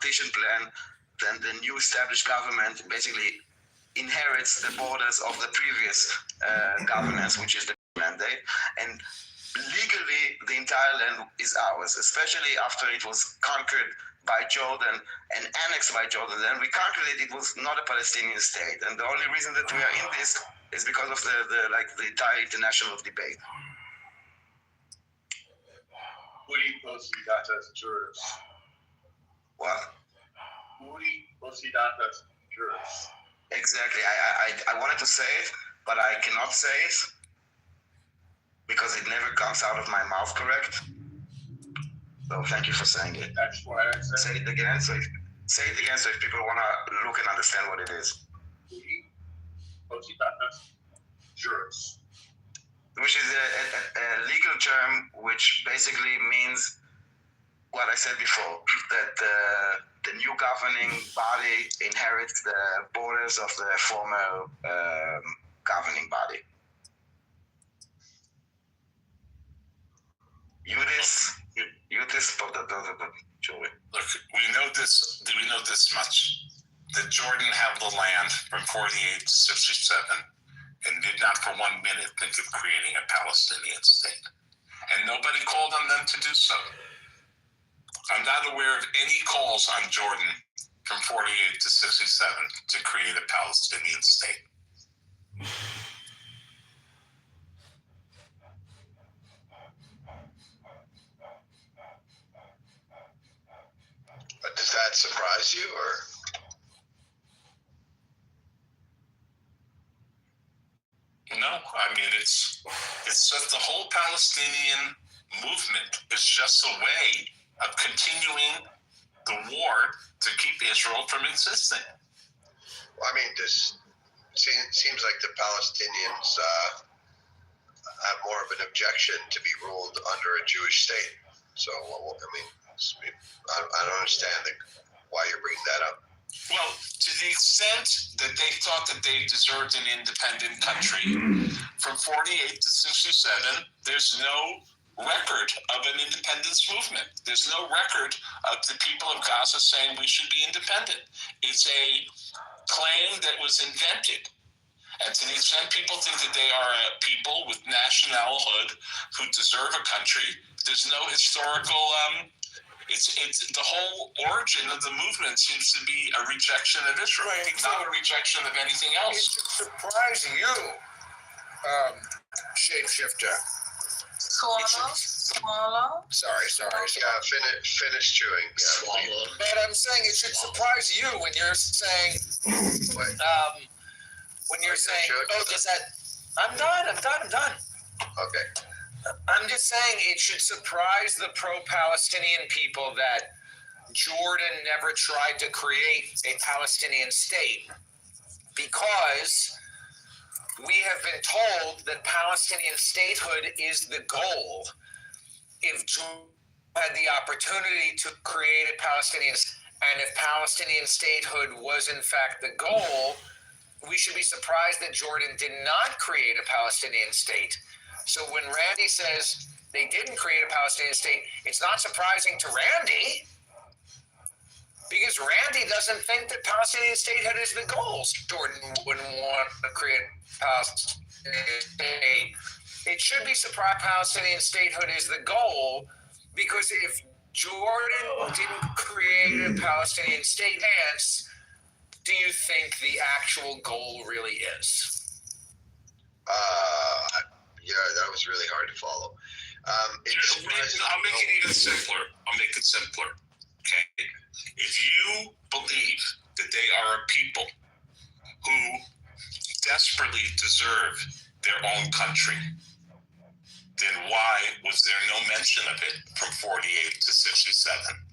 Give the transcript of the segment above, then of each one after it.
partition plan, then the new established government basically inherits the borders of the previous governance, which is the mandate, and legally the entire land is ours, especially after it was conquered by Jordan and annexed by Jordan. Then we calculated it was not a Palestinian state, and the only reason that we are in this is because of the entire international debate. Uri posidatas juris. What? Uri posidatas juris. Exactly. I wanted to say it, but I cannot say it because it never comes out of my mouth correct. So thank you for saying it. That's why I said Say it again. So if people want to look and understand what it is. Uri posidatas juris. Which is a legal term which basically means what I said before, that the new governing body inherits the borders of the former governing body. Look, we know this much. That Jordan held the land from 48 to 67 and did not for 1 minute think of creating a Palestinian state. And nobody called on them to do so. I'm not aware of any calls on Jordan from 48 to 67 to create a Palestinian state. But does that surprise you, or? No, I mean, it's just the whole Palestinian movement is just a way of continuing the war to keep Israel from existing. Well, I mean, this seems like the Palestinians have more of an objection to be ruled under a Jewish state. So, I mean, I don't understand why you're bringing that up. Well, to the extent that they thought that they deserved an independent country, from 48 to 67, there's no record of an independence movement. There's no record of the people of Gaza saying we should be independent. It's a claim that was invented. And to the extent people think that they are a people with nationalhood who deserve a country, there's no historical it's the whole origin of the movement seems to be a rejection of Israel, not a rejection of anything else. It should surprise you, shapeshifter. Swallow. Sorry. Yeah, finish chewing. Yeah, But I'm saying it should surprise you when you're saying, oh, does that? I'm done. Okay. I'm just saying it should surprise the pro-Palestinian people that Jordan never tried to create a Palestinian state, because we have been told that Palestinian statehood is the goal. If Jordan had the opportunity to create a Palestinian, and if Palestinian statehood was in fact the goal, we should be surprised that Jordan did not create a Palestinian state. So when Randy says they didn't create a Palestinian state, it's not surprising to Randy, because Randy doesn't think that Palestinian statehood is the goal. Jordan wouldn't want to create a Palestinian state. It should be surprised Palestinian statehood is the goal, because if Jordan didn't create a Palestinian state, hence, do you think the actual goal really is? Yeah, that was really hard to follow. I'll make it even simpler. Okay. If you believe that they are a people who desperately deserve their own country, then why was there no mention of it from 48 to 67?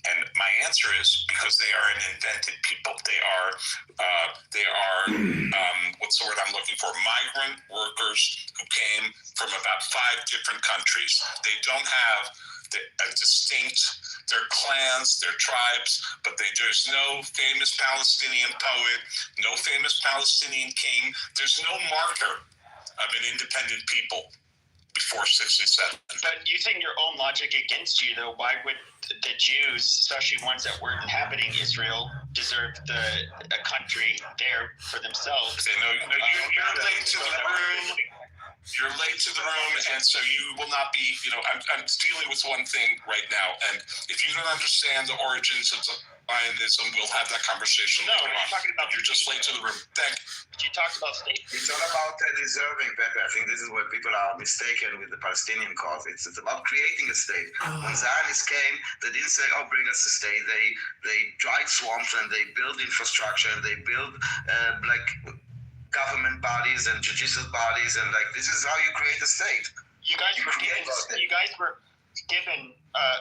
And my answer is because they are an invented people. They are what's the word I'm looking for? Migrant workers who came from about 5 different countries. They don't have a distinct, their clans, their tribes, but there's no famous Palestinian poet, no famous Palestinian king. There's no marker of an independent people, before 67. But using your own logic against you, though, why would the Jews, especially ones that weren't inhabiting Israel, deserve a country there for themselves? Okay, no, you're late to the room. You're late to the room, and so you will not be, I'm dealing with one thing right now, and if you don't understand the origins of Zionism, we'll have that conversation No, later I'm on. talking about- You're just late to the room. Thank you. You talked about state. It's all about deserving, Pepe. I think this is where people are mistaken with the Palestinian cause. It's about creating a state. When Zionists came, they didn't say, "Oh, bring us a state." They dried swamps and they built infrastructure and they built government bodies and judicial bodies, and this is how you create a state. You guys were given.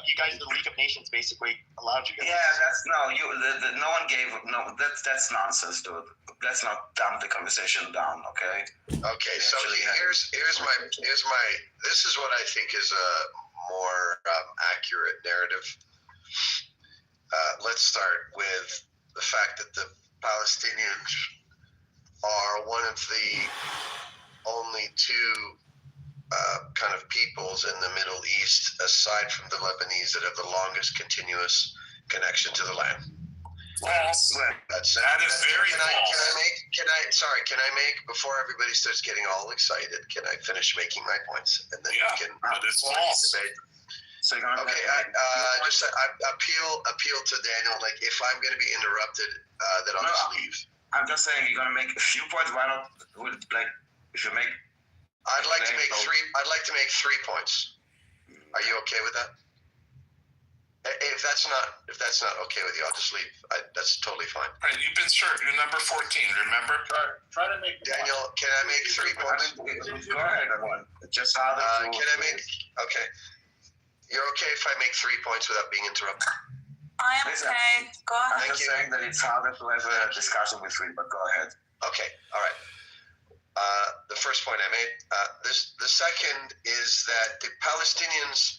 You guys, the League of Nations, basically allowed you guys. Yeah, that's no one gave that's nonsense, dude. Let's not dumb the conversation down, okay? Okay, so here's my this is what I think is a more accurate narrative. Let's start with the fact that the Palestinians are one of the only two kind of peoples in the Middle East, aside from the Lebanese, that have the longest continuous connection to the land. False. That is very false. Can I make, before everybody starts getting all excited, can I finish making my points? And then Yeah, we can that is false. debate. So Okay, I appeal to Daniel, if I'm going to be interrupted, then I'll just leave. I'm just saying you're gonna make a few points. Why not? If you make, I'd like to make 3 points. Are you okay with that? If that's not okay with you, I'll just leave. That's totally fine. All right, you've been served. You're number 14. Remember? Try to make Daniel, can I make 3 points? go ahead. Just harder to. Can I make? Okay. You're okay if I make 3 points without being interrupted? I am okay. Go ahead. I'm just saying that it's harder to have a discussion with three, but go ahead. Okay. All right. The first point I made. The second is that the Palestinians,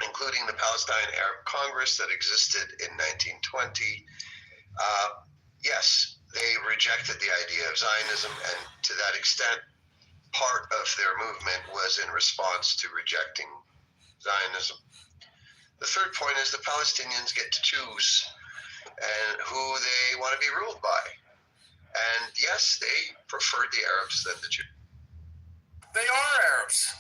including the Palestine Arab Congress that existed in 1920, yes, they rejected the idea of Zionism, and to that extent, part of their movement was in response to rejecting Zionism. The third point is the Palestinians get to choose and who they want to be ruled by. And yes, they preferred the Arabs than the Jews. They are Arabs.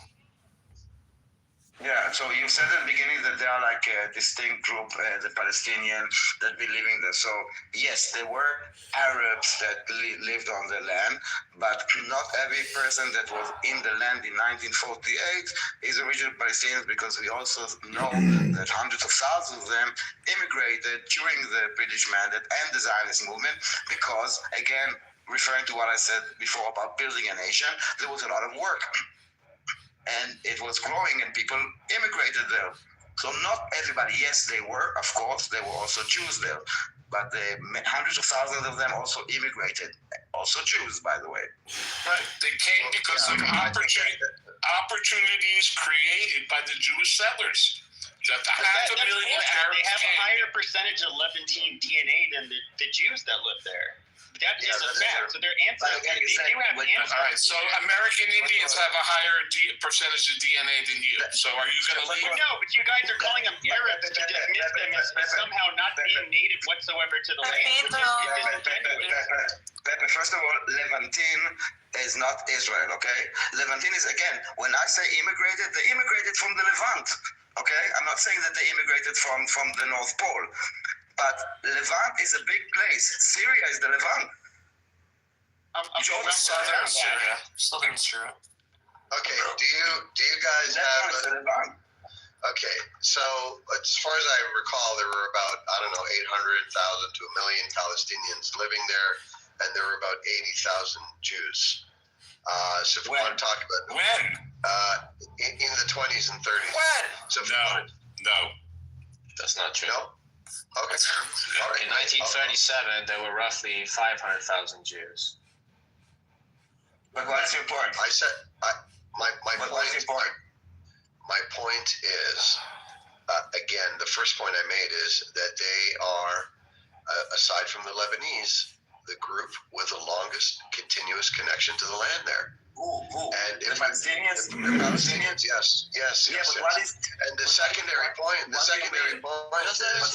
Yeah, so you said at the beginning that they are like a distinct group, the Palestinians that be living there. So yes, there were Arabs that lived on the land, but not every person that was in the land in 1948 is original Palestinians, because we also know that hundreds of thousands of them immigrated during the British Mandate and the Zionist movement, because, again, referring to what I said before about building a nation, there was a lot of work. And it was growing, and people immigrated there. So not everybody. Yes, they were, of course, there were also Jews there, but hundreds of thousands of them also immigrated. Also Jews, by the way. Right. They came because of opportunities created by the Jewish settlers. Just half a million Arabs They have came. a higher percentage of Levantine DNA than the Jews that live there. That is a fact. So their ancestors, they do have ancestors. All right, so American Indians have a higher percentage of DNA than you. So are you going to leave? No, but you guys are calling them Arabs to dismiss them as somehow not being native whatsoever to the land. Which is disingenuous. Pepe, first of all, Levantine is not Israel, okay? Levantine is, again, when I say immigrated, they immigrated from the Levant, okay? I'm not saying that they immigrated from the North Pole. But Levant is a big place. Syria is the Levant. Southern Syria. Southern Syria. Okay. Do you guys have? Okay. So as far as I recall, there were about 800,000 to 1 million Palestinians living there, and there were about 80,000 Jews. So if we want to talk about in the 20s and 30s. When? So No, That's not true. No. Okay. All right. In 1937, there were roughly 500,000 Jews. But what's your point? I said my What's your point? My point is, again, the first point I made is that they are, aside from the Lebanese, the group with the longest continuous connection to the land there. Who? And The Palestinians? The Palestinians, yes. Yeah, but what is? And the secondary point But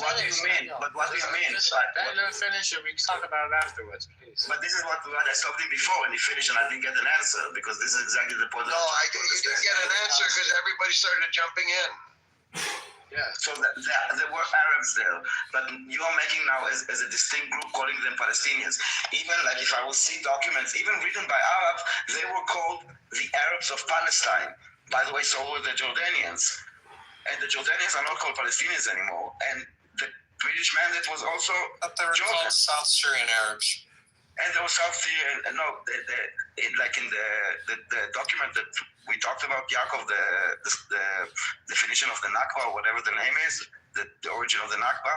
what do you mean? But what do you mean? Let him finish it. We can talk about it afterwards, please. But this is what I stopped him before, and he finished, and I didn't get an answer because this is exactly the point. No, you didn't get an answer because everybody started jumping in. Yeah. So there were Arabs there, but you are making now as a distinct group calling them Palestinians. Even like if I will see documents, even written by Arabs, they were called the Arabs of Palestine. By the way, so were the Jordanians. And the Jordanians are not called Palestinians anymore. And the British mandate was also But they were Jordan. called South Syrian Arabs. And there was South Syria, no, like in the document that we talked about, Yaakov, the definition of the Nakba, or whatever the name is, the origin of the Nakba,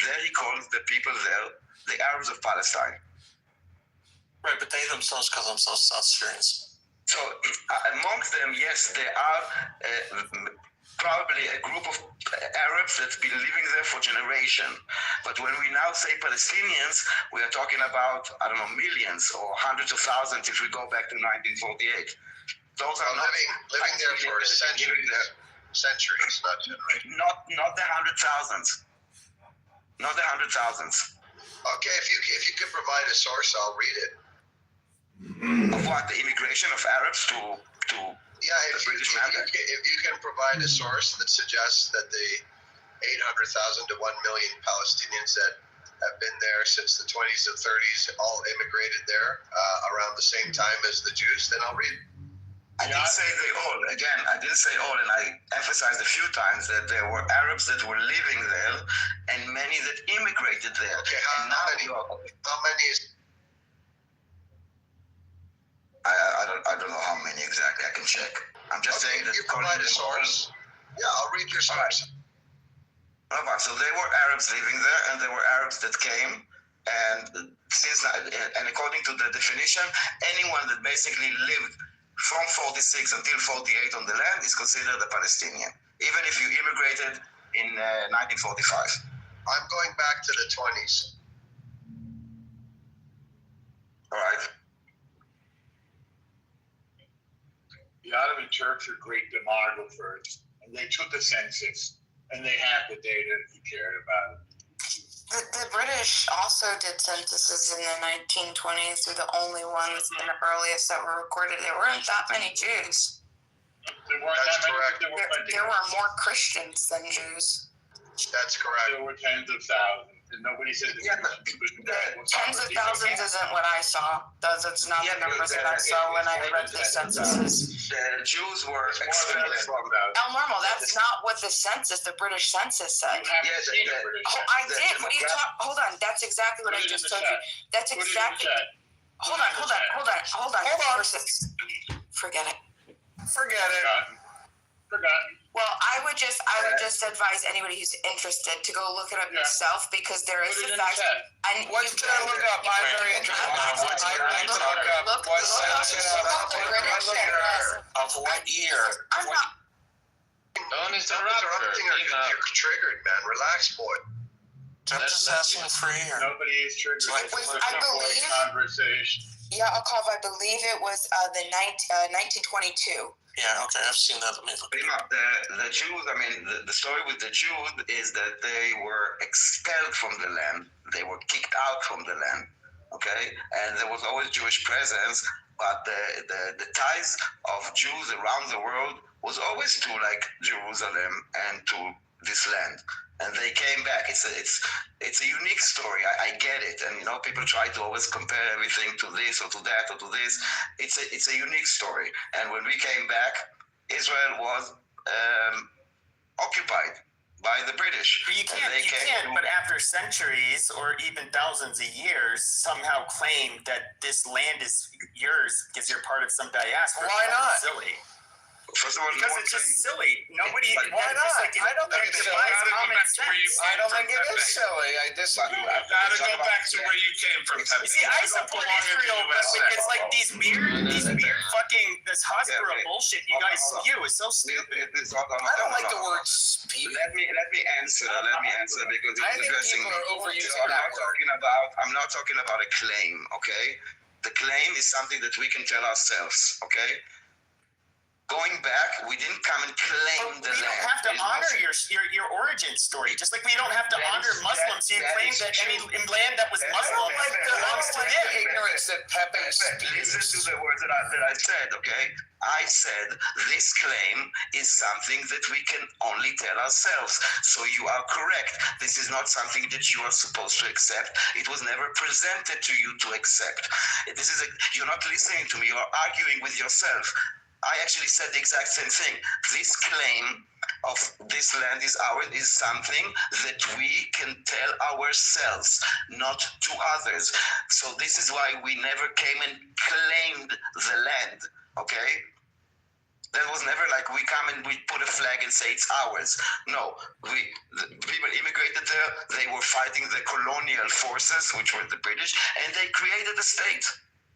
there he calls the people there the Arabs of Palestine. Right, but they themselves call themselves South Syrians. So amongst them, yes, there are probably a group of Arabs that's been living there for generations. But when we now say Palestinians, we are talking about, I don't know, millions or hundreds of thousands if we go back to 1948. Those are not living there for centuries, not generations. Not the hundred thousands. Not the hundred thousands. Okay, if you could provide a source, I'll read it. Of what? The immigration of Arabs to Yeah, the British mandate? if you can provide a source that suggests that the 800,000 to 1 million Palestinians that have been there since the 20s and 30s all immigrated there around the same time as the Jews, then I'll read it. I didn't say they all. Again, I didn't say all, and I emphasized a few times that there were Arabs that were living there and many that immigrated there. Okay, how many is... I don't know how many exactly. I can check. I'm just saying that. If you provide a source, yeah, I'll read your source. Okay, so there were Arabs living there, and there were Arabs that came, and according to the definition, anyone that basically lived from 46 until 48 on the land is considered a Palestinian, even if you immigrated in 1945. I'm going back to the 20s. All right. The Ottoman Turks are great demographers, and they took a census, and they have the data if you cared about it. The British also did censuses in the 1920s. They're the only ones and the earliest that were recorded. There weren't that many Jews. There weren't That's that many, correct. but there were plenty. There were more Christians than Jews. That's correct. There were tens of thousands, and nobody said that Yeah, Tens of thousands isn't what I saw. That's not the numbers that I saw when I read the censuses. The Jews were expelled from. El Normal, that's not what the census, the British census said. Yes, Oh, I did. What are you talking? Hold on. That's exactly what I just told you. That's exactly. Hold on. Forget it. Forgotten. Well, I would just advise anybody who's interested to go look it up yourself because there is Put it a in fact. the chat. And What's you gonna look up? I'm very interested. Look What up census the British census. of what year? I'm not. Don't Stop interrupt her. interrupting her. You're triggered, man. Relax, boy. I'm just asking for a year. Nobody is triggered. Like, It's I just a believe- conversation. Yeah, Akov, I believe it was the 1922. Yeah, okay, I've seen that. The Jews, I mean, the story with the Jews is that they were expelled from the land. They were kicked out from the land, okay? And there was always Jewish presence, but the ties of Jews around the world was always to, like, Jerusalem and to this land. And they came back. It's a unique story. I get it. And, you know, people try to always compare everything to this or to that or to this. It's a unique story. And when we came back, Israel was occupied by the British. But you can't, but after centuries or even thousands of years, somehow claim that this land is yours because you're part of some diaspora. Why not? Silly. First of all, Because no one it's just claims- silly. Nobody. But why not? I don't think it it's defies silly. common sense. I don't think it is silly. I disagree. You gotta go back to where you came from, Pepe. You see, I support Israel, but it's like these weird fucking this Hasbara bullshit you guys spew is so stupid. I don't like the word speed. Let me answer. Because I it's think addressing. people are overusing I'm that not word. I'm not talking about a claim. Okay, the claim is something that we can tell ourselves. Okay. Going back, we didn't come and claim But the we land. don't have to There's honor nothing- your origin story. Just like we don't have to That honor is- Muslims who that claim is that any true. land that was Muslim belongs to the them. ignorance that Pepe Listen to spews. the words that I said, okay? I said this claim is something that we can only tell ourselves. So you are correct. This is not something that you are supposed to accept. It was never presented to you to accept. You're not listening to me. You're arguing with yourself. I actually said the exact same thing. This claim of this land is ours is something that we can tell ourselves, not to others. So this is why we never came and claimed the land, okay? That was never like we come and we put a flag and say it's ours. No, the people immigrated there. They were fighting the colonial forces, which were the British, and they created a state.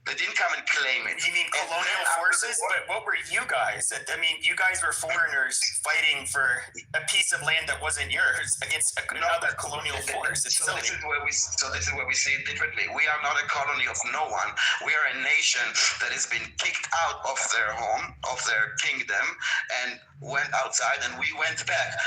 They didn't come and claim it. You mean And colonial then after the forces? war- But what were you guys? I mean, you guys were foreigners fighting for a piece of land that wasn't yours against another colonial force. It's So silly. this is where we see it differently. We are not a colony of no one. We are a nation that has been kicked out of their home, of their kingdom, and went outside, and we went back.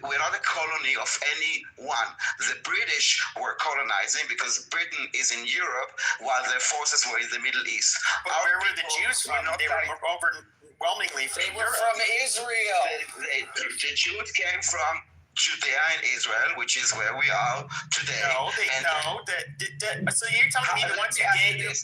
We're not a colony of anyone. The British were colonizing because Britain is in Europe, while their forces were in the Middle East. But Our where were the people Jews from? not They like- were overwhelmingly from They were Europe. from Israel. The Jews came from Judea and Israel, which is where we are today. No, so you're telling me the ones who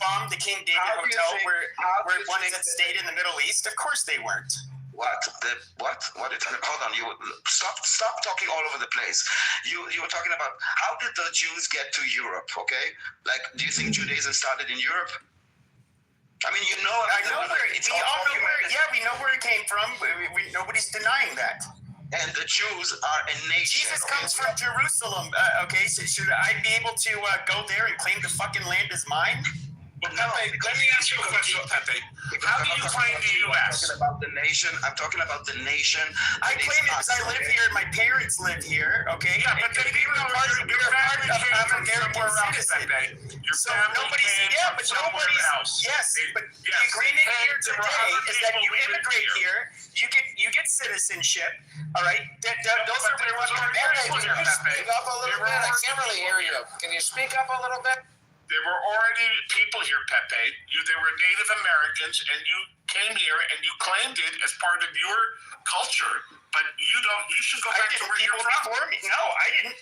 bombed the King David How do you Hotel think- were how do you ones think that that- stayed in the Middle East? Of course they weren't. What? Hold on. You stop talking all over the place. You were talking about how did the Jews get to Europe? Okay, like do you think Judaism started in Europe? I mean, you know, I know where it's we all all know where. documented. Yeah, we know where it came from. Nobody's denying that. And the Jews are a nation. Jesus comes from Jerusalem. Okay, so should I be able to go there and claim the fucking land is mine? Well, Pepe, let me ask you a question, Pepe. How do you claim the U.S.? I'm talking about the nation. I'm talking about the nation. I that is claim it because us, I live okay? here and my parents live here. Okay. Yeah, but they you're didn't know part your family of came from American somewhere else, citizen. Pepe. Your So family nobody's, came yeah, from but somewhere nobody's, else. yes, but the Yes, agreement and here there were today other is that people you living immigrate here, you get citizenship, all right? Those are there was already Pepe, people can here, you Pepe. speak up a little bit? I can't really hear you. Can you speak up a little bit? There were already people here, Pepe. There were Native Americans, and you came here and you claimed it as part of your culture. But you don't. You should go I back to didn't. where you're People from. before me. No, I didn't.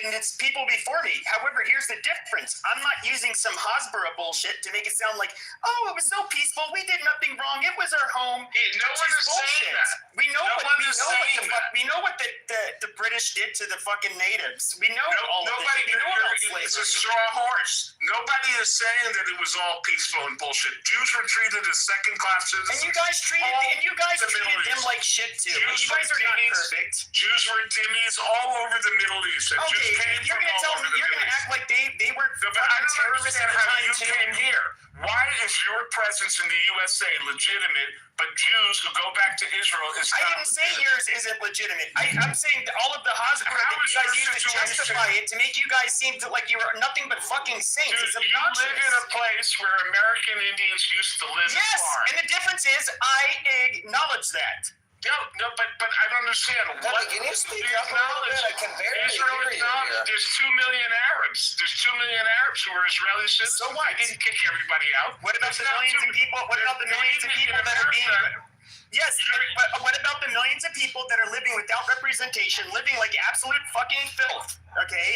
And it's people before me. However, here's the difference. I'm not using some Hasbara bullshit to make it sound like, oh, it was so peaceful. We did nothing wrong. It was our home. No one is saying that. We know No what one we is know what saying the that. fuck we know what the British did to the fucking natives. We know all of Nobody. this. We know about It's a slavery. straw horse. Nobody is saying that it was all peaceful and bullshit. Jews were treated as second-class citizens. And you guys treated the Middle them East. like shit too. Jews You guys were are not Jews. perfect. Jews were dhimmis all over the Middle East. And Jews Okay, came you're from gonna all tell over me the you're Middle gonna East. act like they were No, but I fucking don't terrorists at understand the how time you too. came here. Why is your presence in the USA legitimate, but Jews who go back to Israel is I not? didn't say yours isn't legitimate. I'm saying that all of the Hasbara How that you is guys your use to situation- justify it to make you guys seem like you were nothing but fucking saints. Dude, It's you live obnoxious. in a place where American Indians used to live Yes, and farm. and the difference is I acknowledge that. No, but I don't understand. Pepe, can you speak up a little bit? I can barely Israel hear you acknowledged here. there's 2 million Arabs. There's 2 million Arabs who are Israeli citizens. So what? They didn't kick everybody out. What about There's the not millions too- of people? What about the they're millions of living people in that are being? America. Yes, but what about the millions of people that are living without representation, living like absolute fucking filth? Okay,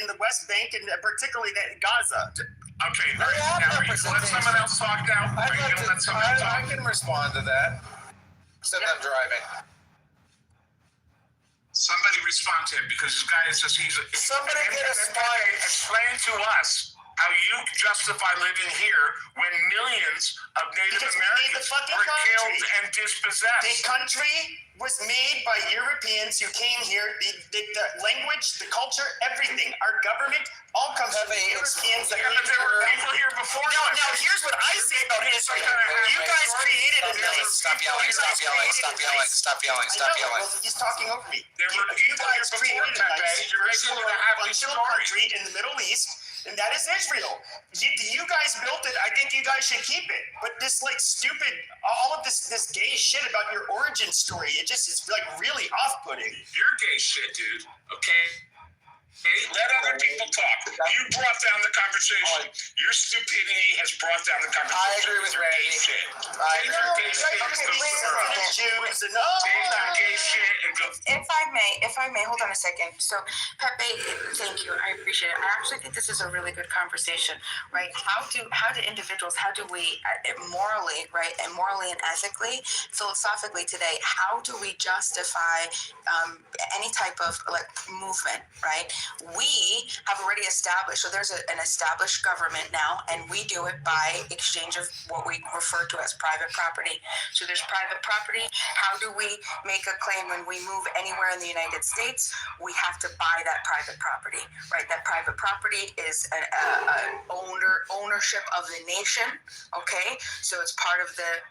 in the West Bank and particularly Gaza. Okay, They have now are you gonna let someone else talk now? I'd Are you love gonna let to. someone else I talk? can respond to that. Except I'm driving. Somebody respond to him because this guy is just he's Somebody get a explain to us how you justify living here when millions of Native Because we made the Americans fucking were killed country. and dispossessed. The country was made by Europeans who came here. The language, the culture, everything. Our government all comes from the Europeans that Yeah, but there were people here before. Now here's what I say about Israel. You guys created a nice. Stop yelling. Stop yelling. Stop yelling. Stop yelling. Stop I know, yelling. well, he's talking over me. There were You people guys here before, created a Pepe. nice, You're making it a happy functional story. country in the Middle East, and that is Israel. You guys built it. I think you guys should keep it. But this like stupid, all of this gay shit about your origin story, it just is like really off-putting. You're gay shit, dude. Okay? Okay, let other people talk. You brought down the conversation. Your stupidity has brought down the conversation. I agree with Your gay Randy. shit. I Take your agree. gay shit and go further. Jews and Take your gay shit and go. If I may, hold on a second. So, Pepe, thank you. I appreciate it. I actually think this is a really good conversation, right? How do individuals, how do we morally, right, and morally and ethically, philosophically today, how do we justify any type of like movement, right? We have already established, so there's an established government now, and we do it by exchange of what we refer to as private property. So there's private property. How do we make a claim when we move anywhere in the United States? We have to buy that private property, right? That private property is an ownership of the nation. Okay, so it's part of the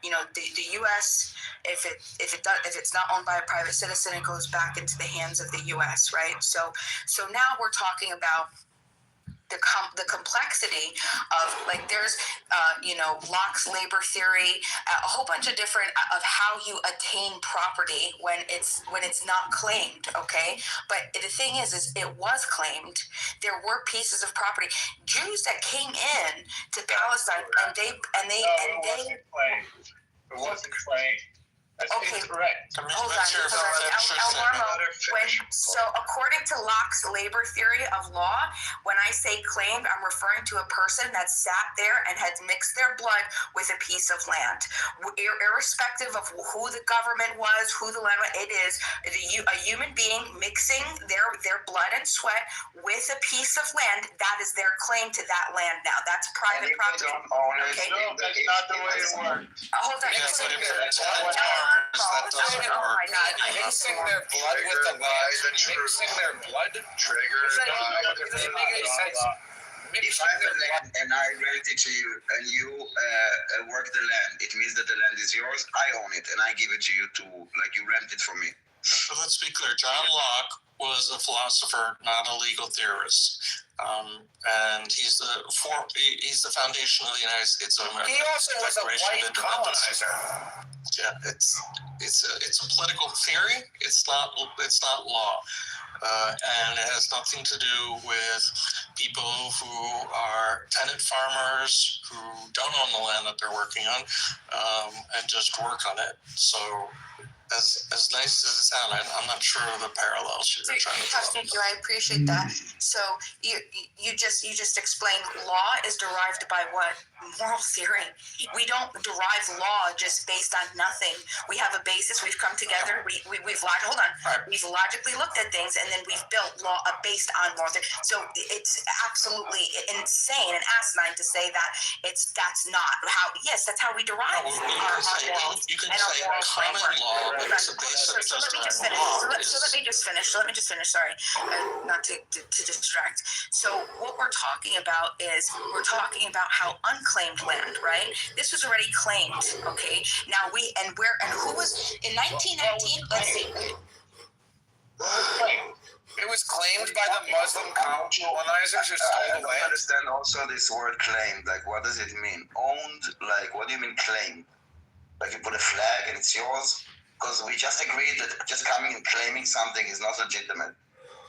U.S. If it's not owned by a private citizen, it goes back into the hands of the U.S. Right? So now we're talking about the complexity of like there's Locke's labor theory, a whole bunch of different of how you attain property when it's not claimed. Okay, but the thing is it was claimed. There were pieces of property. Jews that came in to Palestine and they It wasn't claimed. That's Okay. incorrect. Hold on. So according to Locke's labor theory of law, when I say claimed, I'm referring to a person that sat there and had mixed their blood with a piece of land. Irrespective of who the government was, who the land was, it is a human being mixing their blood and sweat with a piece of land. That is their claim to that land now. That's private property. Okay. No, that's not the way it works. Hold on. Oh my God! Mixing their blood with the land. Mixing their blood. Trigger. Doesn't make any sense. If I have a land and I rent it to you and you work the land, it means that the land is yours. I own it and I give it to you you rent it from me. So let's be clear. John Locke was a philosopher, not a legal theorist, and he's the foundation of the United States of America. He also was a white colonizer. Yeah, it's a political theory. It's not law, and it has nothing to do with people who are tenant farmers who don't own the land that they're working on, and just work on it. So, as nice as it sounds, I'm not sure of the parallels you're trying to draw. Thank you. I appreciate that. So you just explained law is derived by what? Moral theory. We don't derive law just based on nothing. We have a basis. We've come together. We've hold on. We've logically looked at things, and then we've built law based on moral theory. So it's absolutely insane and asinine to say that that's not how. Yes, that's how we derive our morals and our moral framework. Let me just finish. Sorry, not to distract. So what we're talking about is how unclaimed land, right? This was already claimed. Okay, now who was in 1919? Let's see. It was claimed by the Muslim colonizers who stole I the don't land. understand also this word claimed. Like, what does it mean? Owned? Like, what do you mean claim? Like, you put a flag and it's yours? Because we just agreed that just coming and claiming something is not legitimate.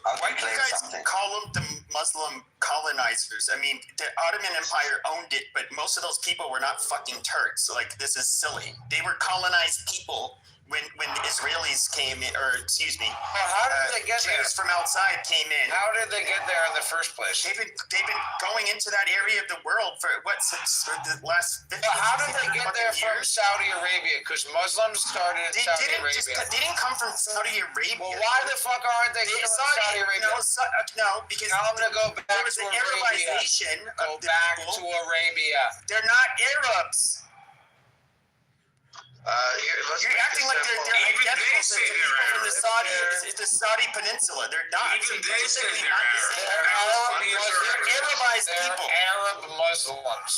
How do Why you do you claim guys something? call them the Muslim colonizers? I mean, the Ottoman Empire owned it, but most of those people were not fucking Turks. Like, this is silly. They were colonized people when the Israelis came in, or excuse me, How did they get there? Jews from outside came in. How did they get there in the first place? They've been going into that area of the world for for the last 50 How did they get there from years? Saudi Arabia? Because Muslims started in Saudi Arabia. They didn't come from Saudi Arabia. Well, why the fuck aren't they still in Saudi Arabia? No, because Tell them to go back was the Arabia. Arabization Go of the back people. to Arabia. They're not Arabs. Let's You're make acting this like simple. they're Even identical they to say the they're people from Arabs. the Saudi Peninsula. They're not. Even they say They're they're Arabs. They're Arab They're Arabized They're people. Arab Muslims.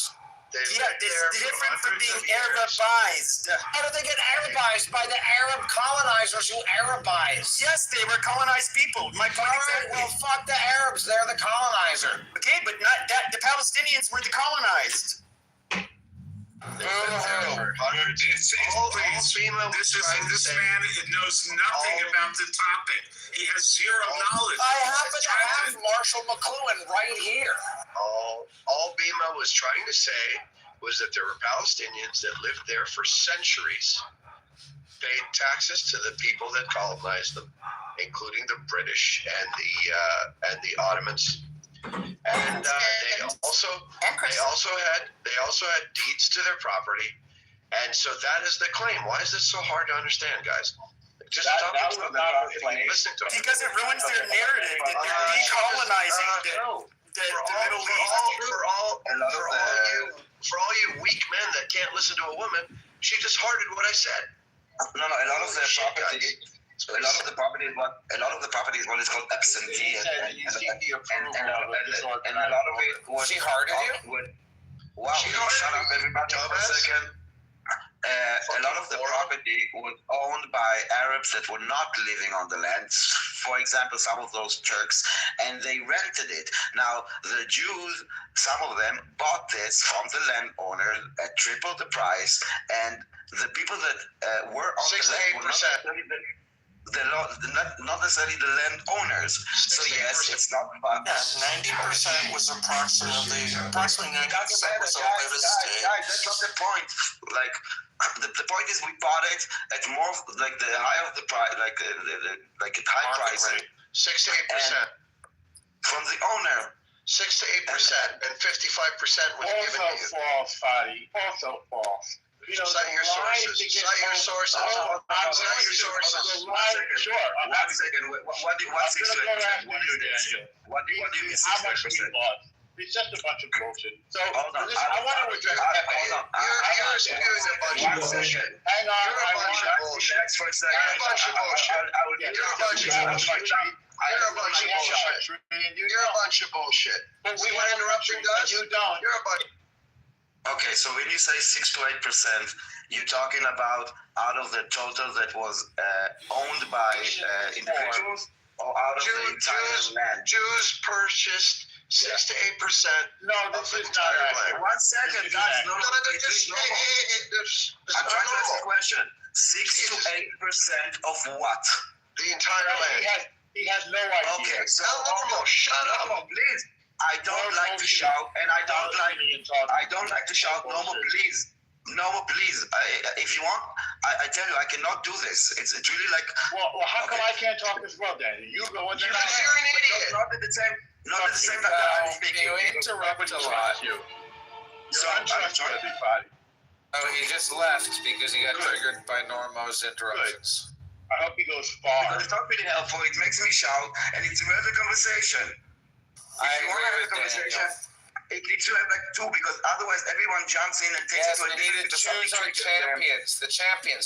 They've Yeah, been there it's for different from hundreds being of years. Arabized. How did they get Arabized? By the Arab colonizers who Arabized. Yes, they were colonized people. My point All right, exactly. well, fuck the Arabs. They're the colonizer. Okay, but not that. The Palestinians were the colonized. They've been there for hundreds. All FEMA was trying to This say. man knows nothing about the topic. He has zero knowledge. I happen to have Marshall McLuhan right here. All BEMA was trying to say was that there were Palestinians that lived there for centuries, paid taxes to the people that colonized them, including the British and the Ottomans, and they also had deeds to their property, and so that is the claim. Why is this so hard to understand, guys? Just That stop was and not the claim. listen to them. Because it ruins their narrative that they're decolonizing the Middle East. For all you weak men that can't listen to a woman, she just hearted what I said. No, a lot of the property. Guys. A lot of the property is what is called absentee, and a lot of it was. She hearted you? Wow! She hearted Shut up, you, everybody, for a dumbass. second. A lot of the property was owned by Arabs that were not living on the land. For example, some of those Turks, and they rented it. Now, the Jews, some of them bought this from the landowner at triple the price, and the people that were on 6 to the land were 8%. not necessarily the landowners. So yes, it's not. 90% was approximately 90% was owned by the state. Guys, that's not the point. Like the point is, we bought it at more like the high of the price, like at high Market price, rate. 6 to 8% from the owner. 6 to 8%, and 55% was given to you. Also false, Fadi. Also false. You know, Cite your the line sources. to get Cite your told- sources. Oh, I'm Cite going your to. sources. The line, sure. I'm One second. What going to go ask What do you Daniel. What do you mean How much we 6%? bought? It's just a bunch of bullshit. So, Hold on. listen, I want to address Hold on. You're spewing a bunch of bullshit. Hang on, You're a bunch of bullshit. Relax for a second. You're a bunch of bullshit. I will You're a bunch of bullshit. You're a bunch of bullshit. You're a bunch of bullshit. See my interruption, guys? You don't. You're a bunch. Okay, so when you say 6 to 8%, you're talking about out of the total that was owned by individuals, or out of the entire land? Jews purchased 6 to 8%. No, of this the is not entire accurate. land. 1 second, guys. No, No, they're it just, is normal. it's I'm not trying to ask normal. a question. 6 to 8% of what? The entire land. He has no idea. Okay, so Not normal. Shut up. Normal, please. I don't like to shout, and I don't like to shout. Normal, please. Normal, please. If you want, I tell you, I cannot do this. It's really like. Well, how come I can't talk as well, Danny? You go in there. Because you're an idiot. Not at the same. Not at the same time. I'm speaking. You interrupt a lot. You. So I'm trustworthy, Fadi. Oh, he just left because he got triggered by Normo's interruptions. I hope he goes far. Because it's not really helpful. It makes me shout, and it's worth a conversation. I If you want to have a agree with conversation, Daniel. it needs to have like two, because otherwise everyone jumps in and takes Yes, it to a we need to different, because something choose our triggers them. champions. The champions.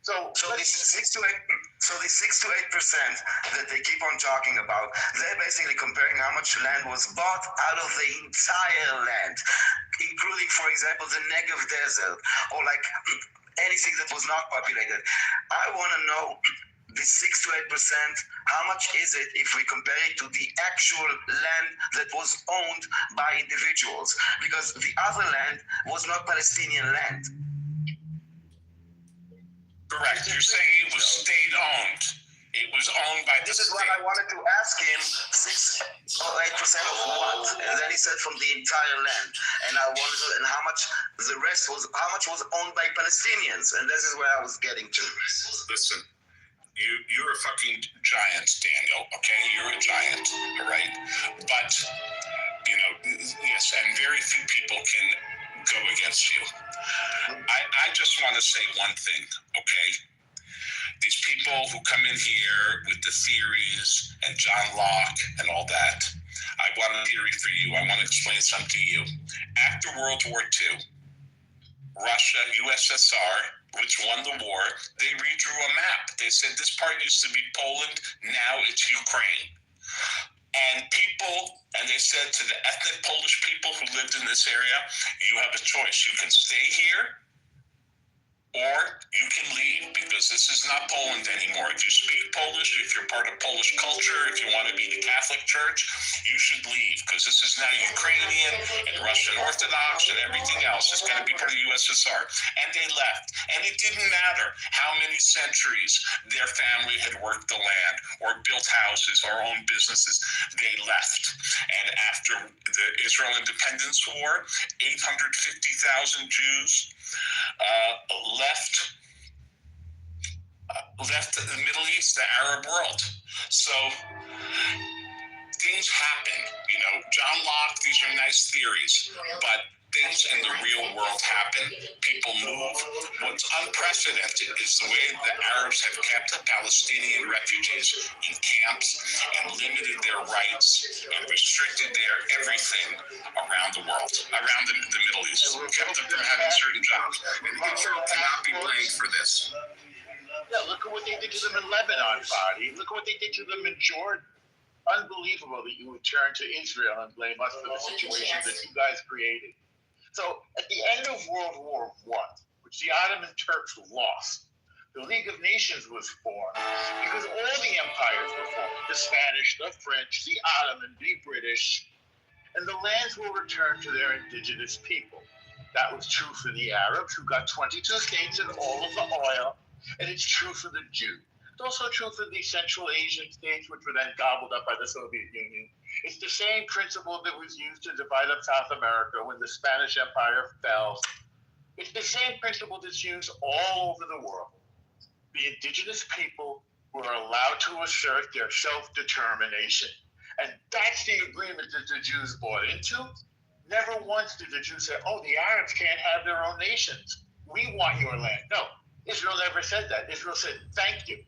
So So this 6 to 8, the 6 to 8% that they keep on talking about, they're basically comparing how much land was bought out of the entire land, including, for example, the Negev desert, or like anything that was not populated. I want to know the 6 to 8%. How much is it if we compare it to the actual land that was owned by individuals? Because the other land was not Palestinian land. Correct. You're saying it was state-owned. It was owned by the This is state. what I wanted to ask him, 6 or 8% of what? And then he said from the entire land. And I wanted to, and how much the rest was, how much was owned by Palestinians? And this is where I was getting to. Listen, you're a fucking giant, Daniel, okay? You're a giant, all right? But, yes, and very few people can go against you. I just want to say one thing, okay? These people people who come in here with the theories and John Locke and all that, I want a theory for you. I want to explain something to you. After World War II, Russia, USSR, which won the war, they redrew a map. They said this part used to be Poland, now it's Ukraine. And they said to the ethnic Polish people who lived in this area, you have a choice. You can stay here, or you can leave, because this is not Poland anymore. If you speak Polish, if you're part of Polish culture, if you want to be the Catholic Church, you should leave, because this is now Ukrainian and Russian Orthodox and everything else. It's going to be part of the USSR. And they left. And it didn't matter how many centuries their family had worked the land or built houses or owned businesses. They left. And after the Israel Independence War, 850,000 Jews left the Middle East, the Arab world. So things happen, John Locke, these are nice theories, but things in the real world happen. People move. What's unprecedented is the way the Arabs have kept the Palestinian refugees in camps and limited their rights and restricted their everything around the world, around the Middle East, kept them from having certain jobs. And Israel cannot be blamed for this. Yeah, look at what they did to them in Lebanon, Fadi. Look at what they did to them in Jordan. Unbelievable that you would turn to Israel and blame us for the situation that you guys created. So at the end of World War I, which the Ottoman Turks lost, the League of Nations was formed because all the empires were formed, the Spanish, the French, the Ottoman, the British, and the lands were returned to their indigenous people. That was true for the Arabs, who got 22 states and all of the oil, and it's true for the Jews. It's also true for the Central Asian states, which were then gobbled up by the Soviet Union. It's the same principle that was used to divide up South America when the Spanish Empire fell. It's the same principle that's used all over the world. The indigenous people were allowed to assert their self-determination. And that's the agreement that the Jews bought into. Never once did the Jews say, oh, the Arabs can't have their own nations. We want your land. No, Israel never said that. Israel said, thank you.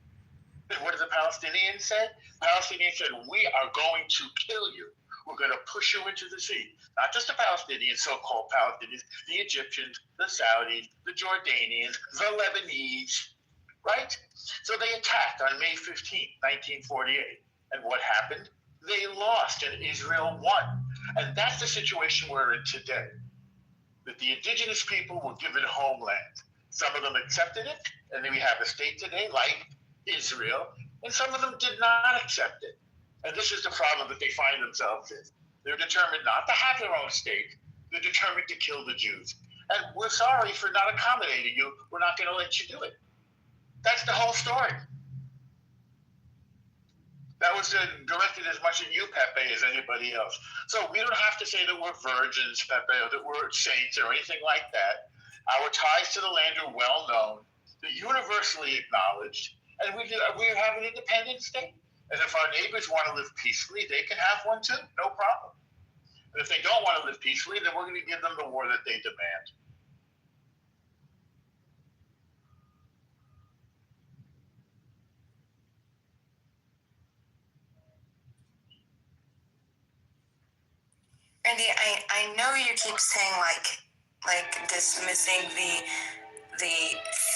And what did the Palestinians say? Palestinians said, we are going to kill you. We're going to push you into the sea. Not just the Palestinians, so-called Palestinians, the Egyptians, the Saudis, the Jordanians, the Lebanese, right? So they attacked on May 15, 1948. And what happened? They lost and Israel won. And that's the situation we're in today. That the indigenous people were given homeland. Some of them accepted it, and then we have a state today like Israel, and some of them did not accept it. And this is the problem that they find themselves in. They're determined not to have their own state. They're determined to kill the Jews. And we're sorry for not accommodating you. We're not going to let you do it. That's the whole story. That was directed as much at you, Pepe, as anybody else. So we don't have to say that we're virgins, Pepe, or that we're saints or anything like that. Our ties to the land are well known. They're universally acknowledged. And we have an independent state. And if our neighbors want to live peacefully, they can have one too, no problem. And if they don't want to live peacefully, then we're going to give them the war that they demand. Randy, I know you keep saying like dismissing the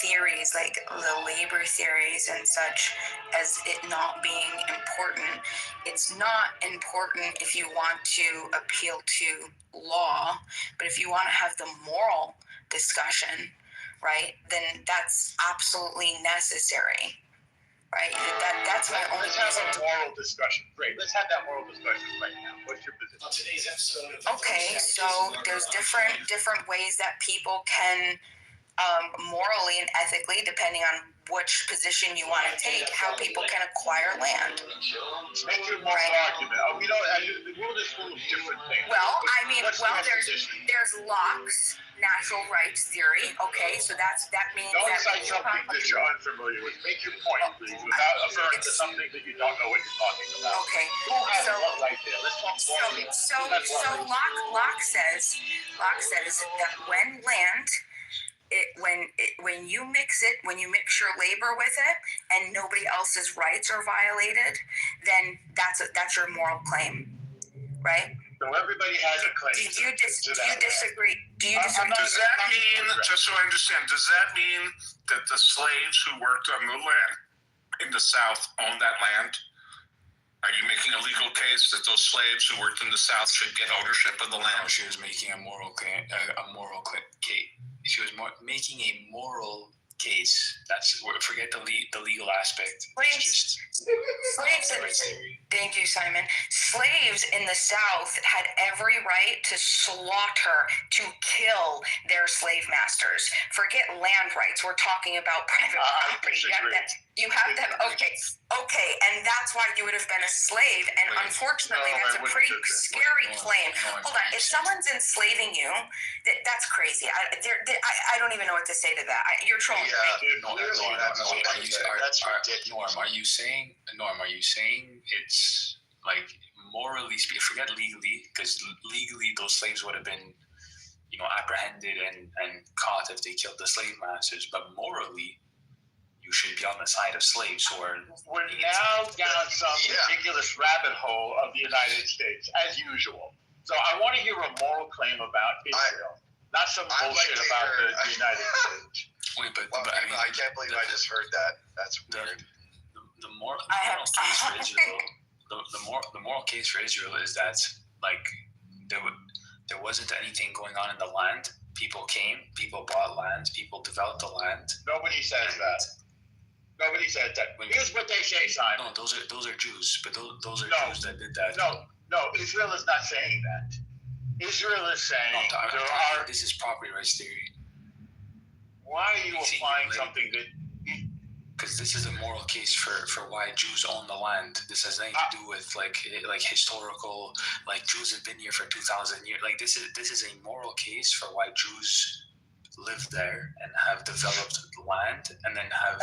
theories, like the labor theories and such, as it not being important. It's not important if you want to appeal to law, but if you want to have the moral discussion, right, then that's absolutely necessary, right? That's my only reason. Let's have a moral discussion. Great. Let's have that moral discussion right now. What's your position? On today's episode. Okay, so there's different ways that people can morally and ethically, depending on which position you want to take, how people can acquire land. Make your moral argument. We don't. The world is full of different things. Well, I mean, there's Locke's natural rights theory. Okay, so that means don't that cite something that you're unfamiliar with. Make your point, please, without affirming to something that you don't know what you're talking about. Okay. Who has what right there? Let's talk so Locke says that when land when you mix your labor with it, and nobody else's rights are violated, then that's your moral claim, right? So everybody has a claim. Do you disagree? Do you Does disagree? that mean, just so I understand, does that mean that the slaves who worked on the land in the South owned that land? Are you making a legal case that those slaves who worked in the South should get ownership of the land? No, she was making a moral case. She was making a moral case. Forget the legal aspect. Slaves. Thank you, Simon. Slaves in the South had every right to slaughter, to kill their slave masters. Forget land rights. We're talking about private property. You have them. Okay, and that's why you would have been a slave. And unfortunately, that's a pretty scary claim. Hold on. If someone's enslaving you, that's crazy. I don't even know what to say to that. You're trolling. That's ridiculous. Norm, are you saying it's like morally speaking? Forget legally, because legally those slaves would have been, apprehended and caught if they killed the slave masters. But morally, you should be on the side of slaves who are. We're now down some ridiculous rabbit hole of the United States, as usual. So I want to hear a moral claim about Israel, not some bullshit about the United States. Wait, but I can't believe I just heard that. That's weird. The moral case for Israel. The moral case for Israel is that there wasn't anything going on in the land. People came, people bought land, people developed the land. Nobody says that. Nobody said that. Here's what they say, Simon. No, those are Jews, but those are Jews that did that. No, Israel is not saying that. Israel is saying this is property rights theory. Why are you applying something that? Because this is a moral case for why Jews own the land. This has nothing to do with like historical, like Jews have been here for 2,000 years. Like this is a moral case for why Jews live there and have developed land and then have.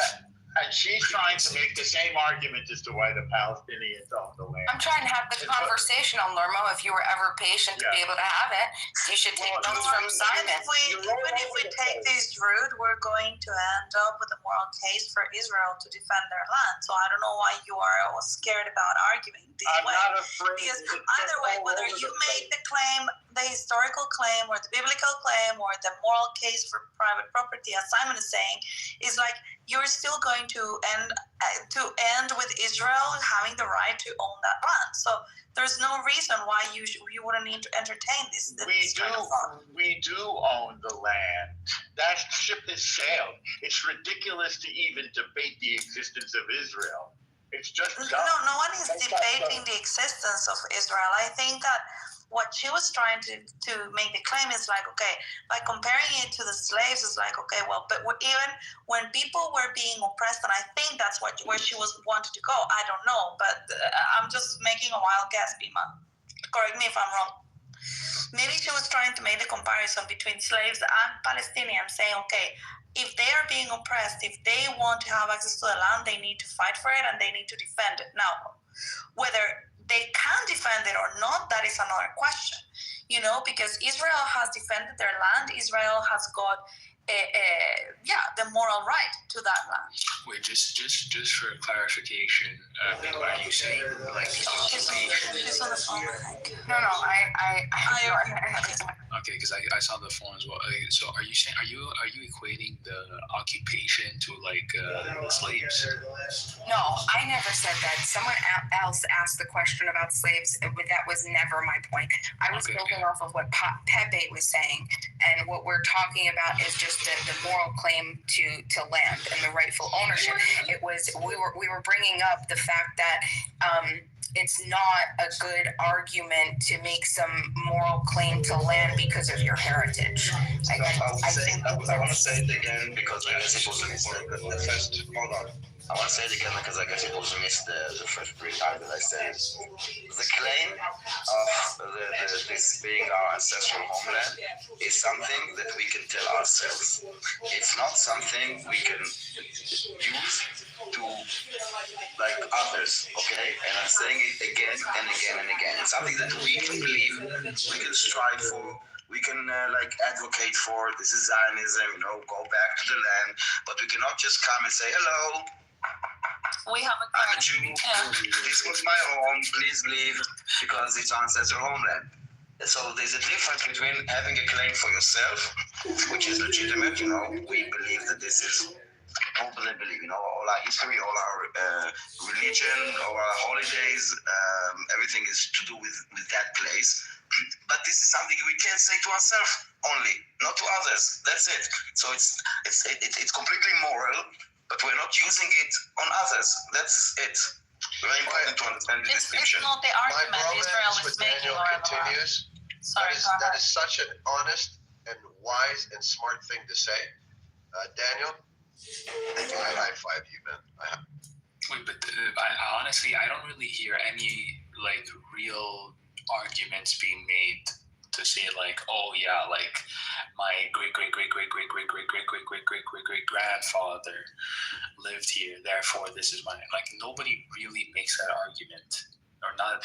And she's trying to make the same argument as to why the Palestinians own the land. I'm trying to have the conversation on Normo. If you were ever patient to be able to have it, you should take notes from Simon. Even if we take this route, we're going to end up with a moral case for Israel to defend their land. So I don't know why you are scared about arguing this way. I'm not afraid. Because either way, whether you make the claim, the historical claim, or the biblical claim, or the moral case for private property, as Simon is saying, is like you're still going to end with Israel having the right to own that land. So there's no reason why you wouldn't need to entertain this. We do own the land. That ship has sailed. It's ridiculous to even debate the existence of Israel. It's just dumb. No one is debating the existence of Israel. I think that what she was trying to make the claim is like, okay, by comparing it to the slaves, it's like, okay, well, but even when people were being oppressed, and I think that's where she was wanted to go. I don't know, but I'm just making a wild guess, Bima. Correct me if I'm wrong. Maybe she was trying to make the comparison between slaves and Palestinians, saying, okay, if they are being oppressed, if they want to have access to the land, they need to fight for it and they need to defend it. Now, whether they can defend it or not, that is another question, because Israel has defended their land. Israel has got the moral right to that land. Wait, just for clarification, are you saying like the occupation? She's on the phone, I think. No, I Okay, because I saw the phone as well. So are you saying are you equating the occupation to like the slaves? No, I never said that. Someone else asked the question about slaves. That was never my point. I was building off of what Pepe was saying, and what we're talking about is just the moral claim to land and the rightful ownership. It was we were bringing up the fact that it's not a good argument to make some moral claim to land because of your heritage. I want to say it again because I guess it was the first. Hold on. I want to say it again because I guess it was missed the first brief time that I said it. The claim of this being our ancestral homeland is something that we can tell ourselves. It's not something we can use to like others, okay? And I'm saying it again and again and again. It's something that we can believe, we can strive for, we can like advocate for this is Zionism, go back to the land, but we cannot just come and say hello. We have a I'm a Jew. This was my home. Please leave because it's ancestral homeland. So there's a difference between having a claim for yourself, which is legitimate. We believe that this is openly believe. All our history, all our religion, all our holidays, everything is to do with that place. But this is something we can say to ourselves only, not to others. That's it. So it's completely moral, but we're not using it on others. That's it. Very important to understand the distinction. It's not the My argument Israel bromance is with making. Daniel continues. Sorry, That is such an honest and wise and smart thing to say. Daniel, I high five you, man. Wait, but honestly, I don't really hear any real arguments being made to say oh yeah, my great grandfather lived here, therefore this is mine. Nobody really makes that argument, or not.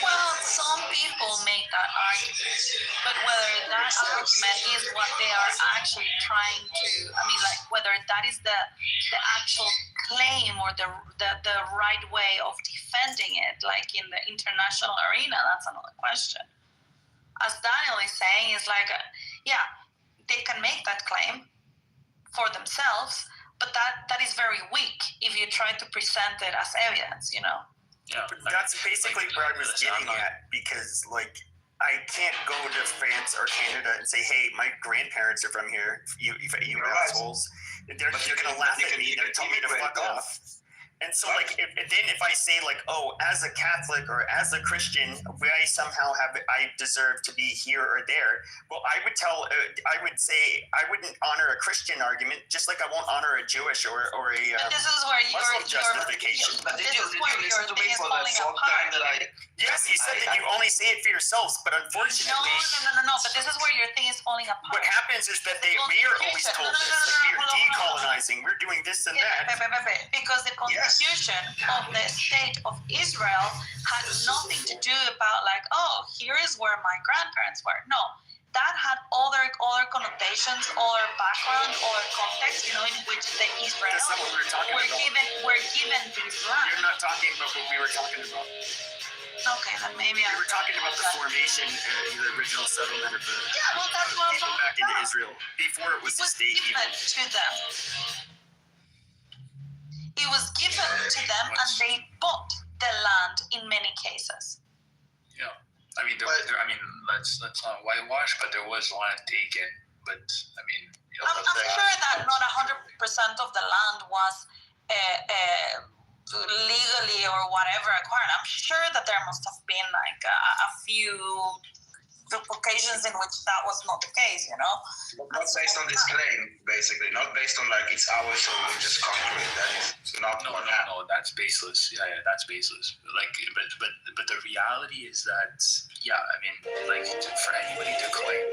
Well, some people make that argument, but whether that argument is what they are actually trying to, whether that is the actual claim or the right way of defending it, in the international arena, that's another question. As Daniel is saying, is yeah, they can make that claim for themselves, but that is very weak if you try to present it as evidence, Yeah, That's basically where I was getting at, because I can't go to France or Canada and say, hey, my grandparents are from here, you assholes. They're going to laugh at me. They're telling me to fuck off. And so, if I say, as a Catholic or as a Christian, I somehow I deserve to be here or there. Well, I would say I wouldn't honor a Christian argument, just like I won't honor a Jewish or a this is where Muslim justification. But did you listen to me for the fourth time that I? Yes, you said that you only say it for yourselves, but unfortunately, No. But this is where your thing is falling apart. what happens is that we are always told this. We are decolonizing. We're doing this and that. Because the Constitution of the State of Israel had nothing to do about here is where my grandparents were. No, that had other connotations, other background, other context, in which the Israelis That's not what we were talking about. were given these lands. You're not talking about what we were talking about. Okay, then maybe We were talking about the formation, the original settlement of the that's what I'm people talking back into about. Israel before it was It the was state. given to them. It was given to them, and they bought the land in many cases. Yeah, let's not whitewash, but there was land taken. But I'm sure that not 100% of the land was legally or whatever acquired. I'm sure that there must have been a few occasions in which that was not the case, Not based on this claim, basically. Not based on it's ours, so we'll just conquer it. That is not what happened. No, that's baseless. Yeah, that's baseless. But the reality is that for anybody to claim,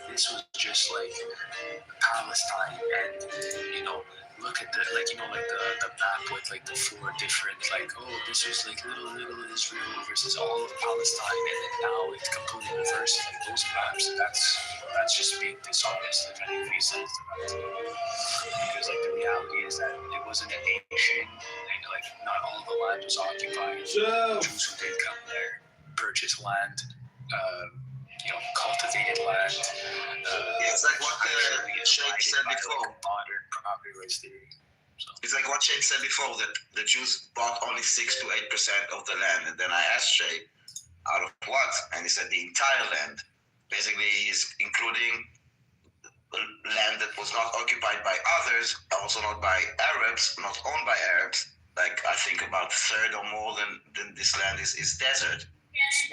this was just Palestine, and look at the map with the four different this was little Israel versus all of Palestine, and then now it's completely reversed. Those maps, that's just being dishonest if anybody says that. Because the reality is that it wasn't a nation, and not all the land was occupied. Jews who did come there purchased land, cultivated land. It's like what Sheikh said before. Modern property rights theory. It's like what Sheikh said before, that the Jews bought only 6 to 8% of the land. And then I asked Sheikh, out of what? And he said the entire land. Basically, he's including land that was not occupied by others, also not by Arabs, not owned by Arabs. I think about a third or more than this land is desert.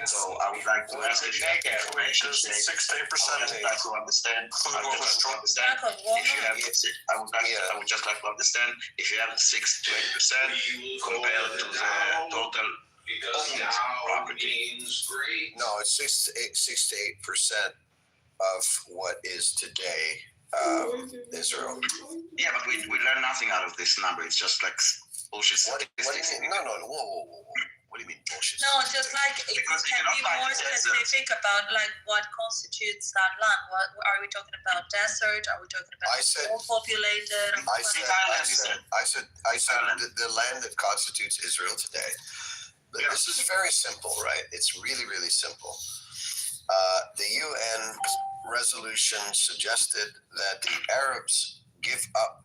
So I would like to ask if you have information. 6 to 8%. I would like to understand. If you have, I would just like to understand if you have 6 to 8% compared to the total owned property. No, it's 6 to 8% of what is today Israel. Yeah, but we learn nothing out of this number. It's just bullshit What do you statistics. mean? No. Whoa. What do you mean bullshit? No, just like if you Because you can cannot be find more the desert. specific about like what constitutes that land. What are we talking about? Desert? Are we talking about I said- more populated? I said the land that constitutes Israel today. But this is very simple, right? It's really, really simple. The UN resolution suggested that the Arabs give up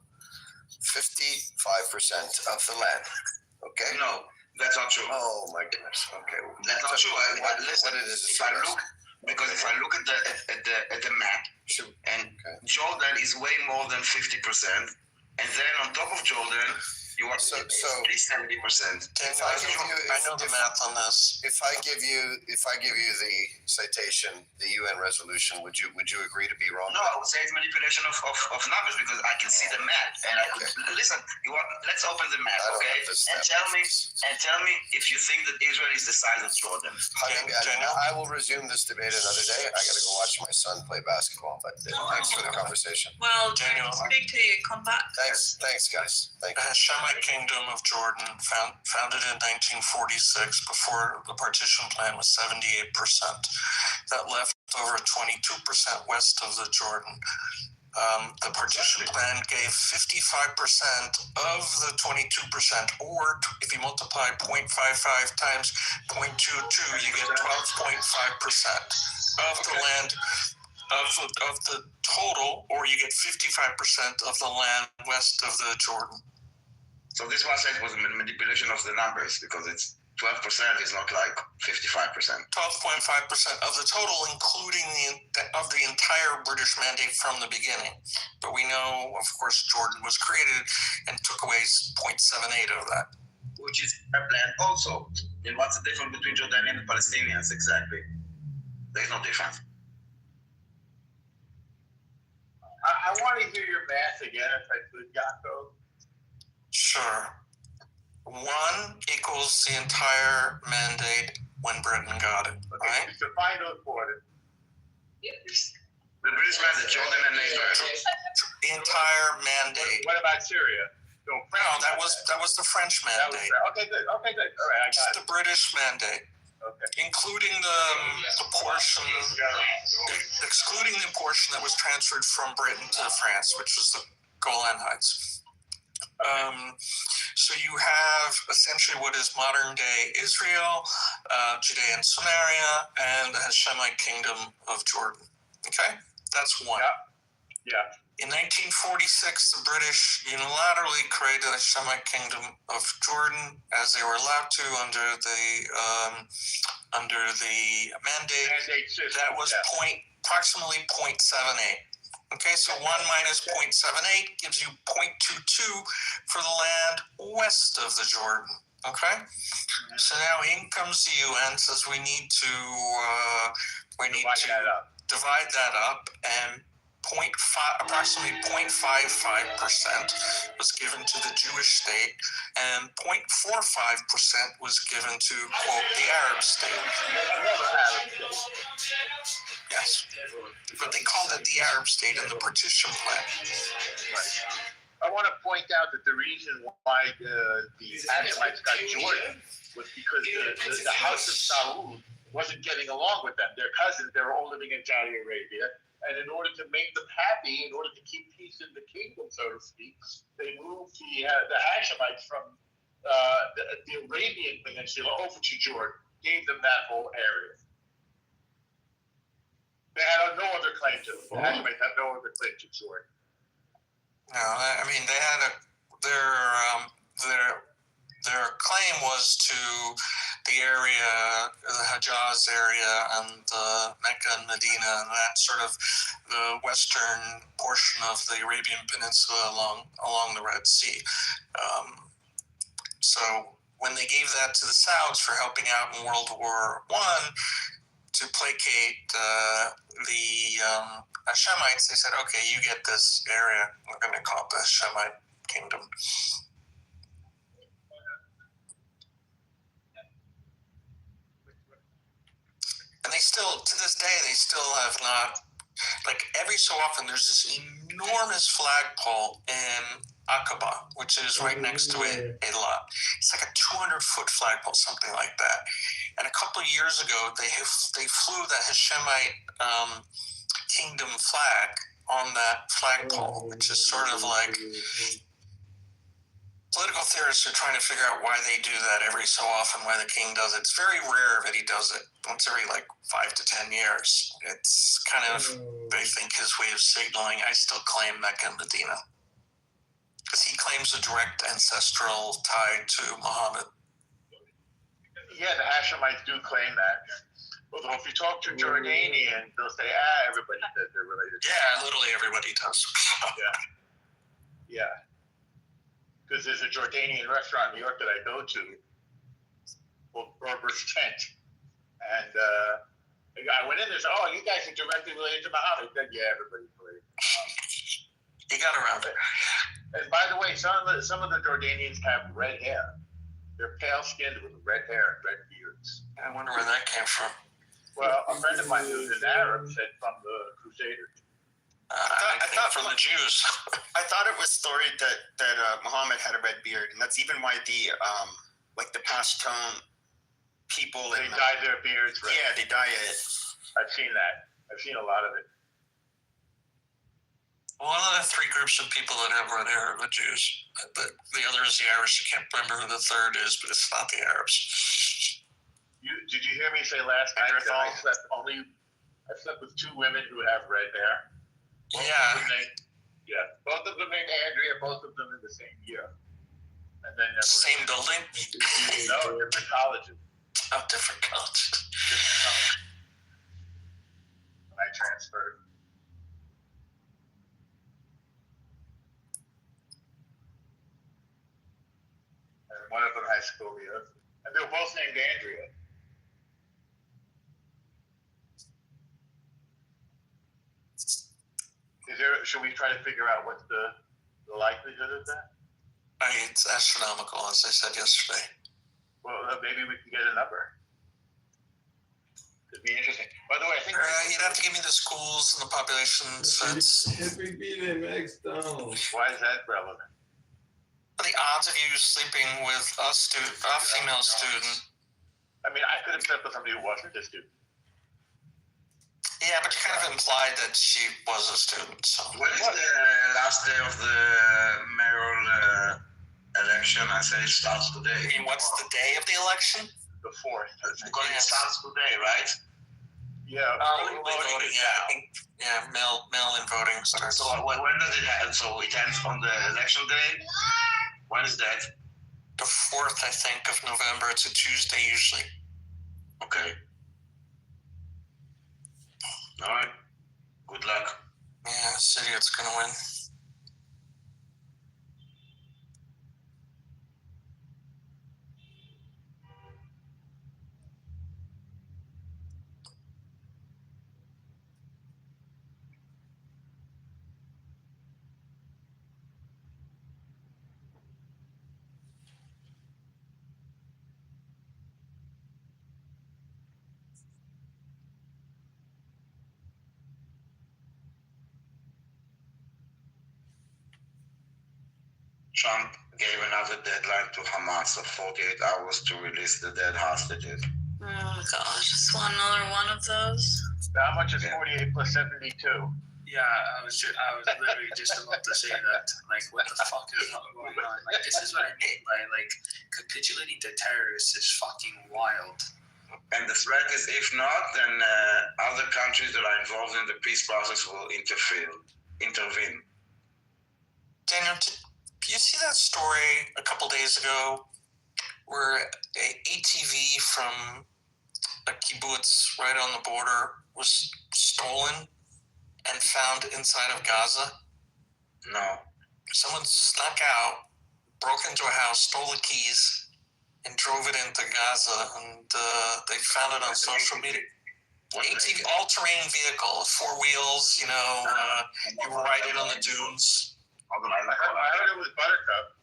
55% of the land. Okay? No, that's not true. Oh my goodness. Okay. That's not true. Listen, What it is if I look at the map, Sure. and Jordan is way more than 50%, and then on top of Jordan, you are So- at least 70%. If I give you, I know the math on this. If I give you the citation, the UN resolution, would you agree to be wrong? No, I would say it's manipulation of numbers because I can see the map and I could listen. Let's open the map, I don't okay? have this And map. tell me if you think that Israel is the size of Jordan. I will resume this debate another day. I got to go watch my son play basketball. But thanks for the conversation. Well, Daniel, speak to you. Come back. Thanks, guys. Thank The you. Hashemite Kingdom of Jordan, founded in 1946, before the partition plan, was 78%. That left over 22% west of the Jordan. The partition plan gave 55% of the 22%, or if you multiply 0.55 times 0.22, you get 12.5% of the land of the total, or you get 55% of the land west of the Jordan. So this one said was a manipulation of the numbers because it's 12% is not like 55%. 12.5% of the total, including the entire British mandate from the beginning. But we know, of course, Jordan was created and took away 0.78 of that. Which is a plan also. And what's the difference between Jordanians and Palestinians exactly? There's no difference. I want to hear your math again, if I could, Yaakov. Sure. 1 equals the entire mandate when Britain got it, Okay, right? so find those borders. The British mandate, Jordan and Israel. The entire mandate. What about Syria? No, No, that was the French that was mandate. okay. Good. Okay, good. All right, I It's got the it. British mandate, Okay. including the portion, excluding the portion that was transferred from Britain to France, which was the Golan Heights. So you have essentially what is modern day Israel, Judea and Samaria, and the Hashemite Kingdom of Jordan. Okay, that's one. Yeah. In 1946, the British unilaterally created the Hashemite Kingdom of Jordan, as they were allowed to under the mandate. Mandate system. That was approximately 0.78. Okay, so 1 minus 0.78 gives you 0.22 for the land west of the Jordan. Okay, so now in comes the UN, says we need to divide that up, and approximately 0.55% was given to the Jewish state, and 0.45% was given to, quote, the Arab state. Yes, but they called it the Arab state in the partition plan. I want to point out that the reason why the Hashemites got Jordan was because the House of Saud wasn't getting along with them. Their cousins, they were all living in Saudi Arabia. And in order to make them happy, in order to keep peace in the kingdom, so to speak, they moved the Hashemites from the Arabian Peninsula over to Jordan, gave them that whole area. They had no other claim to it. The Hashemites had no other claim to Jordan. No, I mean they had their claim was to the area, the Hejaz area, and Mecca and Medina, and that sort of the western portion of the Arabian Peninsula along the Red Sea. So when they gave that to the Sauds for helping out in World War I to placate the Hashemites, they said, "Okay, you get this area. We're going to call it the Hashemite Kingdom." And they still, to this day, they still have not, like every so often, there's this enormous flagpole in Aqaba, which is right next to Eilat. It's like a 200-foot flagpole, something like that. And a couple of years ago, they flew the Hashemite kingdom flag on that flagpole, which is sort of like political theorists are trying to figure out why they do that every so often, why the king does it. It's very rare that he does it once every like 5 to 10 years. It's kind of, they think, his way of signaling, I still claim Mecca and Medina. Because he claims a direct ancestral tie to Muhammad. Yeah, the Hashemites do claim that. Although if you talk to Jordanians, they'll say, everybody says they're related. Yeah, literally everybody does. Yeah. Because there's a Jordanian restaurant in New York that I go to called Berber's Tent. And I went in there and said, you guys are directly related to Muhammad. He said, yeah, everybody's related to Muhammad. He got around it. And by the way, some of the Jordanians have red hair. They're pale-skinned with red hair and red beards. I wonder where that came from. Well, a friend of mine who's an Arab said from the Crusaders. I thought from the Jews. I thought it was story that Muhammad had a red beard, and that's even why the Pashtun people They dye their beards red. Yeah, they dye it. I've seen that. I've seen a lot of it. One of the 3 groups of people that have red hair are the Jews. The other is the Irish. I can't remember who the third is, but it's not the Arabs. Did you hear me say last night that I slept with 2 women who have red hair? Both of them named Andrea, both of them in the same year. And then same building? No, different colleges. Oh, different colleges. When I transferred. And one of them has scoliosis. And they were both named Andrea. Should we try to figure out what's the likelihood of that? It's astronomical, as I said yesterday. Well, maybe we can get a number. It'd be interesting. By the way, I think you'd have to give me the schools and the population sense. Why is that relevant? The odds of you sleeping with a female student. I mean, I could have slept with somebody who wasn't a student. Yeah, but you kind of implied that she was a student. So. When is the last day of the mayoral election? I say it starts today. You mean what's the day of the election? The 4th. Because it starts today, right? Yeah. Early voting, yeah. Mail-in voting starts. So when does it happen? So it ends on the election day? When is that? The 4th, I think, of November. It's a Tuesday usually. Okay. All right. Good luck. Yeah, Syria's gonna win. Trump gave another deadline to Hamas of 48 hours to release the dead hostages. Oh gosh, just another one of those. How much is 48 plus 72? Yeah, I was literally just about to say that. Like, what the fuck is going on? Like, this is what I mean by like capitulating to terrorists is fucking wild. And the threat is, if not, then other countries that are involved in the peace process will intervene. Daniel, did you see that story a couple days ago where a ATV from a kibbutz right on the border was stolen and found inside of Gaza? No. Someone snuck out, broke into a house, stole the keys, and drove it into Gaza, and they found it on social media. ATV, all-terrain vehicle, 4 wheels, you ride it on the dunes. I heard it was Buttercup.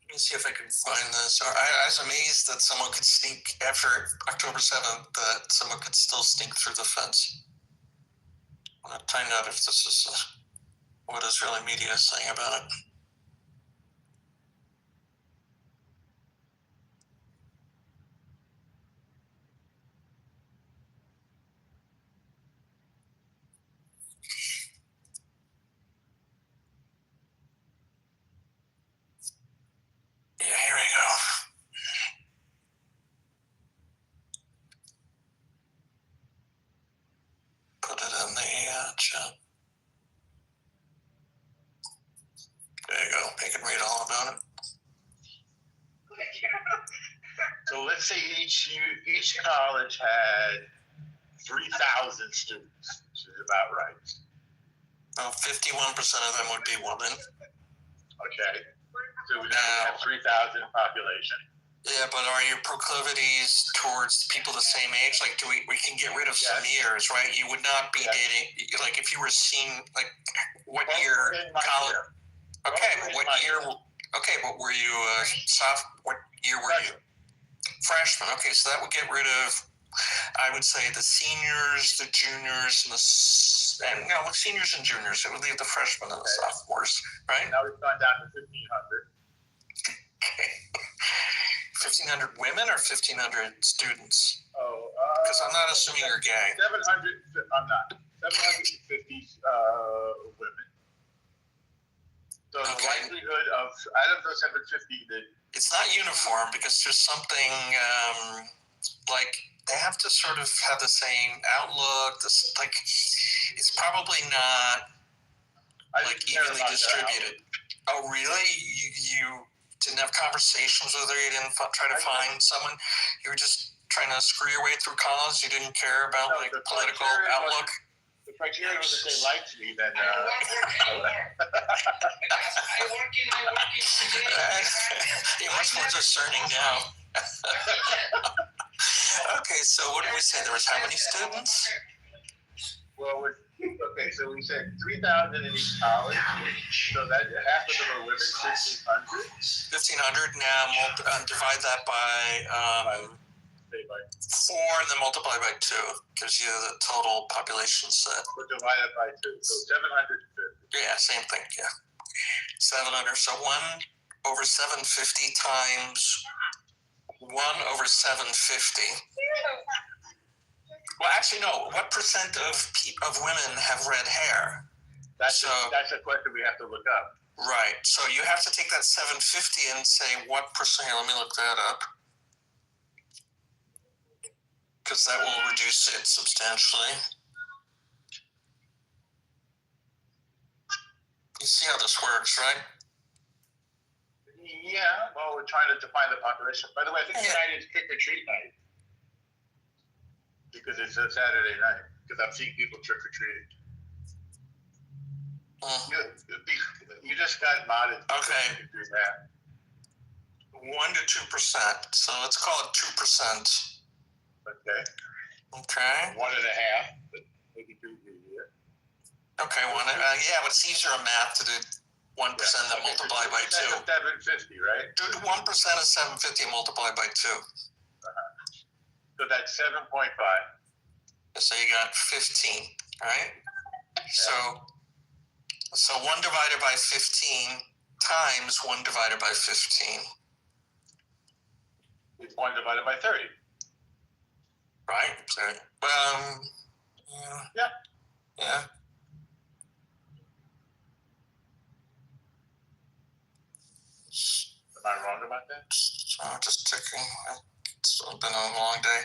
Let me see if I can find this. I was amazed that someone could sneak after October 7th, that someone could still sneak through the fence. I'm going to find out if this is what is really media saying about it. Yeah, here we go. Put it in the chat. There you go. You can read all about it. So let's say each college had 3,000 students, which is about right. Well, 51% of them would be women. Okay. So we have 3,000 population. Yeah, but are your proclivities towards people the same age? Like, we can get rid of some years, right? You would not be dating, like, if you were seeing, like, what year college? Okay, but what year? Okay, but were you what year were you? Freshman. Okay, so that would get rid of, I would say, the seniors, the juniors, and seniors and juniors. It would leave the freshmen and the sophomores, right? Now we've gone down to 1,500. Okay. 1,500 women or 1,500 students? Oh, because I'm not assuming you're gay. 700. I'm not. 750 women. So the likelihood of out of those 750 that it's not uniform because there's something like they have to sort of have the same outlook. Like it's probably not like evenly distributed. Oh, really? You didn't have conversations with her? You didn't try to find someone? You were just trying to screw your way through college? You didn't care about like political outlook? The criteria was if they liked me, then you must be discerning now. Okay, so what did we say? There was how many students? Well, okay, so we said 3,000 in each college. So that half of them are women, 1,500. 1,500 now, divide that by 4 and then multiply by 2. Gives you the total population set. We're divided by 2, so 750. Yeah, same thing, yeah. 700, so 1 over 750 times 1 over 750. Well, actually, no. What percent of women have red hair? That's a question we have to look up. Right. So you have to take that 750 and say what percent. Here, let me look that up. Because that will reduce it substantially. You see how this works, right? Yeah. Well, we're trying to define the population. By the way, I think tonight is trick or treat night. Because it's a Saturday night. Because I'm seeing people trick or treating. You just got modded. Okay. You can do that. 1 to 2%. So let's call it 2%. Okay. Okay. 1.5. But maybe 2 here. Okay. Yeah, but it's easier in math to do 1% that multiply by 2. 750, right? 1% of 750 multiplied by 2. So that's 7.5. So you got 15, right? Okay. So 1 divided by 15 times 1 divided by 15. It's 1 divided by 30. Right? Yeah. Yeah. Am I wrong about that? So just checking. It's been a long day.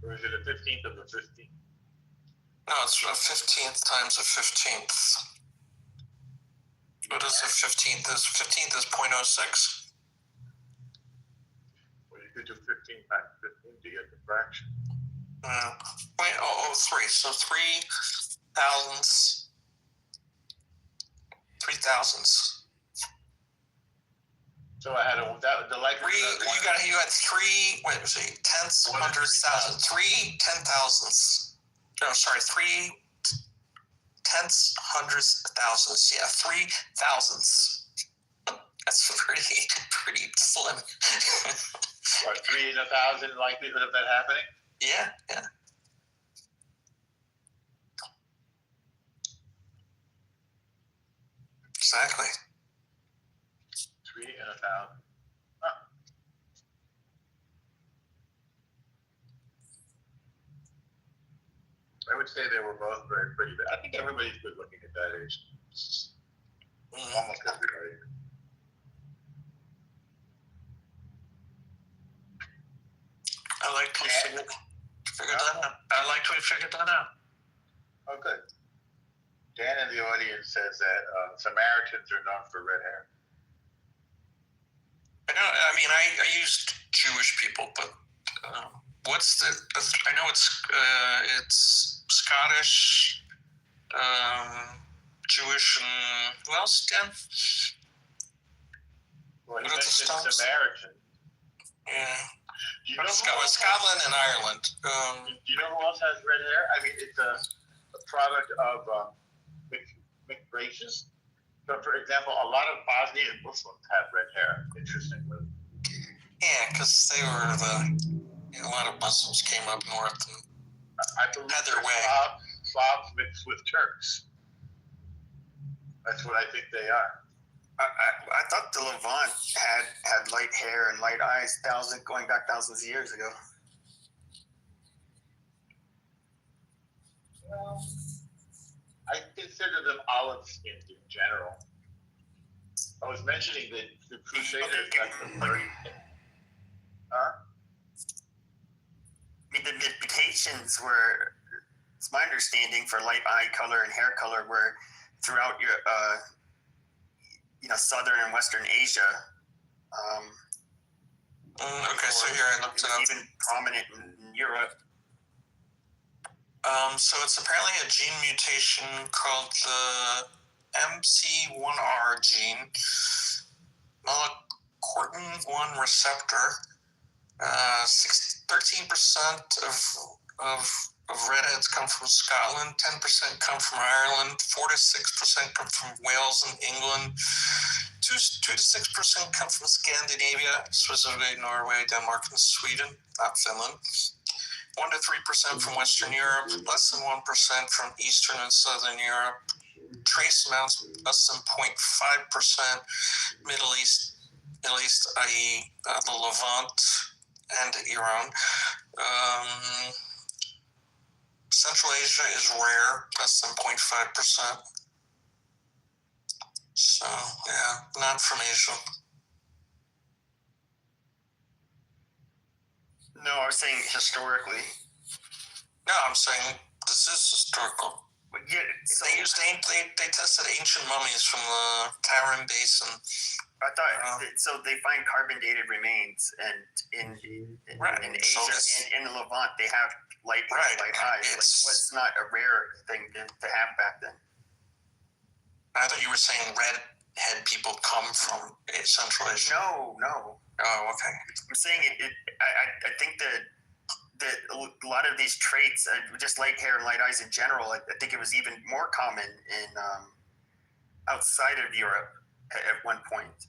Or is it a 15th of the 15th? No, it's a 15th times a 15th. What is the 15th? 15th is 0.06. Well, you could do 15 times 15 to get the fraction. 0.003. So 3 thousandths. 3 thousandths. So I had the likelihood. You had 3. Wait, let's see. Tenths, hundredths, thousandths. 3 10,000ths. No, sorry. 3 tenths, hundreds, thousands. Yeah, 3 thousandths. That's pretty slim. What, 3 in 1,000 likelihood of that happening? Yeah. Exactly. 3 in 1,000. Huh. I would say they were both pretty bad. I think everybody's good looking at that age. Almost everybody. I like we figured that out. I liked we figured that out. Oh, good. Dan in the audience says that Samaritans are known for red hair. I mean, I used Jewish people, but what's the? I know it's Scottish, Jewish, and who else? Dan? Well, he What are the mentioned Scots? Samaritan. Yeah. Do you know who Scotland and Ireland. Do you know who else has red hair? I mean, it's a product of mixed races. So, for example, a lot of Bosnian Muslims have red hair, interestingly. Yeah, because they were a lot of Muslims came up north and I believe had their way. Slavs mixed with Turks. That's what I think they are. I thought the Levant had light hair and light eyes, going back thousands of years ago. Well, I consider them olive-skinned in general. I was mentioning that the Crusaders got the 30. Huh? I mean, the mutations were, it's my understanding, for light eye color and hair color were throughout your, southern and western Asia. Okay, so here I looked it up. Even prominent in Europe. So it's apparently a gene mutation called the MC1R gene, melanocortin-1 receptor. 13% of redheads come from Scotland, 10% come from Ireland, 4 to 6% come from Wales and England, 2 to 6% come from Scandinavia, specifically Norway, Denmark, and Sweden, not Finland. 1 to 3% from Western Europe, less than 1% from Eastern and Southern Europe, trace amounts less than 0.5%, Middle East, i.e. the Levant and Iran. Central Asia is rare, less than 0.5%. So, yeah, not from Asia. No, I was saying historically. No, I'm saying this is historical. Yeah, so They tested ancient mummies from the Tarim Basin. I thought so. They find carbon-dated remains, and in Asia and in the Levant, they have light eyes. It was not a rare thing to have back then. I thought you were saying redhead people come from Central Asia. No. Oh, okay. I'm saying I think that a lot of these traits, just light hair and light eyes in general, I think it was even more common in outside of Europe at one point.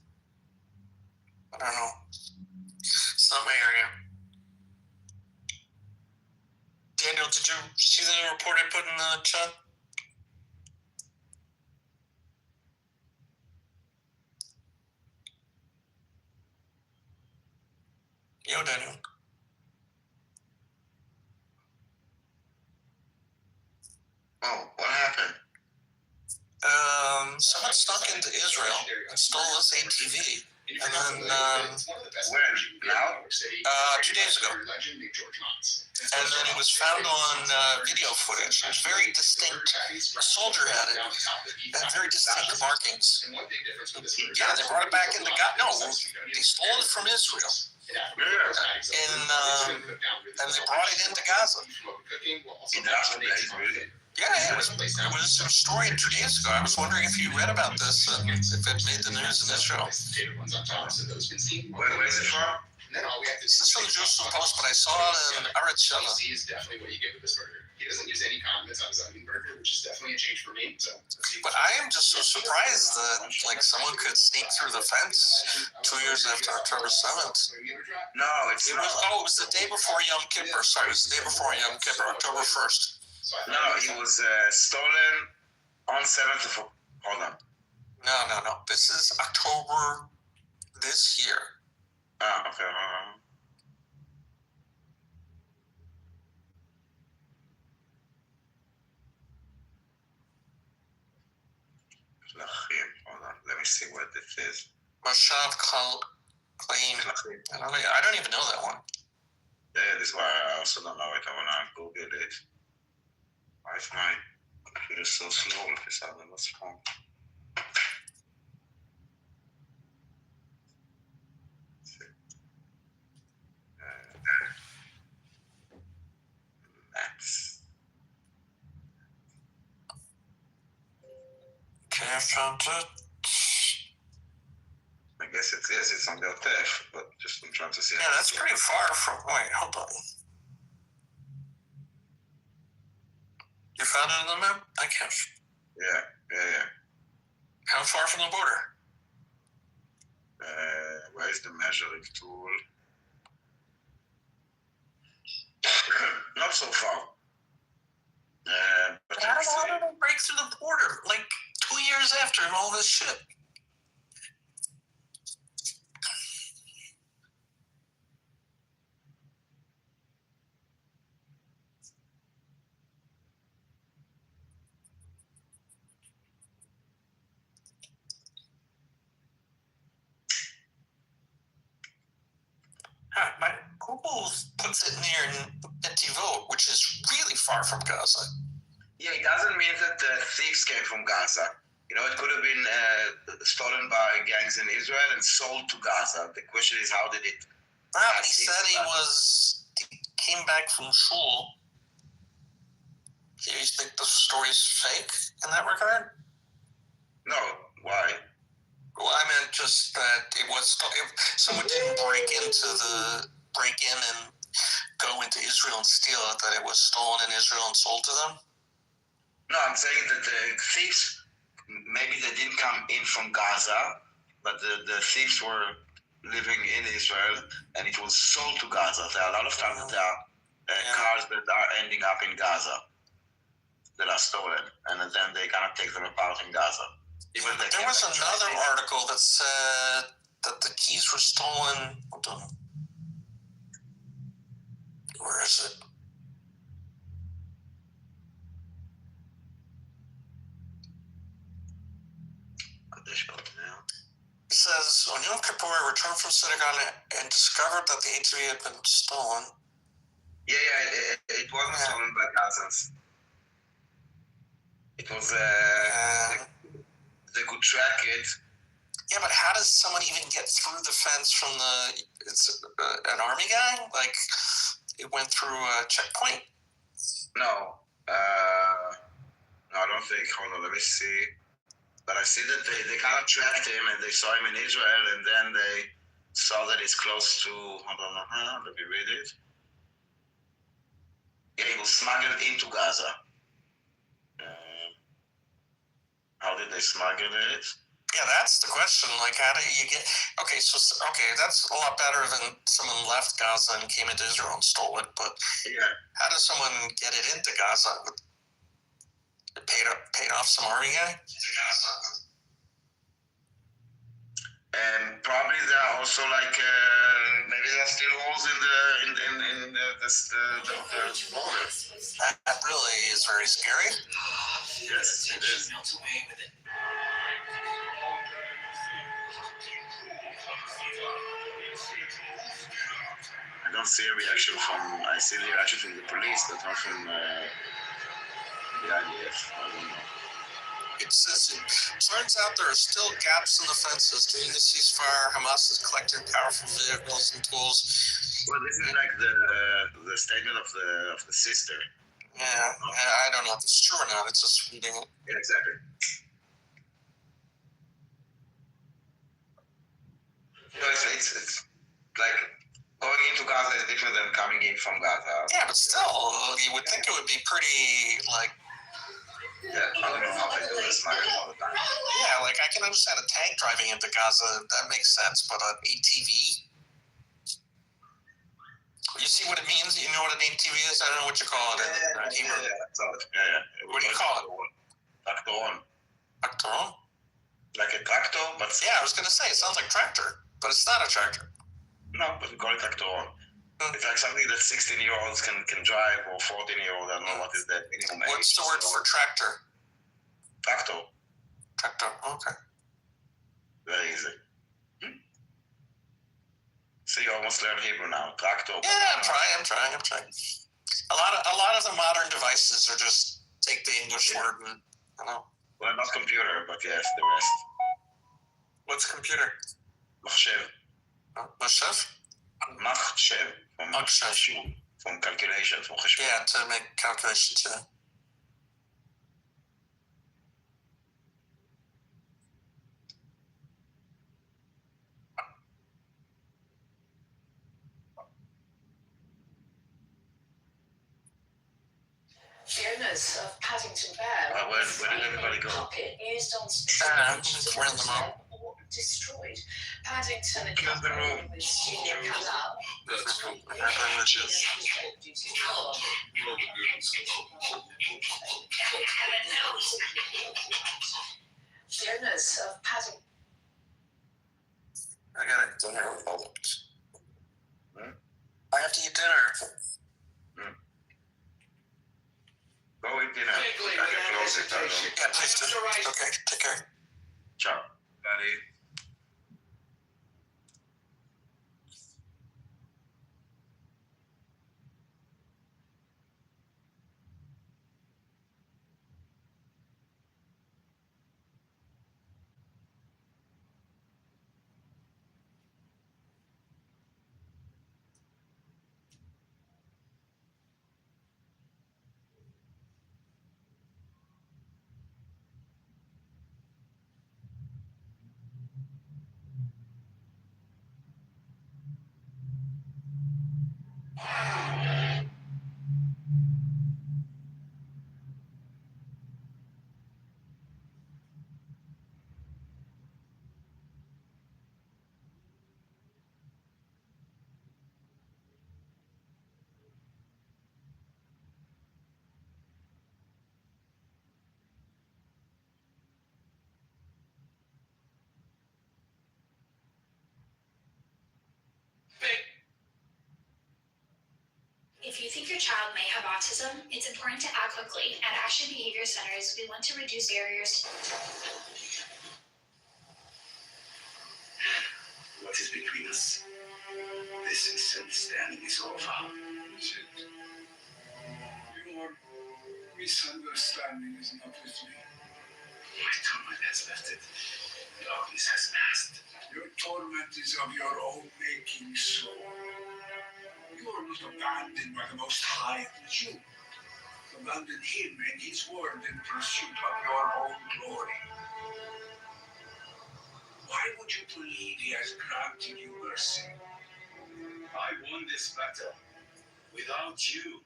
I don't know. It's not my area. Daniel, did you see the report I put in the chat? Yo, Daniel. Oh, what happened? Someone snuck into Israel and stole this ATV. And then, When? Now? 2 days ago. And then it was found on video footage. It was very distinct. A soldier had it. It had very distinct markings. Yeah, they brought it back into Gaza. No, they stole it from Israel. And they brought it into Gaza. Yeah, it was a story 2 days ago. I was wondering if you read about this and if it made the news in Israel. Where is it from? then all we have to This is from the Jerusalem Post, but I saw it in Arachella. C is definitely what you get with this burger. He doesn't use any condiments on his onion burger, which is definitely a change for me. So, But I am just so surprised that like someone could sneak through the fence 2 years after October 7th. No, it's It not. was the day before Yom Kippur. Sorry, it was the day before Yom Kippur, October 1st. No, it was stolen on 7th of. Hold on. No. This is October this year. Ah, okay. Hold on. Let me see what this is. Mashav Claim. I don't even know that one. Yeah, this is why I also don't know it. I wanna Google it. Why is my computer so slow? Look this up. What's wrong? Maps. Okay, I found it. I guess it is. It's on the TF, but just I'm trying to see. Yeah, that's pretty far from. Wait, hold on. You found it on the map? I can't. Yeah. How far from the border? Where is the measuring tool? Not so far. But How did they break through the border? Like 2 years after and all this shit. My Google puts it near Netivot, which is really far from Gaza. Yeah, it doesn't mean that the thieves came from Gaza. You know, it could have been stolen by gangs in Israel and sold to Gaza. The question is, how did it? But he said he came back from shul. Do you think the story's fake in that regard? No, why? Well, I meant just that it was. If someone didn't break in and go into Israel and steal it, that it was stolen in Israel and sold to them. No, I'm saying that the thieves, maybe they didn't come in from Gaza, but the thieves were living in Israel, and it was sold to Gaza. There are a lot of times that there are cars that are ending up in Gaza that are stolen, and then they cannot take them apart in Gaza. There was another article that said that the keys were stolen. Hold on. Where is it? It says, on Yom Kippur, I returned from synagogue and discovered that the ATV had been stolen. Yeah, it wasn't stolen by Gazans. It was, they could track it. Yeah, but how does someone even get through the fence from it's an army guy? Like, it went through a checkpoint? No, I don't think. Hold on, let me see. But I see that they kind of tracked him and they saw him in Israel, and then they saw that it's close to, hold on, let me read it. Yeah, he was smuggled into Gaza. How did they smuggle it? Yeah, that's the question. Like, how do you get? Okay, that's a lot better than someone left Gaza and came into Israel and stole it. But how does someone get it into Gaza? It paid off some army guy. And probably there are also like maybe there are still holes in the border. That really is very scary. Yes, it is. I don't see a reaction I see the reaction from the police, but not from the IDF. I don't know. It says, it turns out there are still gaps in the fences. During the ceasefire, Hamas has collected powerful vehicles and tools. Well, this is like the statement of the sister. Yeah, I don't know if it's true or not. It's just reading it. Yeah, exactly. No, it's like Going into Gaza is different than coming in from Gaza. Yeah, but still, you would think it would be pretty, like, Yeah, I don't know how they do this smuggling all the time. yeah, like I can understand a tank driving into Gaza. That makes sense, but an ATV? You see what it means? You know what an ATV is? I don't know what you call it in Hebrew. What do you call it? Tractor. Tractor? Like a tractor, but Yeah, I was gonna say it sounds like tractor, but it's not a tractor. no, but we call it tractor. It's like something that 16-year-olds can drive, or 14-year-olds. I don't know what is the minimum age. What's the word for tractor? Tractor. Tractor. Okay. Very easy. So you almost learned Hebrew now. Tractor. Yeah, I'm trying. A lot of the modern devices are just take the English word and Well, not computer, but yes, the rest. What's computer? מחשב. Machef? מחשב. From calculations, from חשבון. Yeah, to make calculations, yeah. The owners of Paddington Bear Where did everybody go? used on Ran them out. or destroyed. Paddington Clean the room. with studio canal. The owners of Paddington. I gotta eat dinner with all those. I have to eat dinner. Go eat dinner. I can close it. Yeah, please do. Okay, take care. Ciao. Buddy. If you think your child may have autism, it's important to act quickly. At Action Behavior Centers, we want to reduce barriers. What is between us? This misunderstanding is over. Is it? Your misunderstanding is not with me. My torment has left it. Darkness has passed. Your torment is of your own making, so you are not abandoned by the Most High of the Jew. Abandon him and his word in pursuit of your own glory. Why would you believe he has granted you mercy? I won this battle without you.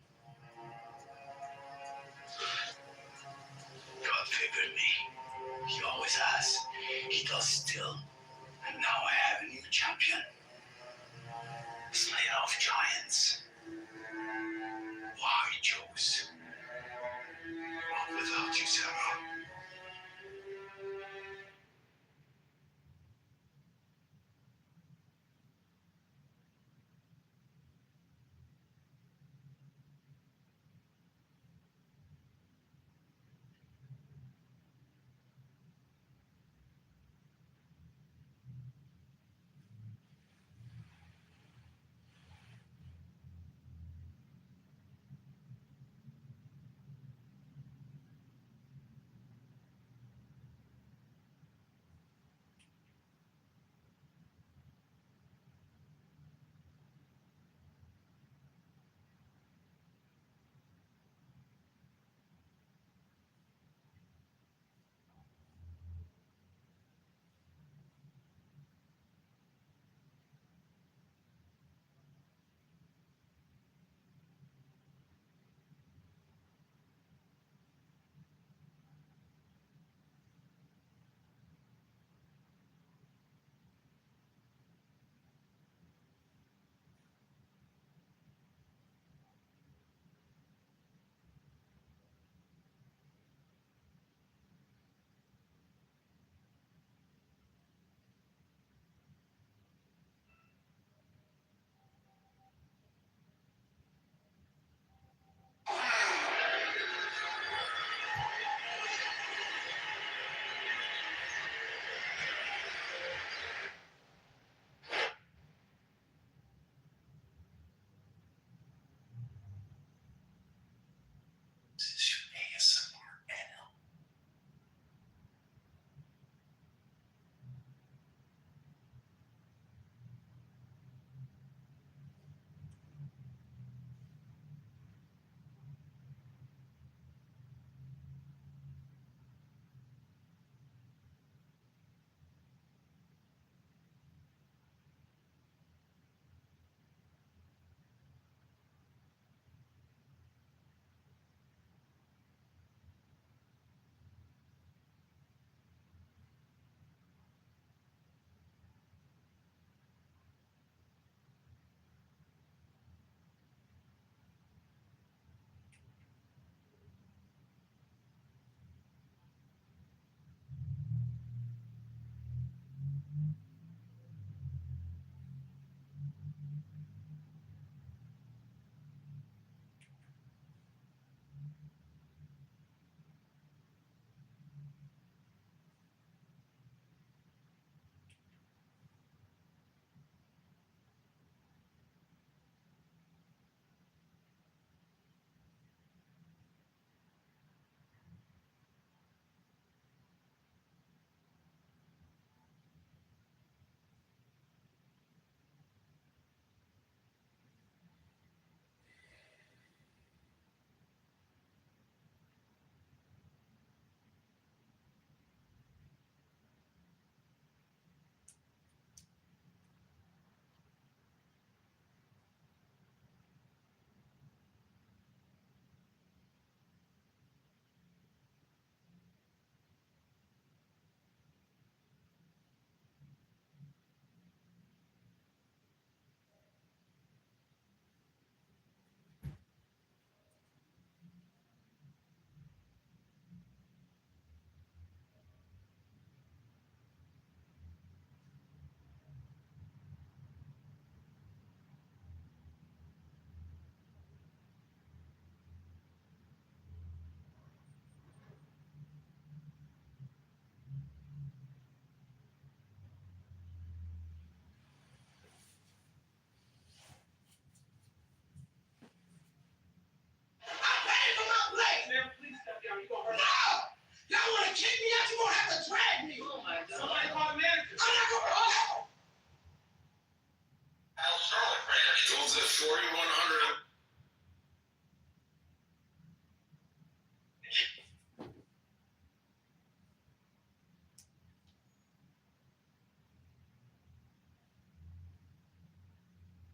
God favored me. He always has. He does still. And now I have a new champion. Slayer of giants. Why, Jews? Without you, Sarah.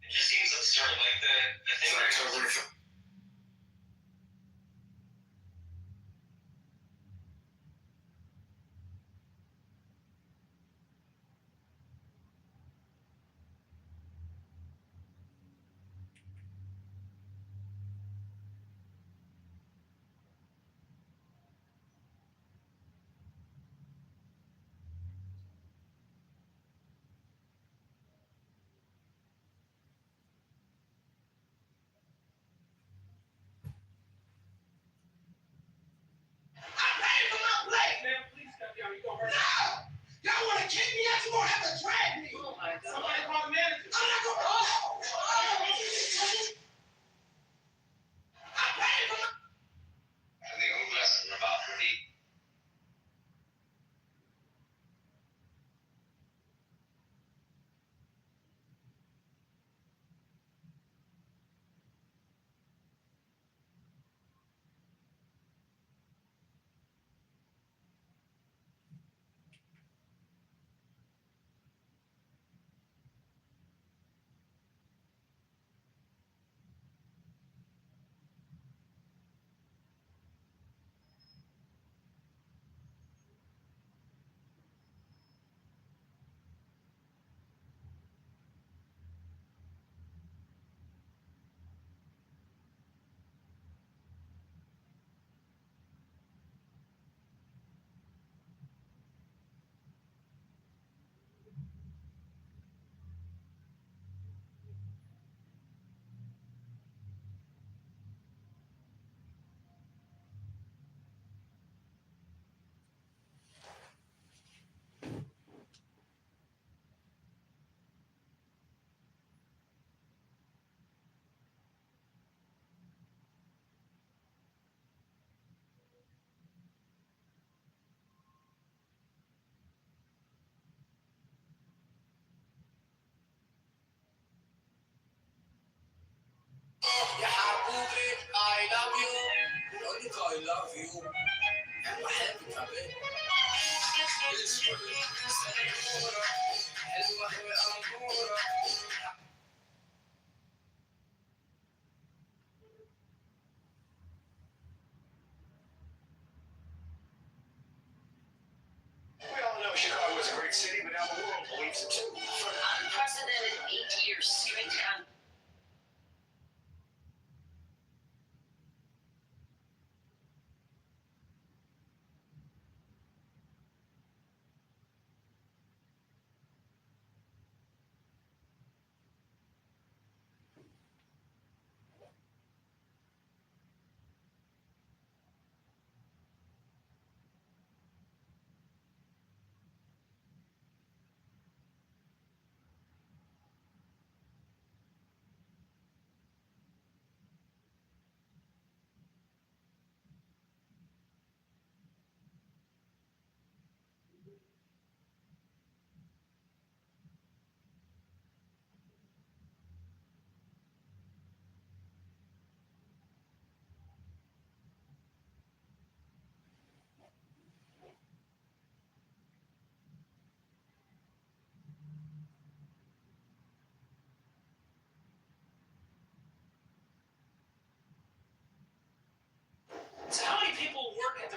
It just seems absurd, like the thing where Chicago is a great city, but now the world believes it too. For an unprecedented 8-year string of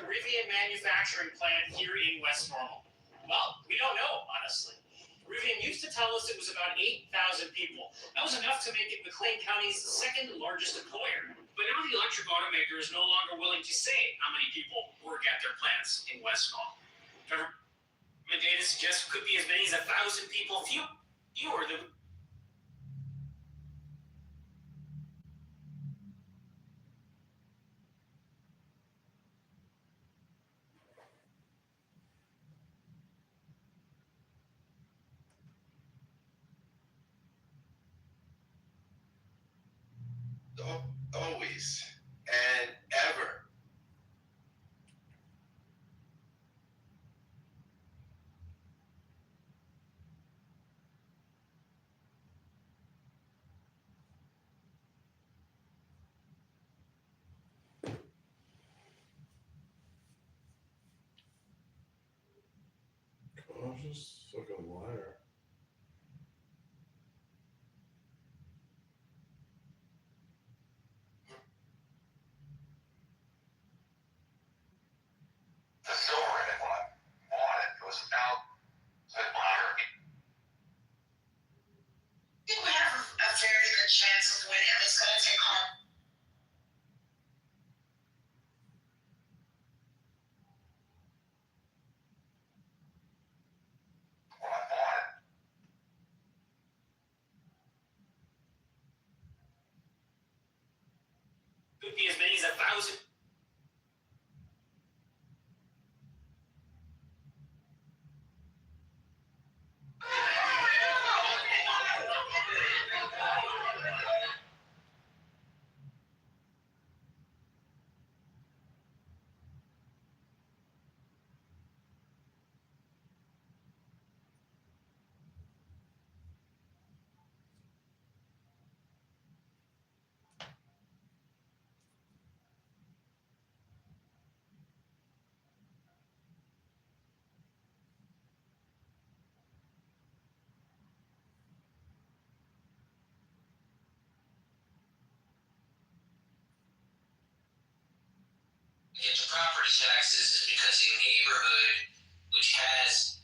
Rivian manufacturing plant here in West Normal? Well, we don't know, honestly. Rivian used to tell us it was about 8,000 people. That was enough to make it McLean County's second largest employer. But now the electric automaker is no longer willing to say how many people work at their plants in West Normal. Government data suggests it could be as many as 1,000 people fewer than. Always and ever. Cautious fucking liar. The silver in it on it was out the butter. I think we have a very good chance of winning. It's going to take home. When I bought it, Could be as many as 1,000. Get to property taxes is because a neighborhood which has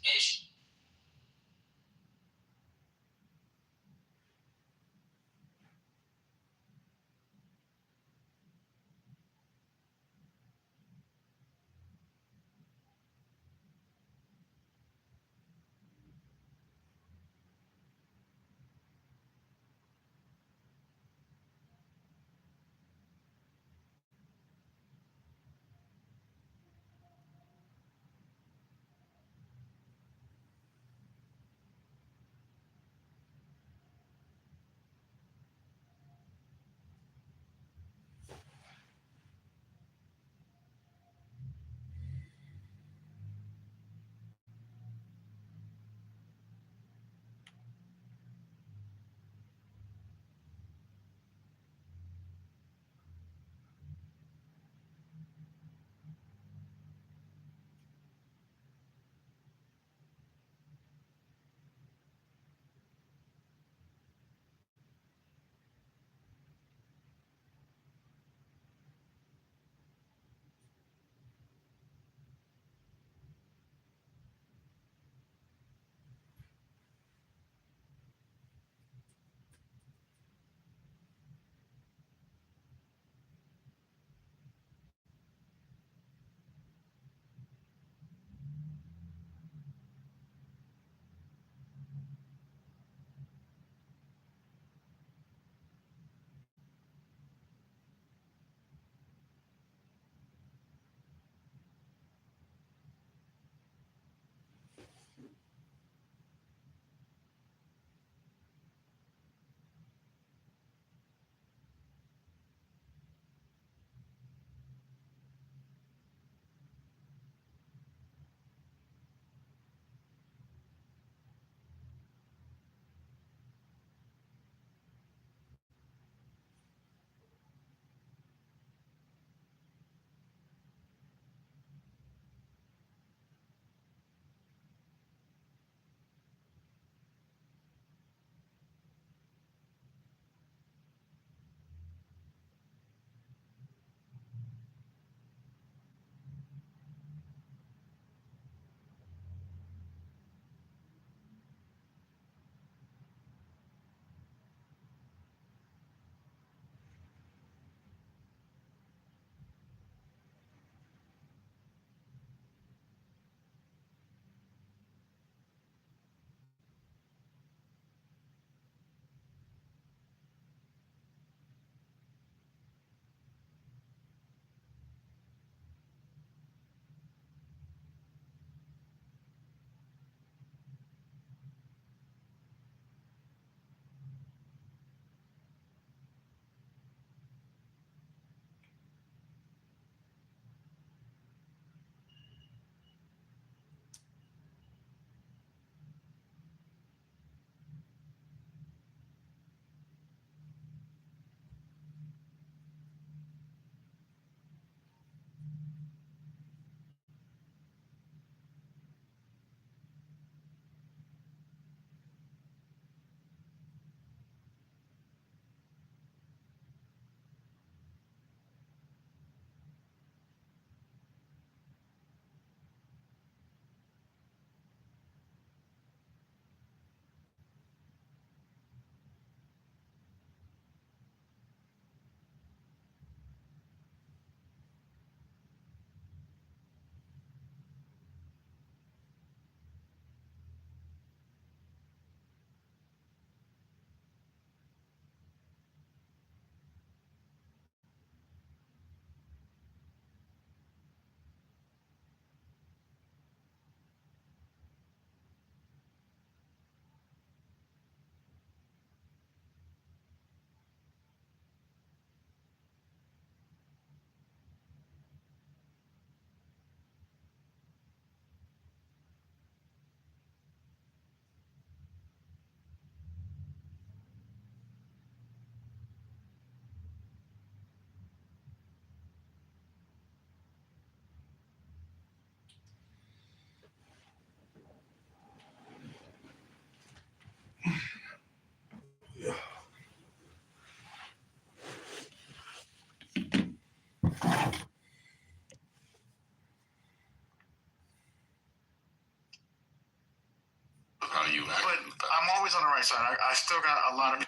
always on the right side. I still got a lot of.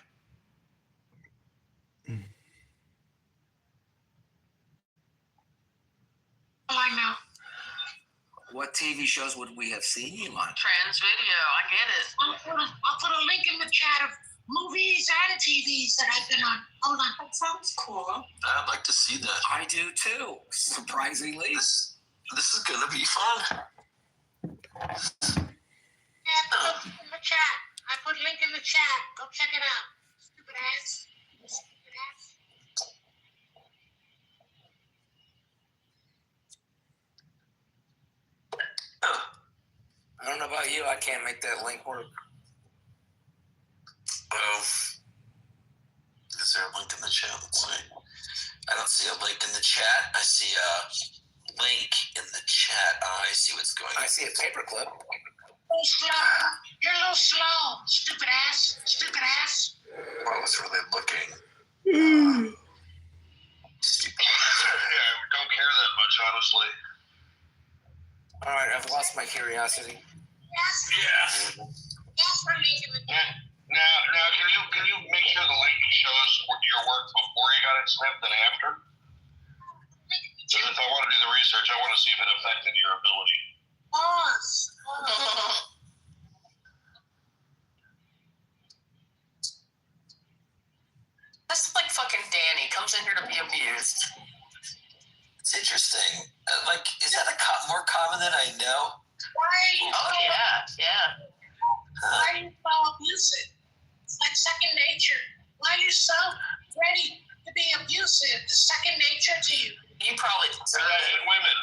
I know. What TV shows would we have seen you on? Trans video. I get it. I'll put a link in the chat of movies and TVs that I've been on. Hold on. That sounds cool. I'd like to see that. I do too, surprisingly. This is gonna be fun. Yeah, put link in the chat. I put link in the chat. Go check it out. Stupid ass. Stupid ass. I don't know about you, I can't make that link work. Oh. Is there a link in the chat? Let's see. I don't see a link in the chat. I see a link in the chat. I see what's going on. I see a paperclip. Oh, slow. You're a little slow. Stupid ass. Stupid ass. I was really looking. Stupid. Yeah, I don't care that much, honestly. All right, I've lost my curiosity. Yes. Yeah. Yes, we're linking the chat. Now, can you make sure the link shows your work before you got it snipped and after? Because if I want to do the research, I want to see if it affected your ability. Pause. This is like fucking Danny comes in here to be abused. It's interesting. Is that more common than I know? Why? Oh yeah. Why are you so abusive? It's like second nature. Why are you so ready to be abusive? It's second nature to you. You probably And women,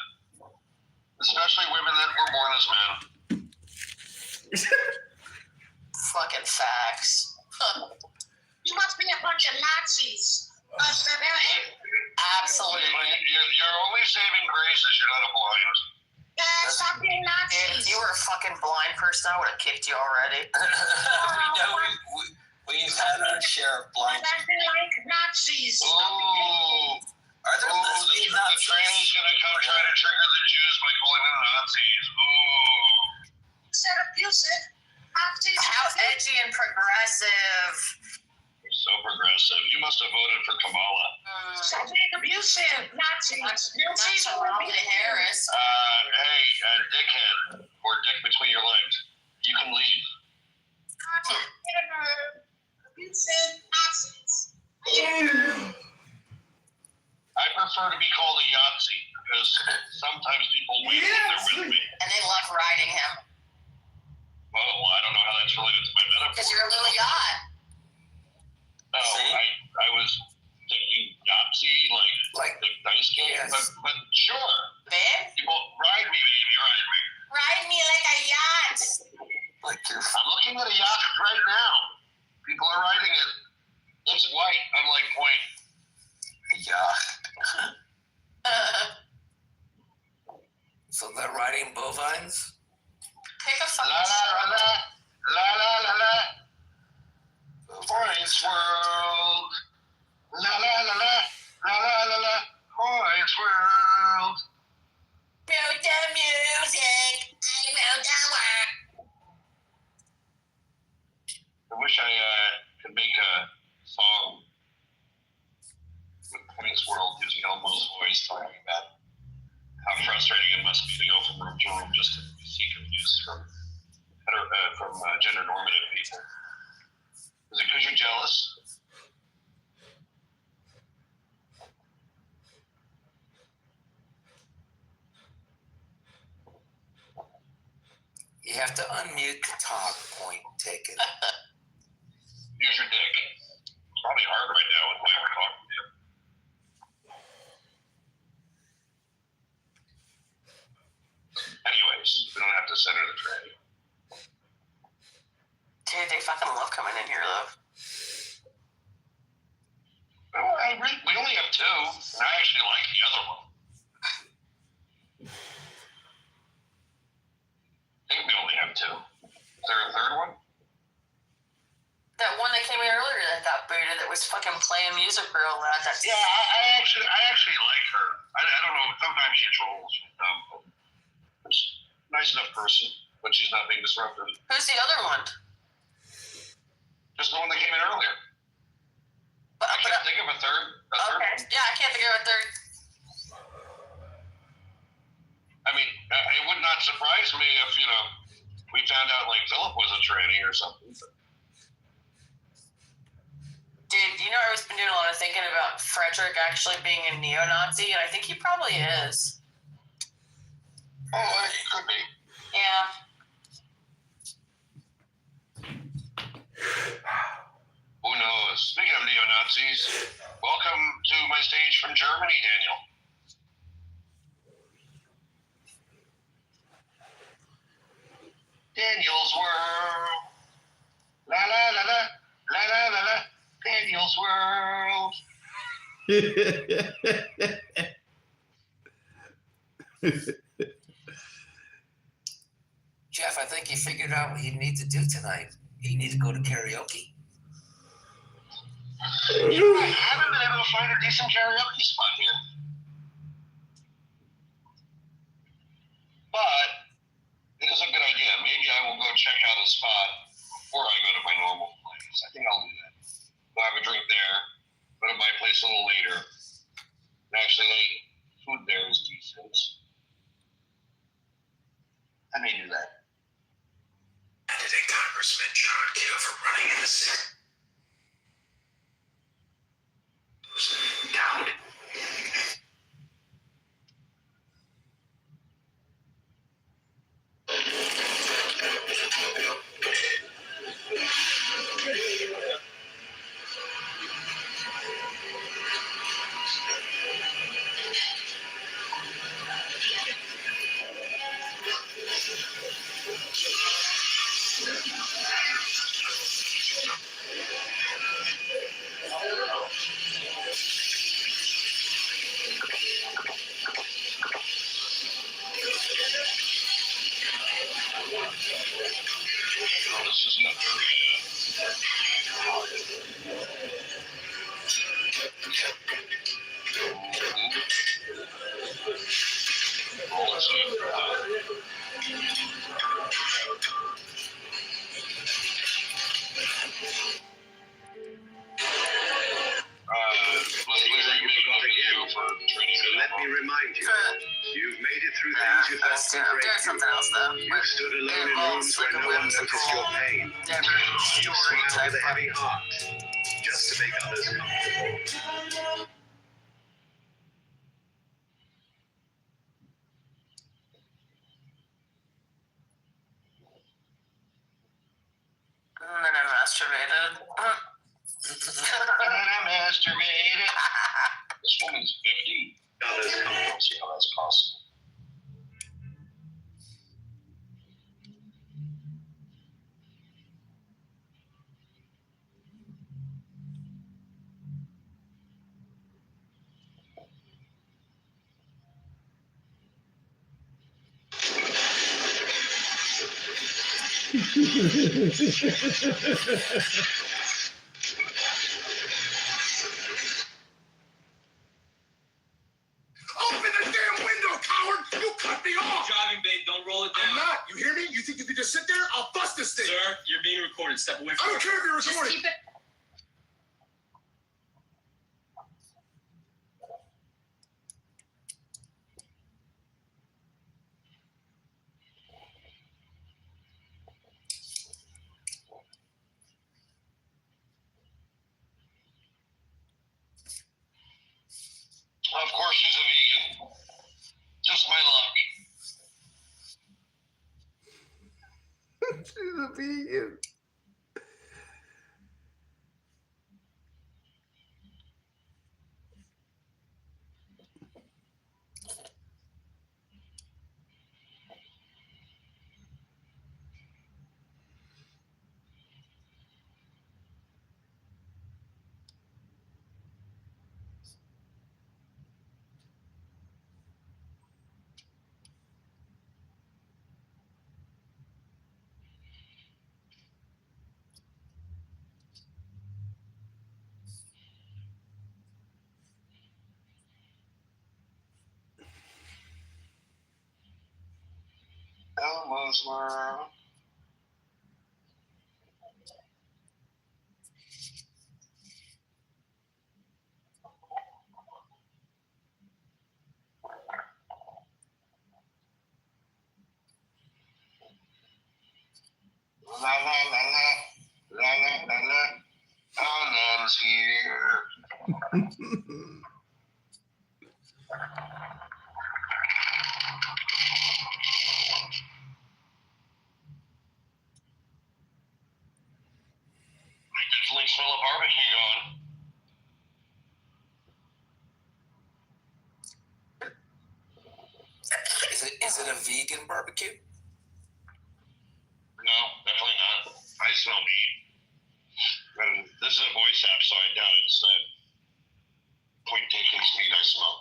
especially women that were born as men. fucking facts. You must be a bunch of Nazis. Absolutely. Your only saving grace is you're not a blind. Stop being Nazis. If you were a fucking blind person, I would have kicked you already. We've had our share of blind. That's like Nazis. Ooh. Are there lesbian The Nazis? training's gonna come try to trigger the Jews by calling them Nazis. Ooh. Said abusive. Nazis. How edgy and progressive. So progressive. You must have voted for Kamala. Stop being abusive. Nazis. Nazis are Kamala Harris. Hey, dickhead, or dick between your legs. You can leave. Abusive Nazis. I prefer to be called a Yahtzee because sometimes people win when they're with me. And they love riding him. Well, I don't know how that's related to my metaphor. Because you're a little yacht. No, I was thinking Yahtzee, like the dice game, Yes. but sure. Babe? People, ride me, baby, ride me. Ride me like a yacht. I'm looking at a yacht right now. People are riding it. It's white. I'm like, point. Yeah. So they're riding bovines? Pick a fucking La la la la la la la. Boys World. La la la la la la la la. Boys World. Build the music. I know the work. I wish I could make a song with Boys World using Elmo's voice talking about how frustrating it must be to go from room to room just to seek abuse from gender normative people. Is it because you're jealous? You have to unmute the talk, point taken. Use your dick. It's probably hard right now with the way we're talking to you. Anyways, we don't have to center the tray. Dude, they fucking love coming in here, though. We only have two, and I actually like the other one. I think we only have two. Is there a third one? That one that came in earlier that got booted that was fucking playing music real loud. That's Yeah, I actually like her. I don't know. Sometimes she trolls. Nice enough person, but she's not being disruptive. Who's the other one? Just the one that came in earlier. I can't think of a third. Okay. Yeah, I can't think of a third. I mean, it would not surprise me if, we found out like Philip was a tranny or something. Dude, I was been doing a lot of thinking about Frederick actually being a neo-Nazi, and I think he probably is. Oh, he could be. Yeah. Who knows? Speaking of neo-Nazis, welcome to my stage from Germany, Daniel. Daniel's World. La la la la. La la la la. Daniel's World. Jeff, I think you figured out what you need to do tonight. You need to go to karaoke. I haven't been able to find a decent karaoke spot here. But it is a good idea. Maybe I will go check out a spot before I go to my normal place. I think I'll do that. I'll have a drink there, go to my place a little later. And actually, food there is decent. I may do that. Candidate Congressman John Kitover running in the city. Down. Let me remind you, you've made it through things you thought would break you. Something else though. You stood alone in rooms where no one noticed your pain. You smiled with a heavy heart, just to make others comfortable. And then I masturbated. And I masturbated. This woman's 50. Others comfortable. See how that's possible. Open the damn window, coward! You cut me off! Driving, babe. Don't roll it down. I'm not. You hear me? You think you can just sit there? I'll bust this thing. Sir, you're being recorded. Step away I from don't care if you're Just recording. keep it. Of course she's a vegan. Just my luck. She's a vegan. Elmo's World. La la la la. La la la la. Anna's here. I definitely smell a barbecue going. Is it a vegan barbecue? No, definitely not. I smell meat. And this is a voice app, so I doubt it's Point Taken's meat I smell.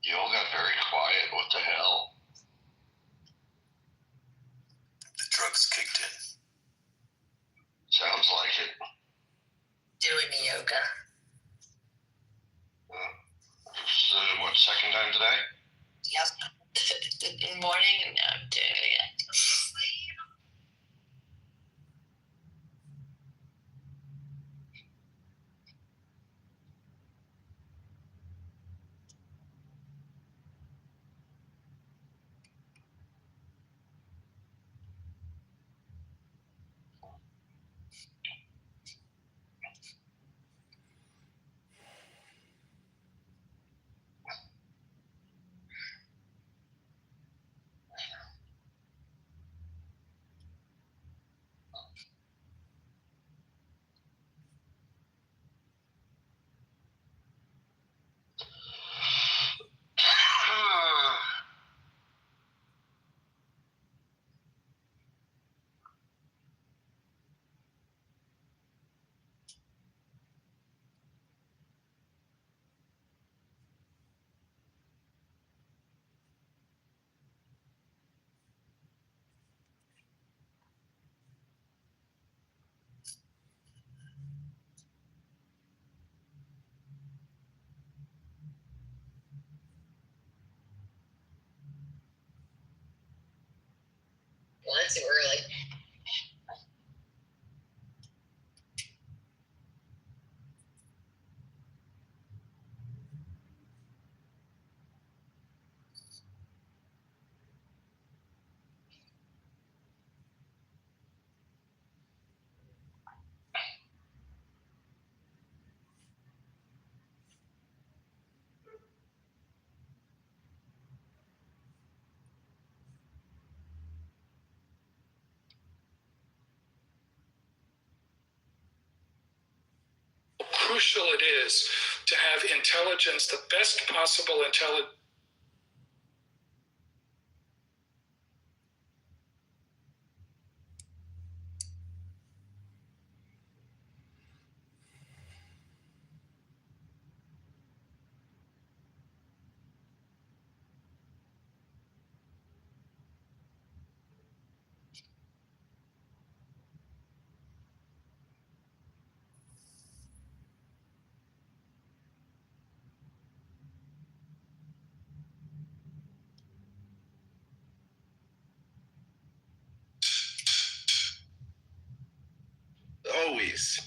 You all got very quiet. What the hell? The drugs kicked in. Sounds like it. Doing yoga. What, second time today? Yep. In the morning and now I'm doing it again. Well, it's too early. Crucial it is to have intelligence, the best possible intelligence. Always.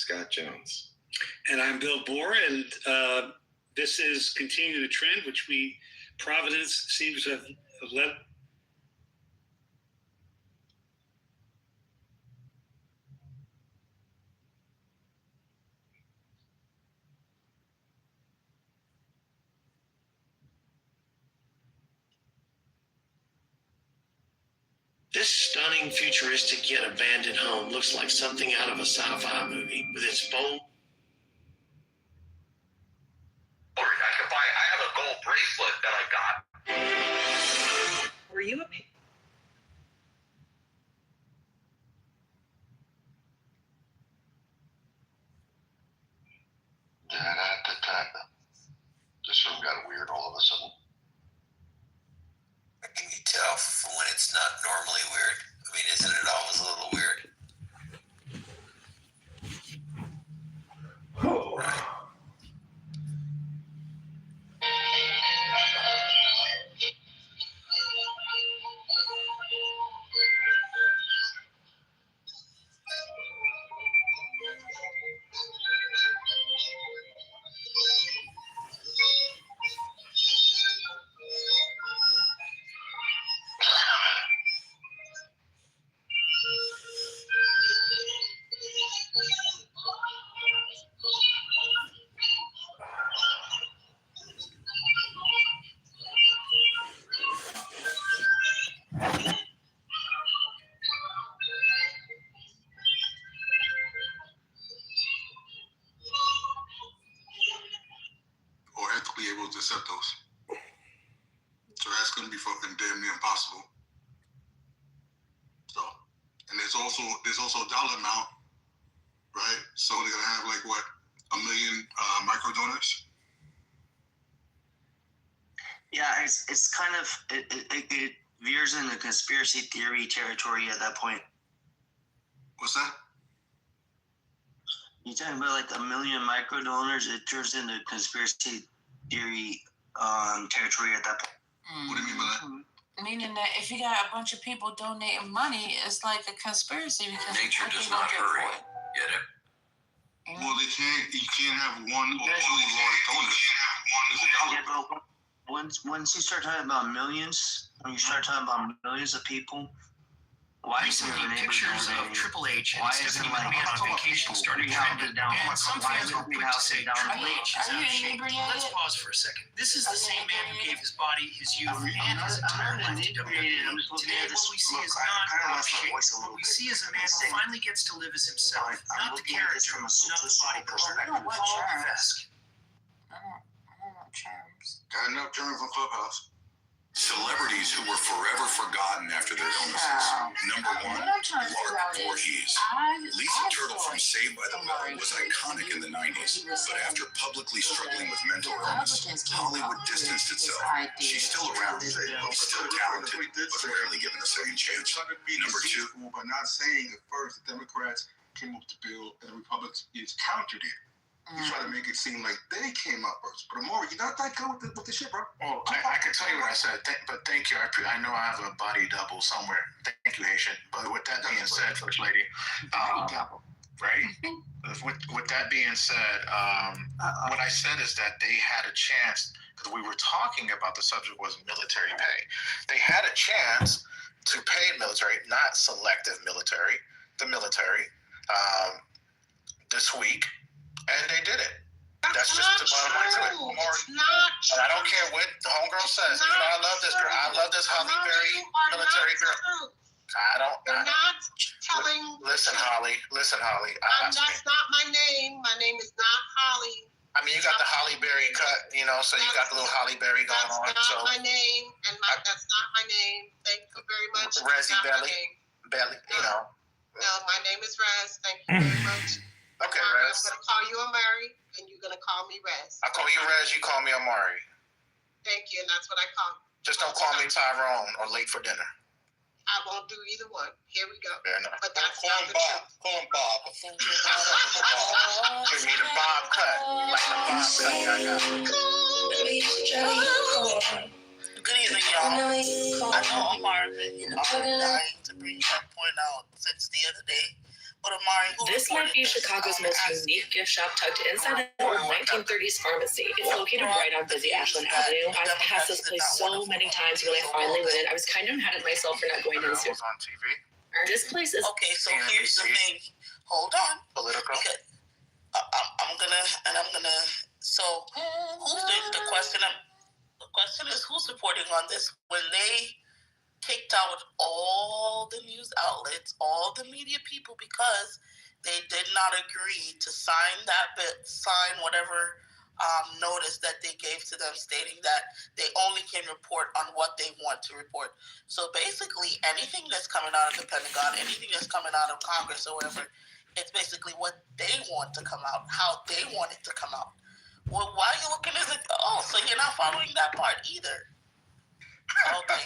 Scott Jones. And I'm Bill Bohr, and this is continuing the trend, which Providence seems to have led. This stunning, futuristic yet abandoned home looks like something out of a sci-fi movie, with its bold. I have a gold bracelet that I got. Were you a This room got weird all of a sudden. Can you tell when it's not normally weird? I mean, isn't it always a little weird? Right. Or ethically able to accept those. So that's going to be fucking damn near impossible. So, and there's also a dollar amount, right? So they're going to have like what, 1 million micro donors. Yeah, it's kind of it veers into conspiracy theory territory at that point. What's that? You're talking about like 1 million micro donors. It turns into conspiracy theory territory at that point. What do you mean by that? Meaning that if you got a bunch of people donating money, it's like a conspiracy because Nature does not hurry. Get it? Well, you can't have one or two large donors. Yeah, but once you start talking about millions, when you start talking about millions of people, why isn't Recently, it pictures of Triple H and why Stephanie isn't, like, McMahon on vacation started trending, and some fans were quick to say Triple H is out of shape. Let's pause for a second. This is the same man who gave his body, his youth, and his entire life to WWE. Today, what we see is not out of shape. What we see is a man who finally gets to live as himself, not the character, not the bodybuilder. Paul Levesque. I don't know terms. Got enough terms on Clubhouse. Celebrities who were forever forgotten after their illnesses. Number one, Lark Voorhees. Lisa Turtle from Saved by the Bell was iconic in the 90s, but after publicly struggling with mental illness, Hollywood distanced itself. She's still around, still talented, but rarely given a second chance. Number two, by not saying at first the Democrats came up with the bill and the Republicans countered it. You try to make it seem like they came up first. But Amore, you're not that good with the shit, bro. Well, I can tell you what I said, but thank you. I know I have a body double somewhere. Thank you, Haitian. But with that being said, First Lady, right? With that being said, what I said is that they had a chance, because we were talking about the subject was military pay. They had a chance to pay military, not selective military, the military, this week. And they did it. That's just the bottom line to it. It's not true. And I don't care what the homegirl says. You know, I love this girl. I love this Holly Berry military girl. You're not telling. Listen, Holly. That's not my name. My name is not Holly. I mean, you got the Holly Berry cut, you know, so you got the little Holly Berry going on. That's not my name, and that's not my name. Thank you very much. Rezzy Belly, you know. No, my name is Rez. Thank you very much. Okay, Rez. I'm going to call you Amari, and you're going to call me Rez. I call you Rez, you call me Amari. Thank you, and that's what I call you. Just don't call me Tyrone or late for dinner. I won't do either one. Here we go. Fair enough. But that's not the truth. Call him Bob. Give me the Bob cut. Like the Bob cut. Good evening, y'all. I know I'm Marvin. I've been dying to bring that point out since the other day But Amari, who This might be reported this? Chicago's most unique gift shop tucked inside the old 1930s pharmacy. It's located right on busy Ashland Avenue. I've passed this place so many times when I finally went in. I was kind of mad at myself for not going in sooner. on TV. This place is Okay, so here's the thing. Hold on. Political. I'm gonna. So who's the question? The question is who's reporting on this when they kicked out all the news outlets, all the media people because they did not agree to sign whatever notice that they gave to them stating that they only can report on what they want to report. So basically anything that's coming out of the Pentagon, anything that's coming out of Congress or whatever, it's basically what they want to come out, how they want it to come out. Well, why are you looking as if, so you're not following that part either? Okay,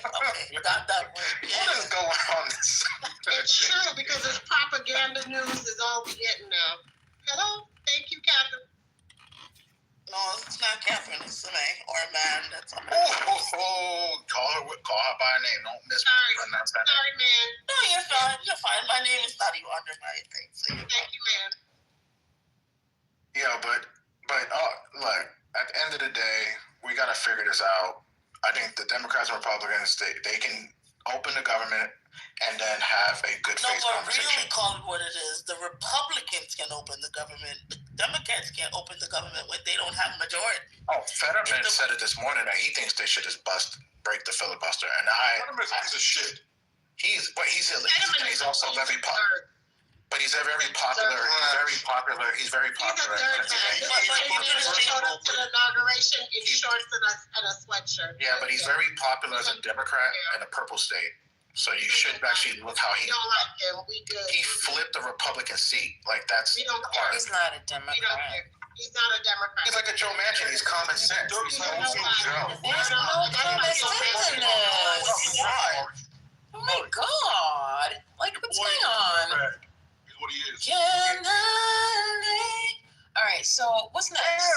got that one. Yeah. What is going on? It's true because it's propaganda news is all we getting now. Hello, thank you, Catherine. No, it's not Catherine. It's a or a man. That's call her by name. Don't mispronounce that. Sorry, man. No, you're fine. You're fine. My name is not even under my thing. So thank you, man. Yeah, but look. At the end of the day, we gotta figure this out. I think the Democrats and Republicans they can open the government and then have a good faith conversation. Really call it what it is. The Republicans can open the government. The Democrats can't open the government when they don't have a majority. Oh, Fetterman said it this morning that he thinks they should just break the filibuster. And Fetterman's a piece of shit. He's also very popular. But he's very popular. He's very popular. He showed up to the inauguration in shorts and a sweatshirt. Yeah, but he's very popular as a Democrat in a purple state. So you should actually look how he. We don't like him. We good. He flipped the Republican seat. Like that's. He's not a Democrat. He's not a Democrat. He's like a Joe Manchin. He's common sense. He's no Joe. There's no common sense in this. Oh my God! Like what's going on? What he is. All right, so what's next?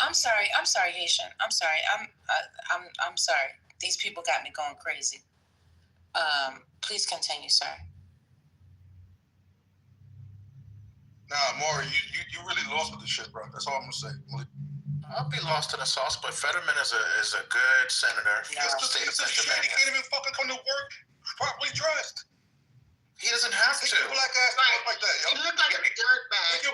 I'm sorry, Haitian. I'm sorry. I'm sorry. These people got me going crazy. Please continue, sir. Nah, Maury, you really lost with the shit, bro. That's all I'm gonna say. I'll be lost in the sauce, but Fetterman is a good senator. No. He can't even fucking come to work properly dressed. He doesn't have to. Black ass like that. He looked like a dirtbag.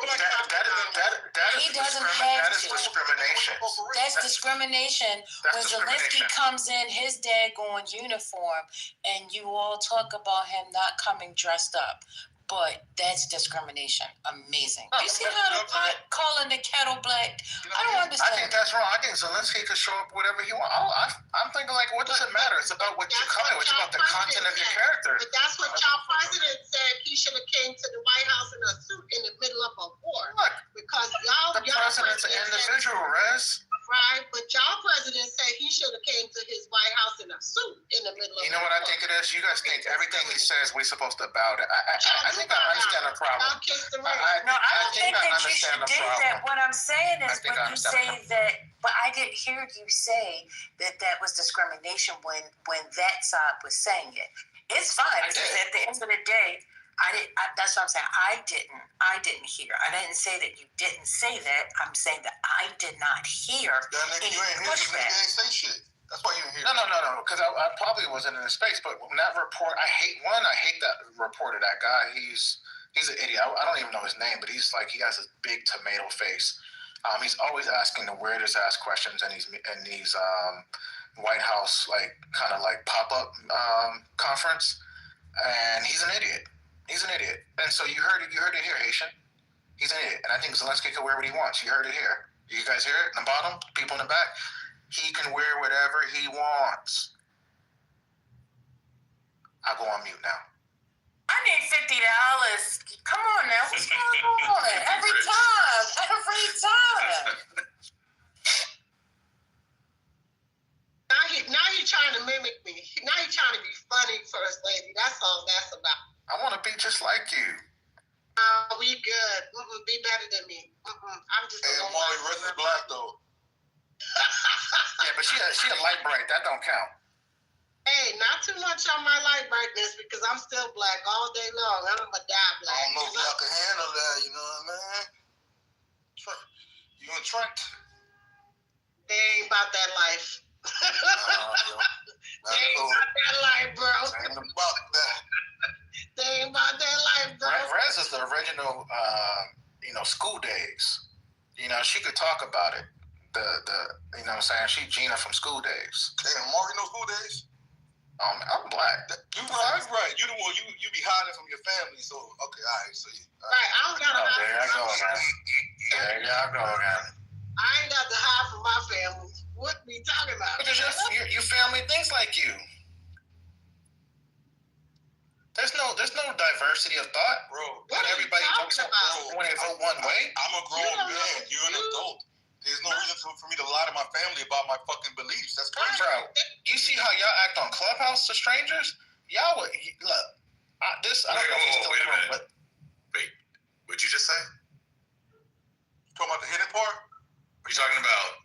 He doesn't have to. Discrimination. That's discrimination. When Zelensky comes in his daggone uniform and you all talk about him not coming dressed up. But that's discrimination. Amazing. You see how the pot calling the kettle black? I don't understand. I think that's wrong. I think Zelensky could show up whatever he wants. I'm thinking like, what does it matter? It's about what you come in. It's about the content of your character. But that's what y'all president said. He should have came to the White House in a suit in the middle of a war. Look, because the president's an individual, Rez. Right, but y'all president said he should have came to his White House in a suit in the middle of. You know what I think it is? You guys think everything he says we're supposed to bow to. I think I understand the problem. I don't think that you should do that. What I'm saying is when you say that, but I didn't hear you say that was discrimination when that side was saying it. It's fine because at the end of the day, that's what I'm saying. I didn't hear. I didn't say that you didn't say that. I'm saying that I did not hear any pushback. That's why you didn't hear. No. Because I probably wasn't in the space. But when that report, I hate that report of that guy. He's an idiot. I don't even know his name, but he's like he has this big tomato face. He's always asking the weirdest ass questions in these White House kind of pop-up conference, and he's an idiot. He's an idiot. And so you heard it here, Haitian. He's an idiot. And I think Zelensky can wear what he wants. You heard it here. You guys hear it? In the bottom, people in the back. He can wear whatever he wants. I'll go on mute now. I need $50. Come on now. What's going on? Every time. Now you're trying to mimic me. Now you're trying to be funny, First Lady. That's all that's about. I want to be just like you. We good. Be better than me. I'm just. Hey, Molly Rose is black though. Yeah, but she a light bright. That don't count. Hey, not too much on my life brightness because I'm still black all day long. I'm gonna die black. I don't know if y'all can handle that, you know what I mean? You and Trent? They ain't about that life. They ain't about that life, bro. Ain't about that. They ain't about that life, bro. Rez is the original, school days. You know, she could talk about it. You know what I'm saying? She Gina from School Days. Damn, Maury knows School Days? I'm black. You right. You the one, you be hiding from your family, so, okay, all right, so Right, I don't gotta hide. There I go again. I ain't got to hide from my family. What are you talking about? Because your family thinks like you. There's no diversity of thought, bro. What are everybody you votes talking about? when they vote one way. I'm a grown man. You're an adult. There's no reason for me to lie to my family about my fucking beliefs. That's crazy. Bro, you see how y'all act on Clubhouse to strangers? Y'all would look. I don't know if he's still wait a in the room, minute. but Wait, what'd you just say? Talking about the hidden part? Are you talking about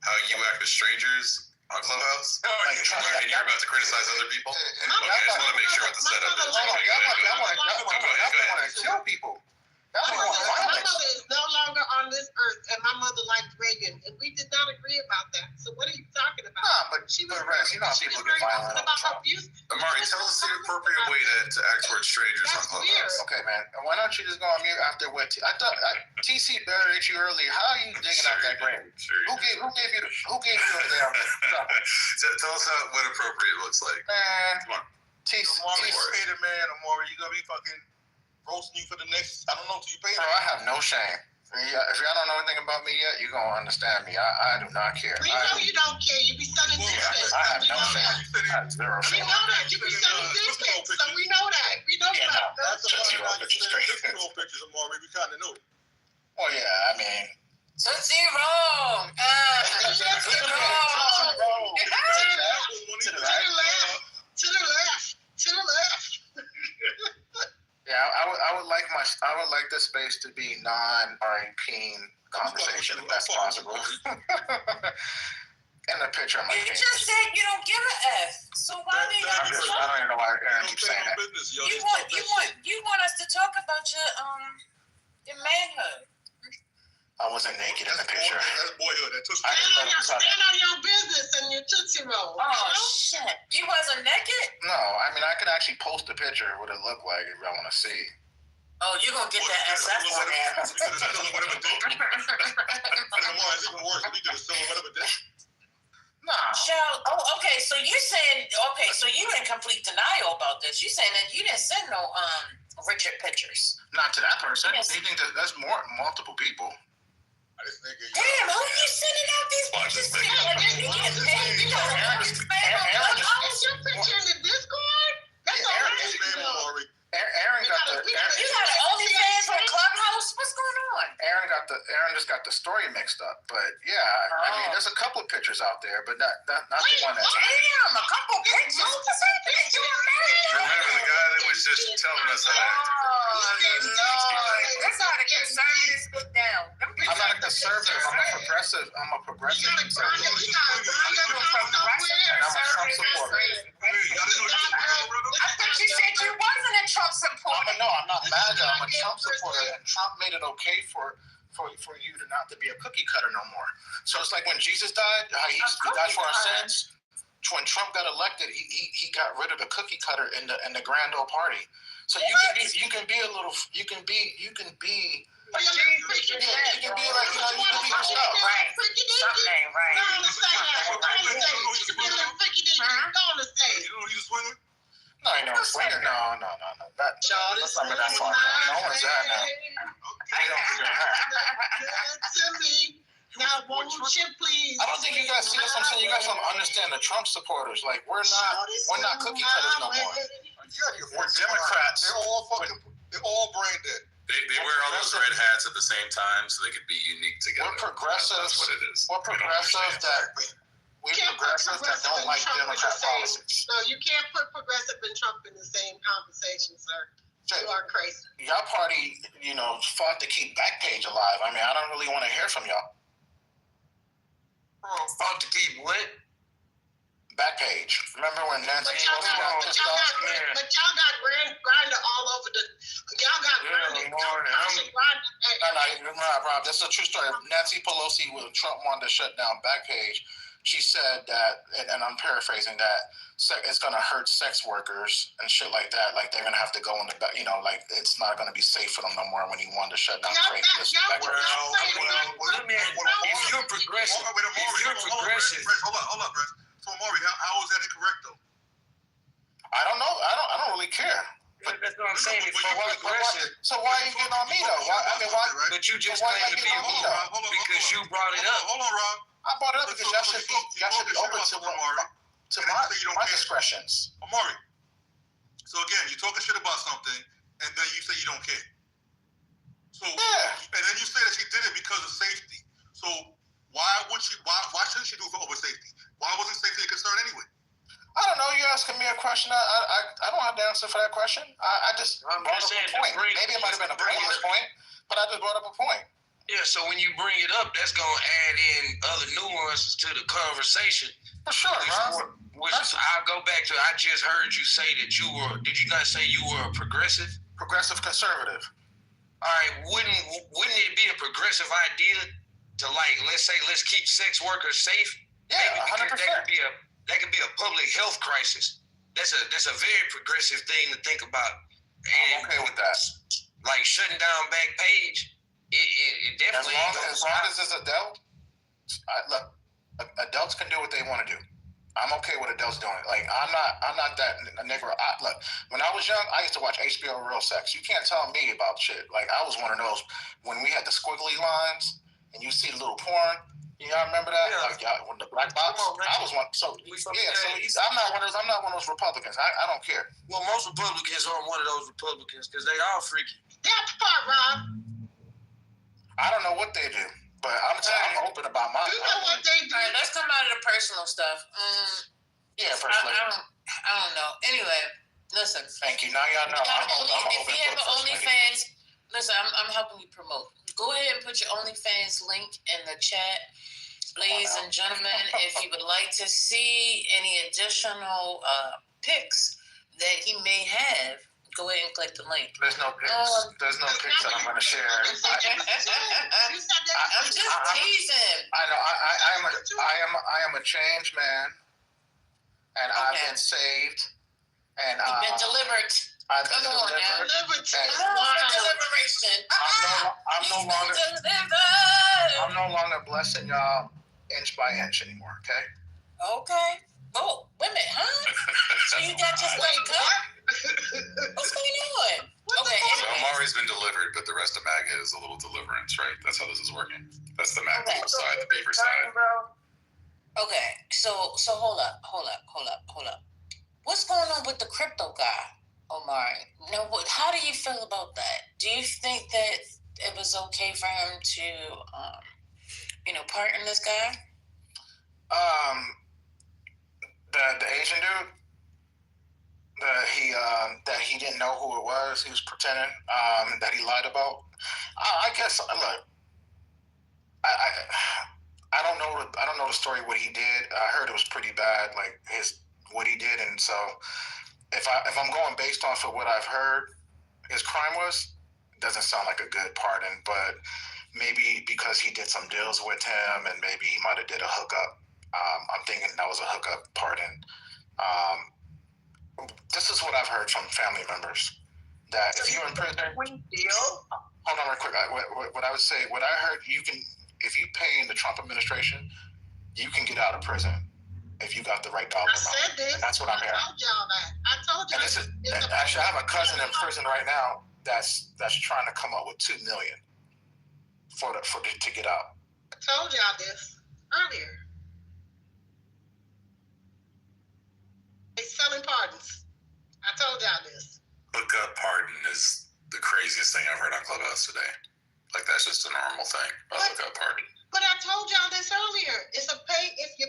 how you act with strangers on Clubhouse? And you're about to criticize other people? Okay, I just want to make sure what the setup is. Y'all want to kill people. My mother is no longer on this earth, and my mother liked Reagan, and we did not agree about that. So what are you talking about? Nah, but Rez, you know how people get violent over Trump. Amari, tell us the appropriate way to act towards strangers on Clubhouse. Okay, man. Why don't you just go on mute after what? I thought TC buried you earlier. How are you digging out that grave? Who gave you a damn trouble? Tell us what appropriate looks like. Man, come on. TC, pay the man, Amari. You gonna be fucking roasting you for the next, I don't know, till you pay bro, I have no shame. If y'all don't know anything about me yet, you're gonna understand me. I do not care. We know you don't care. You be selling dick pics. I have no shame. I have zero shame. We know that. You be selling dick pics, so we know that. We know that. That's just your pictures straight. Pictures of Amari, we kind of know. Oh yeah, I mean. Tootsie Roll. To the left. Yeah, I would like this space to be non-RAP conversation if that's possible. In the picture of my You face. just said you don't give a F. So why do you I don't even know why Aaron keeps saying that. You want us to talk about your manhood. I wasn't naked in the picture. That's boyhood. Stand on your business and your Tootsie Roll. Oh, shit. You wasn't naked? No, I mean, I could actually post a picture of what it looked like if y'all want to see. Oh, you're going to get that SF on there. Nah. Okay, so you're saying, so you're in complete denial about this. You're saying that you didn't send no Richard pictures. Not to that person. Yes. They think that's multiple people. Damn, who you sending out these pictures to? You get paid. You got your picture in the Discord? That's Aaron got the. You got an OnlyFans on Clubhouse? What's going on? Aaron just got the story mixed up. But yeah, I mean, there's a couple of pictures out there, but not the one that's. Damn, a couple pictures. You were married? Remember the guy that was just telling us how to act? That's how the conservatives get down. I'm not a conservative. I'm a progressive. You got a And I'm a Trump supporter. I thought you said you wasn't a Trump supporter. No, I'm not MAGA. I'm a Trump supporter, and Trump made it okay for you to not to be a cookie cutter no more. So it's like when Jesus died, he died for our sins. When Trump got elected, he got rid of the cookie cutter in the grand old party. So you can be yourself. You can be yourself. Right. Something ain't right. Go on the stage. You can be a little freaky dick. Go on the stage. You know he's a swinger? No, I know swinger. No. Let's not go that far. No one's that now. They don't do that. To me. Now, won't you please? I don't think you guys see this. I'm saying you guys don't understand the Trump supporters. Like we're not cookie cutters no more. We're Democrats. They're all brain dead. They wear all those red hats at the same time so they could be unique together. We're progressives. That's what it is. We're progressives that don't like Democrat policies. No, you can't put progressive and Trump in the same conversation, sir. You are crazy. Y'all party, fought to keep Backpage alive. I mean, I don't really want to hear from y'all. Fought to keep what? Backpage. Remember when Nancy But y'all got grinder all over the. Y'all got grinder. No, Rob. This is a true story. Nancy Pelosi, when Trump wanted to shut down Backpage, she said that, and I'm paraphrasing that, it's going to hurt sex workers and shit like that. Like they're going to have to go in the back. Like it's not going to be safe for them no more when he wanted to shut down craziness. If you're progressive, Hold up, Brett. So, Maury, how is that incorrect, though? I don't know. I don't really care. But that's what I'm saying. So why are you getting on me, though? Why? But you just claim to be a leader because you brought it up. Hold on, Rob. I brought it up because y'all should be open to my discretions. Maury. So, again, you're talking shit about something, and then you say you don't care. So, and then you say that she did it because of safety. So, why shouldn't she do it for over safety? Why wasn't safety a concern anyway? I don't know. You're asking me a question. I don't have the answer for that question. I just brought up a point. Maybe it might have been a previous point, but I just brought up a point. Yeah, so when you bring it up, that's going to add in other nuances to the conversation. For sure, Which I'll go back to, I just heard you say that you were, did you not say you were a progressive? Progressive conservative. All right, wouldn't it be a progressive idea to, like, let's keep sex workers safe? Yeah, 100%. That could be a public health crisis. That's a very progressive thing to think about. I'm okay with that. Like shutting down Backpage, it definitely. As long as it's adult, look, adults can do what they want to do. I'm okay with adults doing it. Like I'm not that nigga. Look, when I was young, I used to watch HBO Real Sex. You can't tell me about shit. Like I was one of those when we had the squiggly lines and you see the little porn. Y'all remember that? Yeah. Like when the black box. I was one. So I'm not one of those. I'm not one of those Republicans. I don't care. Well, most Republicans aren't one of those Republicans because they all freaky. That part, Rob. I don't know what they do, but I'm open about mine. You know what they do? All right, let's come out of the personal stuff. Yeah, First Lady. I don't know. Anyway, listen. Thank you. Now y'all know. If you have an OnlyFans, listen, I'm helping you promote. Go ahead and put your OnlyFans link in the chat. Ladies and gentlemen, if you would like to see any additional pics that he may have, go ahead and click the link. There's no pics. There's no pics that I'm going to share. I'm just teasing. I know. I am a changed man, and I've been saved, and you've been delivered. I've been delivered. Deliberation. I'm no longer blessing y'all inch by inch anymore. Okay. Okay. Oh, wait a minute, huh? So you got just let it go? What's going on? Okay. So Amari's been delivered, but the rest of MAGA is a little deliverance, right? That's how this is working. That's the MAGA side, the paper side. Okay. So hold up. What's going on with the crypto guy, Omari? Now, how do you feel about that? Do you think that it was okay for him to, pardon this guy? The Asian dude, that he didn't know who it was. He was pretending that he lied about. I guess look, I don't know the story what he did. I heard it was pretty bad, like what he did, and so if I'm going based off of what I've heard, his crime was, it doesn't sound like a good pardon, but maybe because he did some deals with him, and maybe he might have did a hookup. I'm thinking that was a hookup pardon. This is what I've heard from family members, that if you're in prison, hold on real quick. What I would say, what I heard, if you pay in the Trump administration, you can get out of prison if you got the right dollar amount. I said this. And that's what I'm hearing. I told y'all. Actually, I have a cousin in prison right now that's trying to come up with $2 million to get out. I told y'all this earlier. They selling pardons. I told y'all this. Hookup pardon is the craziest thing I've heard on Clubhouse today. Like that's just a normal thing. A hookup pardon. But I told y'all this earlier. It's a pay if you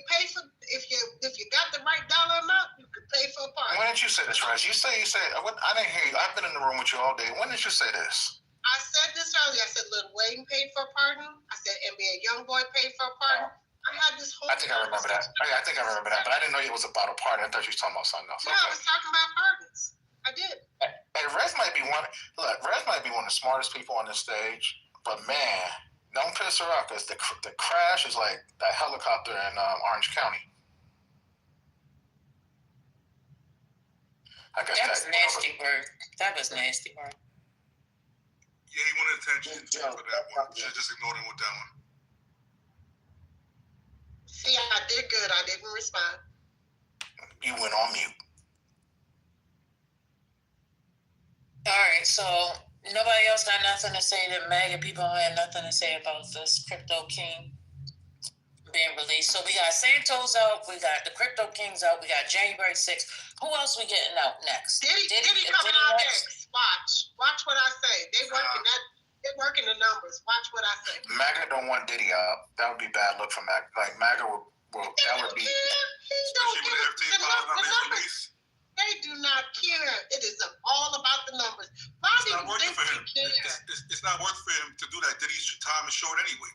got the right dollar amount, you can pay for a pardon. When did you say this, Rez? You said I didn't hear you. I've been in the room with you all day. When did you say this? I said this earlier. I said Lil Wayne paid for a pardon. I said NBA YoungBoy paid for a pardon. I had this whole. I think I remember that. I I think I remember that, but I didn't know it was about a party. I thought you were talking about something else. No, I was talking about parties. I did. Hey, Rez might be one. Look, Rez might be one of the smartest people on this stage, but man, don't piss her off because the crash is like that helicopter in Orange County. I guess that was nasty work. That was nasty work. Yeah, he wanted attention for that one. Should have just ignored him with that one. See, I did good. I didn't respond. You went on mute. All right, so nobody else got nothing to say. The MAGA people had nothing to say about this Crypto King being released. So we got Santos out, we got the Crypto Kings out, we got January 6th. Who else we getting out next? Diddy coming out next. Watch what I say. They working the numbers. Watch what I say. MAGA don't want Diddy out. That would be bad look for MAGA. Like MAGA will that would be. They do not care. It is all about the numbers. Why do you think they care? It's not worth for him to do that. Diddy's time is short anyway.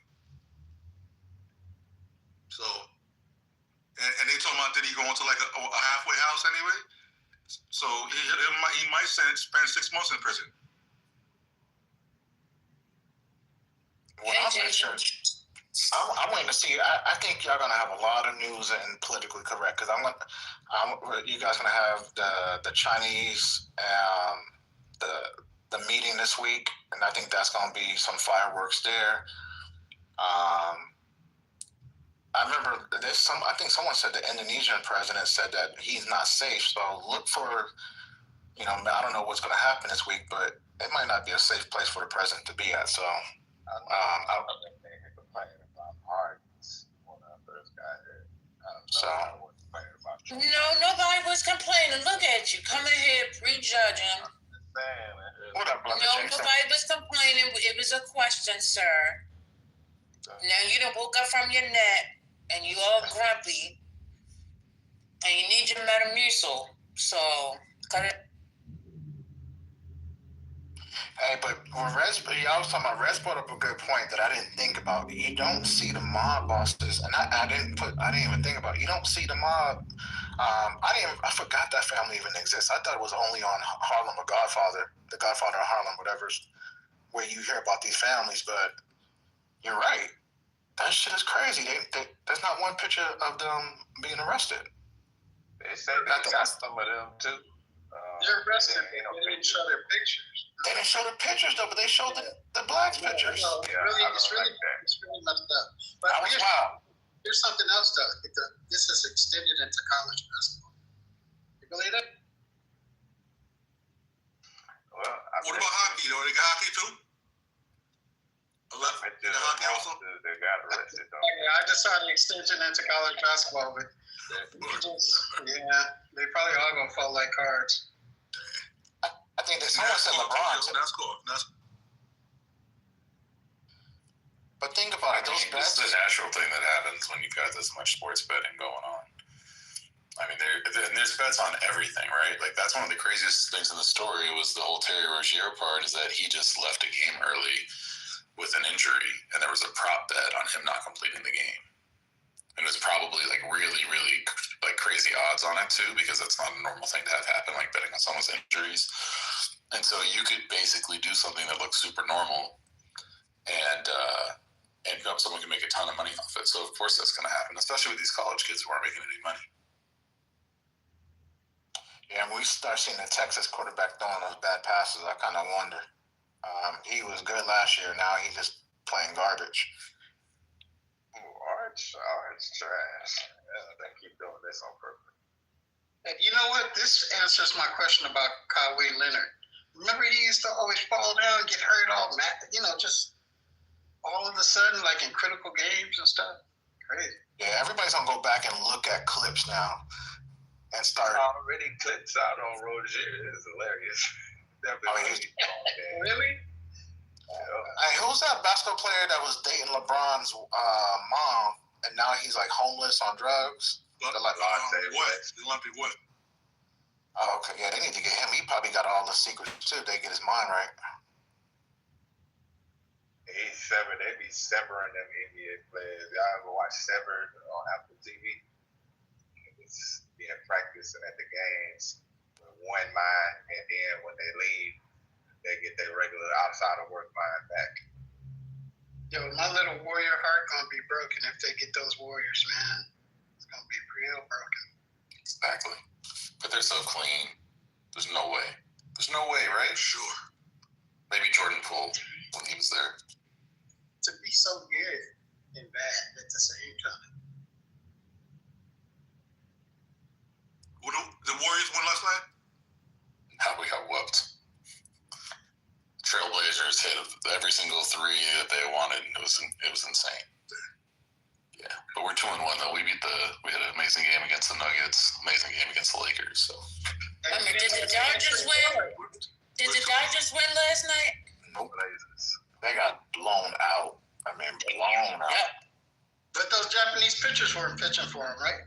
So, and they talking about Diddy going to like a halfway house anyway. So he might spend 6 months in prison. Well, I'm waiting to see. I think y'all gonna have a lot of news and politically correct because you guys gonna have the Chinese the meeting this week, and I think that's gonna be some fireworks there. I remember I think someone said the Indonesian president said that he's not safe. So look for, I don't know what's gonna happen this week, but it might not be a safe place for the president to be at. So. No, nobody was complaining. Look at you, coming here prejudging. What up, brother? No, nobody was complaining. It was a question, sir. Now you done woke up from your nap and you all grumpy, and you need your Metamucil. So cut it. Hey, but when y'all was talking about Rez brought up a good point that I didn't think about. You don't see the mob bosses, and I didn't even think about it. You don't see the mob. I forgot that family even exists. I thought it was only on Harlem or Godfather, the Godfather of Harlem, whatever's where you hear about these families. But you're right. That shit is crazy. There's not one picture of them being arrested. They say they got some of them too. They're arrested. They didn't show their pictures. They didn't show the pictures though, but they showed the blacks pictures. No, it's really messed up. But here's something else though. This is extended into college basketball. You believe it? Well, what about hockey though? They got hockey too? Hockey also? They got arrested though. I just saw the extension into college basketball, but they probably all gonna fall like cards. I think there's someone said LeBron. That's cool. But think about it. This is a natural thing that happens when you've got this much sports betting going on. I mean, there's bets on everything, right? Like, that's one of the craziest things in the story was the whole Terry Rozier part is that he just left a game early with an injury, and there was a prop bet on him not completing the game. And it was probably, like, really, really, like, crazy odds on it, too, because that's not a normal thing to have happen, like betting on someone's injuries. And so you could basically do something that looks super normal and someone can make a ton of money off it. So, of course, that's going to happen, especially with these college kids who aren't making any money. Yeah, when we start seeing the Texas quarterback throwing those bad passes, I kind of wonder. He was good last year. Now he's just playing garbage. Arch trash. They keep doing this on purpose. And you know what? This answers my question about Kawhi Leonard. Remember, he used to always fall down and get hurt all mad, just all of a sudden, like in critical games and stuff. Crazy. Yeah, everybody's going to go back and look at clips now and start. Already clips out on Rozier is hilarious. Really? Hey, who's that basketball player that was dating LeBron's mom and now he's like homeless on drugs? Lumpy what? Oh, okay. Yeah, they need to get him. He probably got all the secrets too. They get his mind right. He's severed. They be severing them NBA players. Y'all ever watch Severed on Apple TV? Japanese being practicing at the games with one mind, and then when they leave, they get their regular outside of work mind back. Yo, my little warrior heart gonna be broken if they get those Warriors, man. It's gonna be real broken. Exactly. But they're so clean. There's no way. There's no way, right? Sure. Maybe Jordan Poole when he was there. To be so good and bad at the same time. The Warriors won last night? How we got whooped. Trailblazers hit every single three that they wanted. It was insane. Yeah, but we're 2-1 though. We had an amazing game against the Nuggets, amazing game against the Lakers. So. Did the Dodgers win? Did the Dodgers win last night? Nope. They got blown out. I mean, blown out. Yep. But those Japanese pitchers weren't pitching for him, right?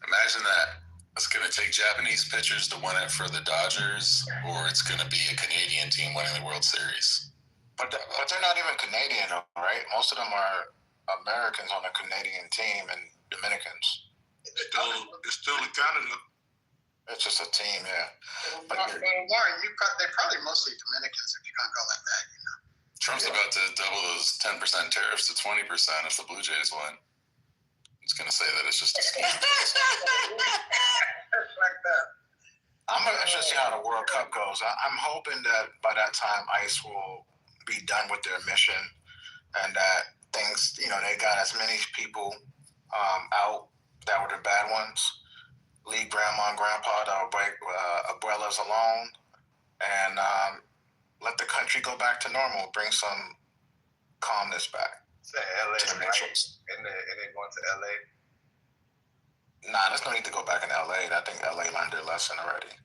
Imagine that. It's going to take Japanese pitchers to win it for the Dodgers, or it's going to be a Canadian team winning the World Series. But they're not even Canadian, right? Most of them are Americans on the Canadian team and Dominicans. It's still in Canada. It's just a team, yeah. But Warren, they're probably mostly Dominicans if you're gonna go like that. You know? Trump's about to double those 10% tariffs to 20% if the Blue Jays win. He's going to say that it's just a scheme. Like that. I'm interested to see how the World Cup goes. I'm hoping that by that time ICE will be done with their mission and that things, they got as many people out that were the bad ones. Leave grandma and grandpa, the abuelas alone, and let the country go back to normal. Bring some calmness back. Say LA, right? And then going to LA. Nah, there's no need to go back in LA. I think LA learned their lesson already.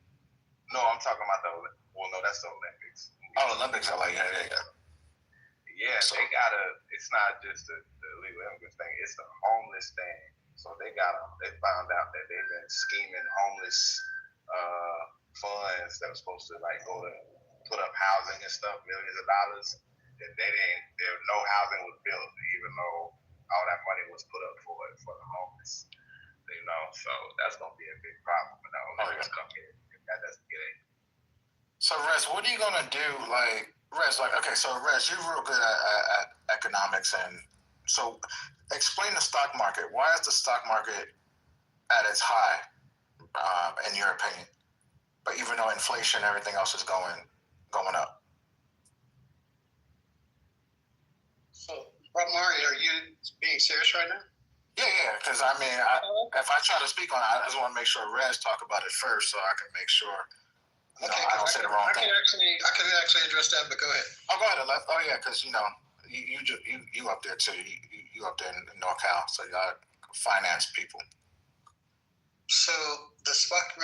No, I'm talking about that's the Olympics. Oh, Olympics, LA, yeah. Yeah, so, they it's not just the illegal immigrants thing, it's the homeless thing. So they found out that they've been scheming homeless funds that were supposed to go to put up housing and stuff, millions of dollars. That no housing was built, even though all that money was put up for the homeless. So that's gonna be a big problem when the Olympics come in. If that doesn't get it. So Rez, what are you gonna do? Rez, you're real good at economics, and so explain the stock market. Why is the stock market at its high, in your opinion? But even though inflation and everything else is going up. So, Rob Mari, are you being serious right now? Yeah, because if I try to speak on it, I just want to make sure Rez talk about it first, so I can make sure. I don't say the wrong thing. I can actually address that, but go ahead. Oh, go ahead, Aleph. Oh, yeah, because you up there too. You up there in NorCal, so y'all finance people. So the stock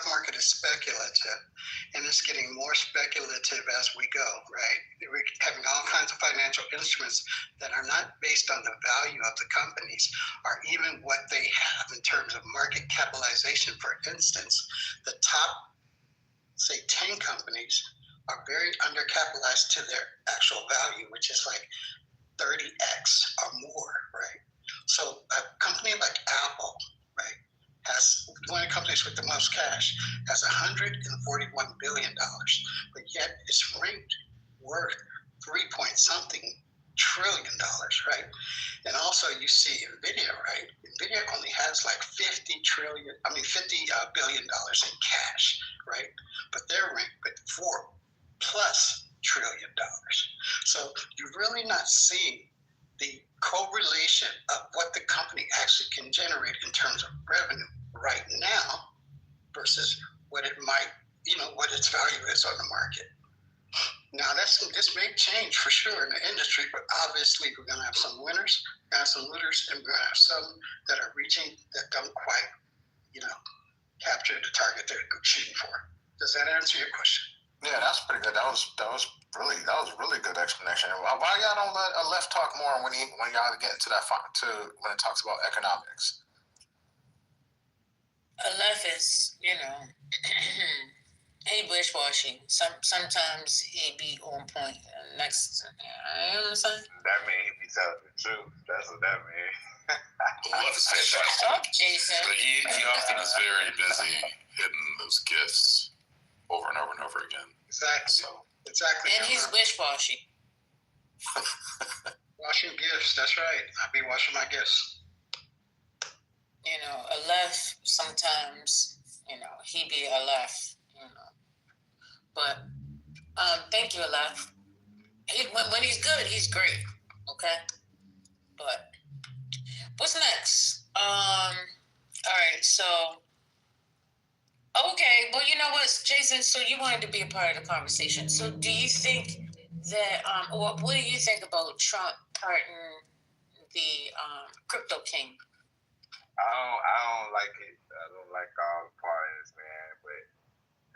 market is speculative, and it's getting more speculative as we go, right? We're having all kinds of financial instruments that are not based on the value of the companies or even what they have in terms of market capitalization. For instance, the top, say, 10 companies are very undercapitalized to their actual value, which is like 30x or more, right? So a company like Apple, right, has one of the companies with the most cash, has $141 billion, but yet it's ranked worth $3-point-something trillion, right? And also you see Nvidia, right? Nvidia only has like $50 billion in cash, right? But they're ranked with $4+ trillion. So you're really not seeing the correlation of what the company actually can generate in terms of revenue right now versus what it might, what its value is on the market. Now, this may change for sure in the industry, but obviously we're going to have some winners, we're going to have some looters, and we're going to have some that are reaching that don't quite, capture the target they're shooting for. Does that answer your question? Yeah, that's pretty good. That was really good explanation. Why y'all don't let Aleph talk more when y'all get into that when it talks about economics? Aleph is, he bushwashing. Sometimes he be on point. Next, you know what I'm saying? That means he be telling the truth. That's what that means. Shut up, Jason. But he often is very busy hitting those gifts over and over and over again. Exactly. Exactly. And he's wish-washy. Washing gifts. That's right. I be washing my gifts. You know, Aleph sometimes, you know, he be Aleph, you know. But thank you, Aleph. When he's good, he's great. Okay? But what's next? All right, so okay, well, you know what, Jason, so you wanted to be a part of the conversation. So do you think that what do you think about Trump pardoning the crypto king? I don't like it. I don't like all the pardons, man. But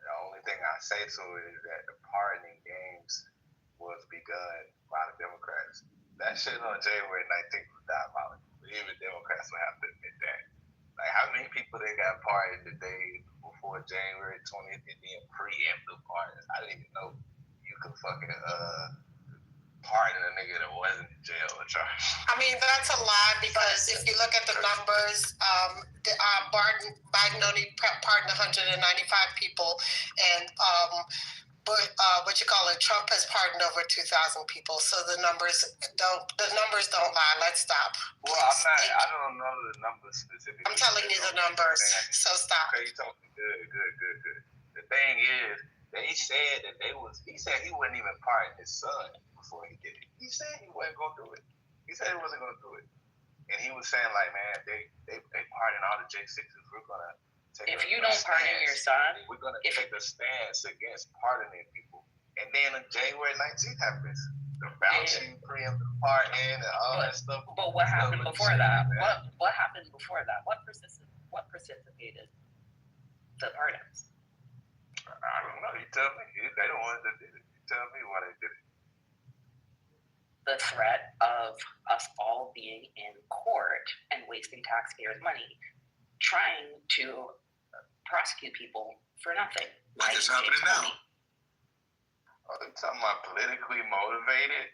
the only thing I say to it is that the pardoning games was begun by the Democrats. That shit on January 19th was diabolical. Even Democrats would have to admit that. Like, how many people they got pardoned the day before January 20th and then preemptive pardons? I didn't even know you could fucking pardon a nigga that wasn't in jail or charged. I mean, that's a lie because if you look at the numbers, Biden only pardoned 195 people, and Trump has pardoned over 2,000 people. So the numbers don't lie. Let's stop. Well, I don't know the numbers specifically. I'm telling you the numbers. So stop. Okay, you told me. Good. The thing is, he said he wouldn't even pardon his son before he did it. He said he wasn't gonna do it. He said he wasn't gonna do it. And he was saying, like, man, they pardon all the J6s. We're gonna take if you don't pardon your son, we're gonna take a stance against pardoning people. And then on January 19th happens. The Fauci preemptive pardon and all that stuff. But what happened before that? What happened before that? What precipitated the pardons? I don't know. You tell me. They the ones that did it. You tell me why they did it. The threat of us all being in court and wasting taxpayers' money trying to prosecute people for nothing. Like it's happening now. Are you talking about politically motivated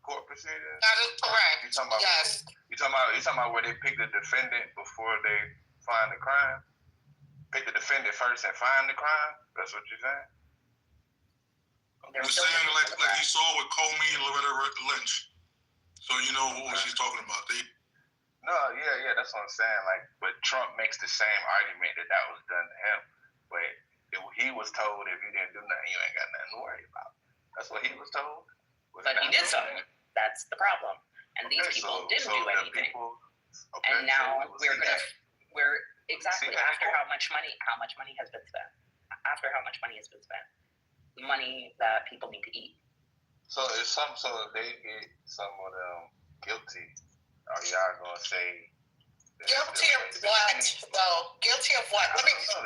court proceedings? That is correct. You talking about, yes. You talking about where they pick the defendant before they find the crime? Pick the defendant first and find the crime? That's what you're saying? You're saying like you saw with Comey and Loretta Lynch. So you know what she's talking about. No, yeah, that's what I'm saying. Like, but Trump makes the same argument that was done to him. But he was told if you didn't do nothing, you ain't got nothing to worry about. That's what he was told. But he did something. That's the problem. And these people didn't do anything. And now we're exactly after how much money has been spent. After how much money has been spent. Money that people need to eat. So if they get some of them guilty, are y'all gonna say guilty of what? Well, guilty of what? Let me say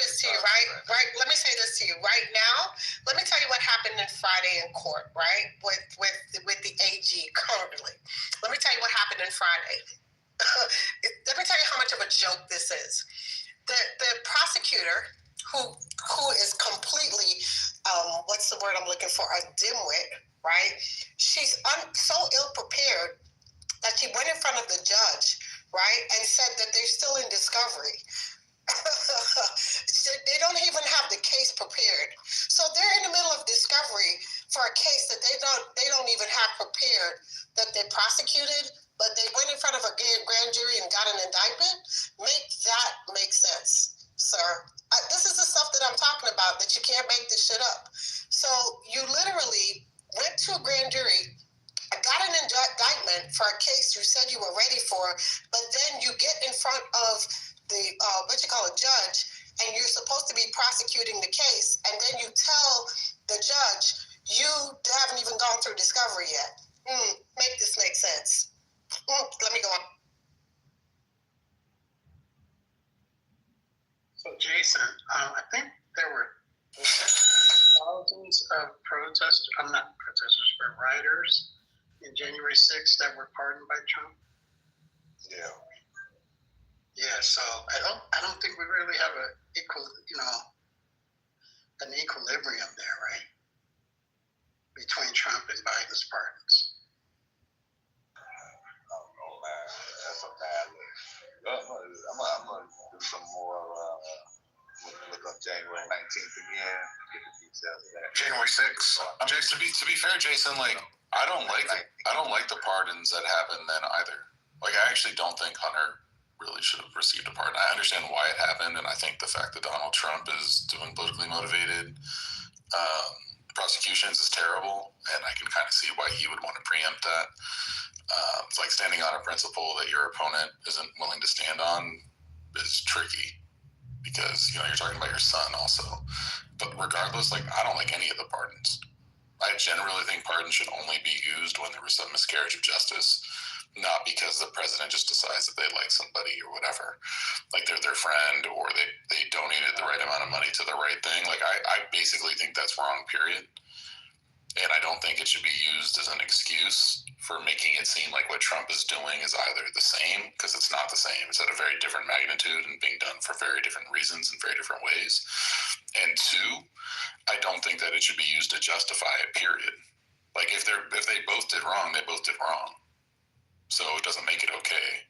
this to you, right? Let me say this to you right now. Let me tell you what happened in Friday in court, right? With the AG currently. Let me tell you what happened in Friday. Let me tell you how much of a joke this is. The prosecutor, who is completely, what's the word I'm looking for, a dimwit, right? She's so ill-prepared that she went in front of the judge, right, and said that they're still in discovery. They don't even have the case prepared. So they're in the middle of discovery for a case that they don't even have prepared, that they prosecuted, but they went in front of a grand jury and got an indictment. Make that make sense, sir. This is the stuff that I'm talking about, that you can't make this shit up. So you literally went to a grand jury, got an indictment for a case you said you were ready for, but then you get in front of the judge, and you're supposed to be prosecuting the case, and then you tell the judge you haven't even gone through discovery yet. Make this make sense. Let me go on. So Jason, I think there were thousands of rioters in January 6th that were pardoned by Trump. Yeah. Yeah, so I don't think we really have an equilibrium there, right? Between Trump and Biden's pardons. get the details of that. January 6th. To be fair, Jason, like I don't like the pardons that happened then either. Like I actually don't think Hunter really should have received a pardon. I understand why it happened, and I think the fact that Donald Trump is doing politically motivated prosecutions is terrible, and I can kind of see why he would want to preempt that. It's like standing on a principle that your opponent isn't willing to stand on is tricky because you're talking about your son also. But regardless, like I don't like any of the pardons. I generally think pardons should only be used when there was some miscarriage of justice, not because the president just decides that they like somebody or whatever, like they're their friend or they donated the right amount of money to the right thing. Like I basically think that's wrong, period. And I don't think it should be used as an excuse for making it seem like what Trump is doing is either the same, because it's not the same. It's at a very different magnitude and being done for very different reasons in very different ways. And two, I don't think that it should be used to justify it, period. Like if they both did wrong, they both did wrong. So it doesn't make it okay.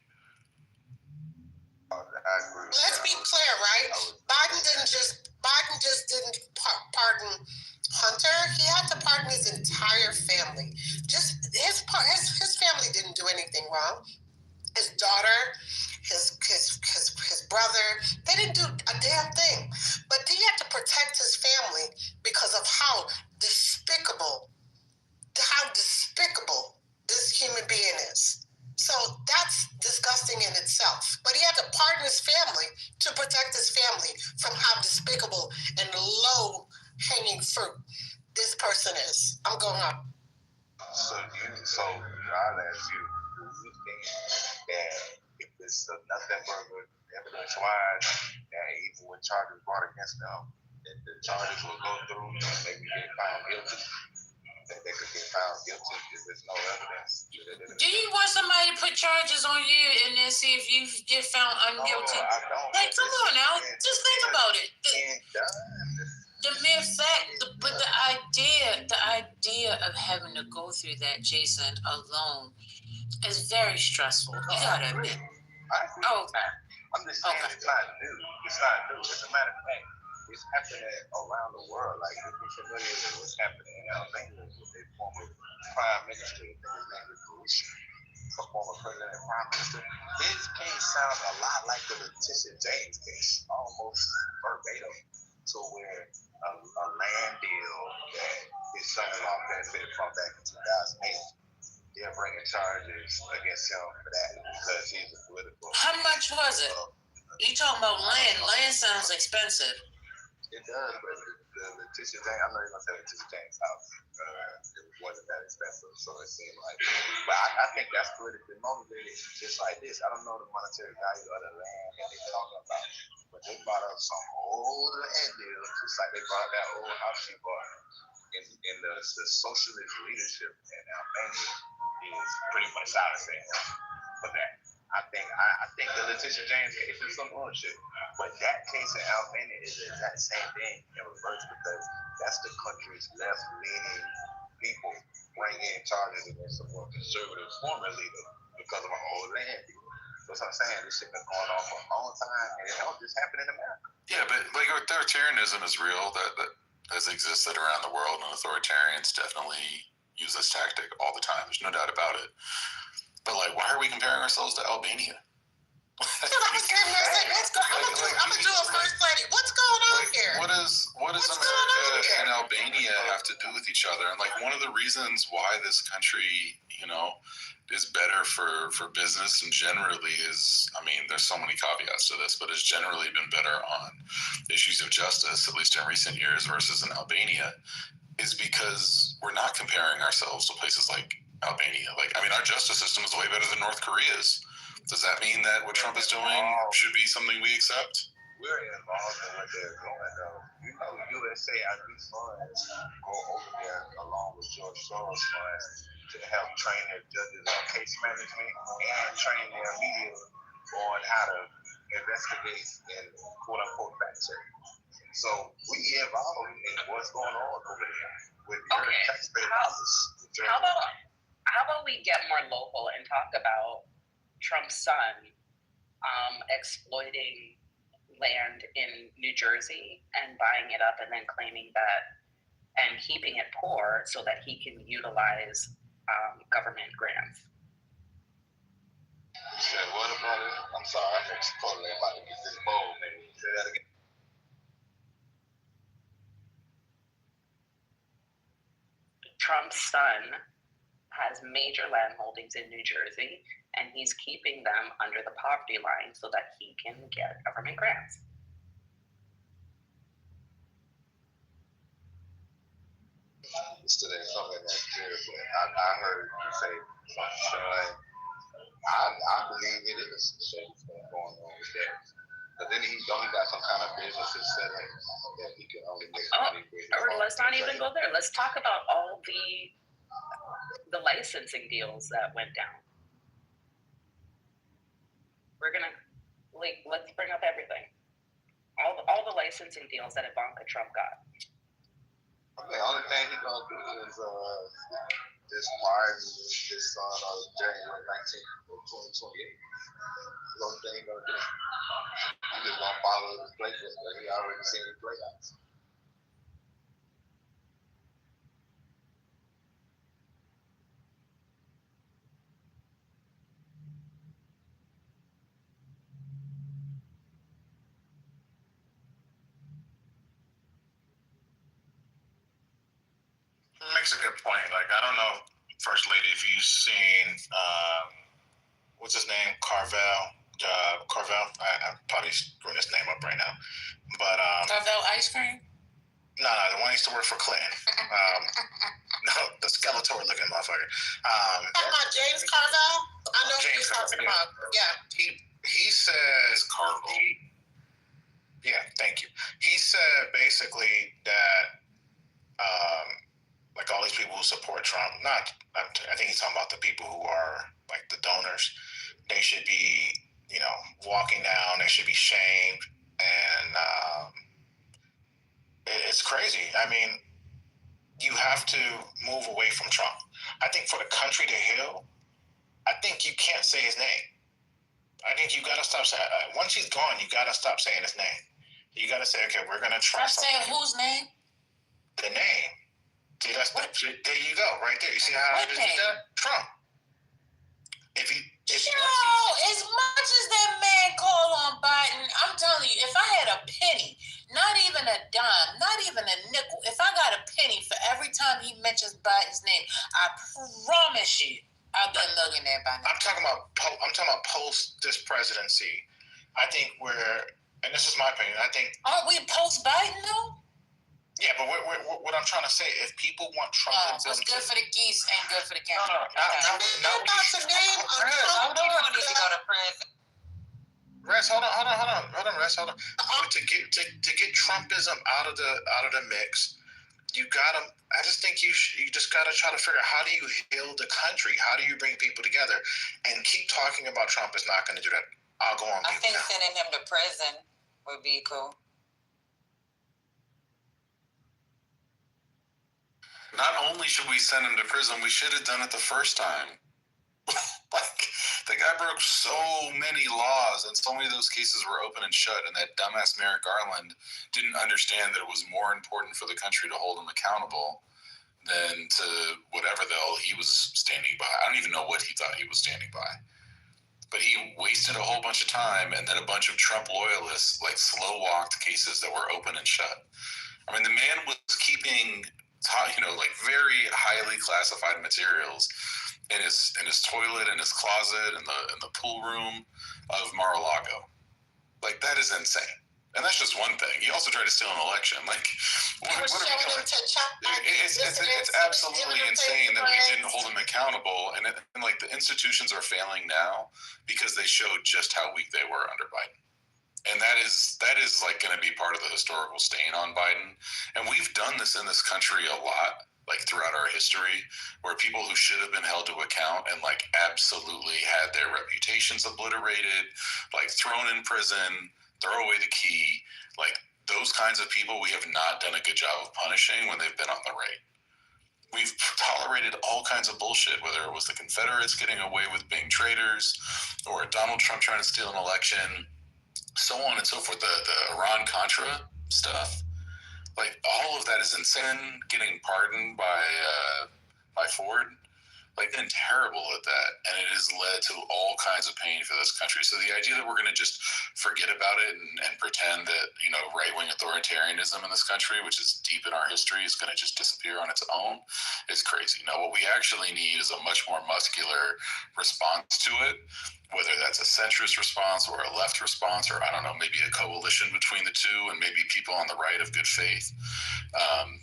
Let's be clear, right? Biden just didn't pardon Hunter. He had to pardon his entire family. Just his family didn't do anything wrong. His daughter, his brother, they didn't do a damn thing. But he had to protect his family because of how despicable this human being is. So that's disgusting in itself. But he had to pardon his family to protect his family from how despicable and low-hanging fruit this person is. I'm going up. So I'll ask you, do you think that if it's nothing but evidence-wise, that even with charges brought against them, that the charges will go through and maybe get found guilty? That they could get found guilty if there's no evidence. Do you want somebody to put charges on you and then see if you get found unguilty? No, I don't. Like, come on now, just think about it. The mere fact, but the idea of having to go through that, Jason, alone is very stressful. You gotta admit. Okay. I'm just saying it's not new. It's not new. As a matter of fact, it's happening around the world. Like, if you're familiar with what's happening in Albania with their former prime minister, his name is Berisha, a former president and prime minister. His case sounds a lot like the Letitia James case, almost verbatim, to where a land deal that his son-in-law benefited from back in 2008. They're bringing charges against him for that because he's a political. How much was it? You talking about land? Land sounds expensive. It does, but the Letitia James, I'm not even gonna say Letitia James' house. It wasn't that expensive, so it seemed like. But I think that's politically motivated, just like this. I don't know the monetary value of the land that they're talking about, but they brought up some old land deal, just like they brought that old house she bought. In the socialist leadership in Albania is pretty much out of thing for that. I think the Letitia James case is some bullshit. But that case in Albania is the exact same thing in reverse because that's the country's left-leaning people bringing charges against a more conservative former leader because of an old land deal. That's what I'm saying. This shit been going on for a long time, and it don't just happen in America. Yeah, but like authoritarianism is real. That has existed around the world, and authoritarians definitely use this tactic all the time. There's no doubt about it. But like, why are we comparing ourselves to Albania? I'm gonna do a first lady. What's going on here? What does America and Albania have to do with each other? And like, one of the reasons why this country, is better for business and generally is, I mean, there's so many caveats to this, but it's generally been better on issues of justice, at least in recent years, versus in Albania, is because we're not comparing ourselves to places like Albania. Like, I mean, our justice system is way better than North Korea's. Does that mean that what Trump is doing should be something we accept? We're involved in what they're doing, though. USA, I do funds go over there along with George Soros funds to help train their judges on case management and train their media on how to investigate and quote-unquote fact-check. So we involved in what's going on over there with your taxpayer dollars. How about we get more local and talk about Trump's son exploiting land in New Jersey and buying it up and then claiming that and keeping it poor so that he can utilize government grants. You said what about it? I'm sorry, I'm totally about to get this bowl. Maybe say that again. Trump's son has major land holdings in New Jersey, and he's keeping them under the poverty line so that he can get government grants. Still ain't something that's clear, but I heard you say something. I believe it is something going on with that. But then he got some kind of businesses set up that he can only make money with. Or let's not even go there. Let's talk about all the licensing deals that went down. We're gonna let's bring up everything. All the licensing deals that Ivanka Trump got. The only thing he's gonna do is this pardon this on January 19th of 2028. The only thing he's gonna do. He just gonna follow his playbook that he already seen the playouts. Makes a good point. Like, I don't know, First Lady, if you've seen, what's his name? Carvel. I'm probably screwing his name up right now. But, Carvel ice cream? No, the one used to work for Clinton. No, the Skeletor looking motherfucker. Talking about James Carvel? I know who you're talking about. Yeah. He says Carvel. Yeah, thank you. He said basically that like all these people who support Trump, I think he's talking about the people who are like the donors, they should be, walking down, they should be shamed. And it's crazy. I mean, you have to move away from Trump. I think for the country to heal, I think you can't say his name. I think you got to stop saying, once he's gone, you got to stop saying his name. You got to say, okay, we're going to try something. Saying whose name? The name. See, there you go, right there. You see how I just did that? Trump. As much as that man called on Biden, I'm telling you, if I had a penny, not even a dime, not even a nickel, if I got a penny for every time he mentions Biden's name, I promise you, I've been looking at by now. I'm talking about post this presidency. I think and this is my opinion, aren't we post Biden though? Yeah, but what I'm trying to say, if people want Trump to what's good for the geese ain't good for the cat. No. Rest, hold on, Rest, hold on. To get Trumpism out of the mix, I just think you just gotta try to figure out, how do you heal the country? How do you bring people together? And keep talking about Trump is not going to do that. I'll go on. I think sending him to prison would be cool. Not only should we send him to prison, we should have done it the first time. Like, the guy broke so many laws, and so many of those cases were open and shut, and that dumbass Merrick Garland didn't understand that it was more important for the country to hold him accountable than to whatever the hell he was standing by. I don't even know what he thought he was standing by. But he wasted a whole bunch of time, and then a bunch of Trump loyalists, like, slow-walked cases that were open and shut. I mean, the man was keeping very highly classified materials in his toilet, in his closet, in the pool room of Mar-a-Lago. Like, that is insane. And that's just one thing. He also tried to steal an election. Like, what are we doing? It's absolutely insane that we didn't hold him accountable. And like, the institutions are failing now because they showed just how weak they were under Biden. And that is like going to be part of the historical stain on Biden. And we've done this in this country a lot, like throughout our history, where people who should have been held to account and like absolutely had their reputations obliterated, like thrown in prison, throw away the key, like those kinds of people we have not done a good job of punishing when they've been on the right. We've tolerated all kinds of bullshit, whether it was the Confederates getting away with being traitors or Donald Trump trying to steal an election. so on and so forth. The Iran-Contra stuff, like all of that is insane. Getting pardoned by Ford, like been terrible at that, and it has led to all kinds of pain for this country. So the idea that we're going to just forget about it and pretend that, you know, right-wing authoritarianism in this country, which is deep in our history, is going to just disappear on its own is crazy. No, what we actually need is a much more muscular response to it, whether that's a centrist response or a left response, or I don't know, maybe a coalition between the two, and maybe people on the right of good faith.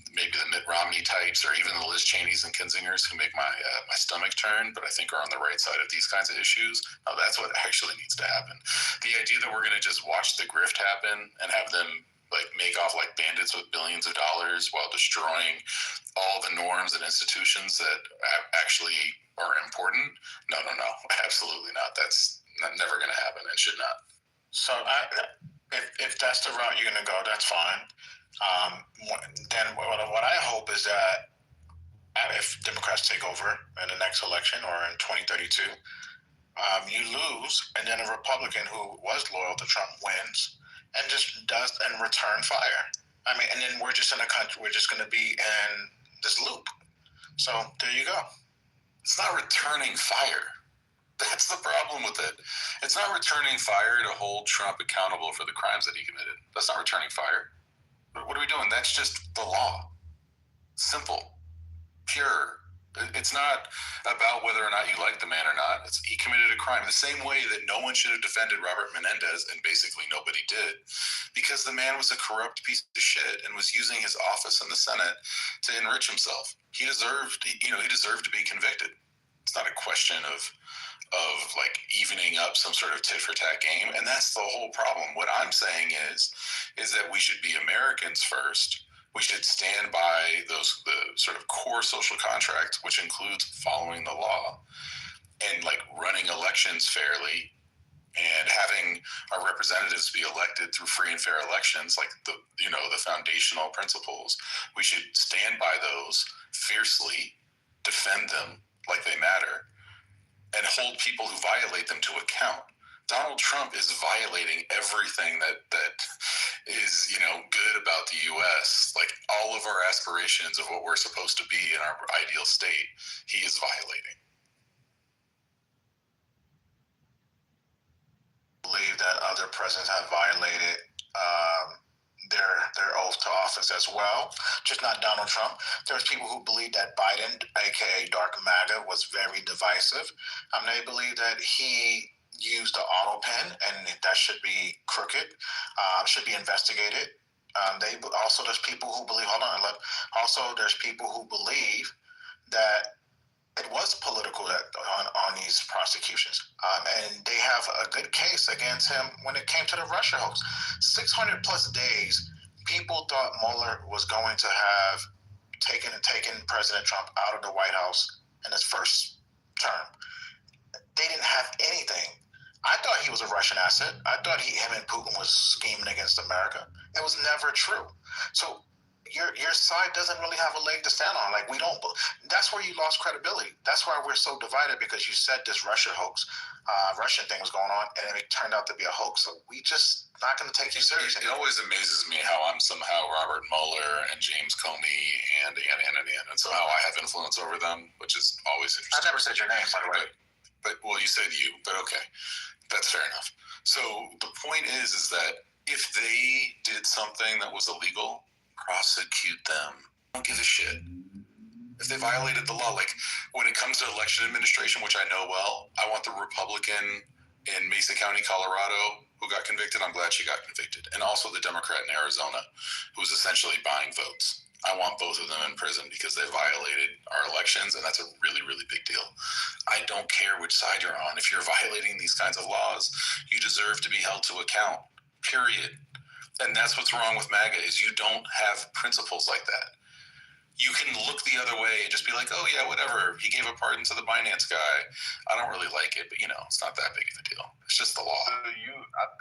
Maybe the Mitt Romney types, or even the Liz Cheneys and Kinzingers, who make my stomach turn, but I think are on the right side of these kinds of issues. Now, that's what actually needs to happen. The idea that we're going to just watch the grift happen and have them like make off like bandits with billions of dollars while destroying all the norms and institutions that actually are important. No, absolutely not. That's never going to happen and should not. So if that's the route you're going to go, that's fine. Then what I hope is that if Democrats take over in the next election or in 2032, you lose, and then a Republican who was loyal to Trump wins and just does and return fire. I mean, and then we're just in a country, we're just going to be in this loop. So there you go. It's not returning fire. That's the problem with it. It's not returning fire to hold Trump accountable for the crimes that he committed. That's not returning fire. What are we doing? That's just the law. Simple. Pure. It's not about whether or not you like the man or not. He committed a crime the same way that no one should have defended Robert Menendez, and basically nobody did, because the man was a corrupt piece of shit and was using his office in the Senate to enrich himself. He deserved to be convicted. It's not a question of like evening up some sort of tit for tat game, and that's the whole problem. What I'm saying is that we should be Americans first. We should stand by the sort of core social contract, which includes following the law and like running elections fairly and having our representatives be elected through free and fair elections, like the foundational principles. We should stand by those fiercely, defend them like they matter, and hold people who violate them to account. Donald Trump is violating everything that is, good about the U.S. Like all of our aspirations of what we're supposed to be in our ideal state, he is violating. I believe that other presidents have violated their oath to office as well, just not Donald Trump. There's people who believe that Biden, aka Dark MAGA, was very divisive. They believe that he used the auto pen and that should be crooked, should be investigated. There's people who believe, there's people who believe that it was political on these prosecutions. And they have a good case against him when it came to the Russia hoax. 600 plus days, people thought Mueller was going to have taken President Trump out of the White House in his first term. They didn't have anything. I thought he was a Russian asset. I thought him and Putin was scheming against America. It was never true. So your side doesn't really have a leg to stand on. Like that's where you lost credibility. That's why we're so divided, because you said this Russian thing was going on, and it turned out to be a hoax. So we just not going to take you seriously. It always amazes me how I'm somehow Robert Mueller and James Comey and somehow I have influence over them, which is always interesting. I never said your name, by the way. But well, you said you, but okay, that's fair enough. So the point is that if they did something that was illegal, prosecute them. I don't give a shit. If they violated the law, like when it comes to election administration, which I know well, I want the Republican in Mesa County, Colorado, who got convicted. I'm glad she got convicted. And also the Democrat in Arizona, who's essentially buying votes. I want both of them in prison because they violated our elections, and that's a really, really big deal. I don't care which side you're on. If you're violating these kinds of laws, you deserve to be held to account, period. And that's what's wrong with MAGA, is you don't have principles like that. You can look the other way and just be like, oh yeah, whatever. He gave a pardon to the Binance guy. I don't really like it, but it's not that big of a deal. It's just the law.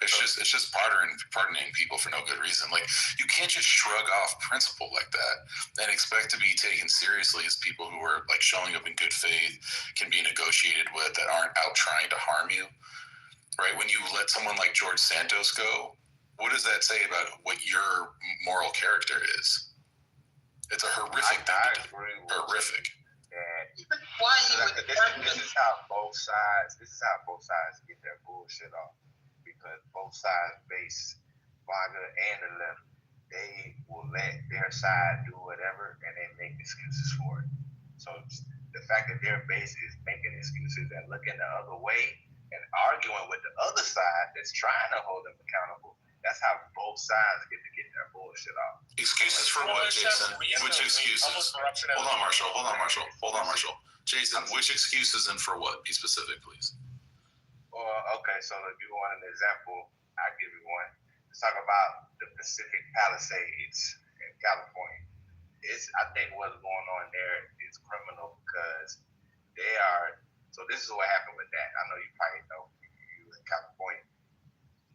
It's just pardoning people for no good reason. Like, you can't just shrug off principle like that and expect to be taken seriously as people who are like showing up in good faith, can be negotiated with, that aren't out trying to harm you. right? When you let someone like George Santos go, what does that say about what your moral character is? It's a horrific thing to do. Horrific. Why this is how both sides get their bullshit off, because both sides base MAGA and the left, they will let their side do whatever and they make excuses for it. So the fact that their base is making excuses and looking the other way and arguing with the other side that's trying to hold them accountable, that's how both sides get their bullshit off. Excuses for what, Jason? Which excuses? Hold on, Marshall. Jason, which excuses and for what? Be specific, please. Okay, so if you want an example, I'll give you one. Let's talk about the Pacific Palisades in California. I think what's going on there is criminal because they are. So this is what happened with that. I know you probably know you in California.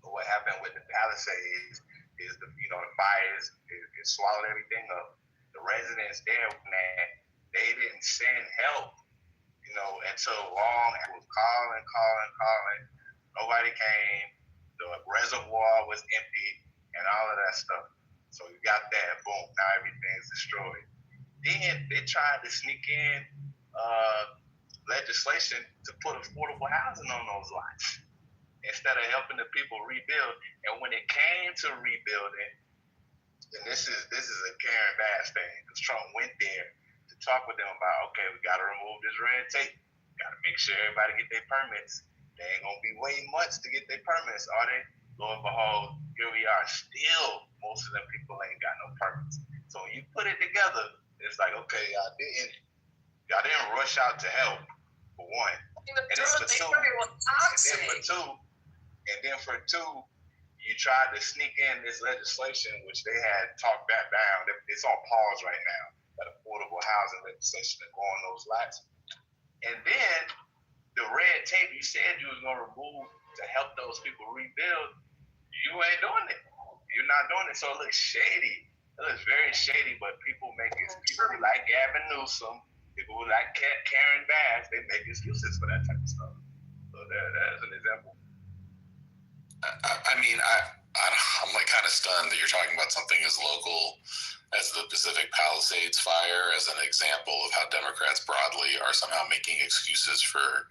But what happened with the Palisades is the fires it swallowed everything up. The residents there, man, they didn't send help. Until long, it was calling. Nobody came. The reservoir was empty and all of that stuff. So you got that, boom, now everything's destroyed. Then they tried to sneak in legislation to put affordable housing on those lots instead of helping the people rebuild. And when it came to rebuilding, and this is a Karen Bass thing, because Trump went there to talk with them about, okay, we got to remove this red tape. Got to make sure everybody get their permits. They ain't going to be waiting much to get their permits, are they? Lo and behold, here we are. Still, most of them people ain't got no permits. So when you put it together, it's like, okay, y'all didn't rush out to help, for one. And then for two, you tried to sneak in this legislation, which they had talked back down. It's on pause right now, that affordable housing legislation to go on those lots. And then the red tape you said you was going to remove to help those people rebuild, you ain't doing it. You're not doing it. So it looks shady. It looks very shady, but people who like Gavin Newsom, people who like Karen Bass, they make excuses for that type of stuff. So that's an example. I'm like kind of stunned that you're talking about something as local as the Pacific Palisades fire as an example of how Democrats broadly are somehow making excuses for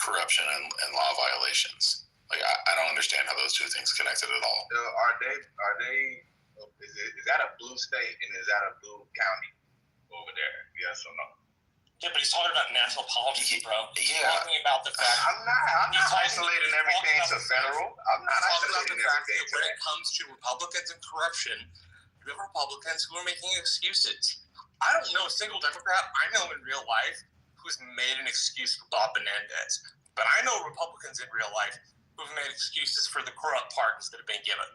corruption and law violations. Like, I don't understand how those two things connected at all. Is that a blue state and is that a blue county over there? Yes or no? Yeah, but he's talking about national politics, bro. He's Yeah. talking about the fact. I'm not isolating everything to federal. I'm not isolating everything to when it comes to Republicans and corruption, you have Republicans who are making excuses. I don't know a single Democrat I know in real life who's made an excuse for Bob Menendez. But I know Republicans in real life who've made excuses for the corrupt pardons that have been given.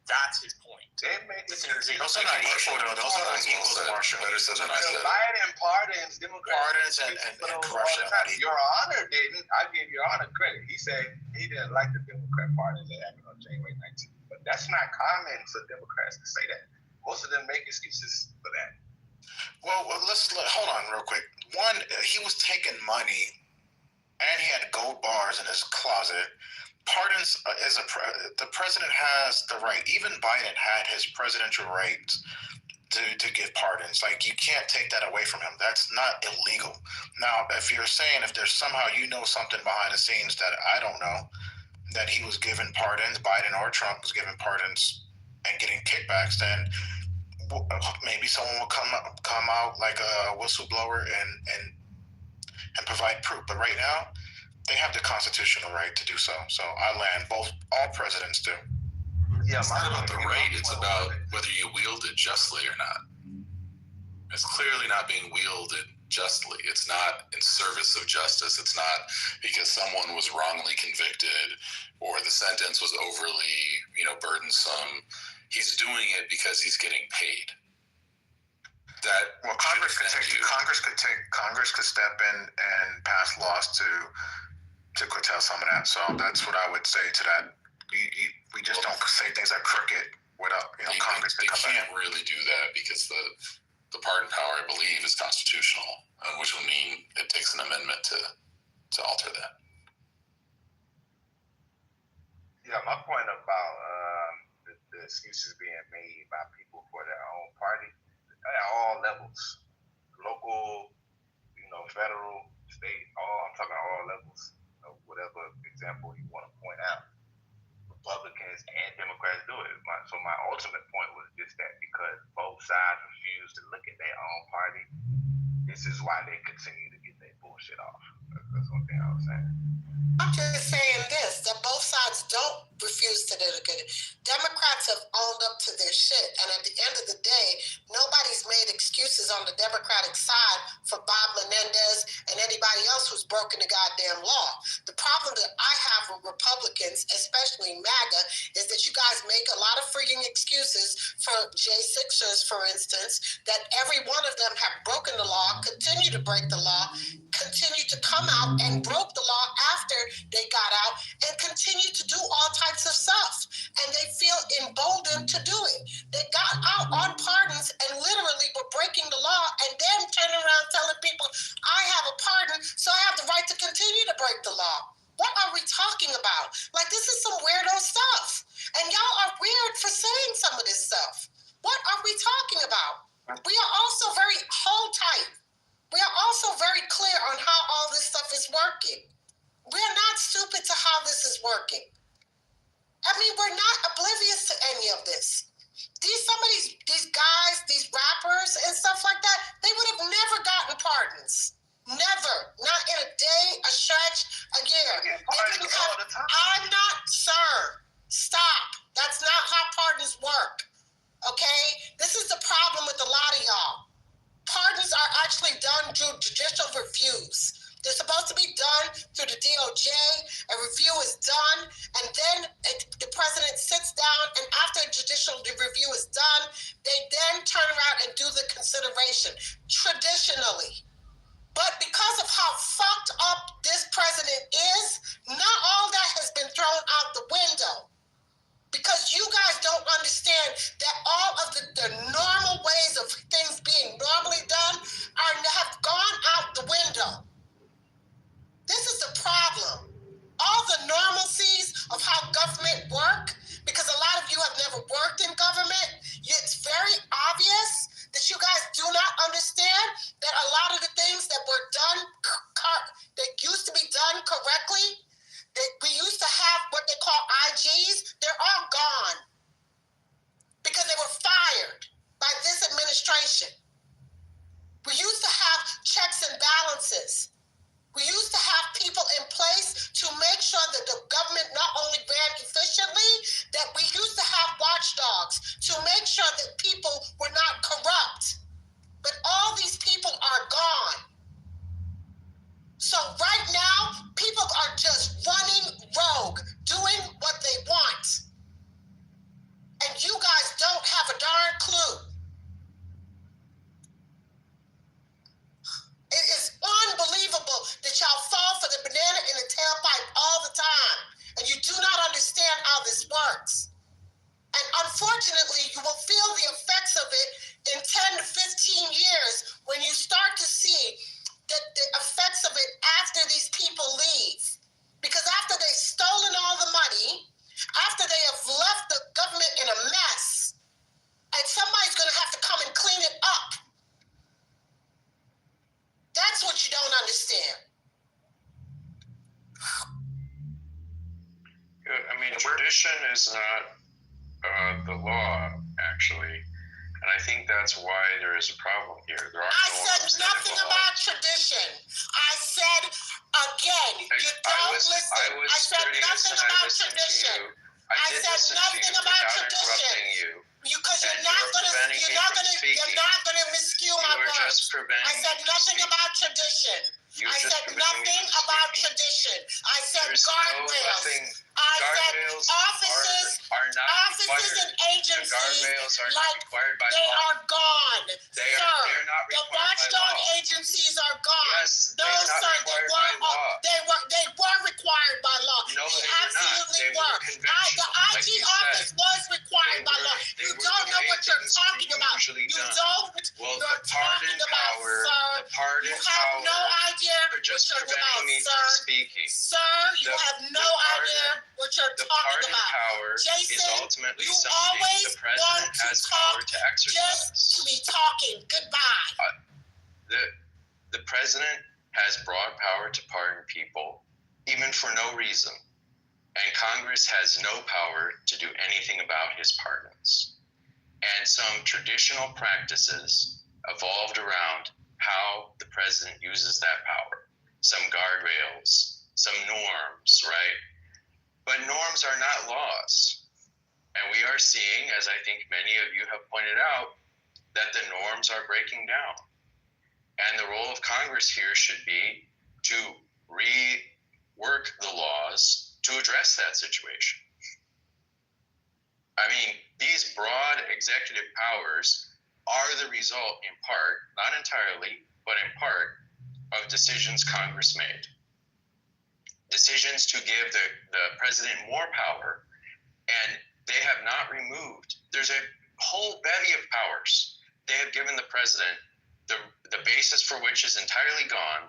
That's his point. They make Those are not equal, though. Those are not equal to Marshall. Better said than I said. Biden pardons, Democrats. Pardons and corruption. Your Honor didn't. I give Your Honor credit. He said he didn't like the Democrat pardons that happened on January 19th. But that's not common for Democrats to say that. Most of them make excuses for that. Well, hold on real quick. One, he was taking money, and he had gold bars in his closet. Pardons the president has the right. Even Biden had his presidential right to give pardons. Like, you can't take that away from him. That's not illegal. Now, if you're saying if there's somehow something behind the scenes that I don't know, that he was given pardons, Biden or Trump was given pardons and getting kickbacks, then maybe someone will come out like a whistleblower and provide proof. But right now, they have the constitutional right to do so. So I land. All presidents do. Yeah, it's not about the right. It's about whether you wield it justly or not. It's clearly not being wielded justly. It's not in service of justice. It's not because someone was wrongly convicted or the sentence was overly, burdensome. He's doing it because he's getting paid. Congress could step in and pass laws to curtail some of that. So that's what I would say to that. We just don't say things are crooked without Congress. They can't really do that because the pardon power, I believe, is constitutional, which would mean it takes an amendment to alter that. Yeah, my point about the excuses being made by people for their own party at all levels, local, federal, state, I'm talking all levels of whatever example you want to point out. Republicans and Democrats do it. So my ultimate point was just that because both sides refuse to look at their own party, this is why they continue to get their bullshit off. That's one thing I was saying. I'm just saying this, that both sides don't refuse to look at it. Democrats have owned up to their shit, and at the end of the day, nobody's made excuses on the Democratic side for Bob Menendez and anybody else who's broken the goddamn law. The problem that I have with Republicans, especially MAGA, is that you guys make a lot of freaking excuses for J6ers, for instance, that every one of them have broken the law, continue to break the law, continue to come out and broke the law after they got out, and continue to do all types of stuff. And they feel emboldened to do it. They got out on pardons and literally were breaking the law and then turning around telling people, I have a pardon, so I have the right to continue to break the law. What are we talking about? Like, this is some weirdo stuff. And y'all are weird for saying some of this stuff. What are we talking about? We are also very hold tight. We are also very clear on how all this stuff is working. We're not stupid to how this is working. I mean, we're not oblivious to any of this. Some of these guys, these rappers and stuff like that, they would have never gotten pardons. Never. Not in a day, a stretch, a year. I'm not, sir. Stop. That's not how pardons work. Okay? This is the problem with a lot of y'all. Pardons are actually done through judicial reviews. They're supposed to be done through the DOJ. A review is done, and then the president sits down, and after a judicial review is done, they then turn around and do the consideration, traditionally. But because of how fucked up this president is, not all that has been thrown out the window. Because you guys don't understand that all of the normal ways of things being normally done have gone out the window. This is the problem. All the normalcies of how government work, because a lot of you have never worked in government, it's very obvious that you guys do not understand that a lot of the things that were done, that used to be done correctly, that we used to have what they call IGs, they're all gone. Because they were fired by this administration. We used to have checks and balances. We used to have people in place to make sure that the government not only ran efficiently, that we used to have watchdogs to make sure that people were not corrupt. But all these people are gone. So right now, people are just running rogue, doing what they want. And you guys don't have a darn clue. It is unbelievable that y'all fall for the banana in the tailpipe all the time. And you do not understand how this works. And unfortunately, you will feel the effects of it in 10 to 15 years when you start to see the effects of it after these people leave. Because after they've stolen all the money, after they have left the government in a mess, and somebody's going to have to come and clean it up. That's what you don't understand. I mean, tradition is not the law, actually. And I think that's why there is a problem here. I said nothing about tradition. I said, again, you don't listen. I said nothing about tradition. I said nothing about tradition. Because you're not gonna miscue my words. I said nothing about tradition. I said nothing about tradition. I said guardrails. I said offices and agencies, like they are gone. Sir, the watchdog agencies are gone. Those, sir, they were required by law. They absolutely were. The IG office was required by law. You don't know what you're talking about. You don't know what you're talking about, sir. You have no idea. idea for what just you're talking about, preventing me sir. from speaking. Sir, you have no idea what you're The talking pardon about. power Jason, is ultimately you something always the president want to has talk power to exercise. just to be talking. Goodbye. The president has broad power to pardon people, even for no reason. And Congress has no power to do anything about his pardons. And some traditional practices evolved around how the president uses that power. Some guardrails, some norms, right? But norms are not laws. And we are seeing, as I think many of you have pointed out, that the norms are breaking down. And the role of Congress here should be to rework the laws to address that situation. I mean, these broad executive powers are the result, in part, not entirely, but in part, of decisions Congress made. Decisions to give the president more power, and they have not removed. There's a whole bevy of powers they have given the president, the basis for which is entirely gone,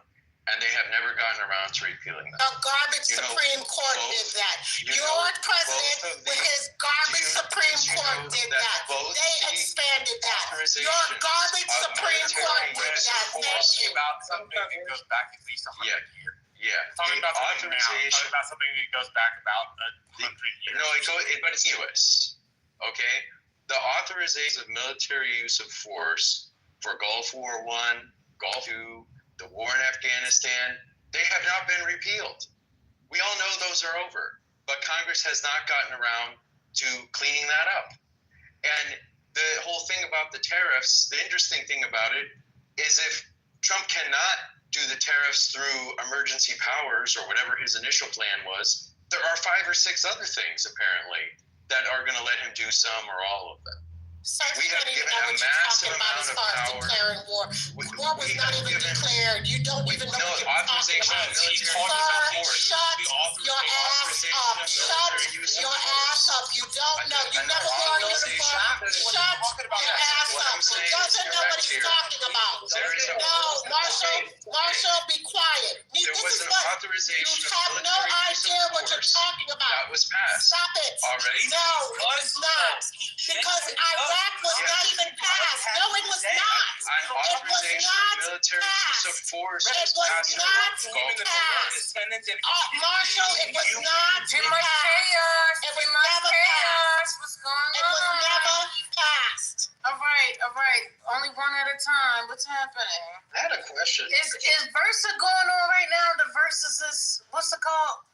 and they have never gotten around to repealing them. The garbage Supreme Court did that. Your president with his garbage Supreme Court did that. They expanded that. Your garbage Supreme Court did that. Thank you. About something that goes back at least 100 years. Yeah. Talking about something now. Talking about something that goes back about 100 years. No, but it's U.S. Okay? The authorization of military use of force for Gulf War I, Gulf II, the war in Afghanistan, they have not been repealed. We all know those are over, but Congress has not gotten around to cleaning that up. And the whole thing about the tariffs, the interesting thing about it is if Trump cannot do the tariffs through emergency powers or whatever his initial plan was, there are 5 or 6 other things apparently that are going to let him do some or all of them. Sir, we have given a massive amount of power. Declaring war. War was not even declared. You don't even know what you're talking about. Sir, shut your ass up. Shut your ass up. You don't know. You never wore a uniform. Shut your ass up. He doesn't know what he's talking about. No, Marshall, be quiet. This is what you have no idea what you're talking about. That was passed. Stop it. Already? No, it was not. Because Iraq was not even passed. No, it was not. It was not passed. It was not passed. Marshall, it was not passed. It was never passed. What's going on? It was never passed. All right. Only one at a time. What's happening? I had a question. Is Versa going on right now? The Versus is, what's it called?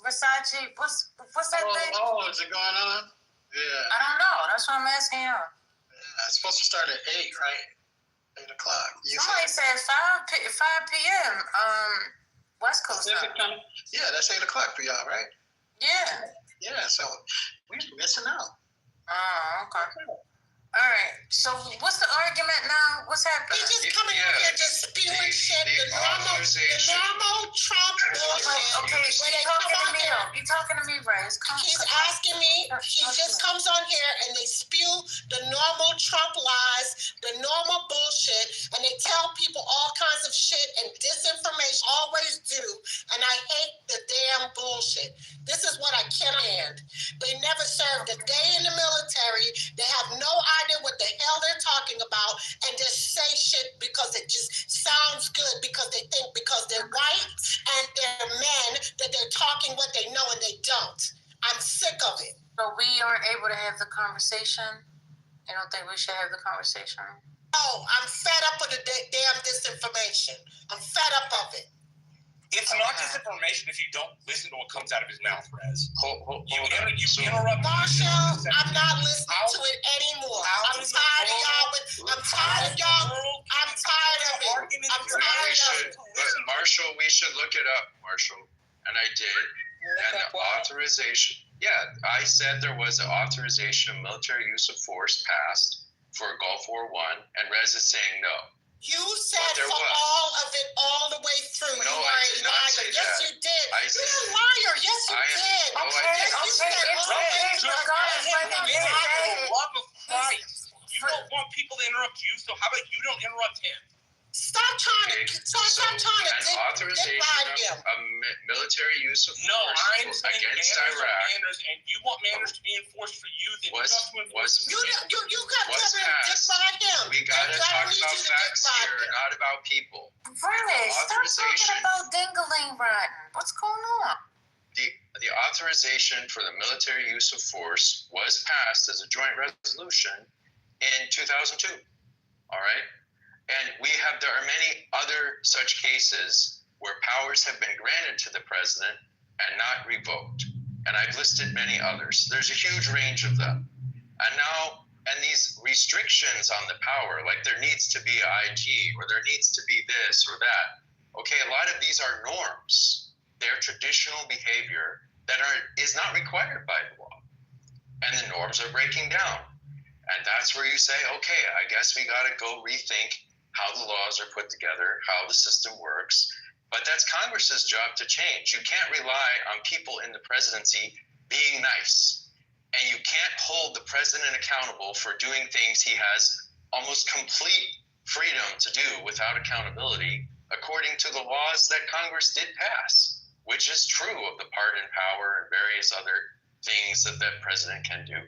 Versace. What's that thing? Oh, is it going on? Yeah. I don't know. That's what I'm asking you. Yeah, it's supposed to start at 8, right? 8 o'clock. Somebody said 5 p.m. West Coast time. Yeah, that's 8 o'clock for y'all, right? Yeah. Yeah, so we're missing out. Oh, okay. All right. So what's the argument now? What's happening? He's just coming over here just spewing shit. The normal Trump bullshit. Okay, you're talking to me, Bryce. He's asking me. He just comes on here and they spew the normal Trump lies, the normal bullshit, and they tell people all kinds of shit and disinformation. Always do, and I hate the damn bullshit. This is what I can't stand. They never served a day in the military. They have no idea what the hell they're talking about, and just say shit because it just sounds good, because they think because they're white and they're men that they're talking what they know and they don't. I'm sick of it. So we aren't able to have the conversation? You don't think we should have the conversation? No, I'm fed up with the damn disinformation. I'm fed up of it. It's not disinformation if you don't listen to what comes out of his mouth, Rez. You interrupt. Marshall, I'm not listening to it anymore. I'm tired of y'all. I'm tired of y'all. I'm tired of it. I'm tired of it. But Marshall, we should look it up, Marshall. And I did. And the authorization. Yeah, I said there was an authorization of military use of force passed for Gulf War I, and Rez is saying no. You said for all of it, all the way through. No, you I did not say yes, that. you did. You're a liar. Yes, you did. No, I didn't. You said all the way through. You don't want people to interrupt you, so how about you don't interrupt him? Stop trying to divide him. Military use of No, force I'm saying against manners are Iraq manners, and you want manners to be enforced for you, then was just to enforce You got to passed. divide him. We gotta talk need about you to facts divide here, him. not about people. Right, stop talking about dingling rotten. What's going on? The authorization for the military use of force was passed as a joint resolution in 2002. All right? And there are many other such cases where powers have been granted to the president and not revoked. And I've listed many others. There's a huge range of them. And these restrictions on the power, like there needs to be an IG or there needs to be this or that. Okay, a lot of these are norms. They're traditional behavior that is not required by the law. And the norms are breaking down. And that's where you say, okay, I guess we got to go rethink how the laws are put together, how the system works. But that's Congress's job to change. You can't rely on people in the presidency being nice. And you can't hold the president accountable for doing things he has almost complete freedom to do without accountability, according to the laws that Congress did pass, which is true of the pardon power and various other things that the president can do.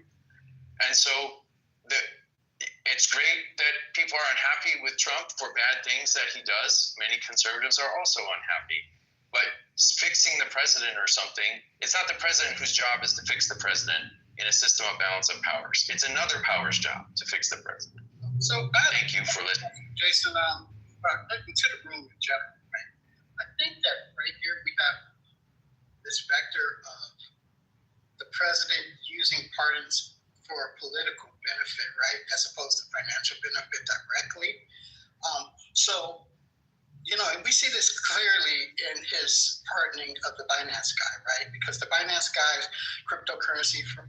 And so it's great that people are unhappy with Trump for bad things that he does. Many conservatives are also unhappy. But fixing the president or something, it's not the president whose job is to fix the president in a system of balance of powers. It's another power's job to fix the president. So thank you for listening. Jason, into the room in general, right? I think that right here we have this vector of the president using pardons for political benefit, right, as opposed to financial benefit directly. And we see this clearly in his pardoning of the Binance guy, right? Because the Binance guy's cryptocurrency firm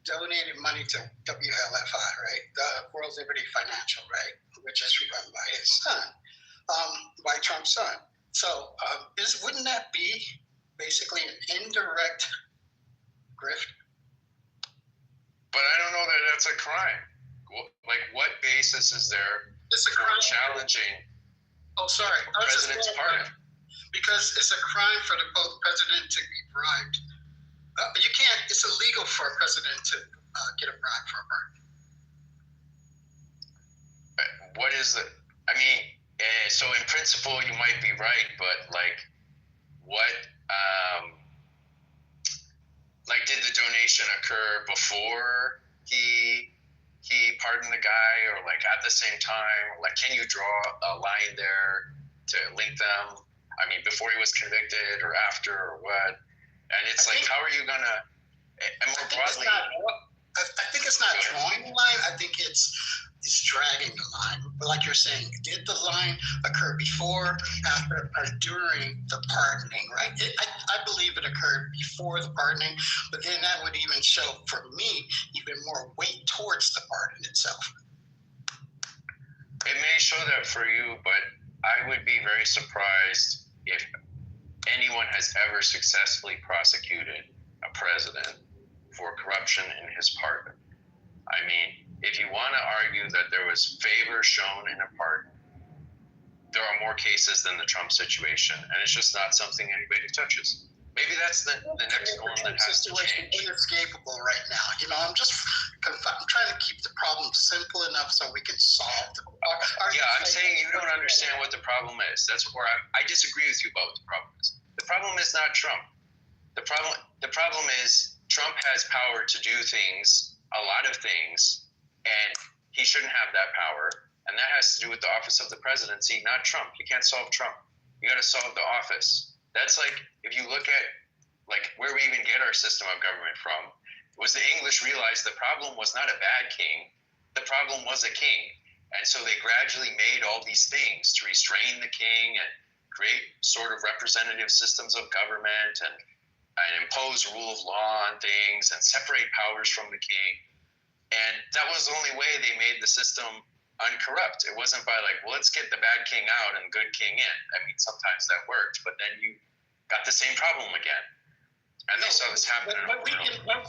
donated money to WLFI, right? The World Liberty Financial, right? Which is run by his son, by Trump's son. So wouldn't that be basically an indirect grift? But I don't know that that's a crime. Like, what basis is there for challenging the president's pardon? Because it's a crime for the president to be bribed. You can't. It's illegal for a president to get a bribe for a pardon. What is it? I mean, so in principle you might be right, but did the donation occur before he pardoned the guy, or at the same time? Can you draw a line there to link them? I mean, before he was convicted or after or what? And it's how are you gonna? And more broadly, I think it's not drawing the line. I think it's dragging the line. But like you're saying, did the line occur before, after, or during the pardoning, right? I believe it occurred before the pardoning, but then that would even show, for me, even more weight towards the pardon itself. It may show that for you, but I would be very surprised if anyone has ever successfully prosecuted a president for corruption in his pardon. I mean, if you want to argue that there was favor shown in a pardon, there are more cases than the Trump situation, and it's just not something anybody touches. Maybe that's the next one that has to change. Inescapable right now. I'm trying to keep the problem simple enough so we can solve the problem. Yeah, I'm saying you don't understand what the problem is. That's where I disagree with you about what the problem is. The problem is not Trump. The problem is Trump has power to do things, a lot of things, and he shouldn't have that power. And that has to do with the office of the presidency, not Trump. You can't solve Trump. You got to solve the office. That's if you look at where we even get our system of government from, was the English realized the problem was not a bad king. The problem was a king. And so they gradually made all these things to restrain the king and create sort of representative systems of government and impose rule of law on things and separate powers from the king. And that was the only way they made the system uncorrupt. It wasn't by let's get the bad king out and good king in. I mean, sometimes that worked, but then you got the same problem again. And they saw this happen.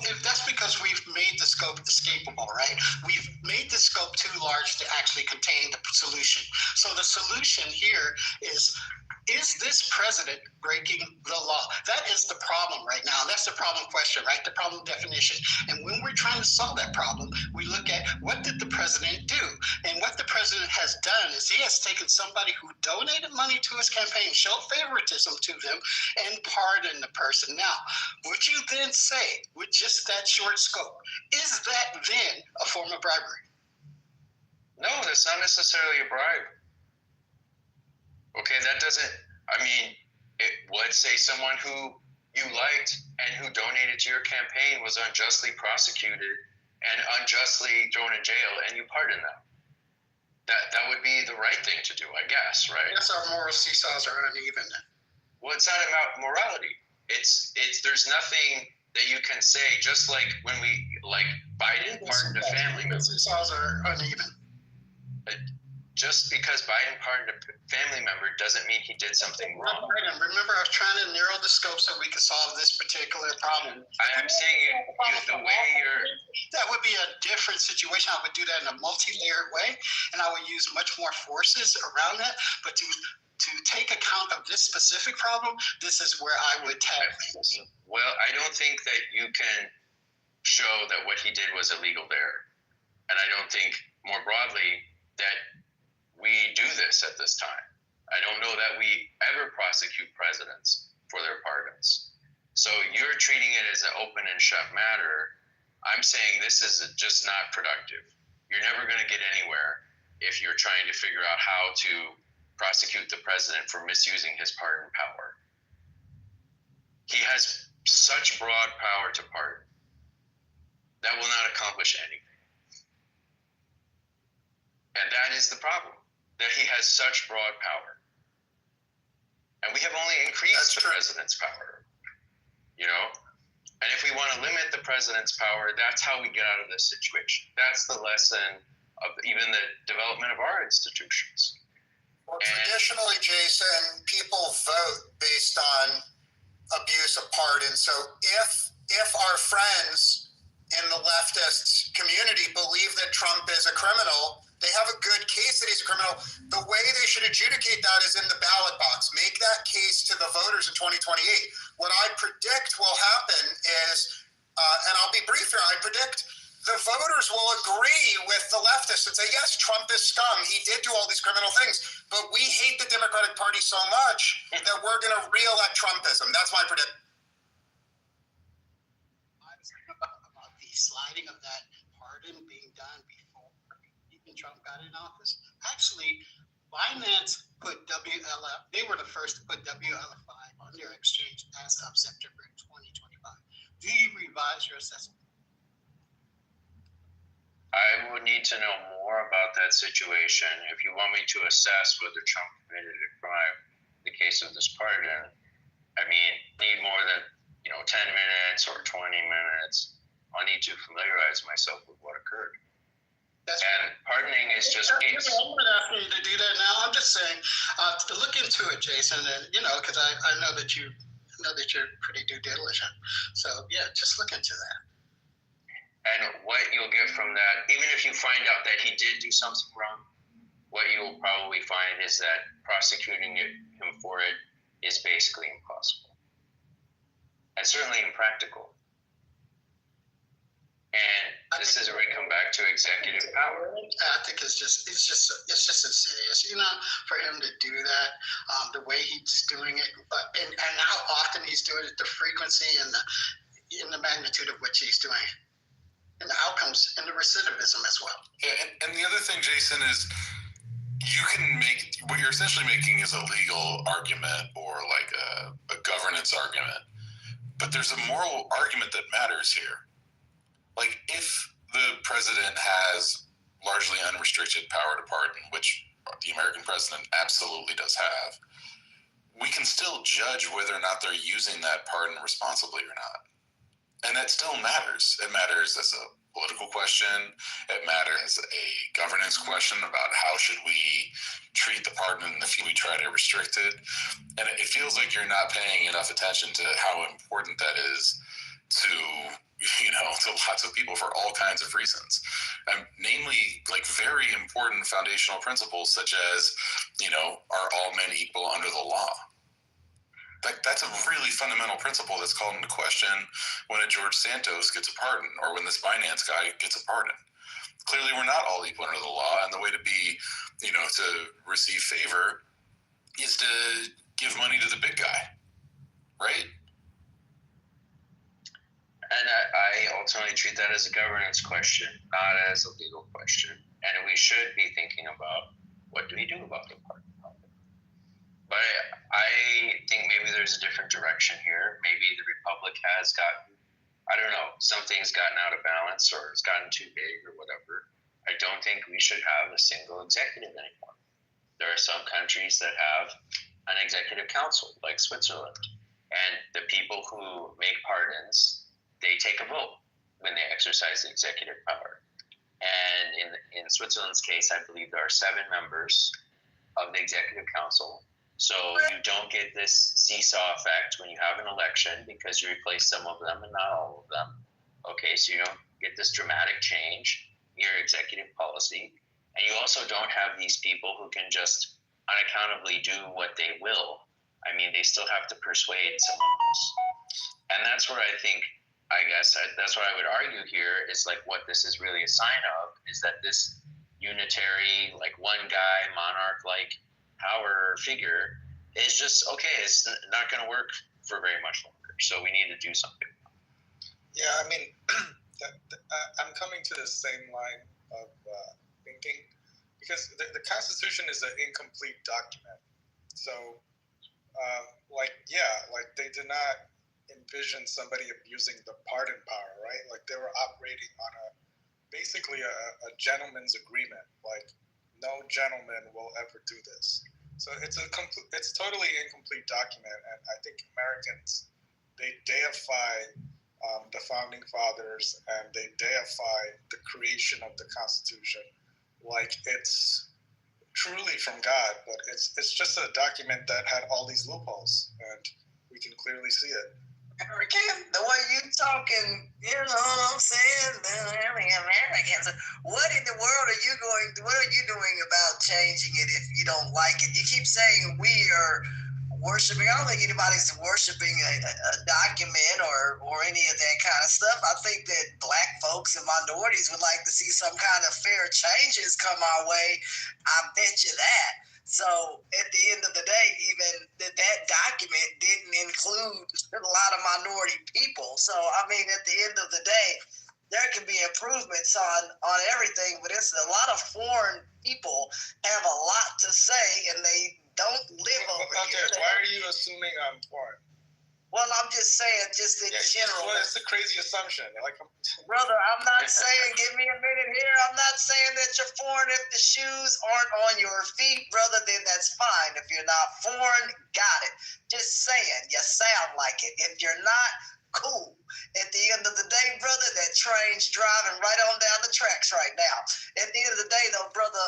If that's because we've made the scope escapable, right? We've made the scope too large to actually contain the solution. So the solution here is this president breaking the law? That is the problem right now. That's the problem question, right? The problem definition. And when we're trying to solve that problem, we look at what did the president do? And what the president has done is he has taken somebody who donated money to his campaign, showed favoritism to them, and pardoned the person. Now, would you then say, with just that short scope, is that then a form of bribery? No, that's not necessarily a bribe. Okay, that doesn't, I mean, it would say someone who you liked and who donated to your campaign was unjustly prosecuted and unjustly thrown in jail, and you pardon them. That would be the right thing to do, I guess, right? I guess our moral seesaws are uneven. Well, it's not about morality. It's there's nothing that you can say, just like when Biden pardoned a family member. Seesaws are uneven. Just because Biden pardoned a family member doesn't mean he did something wrong. Remember, I was trying to narrow the scope so we could solve this particular problem. I'm saying the way you're... That would be a different situation. I would do that in a multi-layered way, and I would use much more forces around that. But to take account of this specific problem, this is where I would tag things. Well, I don't think that you can show that what he did was illegal there. And I don't think, more broadly, that we do this at this time. I don't know that we ever prosecute presidents for their pardons. So you're treating it as an open and shut matter. I'm saying this is just not productive. You're never going to get anywhere if you're trying to figure out how to prosecute the president for misusing his pardon power. He has such broad power to pardon. That will not accomplish anything. And that is the problem, that he has such broad power. And we have only increased the president's power, you know? And if we want to limit the president's power, that's how we get out of this situation. That's the lesson of even the development of our institutions. Well, traditionally, Jason, people vote based on abuse of pardon. So if our friends in the leftist community believe that Trump is a criminal, they have a good case that he's a criminal. The way they should adjudicate that is in the ballot box. Make that case to the voters in 2028. What I predict will happen is, and I'll be brief here, I predict the voters will agree with the leftists and say, yes, Trump is scum. He did do all these criminal things, but we hate the Democratic Party so much that we're going to re-elect Trumpism. That's my prediction. I was thinking about the sliding of that pardon being done before even Trump got in office. Actually, Binance put WLF, they were the first to put WLFI on their exchange as of September 2025. Do you revise your assessment? I would need to know more about that situation. If you want me to assess whether Trump committed a crime, the case of this pardon, I mean, need more than 10 minutes or 20 minutes. I need to familiarize myself with what occurred. And pardoning is just case. I'm not asking you to do that now. I'm just saying to look into it, Jason, and because I know that you're pretty due diligent. So yeah, just look into that. And what you'll get from that, even if you find out that he did do something wrong, what you'll probably find is that prosecuting him for it is basically impossible. And certainly impractical. And this is where we come back to executive power. I think it's just insidious, for him to do that, the way he's doing it, and how often he's doing it, the frequency and the magnitude of which he's doing it. And the outcomes and the recidivism as well. Yeah, and the other thing, Jason, is you can make what you're essentially making is a legal argument or like a governance argument, but there's a moral argument that matters here. Like if the president has largely unrestricted power to pardon, which the American president absolutely does have, we can still judge whether or not they're using that pardon responsibly or not. And that still matters. It matters as a political question. It matters as a governance question about how should we treat the pardon in the fee, we try to restrict it. And it feels like you're not paying enough attention to how important that is to, to lots of people for all kinds of reasons. Namely, like very important foundational principles such as, are all men equal under the law? Like, that's a really fundamental principle that's called into question when a George Santos gets a pardon or when this Binance guy gets a pardon. Clearly, we're not all equal under the law, and the way to be, to receive favor is to give money to the big guy, right? And I ultimately treat that as a governance question, not as a legal question. And we should be thinking about, what do we do about the pardon problem? But I think maybe there's a different direction here. Maybe the Republic has gotten, I don't know, something's gotten out of balance or it's gotten too big or whatever. I don't think we should have a single executive anymore. There are some countries that have an executive council, like Switzerland. And the people who make pardons, they take a vote when they exercise the executive power. And in Switzerland's case, I believe there are 7 members of the executive council. So you don't get this seesaw effect when you have an election because you replace some of them and not all of them. Okay, so you don't get this dramatic change in your executive policy. And you also don't have these people who can just unaccountably do what they will. I mean, they still have to persuade someone else. And that's where I think, that's what I would argue here is like what this is really a sign of is that this unitary, like one guy, monarch-like power figure is just, okay, it's not going to work for very much longer. So we need to do something. Yeah, I mean, I'm coming to the same line of thinking because the Constitution is an incomplete document. So, they did not envision somebody abusing the pardon power, right? Like they were operating on basically a gentleman's agreement. Like no gentleman will ever do this. So it's totally incomplete document, and I think Americans, they deify the founding fathers and they deify the creation of the Constitution like it's truly from God, but it's just a document that had all these loopholes, and we can clearly see it. American, the way you talking, you know what I'm saying? Americans, what in the world are you doing about changing it if you don't like it? You keep saying we are worshiping. I don't think anybody's worshiping a document or any of that kind of stuff. I think that black folks and minorities would like to see some kind of fair changes come our way. I bet you that. So at the end of the day, even that document didn't include a lot of minority people. So, I mean, at the end of the day, there can be improvements on everything, but it's a lot of foreign people have a lot to say and they don't live over here. Why are you assuming I'm foreign? Well, I'm just saying, just in general. Well, it's a crazy assumption. Brother, I'm not saying, give me a minute here. I'm not saying that you're foreign. If the shoes aren't on your feet, brother, then that's fine. If you're not foreign, got it. Just saying, you sound like it. If you're not, cool. At the end of the day, brother, that train's driving right on down the tracks right now. At the end of the day, though, brother,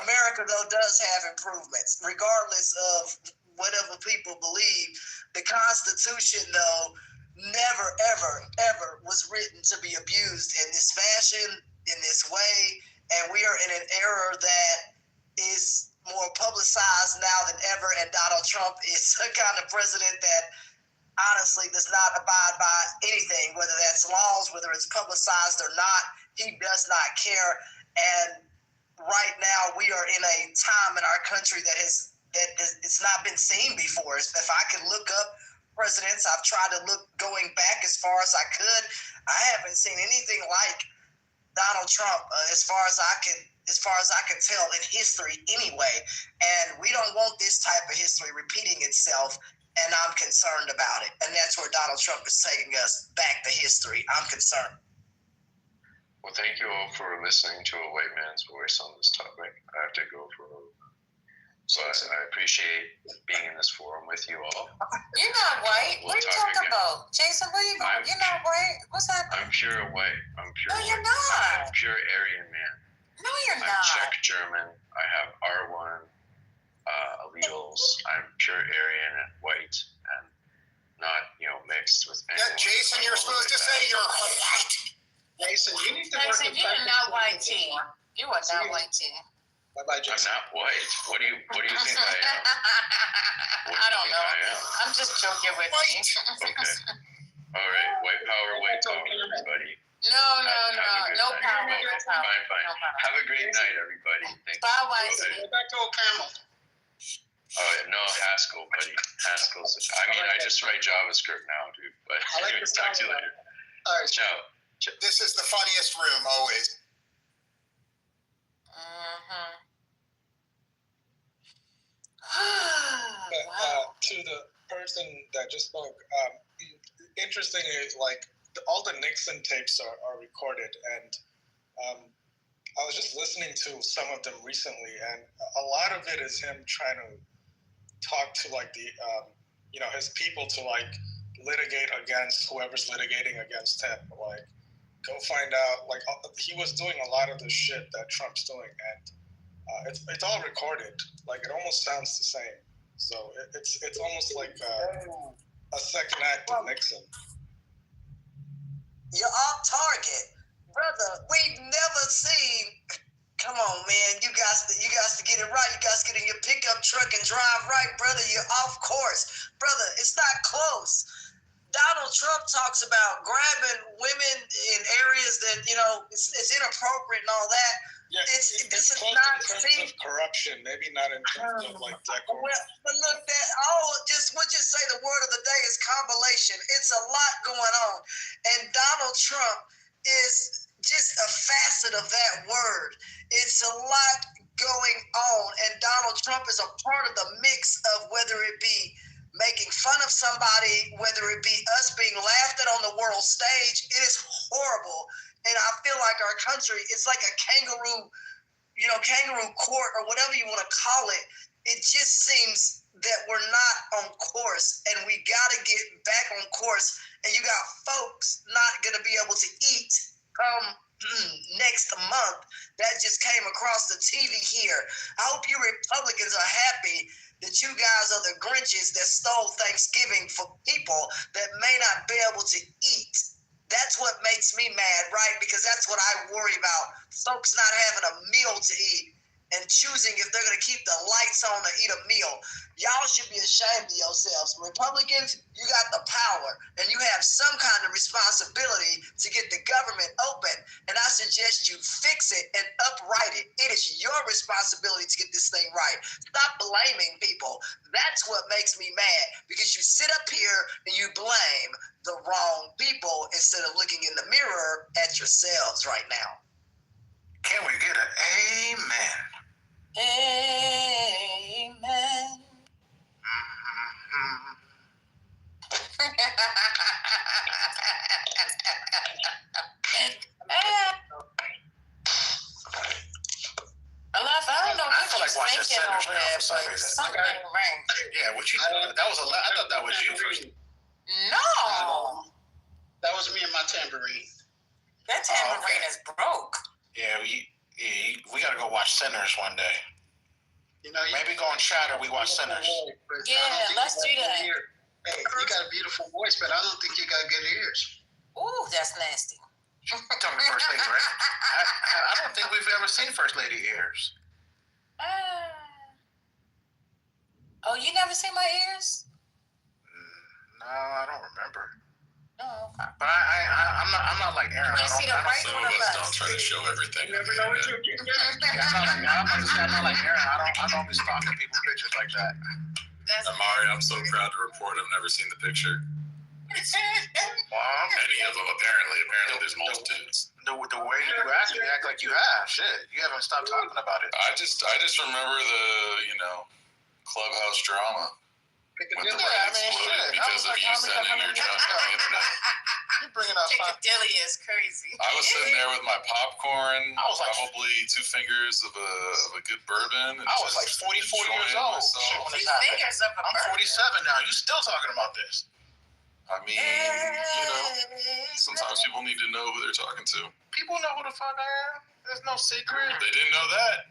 America, though, does have improvements, regardless of whatever people believe. The Constitution, though, never, ever, ever was written to be abused in this fashion, in this way, and we are in an era that is more publicized now than ever, and Donald Trump is a kind of president that honestly does not abide by anything, whether that's laws, whether it's publicized or not. He does not care, and right now we are in a time in our country that it's not been seen before. If I could look up presidents, I've tried to look going back as far as I could. I haven't seen anything like Donald Trump as far as I can tell in history anyway. And we don't want this type of history repeating itself, and I'm concerned about it. And that's where Donald Trump is taking us back to history. I'm concerned. Well, thank you all for listening to a white man's voice on this topic. I have to go for a little bit. So I appreciate being in this forum with you all. You're not white. What are you talking about? Jason, where are you going? You're not white. What's happening? I'm pure white. No, you're not. I'm pure Aryan man. No, you're I'm not. Czech German. I have R1 individuals. I'm pure Aryan and white, and not mixed with anyone. Yeah, Jason, you're supposed to say you're white. Jason, you need to work Jason, with you are Texas not people white tea. more. You are not white tea. Bye-bye, I'm Jason. not white. What do you think I am? I don't know. I'm just joking with you. Okay. All right. White power, white power, everybody. No power. Fine. No power. Have a great night, everybody. Thank Bye, you. white Okay. tea. Go back to old Camel. Oh, no, Haskell, buddy. Haskell's. I just write JavaScript now, dude. But I like anyway, this talk to you later. All right. Ciao. This is the funniest room always. To the person that just spoke, interesting is all the Nixon tapes are recorded, and I was just listening to some of them recently, and a lot of it is him trying to talk to his people to litigate against whoever's litigating against him. Go find out. He was doing a lot of the shit that Trump's doing, and it's all recorded. It almost sounds the same. So it's almost like a second act of Nixon. You're off target, brother. We've never seen. Come on, man. You guys to get it right. You guys get in your pickup truck and drive right, brother. You're off course, brother. It's not close. Donald Trump talks about grabbing women in areas that it's inappropriate and all that. Yeah, this is close not in terms of corruption, maybe not in terms of decorum. Well, but look, we'll just say the word of the day is compilation. It's a lot going on, and Donald Trump is just a facet of that word. It's a lot going on, and Donald Trump is a part of the mix of whether it be making fun of somebody, whether it be us being laughed at on the world stage. It is horrible. And I feel like our country, it's like a kangaroo court or whatever you want to call it. It just seems that we're not on course, and we got to get back on course. And you got folks not going to be able to eat next month. That just came across the TV here. I hope you Republicans are happy that you guys are the Grinches that stole Thanksgiving for people that may not be able to eat. That's what makes me mad, right? Because that's what I worry about. Folks not having a meal to eat and choosing if they're going to keep the lights on to eat a meal. Y'all should be ashamed of yourselves. Republicans, you got the power, and you have some kind of responsibility to get the government open. And I suggest you fix it and upright it. It is your responsibility to get this thing right. Stop blaming people. That's what makes me mad, because you sit up here and you blame the wrong people instead of looking in the mirror at yourselves right now. Can we get an amen? Amen. I don't know I feel what like you're watching thinking Sinners over now there, for some but reason. something rang. Yeah, what you thought? That was I thought that was you first. No. That was me and my tambourine. That tambourine is broke. Yeah, we gotta go watch Sinners one day. Maybe go on Chatter. We watch Sinners. Yeah, let's do that. Hey, you got a beautiful voice, but I don't think you got good ears. Ooh, that's nasty. Talking First Lady, right? I don't think we've ever seen First Lady ears. Oh, you never seen my ears? No, I don't remember. No. But I'm not like Aaron. Some of us don't try to show everything. You never know what you're getting. I'm not like Aaron. I don't be stalking people's pictures like that. Amari, I'm so proud to report I've never seen the picture. Many of them, apparently there's multitudes. The way you act like you have. Shit, you haven't stopped talking about it. I just remember the clubhouse drama. When the brain exploded because of you sending your junk on the internet. You're bringing up Piccadilly is crazy. I was sitting there with my popcorn, probably 2 fingers of a good bourbon. And I was like 44 years old. Two fingers of a I'm 47 now. You still talking about this? I mean, sometimes people need to know who they're talking to. People know who the fuck I am. There's no secret. They didn't know that.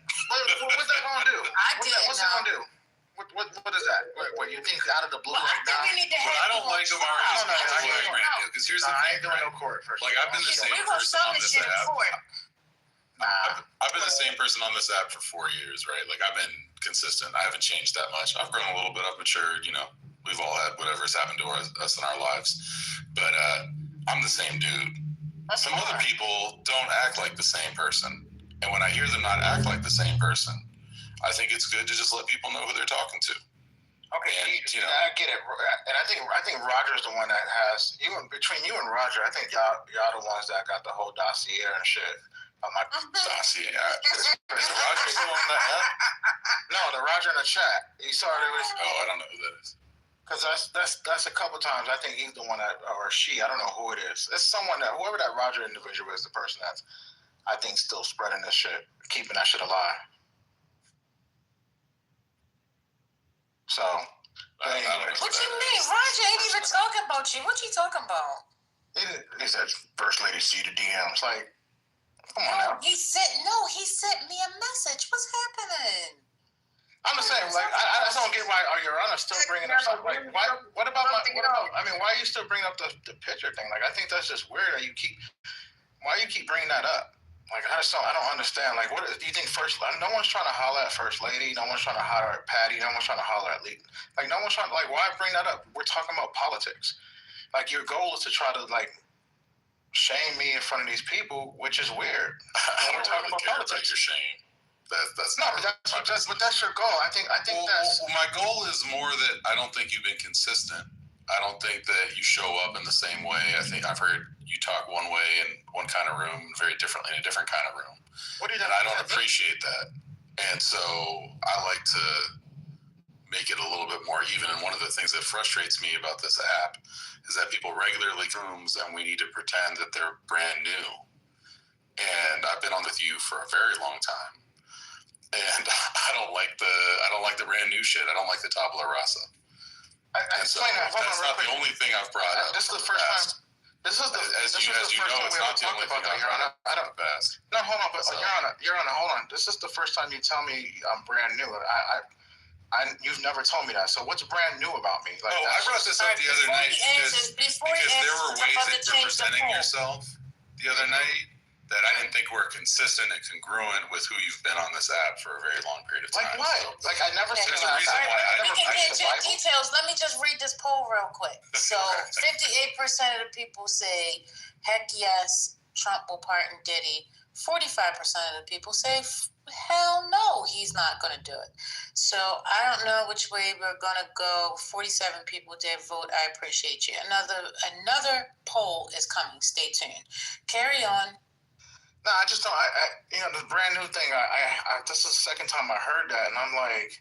What's that gonna do? I didn't What's it gonna do? What is that? What you think out of the blue right now? We need to What I don't like about it is because here's the I thing, ain't doing no court first. Like, I've been the same person on this app. I've been the same person on this app for 4 years, right? Like, I've been consistent. I haven't changed that much. I've grown a little bit. I've matured. You know, we've all had whatever's happened to us in our lives. But I'm the same dude. Some other people don't act like the same person. And when I hear them not act like the same person, I think it's good to just let people know who they're talking to. Okay, and, you know, I get it, and I think Roger's the one that has between you and Roger. I think y'all the ones that got the whole dossier and shit. Dossier. Is Roger still on the app? No, the Roger in the chat. He started with. Oh, I don't know who that is. Because that's a couple times. I think he's the one that, or she. I don't know who it is. It's someone that whoever that Roger individual is, the person that's I think still spreading this shit, keeping that shit alive. So. Anyway. What you mean? Roger ain't even talking about you. What you talking about? He said, "First lady, see the DMs." Like, come on now. He sent me a message. What's happening? I'm just saying, like, I just don't get why Your Honor still bringing up something. Like, why? What about my? I mean, why are you still bringing up the picture thing? Like, I think that's just weird. That you keep. Why you keep bringing that up? Like, I don't understand. Like, what do you think? No one's trying to holler at First Lady. No one's trying to holler at Patty. No one's trying to holler at Lee. Like, no one's trying. Like, why bring that up? We're talking about politics. Like, your goal is to try to like shame me in front of these people, which is weird. I don't really care about your shame. That's no, but that's your goal. I think that's my goal is more that I don't think you've been consistent. I don't think that you show up in the same way. I think I've heard you talk one way in one kind of room, very differently in a different kind of room. And I don't appreciate that. And so I like to make it a little bit more even. And one of the things that frustrates me about this app is that people regularly rooms and we need to pretend that they're brand new. And I've been on with you for a very long time. And I don't like the brand new shit. I don't like the tabula rasa. That's not the only thing I've brought up. This is the first time. As you know, it's not the only thing I've brought up. I don't best. No, hold on, but Your Honor, hold on. This is the first time you tell me I'm brand new. You've never told me that. So what's brand new about me? Like, I brought this up the other night because there were ways that you're presenting yourself the other night that I didn't think were consistent and congruent with who you've been on this app for a very long period of time. Like what? So, like I never said there's a reason why I We never can get touched into the the Bible. details. Let me just read this poll real quick. So 58% of the people say, heck yes, Trump will pardon Diddy. 45% of the people say, hell no, he's not going to do it. So I don't know which way we're going to go. 47 people did vote. I appreciate you. Another poll is coming. Stay tuned. Carry on. No, I just don't. The brand new thing. This is the second time I heard that, and I'm like,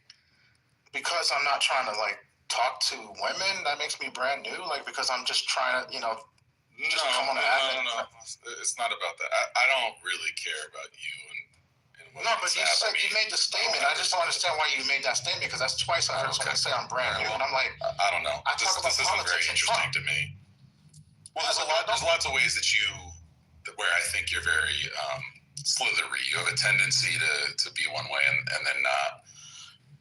because I'm not trying to like talk to women, that makes me brand new. Like because I'm just trying to, come on the app. No. It's not about that. I don't really care about you and no, but you said you made the statement. I just don't understand why you made that statement because that's twice I heard someone say I'm brand new, and I'm like, I don't know. This isn't very interesting to me. Well, there's lots of ways that where I think you're very slithery. You have a tendency to be one way and then not.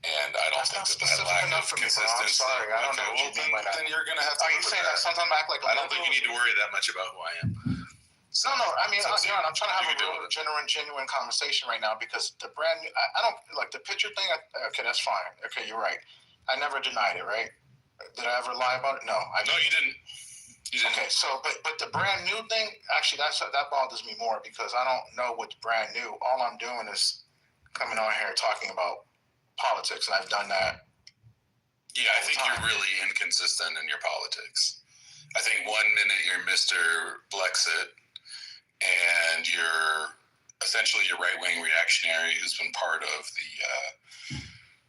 And I don't think that lack of consistency. I'm sorry, I don't know what you mean by that. Then you're going to have to. Are you saying that sometimes I act like I don't think you need to worry that much about who I am. No. I mean, I'm trying to have a real, genuine conversation right now because the brand new. I don't like the picture thing. Okay, that's fine. Okay, you're right. I never denied it, right? Did I ever lie about it? No, No, you didn't. Okay, so but the brand new thing actually that bothers me more because I don't know what's brand new. All I'm doing is coming on here talking about politics, and I've done that. Yeah, I think you're really inconsistent in your politics. I think 1 minute you're Mr. Blexit, and you're essentially a right-wing reactionary who's been part of the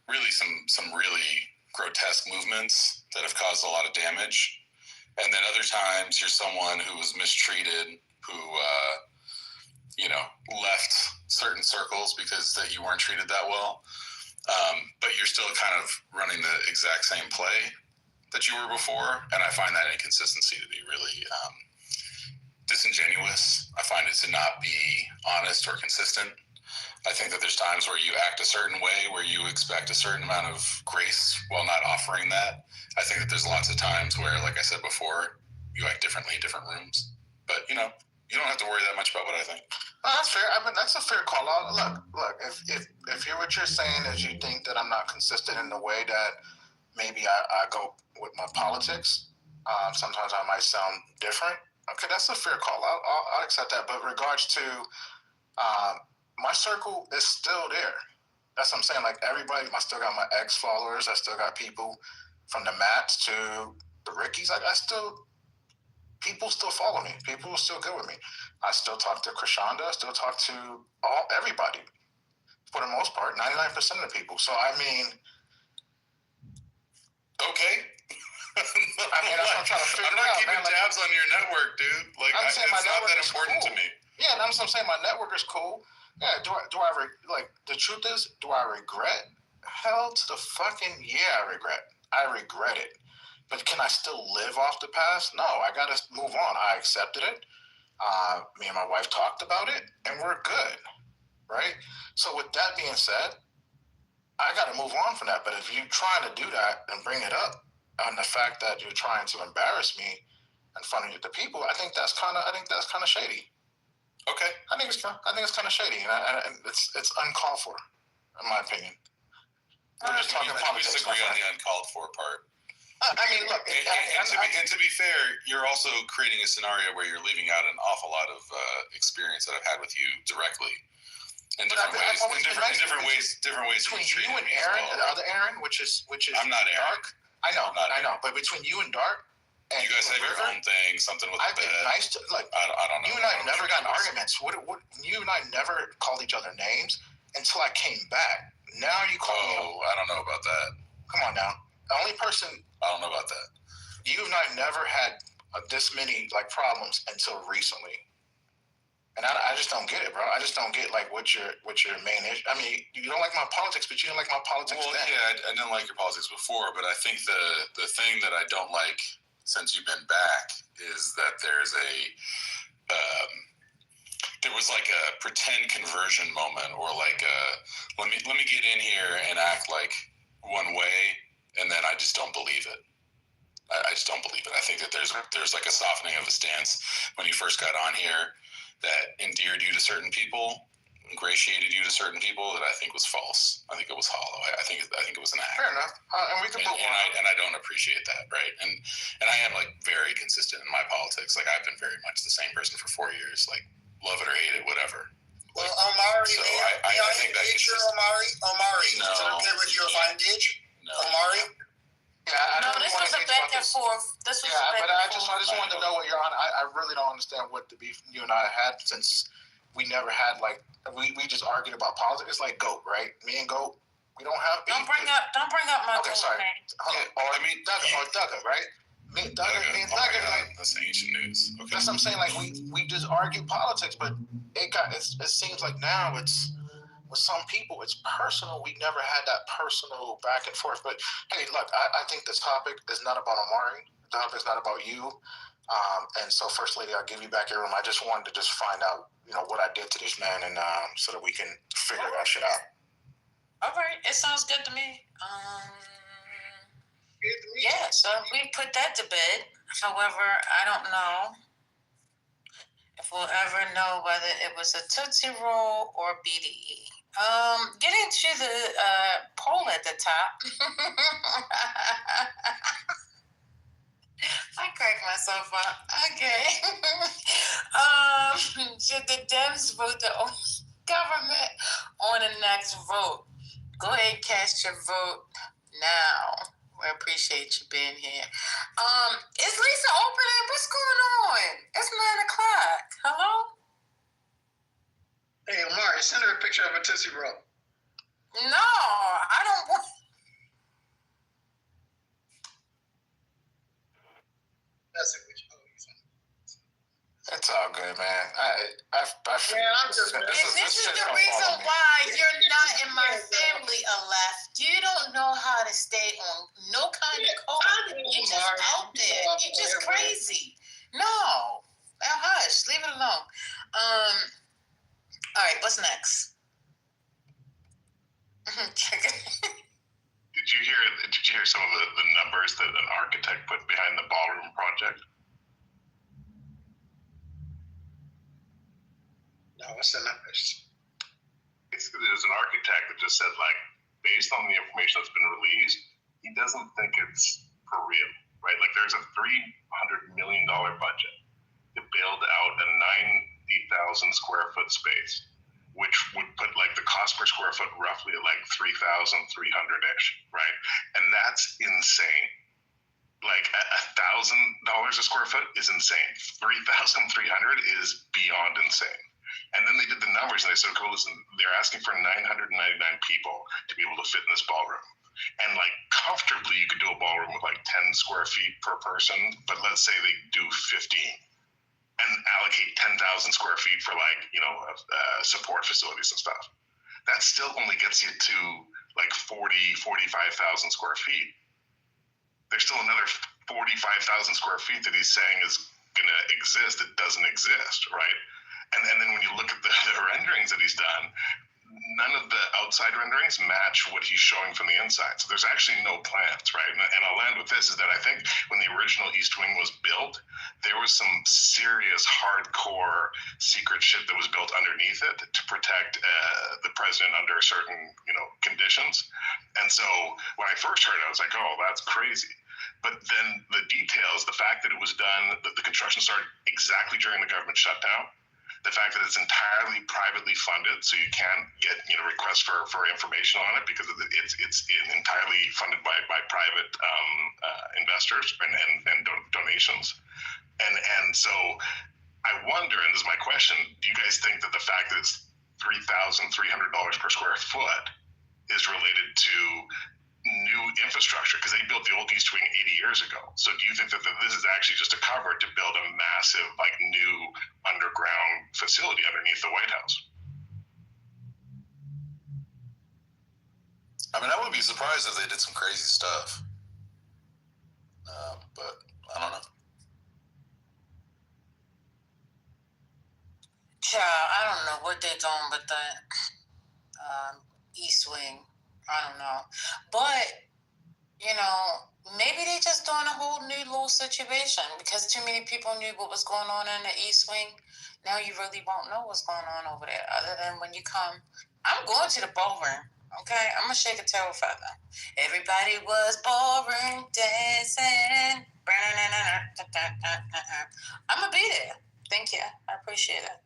really some really grotesque movements that have caused a lot of damage. And then other times you're someone who was mistreated, who, left certain circles because that you weren't treated that well. But you're still kind of running the exact same play that you were before. And I find that inconsistency to be really disingenuous. I find it to not be honest or consistent. I think that there's times where you act a certain way, where you expect a certain amount of grace while not offering that. I think that there's lots of times where, like I said before, you act differently in different rooms. But, you don't have to worry that much about what I think. Well, that's fair. I mean, that's a fair call out. Look. If what you're saying is you think that I'm not consistent in the way that maybe I go with my politics, sometimes I might sound different. Okay, that's a fair call. I'll accept that. But regards to my circle is still there. That's what I'm saying. Like everybody, I still got my ex followers. I still got people from the Mats to the Rickies. People still follow me. People are still good with me. I still talk to Krishanda. I still talk to everybody. For the most part, 99% of the people. So, I mean, okay. That's what I'm trying to figure out. I'm not keeping tabs on your network, dude. Like, I'm saying my it's not network that is important cool to me. Yeah, that's what I'm saying. My network is cool. Yeah, the truth is, do I regret? Hell to the fucking yeah, I regret. I regret it. But can I still live off the past? No, I got to move on. I accepted it. Me and my wife talked about it, and we're good, right? So with that being said, I got to move on from that. But if you're trying to do that and bring it up on the fact that you're trying to embarrass me in front of the people, I think that's kind of shady. Okay, I think it's kind of shady, and it's uncalled for, in my opinion. We're just talking politics. We disagree on the uncalled for part. I mean, look. And to be fair, you're also creating a scenario where you're leaving out an awful lot of experience that I've had with you directly, in different ways. Different ways. Between you and Aaron, the other Aaron, which is I'm not Aaron. Dark. I know. But between you and Dark, and you guys have your own thing, something with the bed. Nice to like. I don't know. You and I never got in arguments. You and I never called each other names until I came back. Now you call me. Oh, I don't know about that. Come on now. The only person. I don't know about that. You and I never had this many problems until recently, and I just don't get it, bro. I just don't get what your main issue. I mean, you don't like my politics, but you didn't like my politics then. Yeah, I didn't like your politics before, but I think the thing that I don't like since you've been back is that there's there was like a pretend conversion moment, or like let me get in here and act like one way, and then I just don't believe it. I just don't believe it. I think that there's like a softening of a stance when you first got on here that endeared you to certain people, ingratiated you to certain people, that I think was false. I think it was hollow. I think it was an act. Fair enough. And we can and I don't appreciate that, right? And I am very consistent in my politics. Like, I've been very much the same person for 4 years. Like, love it or hate it, whatever. Well, Omari, so I think that is Omari. No, is it okay with you if I engage? No. Omari? Yeah, this was a back and forth. But I just wanted to know what you're on. I really don't understand what the beef you and I had, since we never had we just argued about politics. It's like GOAT, right? Me and GOAT, we don't have beef. Don't bring up my okay, sorry. Or Dugga, right? Me and Dugga, that's ancient news. Okay. That's what I'm saying. Like we just argue politics, but it seems like now it's. With some people, it's personal. We never had that personal back and forth. But hey, look, I think this topic is not about Omari. The topic is not about you. And so, First Lady, I'll give you back your room. I just wanted to find out, what I did to this man, and so that we can figure that shit out. All right, it sounds good to me. Yeah, so we put that to bed. However, I don't know if we'll ever know whether it was a Tootsie Roll or BDE. Getting to the poll at the top. I cracked myself up. Okay. Should the Dems vote the government on the next vote? Go ahead, cast your vote now. We appreciate you being here. Is Lisa opening? What's going on? It's 9 o'clock. Hello? Hey, Omari, send her a picture of a Tootsie Roll. No, I don't want. That's it. It's all good, man. I'm just. This is the reason why you're not in my family, Aleph. You don't know how to stay on no kind of code. You're just out there. You're just crazy. No. Now hush. Leave it alone. All right. What's next? Did you hear some of the numbers that an architect put behind the ballroom project? No, what's the numbers? There's an architect that just said, like, based on the information that's been released, he doesn't think it's for real, right? Like, there's a $300 million budget to build out a 90,000 square foot space, which would put like the cost per square foot roughly at like 3,300-ish, right? And that's insane. Like $1,000 a square foot is insane. 3,300 is beyond insane. And then they did the numbers and they said, okay, listen, they're asking for 999 people to be able to fit in this ballroom. And like comfortably, you could do a ballroom with like 10 square feet per person, but let's say they do 15 and allocate 10,000 square feet for like, support facilities and stuff. That still only gets you to like 45,000 square feet. There's still another 45,000 square feet that he's saying is going to exist that doesn't exist, right? And then when you look at the renderings that he's done, none of the outside renderings match what he's showing from the inside. So there's actually no plans, right? And I'll land with this, is that I think when the original East Wing was built, there was some serious hardcore secret shit that was built underneath it to protect the president under certain, conditions. And so when I first heard it, I was like, oh, that's crazy. But then the details, the fact that it was done, that the construction started exactly during the government shutdown, the fact that it's entirely privately funded, so you can't get requests for information on it because it's entirely funded by private investors and donations, and so I wonder, and this is my question: do you guys think that the fact that it's $3,300 per square foot is related to new infrastructure, because they built the old East Wing 80 years ago? So do you think that this is actually just a cover to build a massive, like, new underground facility underneath the White House? I mean, I wouldn't be surprised if they did some crazy stuff. But I don't know. Child, I don't know what they're doing with the East Wing. I don't know. But, maybe they just doing a whole new little situation because too many people knew what was going on in the East Wing. Now you really won't know what's going on over there other than when you come. I'm going to the ballroom, okay? I'm going to shake a tail feather. Everybody was ballroom dancing. I'm going to be there. Thank you. I appreciate it.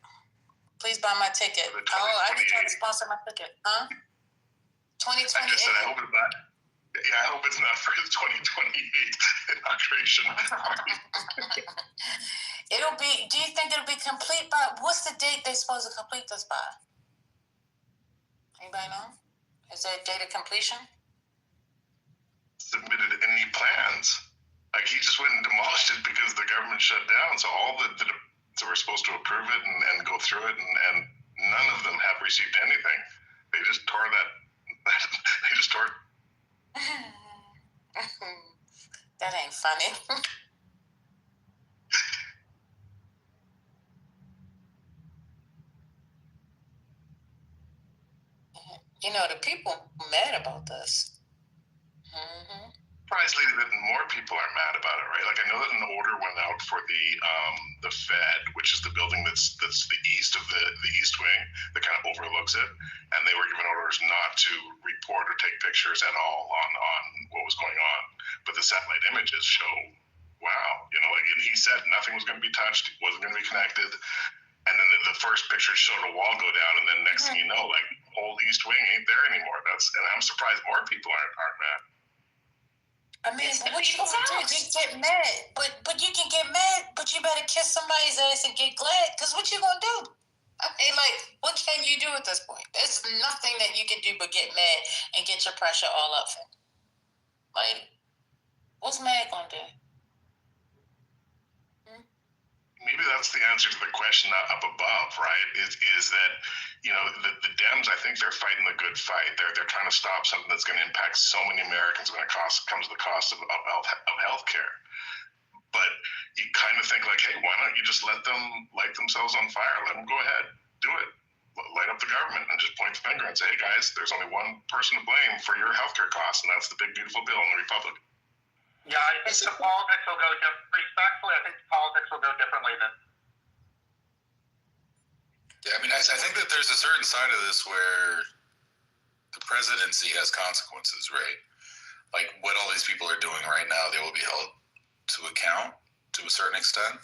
Please buy my ticket. I can try to sponsor my ticket. Huh? 2028. I just said, I hope it's not. Yeah, I hope it's not for his 2028 inauguration. It'll be. Do you think it'll be complete by? What's the date they're supposed to complete this by? Anybody know? Is there a date of completion? Submitted any plans? Like, he just went and demolished it because the government shut down. So all the were supposed to approve it and go through it, and none of them have received anything. They just tore that. They just tore. That ain't funny. The people are mad about this. Mm-hmm. Surprisingly, that more people are mad about it, right? Like, I know that an order went out for the Fed, which is the building that's the east of the East Wing that kind of overlooks it, and they were given orders not to report or take pictures at all on what was going on. But the satellite images show, wow, and he said nothing was going to be touched, it wasn't going to be connected. And then the first picture showed a wall go down, and then next thing you know, like, whole East Wing ain't there anymore. And I'm surprised more people aren't mad. I mean, what you gonna do? Just get mad. But you can get mad, but you better kiss somebody's ass and get glad, because what you gonna do? I mean, like, what can you do at this point? There's nothing that you can do but get mad and get your pressure all up. Like, what's mad gonna do? Maybe that's the answer to the question up above, right? Is that, the Dems, I think they're fighting the good fight. They're trying to stop something that's going to impact so many Americans when it comes to the cost of healthcare. But you kind of think like, hey, why don't you just let them light themselves on fire? Let them go ahead, do it. light up the government and just point the finger and say, hey guys, there's only one person to blame for your healthcare costs, and that's the big beautiful bill in the Republic. Yeah, I think the politics will go respectfully. I think the politics will go differently than. Yeah, I mean, I think that there's a certain side of this where the presidency has consequences, right? Like what all these people are doing right now, they will be held to account to a certain extent,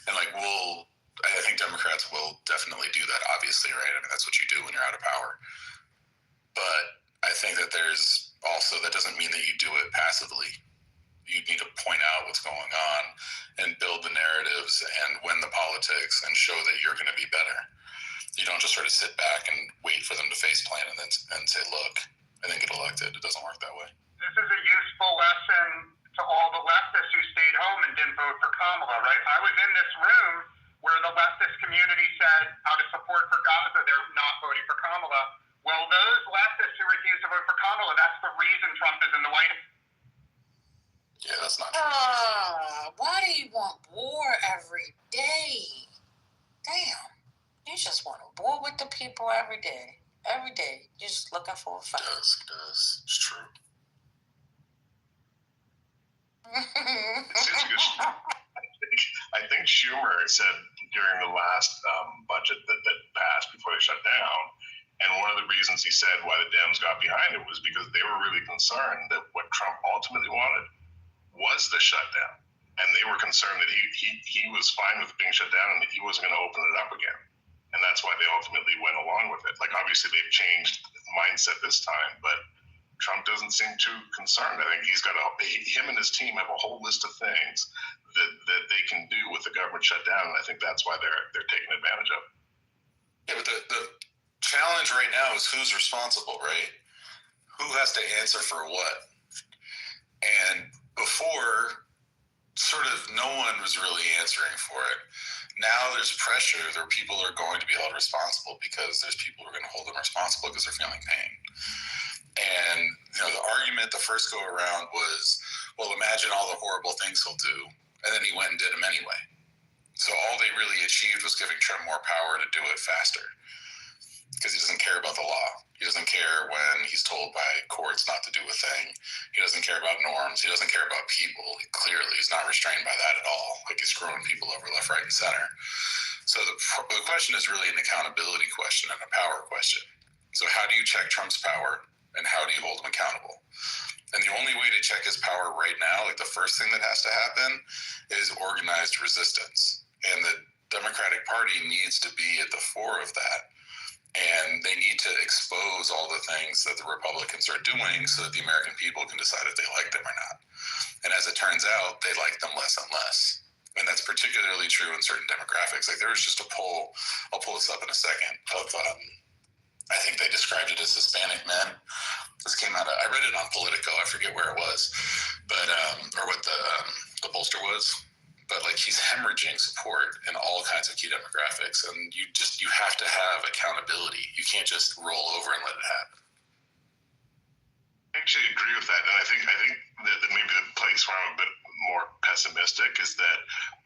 and like I think Democrats will definitely do that, obviously, right? I mean, that's what you do when you're out of power. But I think that there's also, that doesn't mean that you do it passively. You need to point out what's going on and build the narratives and win the politics and show that you're going to be better. You don't just sort of sit back and wait for them to face plant and say, look, and then get elected. It doesn't work that way. This is a useful lesson to all the leftists who stayed home and didn't vote for Kamala, right? I was in this room where the leftist community said out of support for Gaza, they're not voting for Kamala. Well, those leftists who refuse to vote for Kamala, that's the reason Trump is in the White House. Yeah, that's not true. Why do you want war every day? Damn. You just want to war with the people every day. Every day. You're just looking for a fight. It does. It's true. I think Schumer said during the last budget that passed before they shut down, and one of the reasons he said why the Dems got behind it was because they were really concerned that what Trump ultimately wanted was the shutdown, and they were concerned that he was fine with being shut down and that he wasn't going to open it up again, and that's why they ultimately went along with it. Like obviously they've changed the mindset this time, but Trump doesn't seem too concerned. I think he's got him and his team have a whole list of things that they can do with the government shutdown, and I think that's why they're taking advantage of it. Yeah, but the challenge right now is who's responsible, right? Who has to answer for what? And before, sort of no one was really answering for it. Now there's pressure. There are people who are going to be held responsible because there's people who are going to hold them responsible because they're feeling pain. And, the argument the first go around was, well, imagine all the horrible things he'll do. And then he went and did them anyway. So all they really achieved was giving Trump more power to do it faster because he doesn't care about the law. He doesn't care when he's told by courts not to do a thing. He doesn't care about norms. He doesn't care about people. Clearly, he's not restrained by that at all. Like he's screwing people over left, right, and center. So the question is really an accountability question and a power question. So how do you check Trump's power? And how do you hold him accountable? And the only way to check his power right now, like the first thing that has to happen is organized resistance. And the Democratic Party needs to be at the fore of that. And they need to expose all the things that the Republicans are doing so that the American people can decide if they like them or not. And as it turns out, they like them less and less. And that's particularly true in certain demographics. Like there was just a poll, I'll pull this up in a second, of I think they described it as Hispanic men. This came out of, I read it on Politico, I forget where it was, but or what the pollster was. But like he's hemorrhaging support in all kinds of key demographics, and you have to have accountability. You can't just roll over and let it happen. I actually agree with that, and I think that maybe the place where I'm a bit more pessimistic is that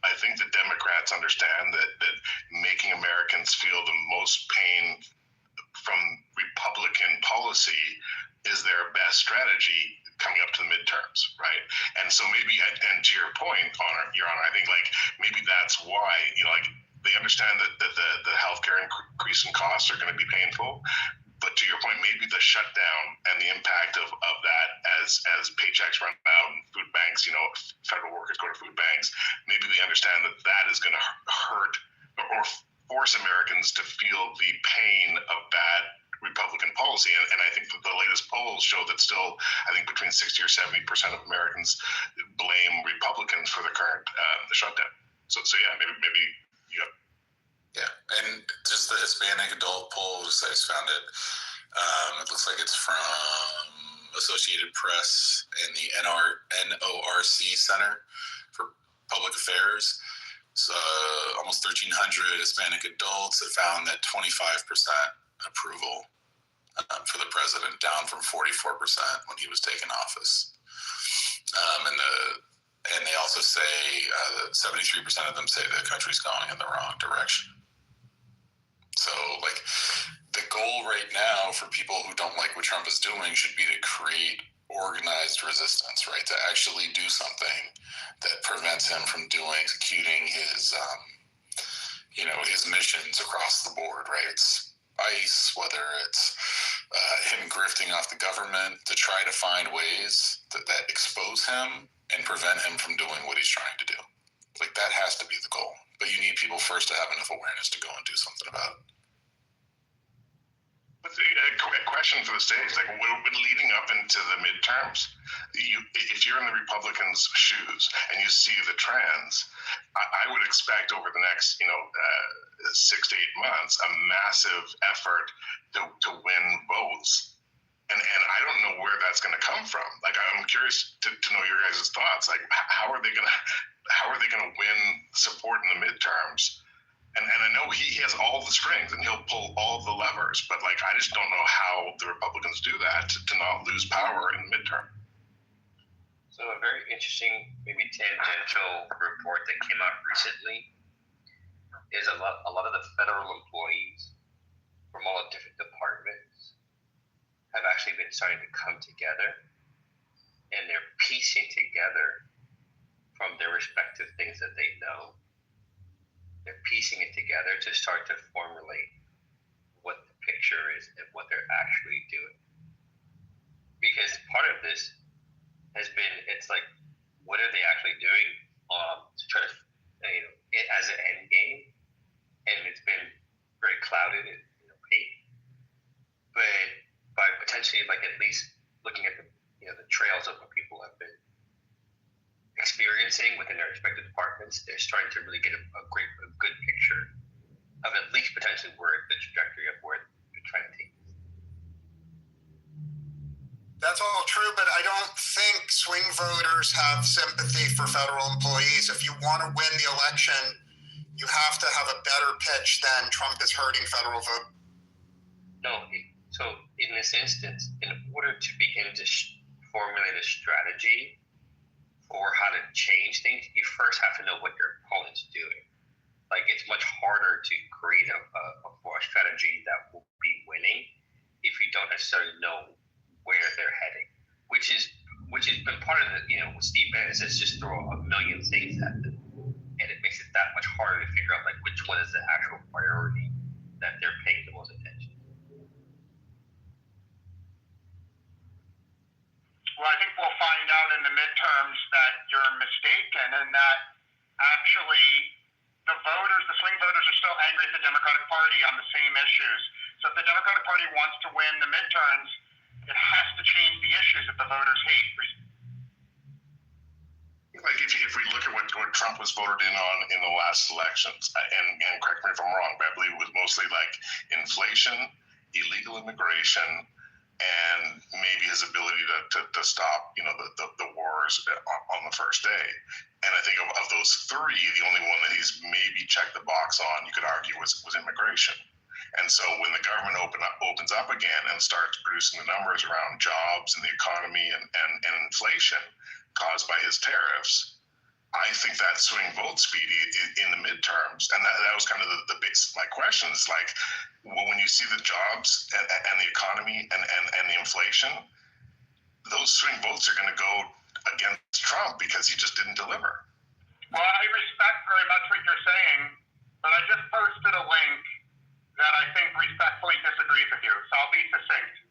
I think the Democrats understand that making Americans feel the most pain from Republican policy is their best strategy coming up to the midterms, right? And so maybe, and to your point, Your Honor, I think like maybe that's why, like they understand that the healthcare increase in costs are going to be painful. But to your point, maybe the shutdown and the impact of that as paychecks run out and food banks, federal workers go to food banks, maybe they understand that is going to hurt or force Americans to feel the pain of bad Republican policy. And I think that the latest polls show that still, I think between 60 or 70% of Americans blame Republicans for the current the shutdown. So yeah, maybe. Yeah, and just the Hispanic adult polls, I just found it. It looks like it's from Associated Press and the NORC Center for Public Affairs. So almost 1,300 Hispanic adults have found that 25% approval for the president, down from 44% when he was taking office. And they also say that 73% of them say the country's going in the wrong direction. So, like, goal right now for people who don't like what Trump is doing should be to create organized resistance, right? To actually do something that prevents him from executing his, his missions across the board, right? It's ICE, whether it's him grifting off the government, to try to find ways that expose him and prevent him from doing what he's trying to do. Like, that has to be the goal. But you need people first to have enough awareness to go and do something about it. But a question for the stage, like when leading up into the midterms, if you're in the Republicans' shoes and you see the trends, I would expect over the next 6 to 8 months a massive effort to win votes, and I don't know where that's going to come from. Like, I'm curious to know your guys' thoughts. Like, how are they going to win support in the midterms? And I know he has all the strings and he'll pull all the levers, but like, I just don't know how the Republicans do that to not lose power in the midterm. So a very interesting, maybe tangential report that came out recently is a lot of the federal employees from all the different departments have actually been starting to come together, and they're piecing together from their respective things that they know. They're piecing it together to start to formulate what the picture is and what they're actually doing. Because part of this has been, it's like, what are they actually doing to try to, it as an end game? And it's been very clouded and opaque. But by potentially, like, at least looking at the trails of what people have been experiencing within their respective departments, they're starting to really get a good picture of at least potentially where the trajectory of where they're trying to take this. That's all true, but I don't think swing voters have sympathy for federal employees. If you want to win the election, you have to have a better pitch than Trump is hurting federal vote. No, so in this instance, in order to begin to formulate a strategy for how to change things, you first have to know what your opponent's doing. Like, it's much harder to create a strategy that will be winning if you don't necessarily know where they're heading, which has been part of the, what Steve Bannon says, just throw a million things at them, and it makes it that much harder to figure out like which one is the actual priority that they're paying the most attention to. Well, I think we'll find out in the midterms that you're mistaken, and that actually the swing voters are still angry at the Democratic Party on the same issues. So if the Democratic Party wants to win the midterms, it has to change the issues that the voters hate. Like, if we look at what Trump was voted in on in the last elections, and correct me if I'm wrong, but I believe it was mostly like inflation, illegal immigration, and maybe his ability to stop, the wars on the first day. And I think of those three, the only one that he's maybe checked the box on, you could argue, was immigration. And so when the government opens up again and starts producing the numbers around jobs and the economy and inflation caused by his tariffs, I think that swing vote speed in the midterms, and that was kind of the base. My question is, like, when you see the jobs and the economy and the inflation, those swing votes are going to go against Trump because he just didn't deliver. Well, I respect very much what you're saying, but I just posted a link that I think respectfully disagrees with you, so I'll be succinct.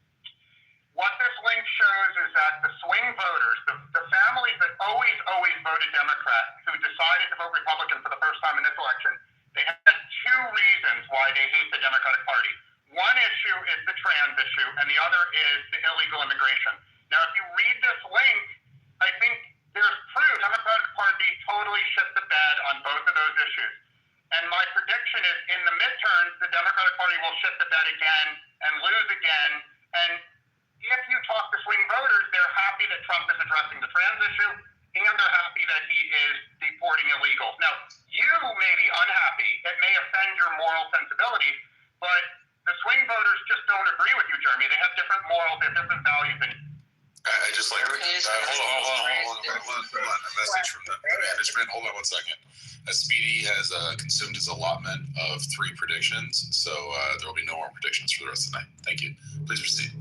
What this link shows is that the swing voters, the families that always voted Democrat, who decided to vote Republican for the first time in this election, they had two reasons why they hate the Democratic Party. One issue is the trans issue, and the other is the illegal immigration. Now, if you read this link, I think there's proof the Democratic Party totally shit the bed on both of those issues. And my prediction is in the midterms, the Democratic Party will shit the bed again and lose again. And if you talk to swing voters, they're happy that Trump is addressing the trans issue, and they're happy that he is deporting illegals. Now, you may be unhappy. It may offend your moral sensibilities, but the swing voters just don't agree with you, Jeremy. They have different morals, they have different values than you. I just like hold on. A message from the management. Hold on 1 second. Speedy has consumed his allotment of 3 predictions, so there will be no more predictions for the rest of the night. Thank you. Please proceed.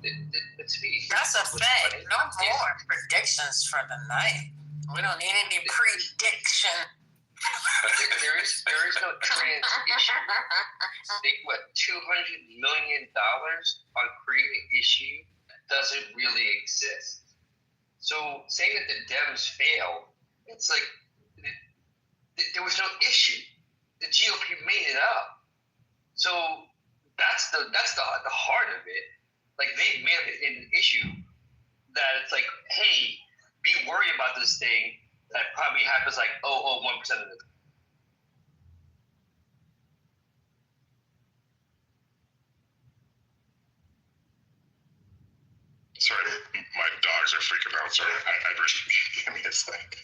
That's a fact. No more predictions for the night. We don't need any prediction. There is no trans issue. They what $200 million on creating an issue doesn't really exist. So saying that the Dems failed, it's like there was no issue. The GOP made it up. So that's the heart of it. Like they made it an issue that it's like, hey, be worried about this thing that probably happens like 0.01% of the time. Sorry, my dogs are freaking out. Sorry, I give me a sec.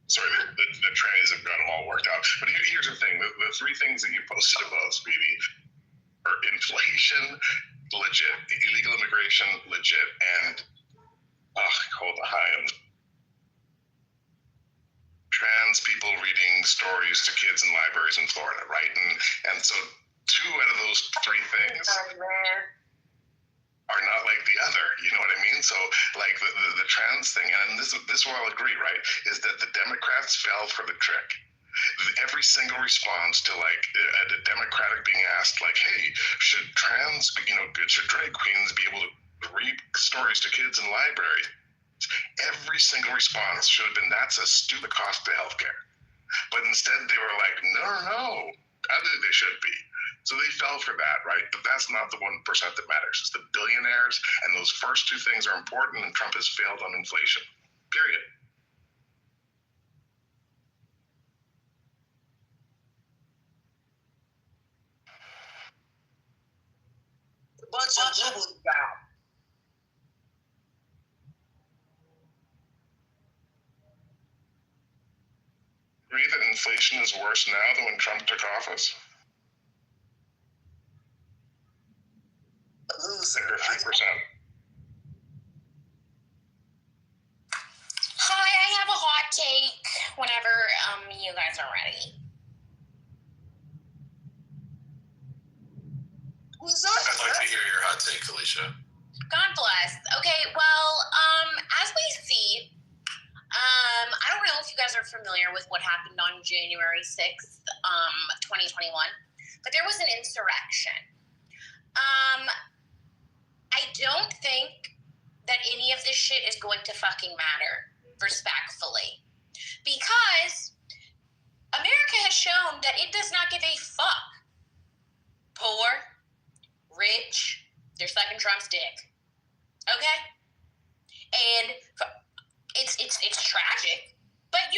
Sorry, the trannies have got them all worked out. But here's the thing: the 3 things that you posted above, Speedy, are inflation, legit, illegal immigration, legit, and trans people reading stories to kids in libraries in Florida, right? And so 2 out of those 3 things are not like the other, you know what I mean? So like the trans thing, and this will I'll agree, right, is that the Democrats fell for the trick. Every single response to like a Democratic being asked like, hey, should drag queens be able to read stories to kids in libraries? Every single response should have been, that's a stupid cost to healthcare. But instead they were like, no, I think they should be. So they fell for that, right? But that's not the 1% that matters. It's the billionaires, and those first 2 things are important, and Trump has failed on inflation, period. A bunch of boo-boo guys. Agree that inflation is worse now than when Trump took office? Under 3%. Hi, I have a hot take whenever you guys are ready. I'd like to hear your hot take, Felicia. God bless. Okay, well, as we see, I don't know if you guys are familiar with what happened on January 6th, 2021, but there was an insurrection. I don't think that any of this shit is going to fucking matter, respectfully, because America has shown that it does not give a fuck. Poor, rich, they're sucking Trump's dick. Okay? And it's tragic, but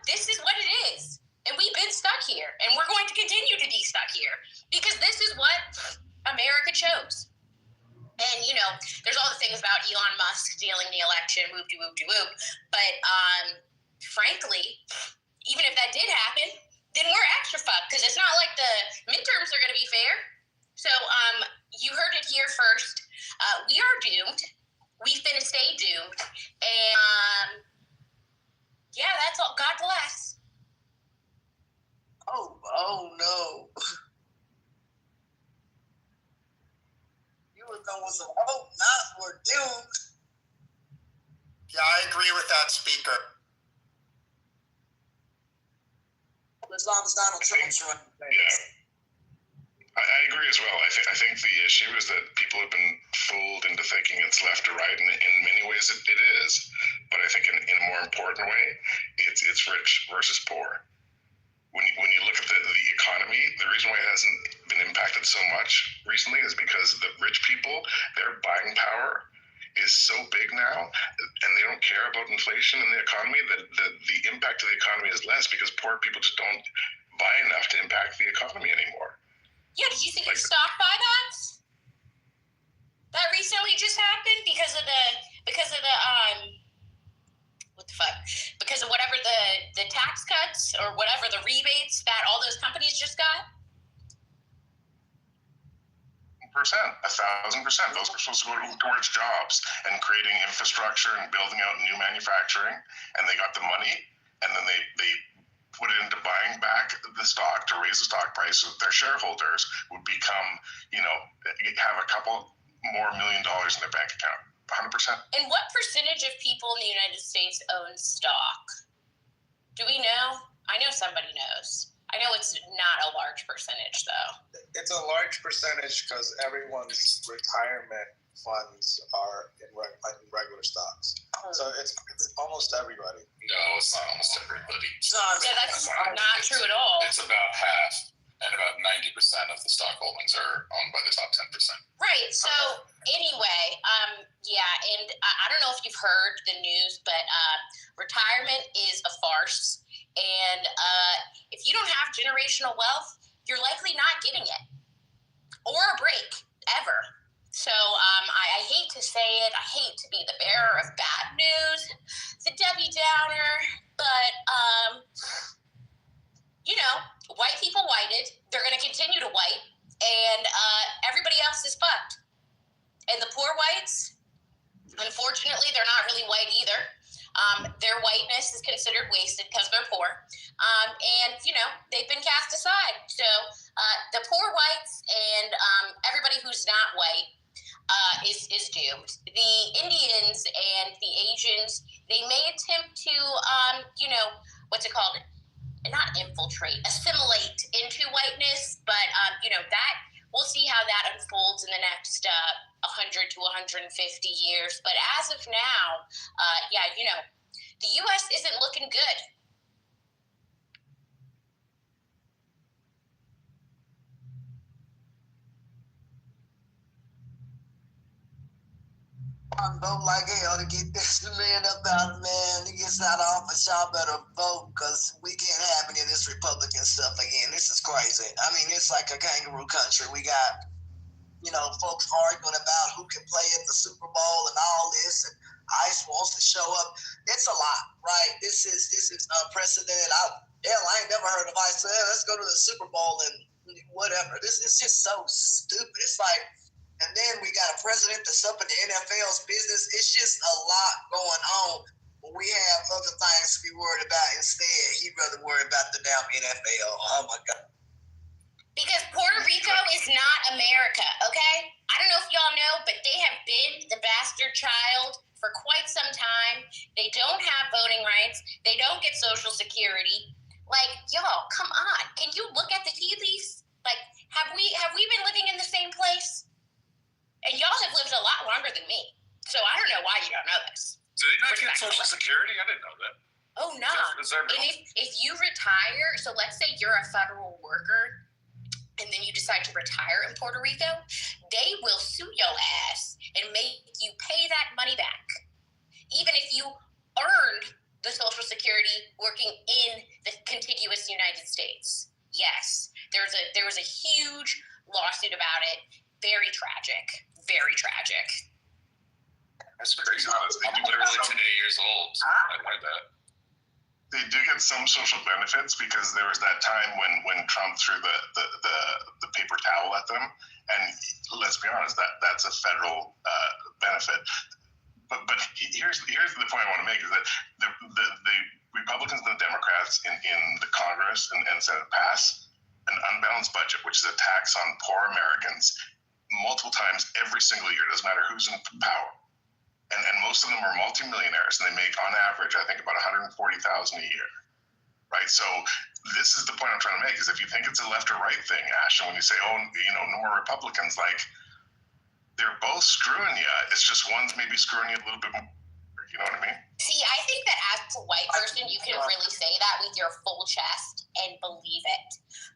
this is what it is. And we've been stuck here, and we're going to continue to be stuck here because this is what America chose. And, there's all the things about Elon Musk stealing the election, whoop-de-whoop-de-whoop. But, frankly, even if that did happen, then we're extra fucked because it's not like the midterms are going to be fair. So, you heard it here first. We are doomed. We finna stay doomed. And, yeah, that's all. God bless. Oh no. You were going with some hope, not we're doomed. Yeah, I agree with that speaker. As long as Donald Trump's running. Yeah. I agree as well. I think the issue is that people have been fooled into thinking it's left or right, and in many ways it is. But I think in a more important way, it's rich versus poor. When you look at the economy, the reason why it hasn't been impacted so much recently is because the rich people, their buying power is so big now, and they don't care about inflation in the economy, that the impact of the economy is less because poor people just don't buy enough to impact the economy anymore. Yeah, did you see the stock buybacks that recently just happened because of the what the fuck? Because of whatever the tax cuts or whatever the rebates that all those companies just got? For 1,000%. Those are supposed to go towards jobs and creating infrastructure and building out new manufacturing. And they got the money, and then they put it into buying back the stock to raise the stock price so that their shareholders would become, have a couple more $1 million in their bank account. 100%. And what percentage of people in the United States own stock? Do we know? I know somebody knows. I know it's not a large percentage, though. It's a large percentage because everyone's retirement funds are in regular stocks. So it's almost everybody. No, it's not almost everybody. Yeah, that's not true at all. It's about half, and about 90% of the stock holdings are owned by the top 10%. Right. So anyway, and I don't know if you've heard the news, but retirement is a farce. And if you don't have generational wealth, you're likely not getting it or a break ever. So I hate to say it. I hate to be the bearer of bad news, the Debbie Downer, but, white people whited. They're going to continue to white, and everybody else is fucked. And the poor whites, unfortunately, they're not really white either. Their whiteness is considered wasted because they're poor. And they've been cast aside. So the poor whites and everybody who's not white is doomed. The Indians and the Asians, they may attempt to, what's it called? Not infiltrate, assimilate into whiteness. But, that we'll see how that unfolds in the next 100 to 150 years. But as of now, the U.S. isn't looking good. I vote like hell to get this man up out, man. He gets out of office. Y'all better vote because we can't have any of this Republican stuff again. This is crazy. I mean, it's like a kangaroo country. We got, folks arguing about who can play at the Super Bowl and all this, and ICE wants to show up. It's a lot, right? This is unprecedented. I ain't never heard of ICE say, let's go to the Super Bowl and whatever. This is just so stupid. It's like, and then we got a president that's up in the NFL's business. It's just a lot going on. But we have other things to be worried about instead. He'd rather worry about the damn NFL. Oh, my God. Because Puerto Rico is not America, okay? I don't know if y'all know, but they have been the bastard child for quite some time. They don't have voting rights. They don't get Social Security. Like, y'all, come on. Can you look at the tea leaves? Like, have we been living in the same place? And y'all have lived a lot longer than me. So I don't know why you don't know this. Do they not get Social Security? I didn't know that. Oh, no. And if you retire, so let's say you're a federal worker, and then you decide to retire in Puerto Rico, they will sue your ass and make you pay that money back. Even if you earned the Social Security working in the contiguous United States. Yes. There was a huge lawsuit about it. Very tragic. Very tragic. That's crazy. I'm literally 2 years old. I heard that. They do get some social benefits because there was that time when Trump threw the paper towel at them, and let's be honest, that's a federal benefit. But here's the point I want to make is that the Republicans and the Democrats in the Congress and Senate pass an unbalanced budget, which is a tax on poor Americans multiple times every single year. Doesn't matter who's in power. And most of them are multimillionaires, and they make, on average, I think about $140,000 a year, right? So this is the point I'm trying to make: is if you think it's a left or right thing, Ash, and when you say, no more Republicans, like they're both screwing you. It's just one's maybe screwing you a little bit more. You know what I mean? See, I think that as a white person, you can really say that with your full chest and believe it.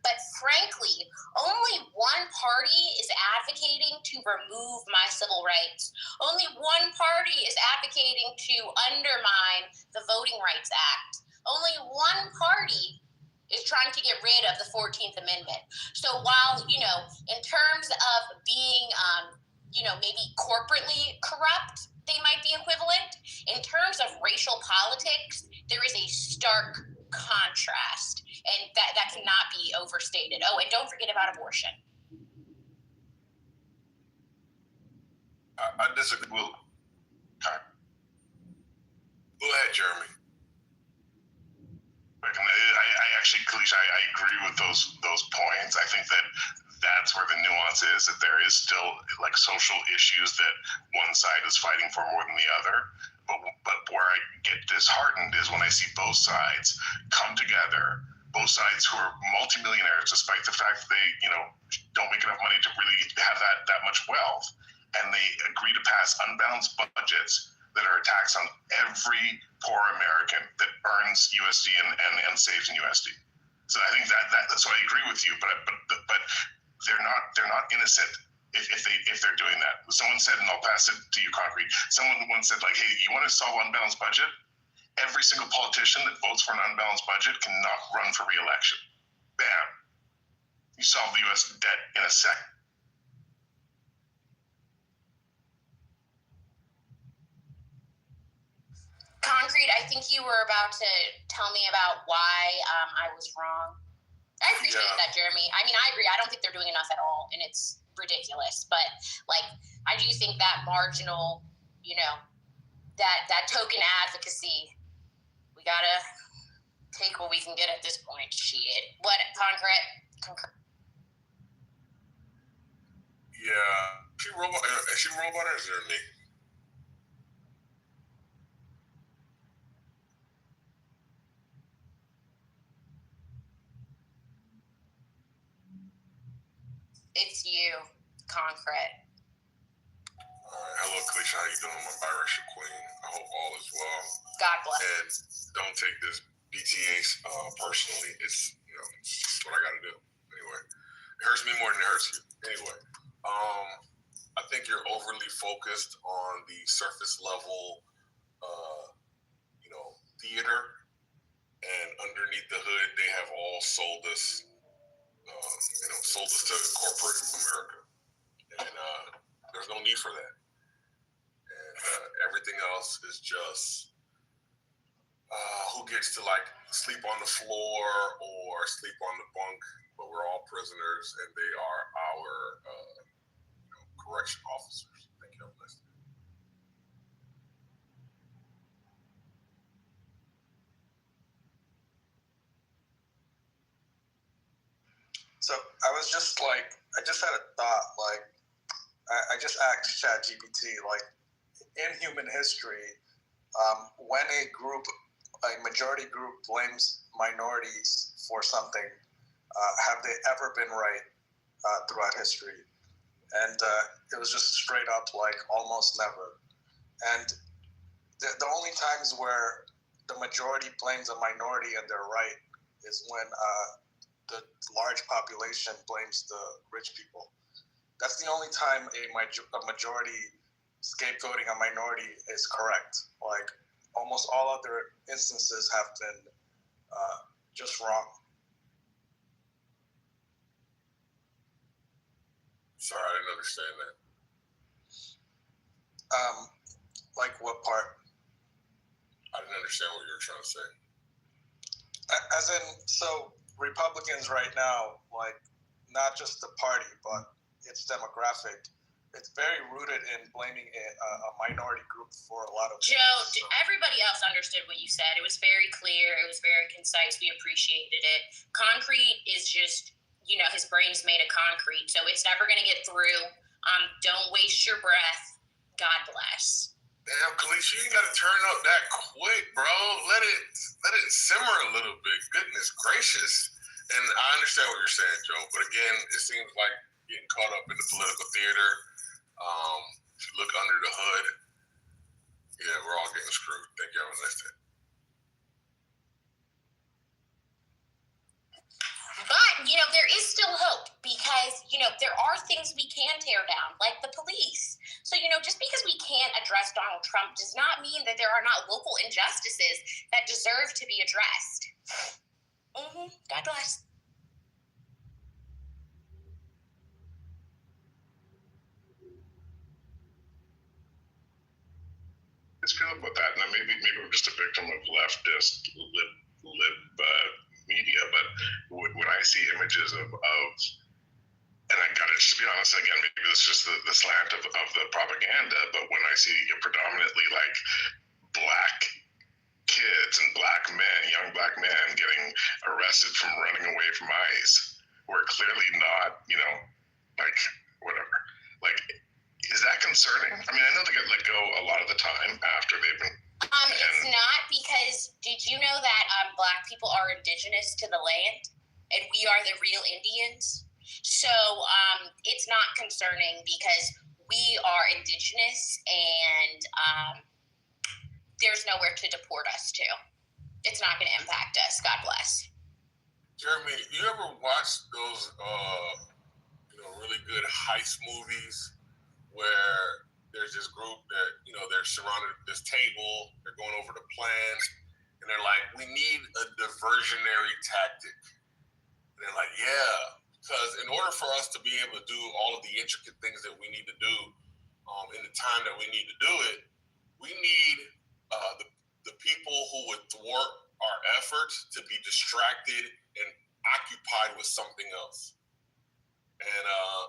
But frankly, only one party is advocating to remove my civil rights. Only one party is advocating to undermine the Voting Rights Act. Only one party is trying to get rid of the 14th Amendment. So while, in terms of being, maybe corporately corrupt, they might be equivalent. In terms of racial politics, there is a stark contrast, and that cannot be overstated. Oh, and don't forget about abortion. disagree. Go ahead, Jeremy. I actually, Kalish, I agree with those points. I think that's where the nuance is, that there is still like social issues that one side is fighting for more than the other. But where I get disheartened is when I see both sides come together, both sides who are multimillionaires, despite the fact that they, don't make enough money to really have that much wealth, and they agree to pass unbalanced budgets that are a tax on every poor American that earns USD and saves in USD. So I think that so I agree with you, but they're not innocent if they're doing that. Someone said, and I'll pass it to you, Concrete. Someone once said, like, hey, you want to solve unbalanced budget? Every single politician that votes for an unbalanced budget cannot run for re-election. Bam. You solve the U.S. debt in a second. Concrete, I think you were about to tell me about why I was wrong. I appreciate that, Jeremy. I mean, I agree. I don't think they're doing enough at all, and it's ridiculous. But, like, I do think that marginal, that token advocacy, we got to take what we can get at this point. Shit. What, Concrete? Yeah. Is she robot or is there me? It's you, Concrete. Hello, Kalisha. How you doing, my biracial queen? I hope all is well. God bless. And don't take this BTA personally. It's it's what I got to do. Anyway, it hurts me more than it hurts you. Anyway, I think you're overly focused on the surface level, theater, and underneath the hood, they have all sold us. Sold us to corporate America, and there's no need for that. And everything else is just who gets to sleep on the floor or sleep on the bunk, but we're all prisoners, and they are our correction officers. Thank you. Have a nice day. So I just had a thought, I just asked ChatGPT, in human history, when a majority group blames minorities for something, have they ever been right throughout history? And it was just straight up almost never. And the only times where the majority blames a minority and they're right is when the large population blames the rich people. That's the only time a majority scapegoating a minority is correct. Almost all other instances have been just wrong. Sorry, I didn't understand that. What part? I didn't understand what you were trying to say. As in, so Republicans right now, not just the party, but its demographic, it's very rooted in blaming a minority group for a lot of Joe, everybody else understood what you said. It was very clear. It was very concise. We appreciated it. Concrete is just, his brain's made of concrete, so it's never going to get through. Don't waste your breath. God bless. Damn, Kalisha, you ain't got to turn up that quick, bro. Let it simmer a little bit. Goodness gracious. And I understand what you're saying, Joe. But again, it seems like getting caught up in the political theater. If you look under the hood, yeah, we're all getting screwed. Thank you. Have a nice day. But, there is still hope because, there are things we can tear down, like the police. So, just because we can't address Donald Trump does not mean that there are not local injustices that deserve to be addressed. God bless. Let's feel about that. Now, maybe I'm just a victim of leftist lib media, but when I see images of and I gotta which, to be honest, again, maybe it's just the slant of the propaganda, but when I see predominantly like black kids and black men, young black men getting arrested from running away from ICE, who are clearly not, like, whatever. Like, is that concerning? I mean, I know they get let go a lot of the time after they've been. It's not, because did you know that black people are indigenous to the land, and we are the real Indians? So it's not concerning because we are indigenous, and there's nowhere to deport us to. It's not going to impact us. God bless. Jeremy, you ever watch those really good heist movies where there's this group that, they're surrounded at this table, they're going over the plan, and they're like, we need a diversionary tactic. And they're like, yeah, because in order for us to be able to do all of the intricate things that we need to do in the time that we need to do it, we need the people who would thwart our efforts to be distracted and occupied with something else. And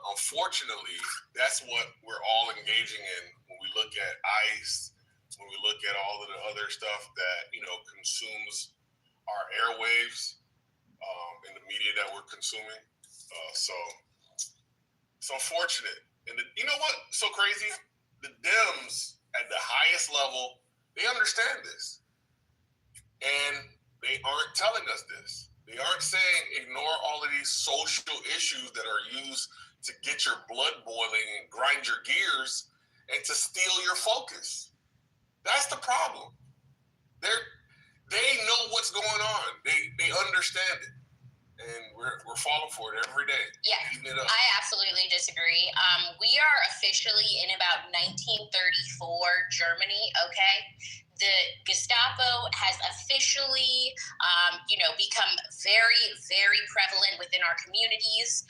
unfortunately, that's what we're all engaging in when we look at ICE, when we look at all of the other stuff that, consumes our airwaves in the media that we're consuming. So it's unfortunate. And you know what? So crazy? The Dems at the highest level, they understand this. And they aren't telling us this. They aren't saying ignore all of these social issues that are used to get your blood boiling and grind your gears and to steal your focus. That's the problem. They know what's going on. They understand it. And we're falling for it every day. Yeah, I absolutely disagree. We are officially in about 1934 Germany, okay? The Gestapo has officially, become very, very prevalent within our communities.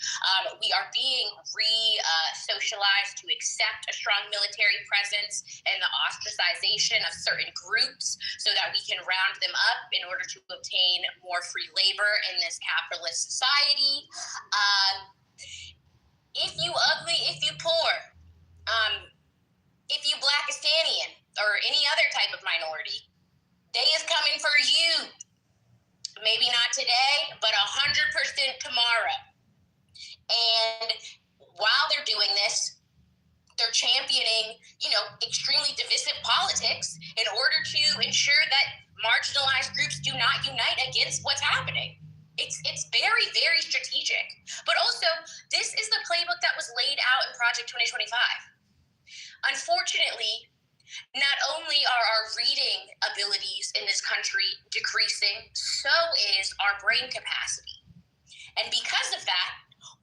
We are being re-socialized to accept a strong military presence and the ostracization of certain groups so that we can round them up in order to obtain more free labor in this capitalist society. If you ugly, if you poor, if you Blackistanian or any other type of minority, day is coming for you. Maybe not today, but 100% tomorrow. And while they're doing this, they're championing, extremely divisive politics in order to ensure that marginalized groups do not unite against what's happening. It's very, very strategic. But also, this is the playbook that was laid out in Project 2025. Unfortunately, not only are our reading abilities in this country decreasing, so is our brain capacity. And because of that,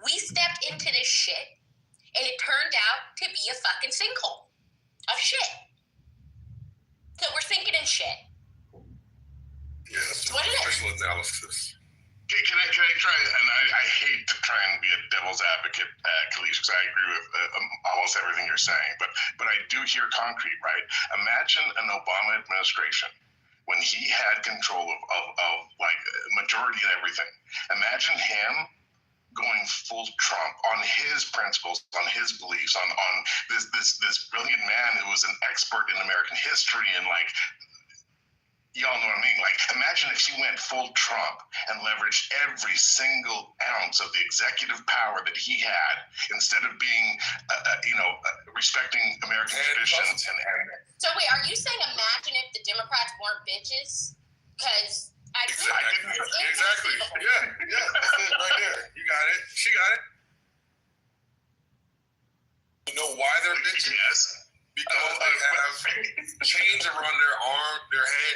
we stepped into this shit, and it turned out to be a fucking sinkhole of shit. So we're sinking in shit. Yeah, that's what it is. Special analysis. Can I try, and I hate to try and be a devil's advocate, Kalish, because I agree with almost everything you're saying, but I do hear concrete, right? Imagine an Obama administration when he had control of like majority of everything. Imagine him going full Trump on his principles, on his beliefs, on this brilliant man who was an expert in American history and like, y'all know what I mean? Like, imagine if she went full Trump and leveraged every single ounce of the executive power that he had instead of being, respecting American traditions. So wait, are you saying imagine if the Democrats weren't bitches? Because Exactly. Yeah, that's it right there. You got it. She got it. You know why they're bitches? Yes. Because they have chains around their arm, their head,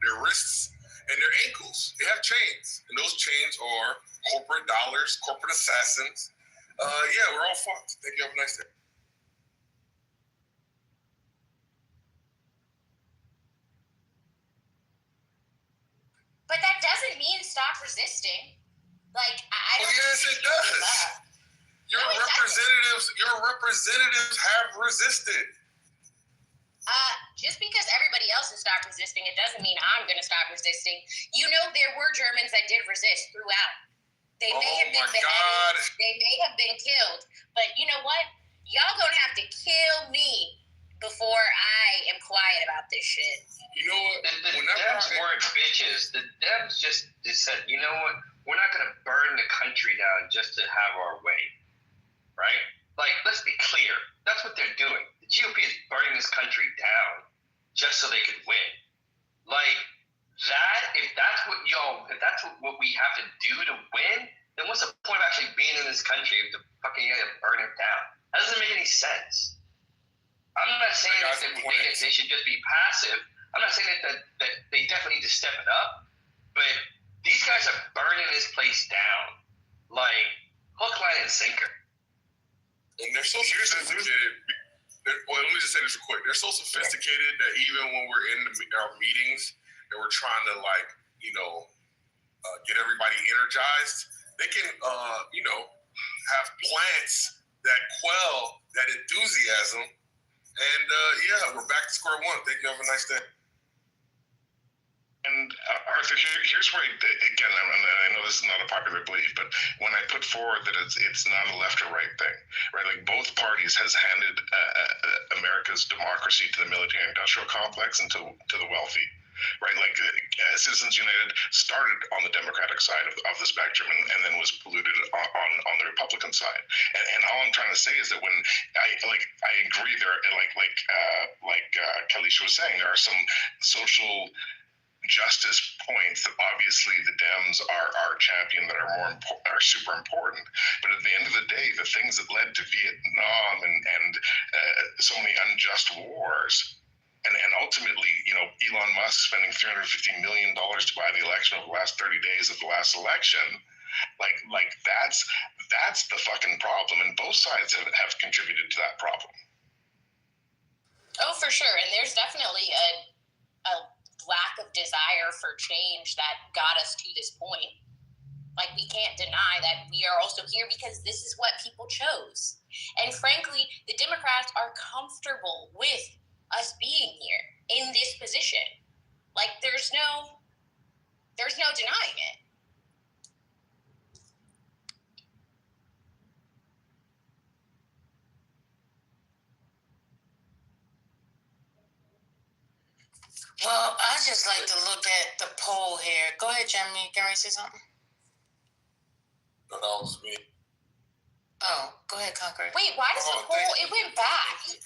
their wrists, and their ankles. They have chains, and those chains are corporate dollars, corporate assassins. We're all fucked. Thank you. Have a nice day. But that doesn't mean stop resisting. Like I don't. Oh yes, it does. Your representatives have resisted. Just because everybody else has stopped resisting, it doesn't mean I'm going to stop resisting. There were Germans that did resist throughout. They may have been beheaded. They may have been killed. But you know what? Y'all gonna have to kill me before I am quiet about this shit. You know what? The Dems weren't bitches. The Dems just said, you know what? We're not gonna burn the country down just to have our way, right? Like, let's be clear. That's what they're doing. The GOP is burning this country down just so they could win. Like that. If that's what we have to do to win, then what's the point of actually being in this country if the fucking burn it down? That doesn't make any sense. I'm not saying that they should just be passive. I'm not saying that they definitely need to step it up, but these guys are burning this place down like hook, line, and sinker. And they're so sophisticated. Well, let me just say this real quick. They're so sophisticated that even when we're in our meetings and we're trying to get everybody energized, they can have plants that quell that enthusiasm. And we're back to square one. Thank you. Have a nice day. And Arthur, here's where, again, I know this is not a popular belief, but when I put forward that it's not a left or right thing, right? Like both parties has handed America's democracy to the military-industrial complex and to the wealthy, right? Like Citizens United started on the Democratic side of the spectrum and then was polluted on the Republican side. And all I'm trying to say is that when I agree there, like Kalisha was saying, there are some social justice points that obviously the Dems are champion that are super important. But at the end of the day, the things that led to Vietnam and so many unjust wars, and ultimately, Elon Musk spending $350 million to buy the election over the last 30 days of the last election, like that's the fucking problem, and both sides have contributed to that problem. Oh, for sure, and there's definitely a lack of desire for change that got us to this point. Like, we can't deny that we are also here because this is what people chose. And frankly, the Democrats are comfortable with us being here in this position. Like, there's no denying it. Well, I just like to look at the poll here. Go ahead, Jeremy. Can I say something? No, that was me. Oh, go ahead, Conquer. Wait, why does the poll? It went back.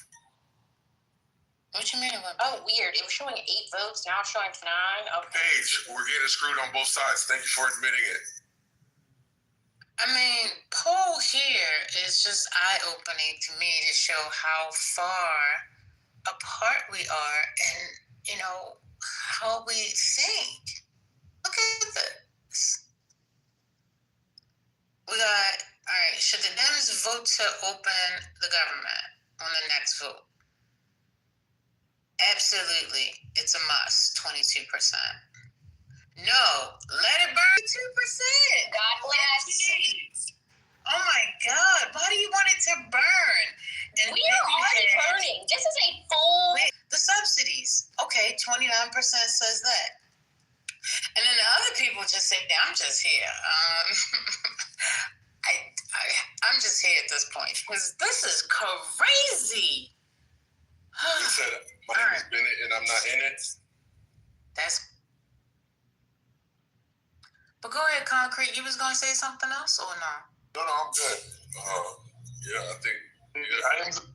What you mean it went Oh, back? weird. It was showing 8 votes. Now it's showing 9. Okay. Paige, we're getting screwed on both sides. Thank you for admitting it. I mean, poll here is just eye-opening to me to show how far apart we are and, how we think. Look at this. We got, all right, should the Dems vote to open the government on the next vote? Absolutely. It's a must, 22%. No, let it burn 2%. God bless. Oh my God, why do you want it to burn? And we are already burning. This is a full... The subsidies. Okay, 29% says that. And then the other people just say, I'm just here. I'm just here at this point because this is crazy. You said my name is Bennett and I'm not in it. But go ahead, Concrete. You was gonna say something else or no? No, I'm good. I think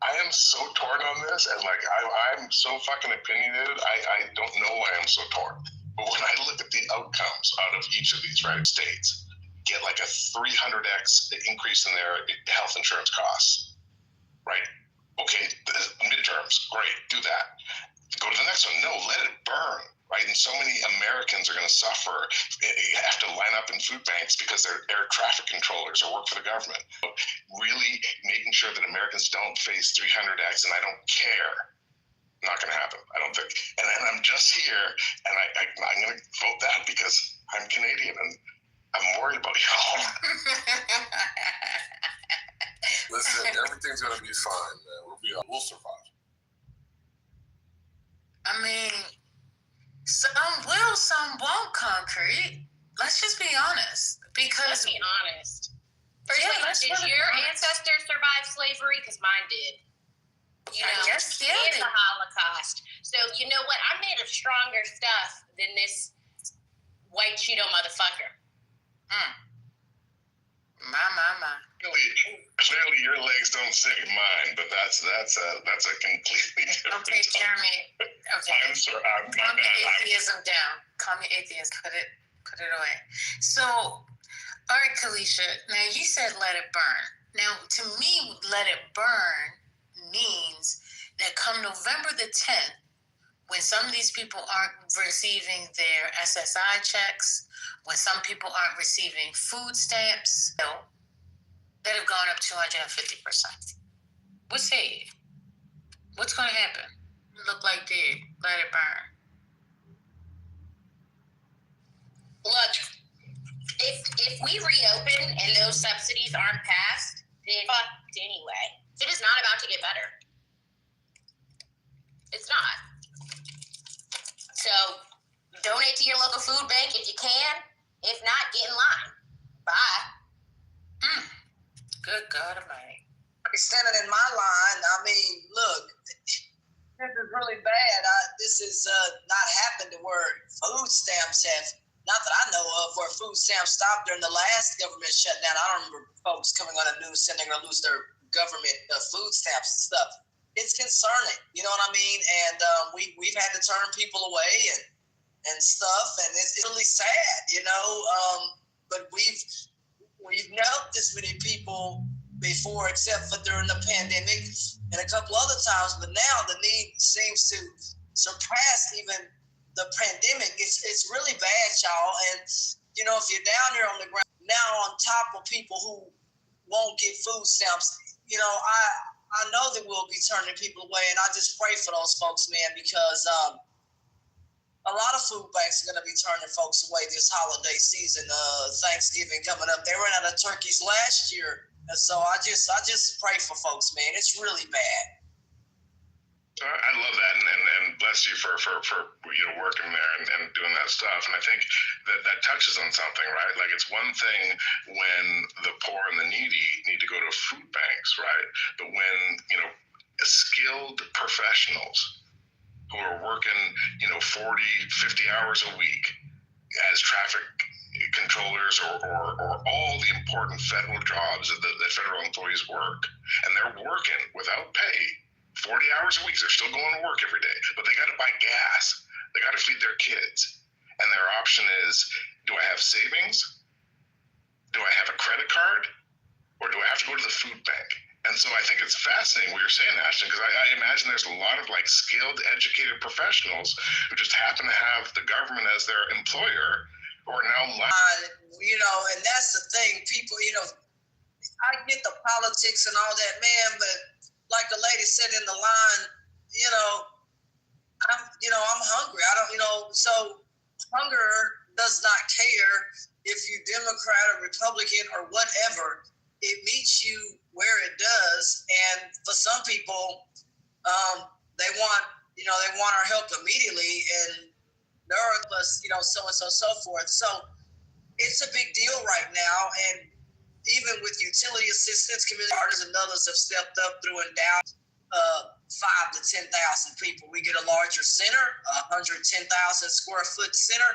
I am so torn on this, and I'm so fucking opinionated. I don't know why I'm so torn. But when I look at the outcomes out of each of these states, get like a 300x increase in their health insurance costs, right? Okay, the midterms, great, do that. Go to the next one. No, let it burn. Right, and so many Americans are going to suffer. You have to line up in food banks because they're air traffic controllers or work for the government. Really making sure that Americans don't face 300x, and I don't care. Not going to happen. I don't think. And I'm just here, and I'm going to vote that because I'm Canadian and I'm worried about y'all. Listen, everything's going to be fine, man. We'll survive. I mean, some will, some won't, Concrete. let's just be honest. Because let's be honest. Firstly, did your ancestors survive slavery? Because mine did. You know, I guess, yeah. And the Holocaust. So, you know what? I'm made of stronger stuff than this white Cheeto motherfucker. My. Clearly, your legs don't stick in mine, but that's a completely different. Okay, Jeremy. Okay. I'm sorry. Calm your atheism down. Calm your atheism. Put it away. So, all right, Kalisha. Now you said let it burn. Now, to me, let it burn means that come November the 10th, when some of these people aren't receiving their SSI checks, when some people aren't receiving food stamps, that have gone up 250%. What say you? What's going to happen? Look like they let it burn. Look, if we reopen and those subsidies aren't passed, then fucked anyway. It is not about to get better. It's not. So donate to your local food bank if you can. If not, get in line. Bye. Good God Almighty. Standing in my line, I mean, look, this is really bad. This is not happened to where food stamps have, not that I know of, where food stamps stopped during the last government shutdown. I don't remember folks coming on the news saying they're going to lose their government food stamps and stuff. It's concerning, you know what I mean? And we've had to turn people away and stuff, and it's really sad, you know. But we've helped this many people before, except for during the pandemic and a couple other times. But now the need seems to surpass even the pandemic. It's really bad, y'all. And you know, if you're down here on the ground now, on top of people who won't get food stamps, you know, I know that we'll be turning people away, and I just pray for those folks, man, because a lot of food banks are going to be turning folks away this holiday season. Thanksgiving coming up, they ran out of turkeys last year, and so I just pray for folks, man. It's really bad. I love that, and bless you for working there and doing that stuff. And I think that touches on something, right? Like, it's one thing when the poor and the needy need to go to food banks, right? But when skilled professionals who are working 40, 50 hours a week as traffic controllers or all the important federal jobs that federal employees work, and they're working without pay 40 hours a week. They're still going to work every day, but they got to buy gas. They got to feed their kids. And their option is, do I have savings? Do I have a credit card? Or do I have to go to the food bank? And so I think it's fascinating what you're saying, Ashton, because I imagine there's a lot of skilled, educated professionals who just happen to have the government as their employer who are now and that's the thing. People, I get the politics and all that, man, but like the lady said in the line, I'm hungry. I don't, so hunger does not care if you Democrat or Republican or whatever. It meets you where it does, and for some people, they want our help immediately, and there are us, so and so forth. So it's a big deal right now, and even with utility assistance, community partners and others have stepped up through endowed 5,000 to 10,000 people. We get a larger center, 110,000 square foot center.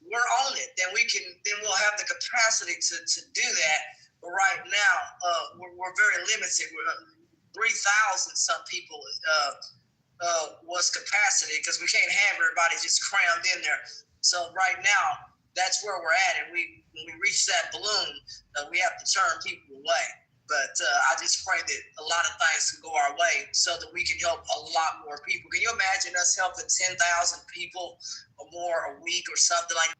We're on it. Then we'll have the capacity to do that. But right now, we're very limited. We're 3,000 some people was capacity, because we can't have everybody just crammed in there. So right now, that's where we're at. And when we reach that balloon, we have to turn people away. But I just pray that a lot of things can go our way so that we can help a lot more people. Can you imagine us helping 10,000 people or more a week or something like that?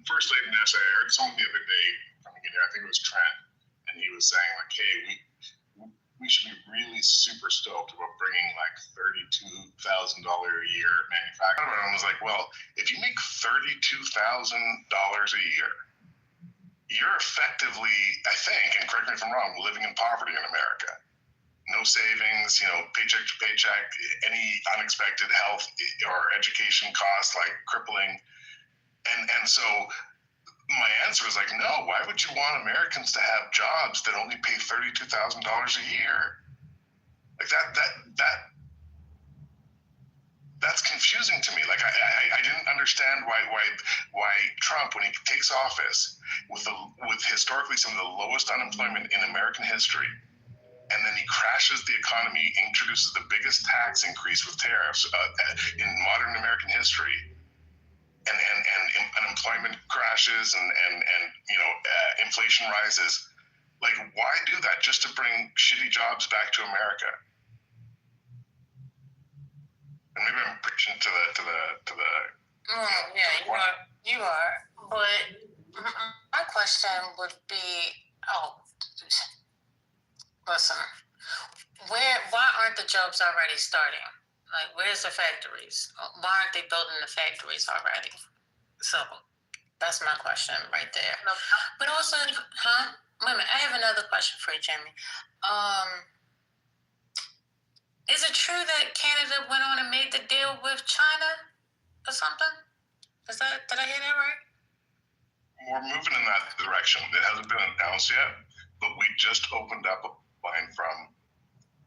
First Lady Nash, I heard someone the other day coming in here, I think it was Trent, and and he was saying like, hey, we should be really super stoked about bringing like $32,000 a year manufacturing. And I was like, well, if you make $32,000 a year, you're effectively, I think, and correct me if I'm wrong, living in poverty in America. No savings, paycheck to paycheck, any unexpected health or education costs like crippling. And so my answer was like, no, why would you want Americans to have jobs that only pay $32,000 a year? Like that's confusing to me. Like I didn't understand why Trump, when he takes office with historically some of the lowest unemployment in American history, and then he crashes the economy, introduces the biggest tax increase with tariffs in modern American history, and unemployment crashes and inflation rises. Like, why do that? Just to bring shitty jobs back to America? And maybe I'm preaching to the. You are. But my question would be, listen, why aren't the jobs already starting? Like, where's the factories? Why aren't they building the factories already? So that's my question right there. But also, wait a minute, I have another question for you, Jamie. Is it true that Canada went on and made the deal with China or something? Did I hear that right? We're moving in that direction. It hasn't been announced yet, but we just opened up a line from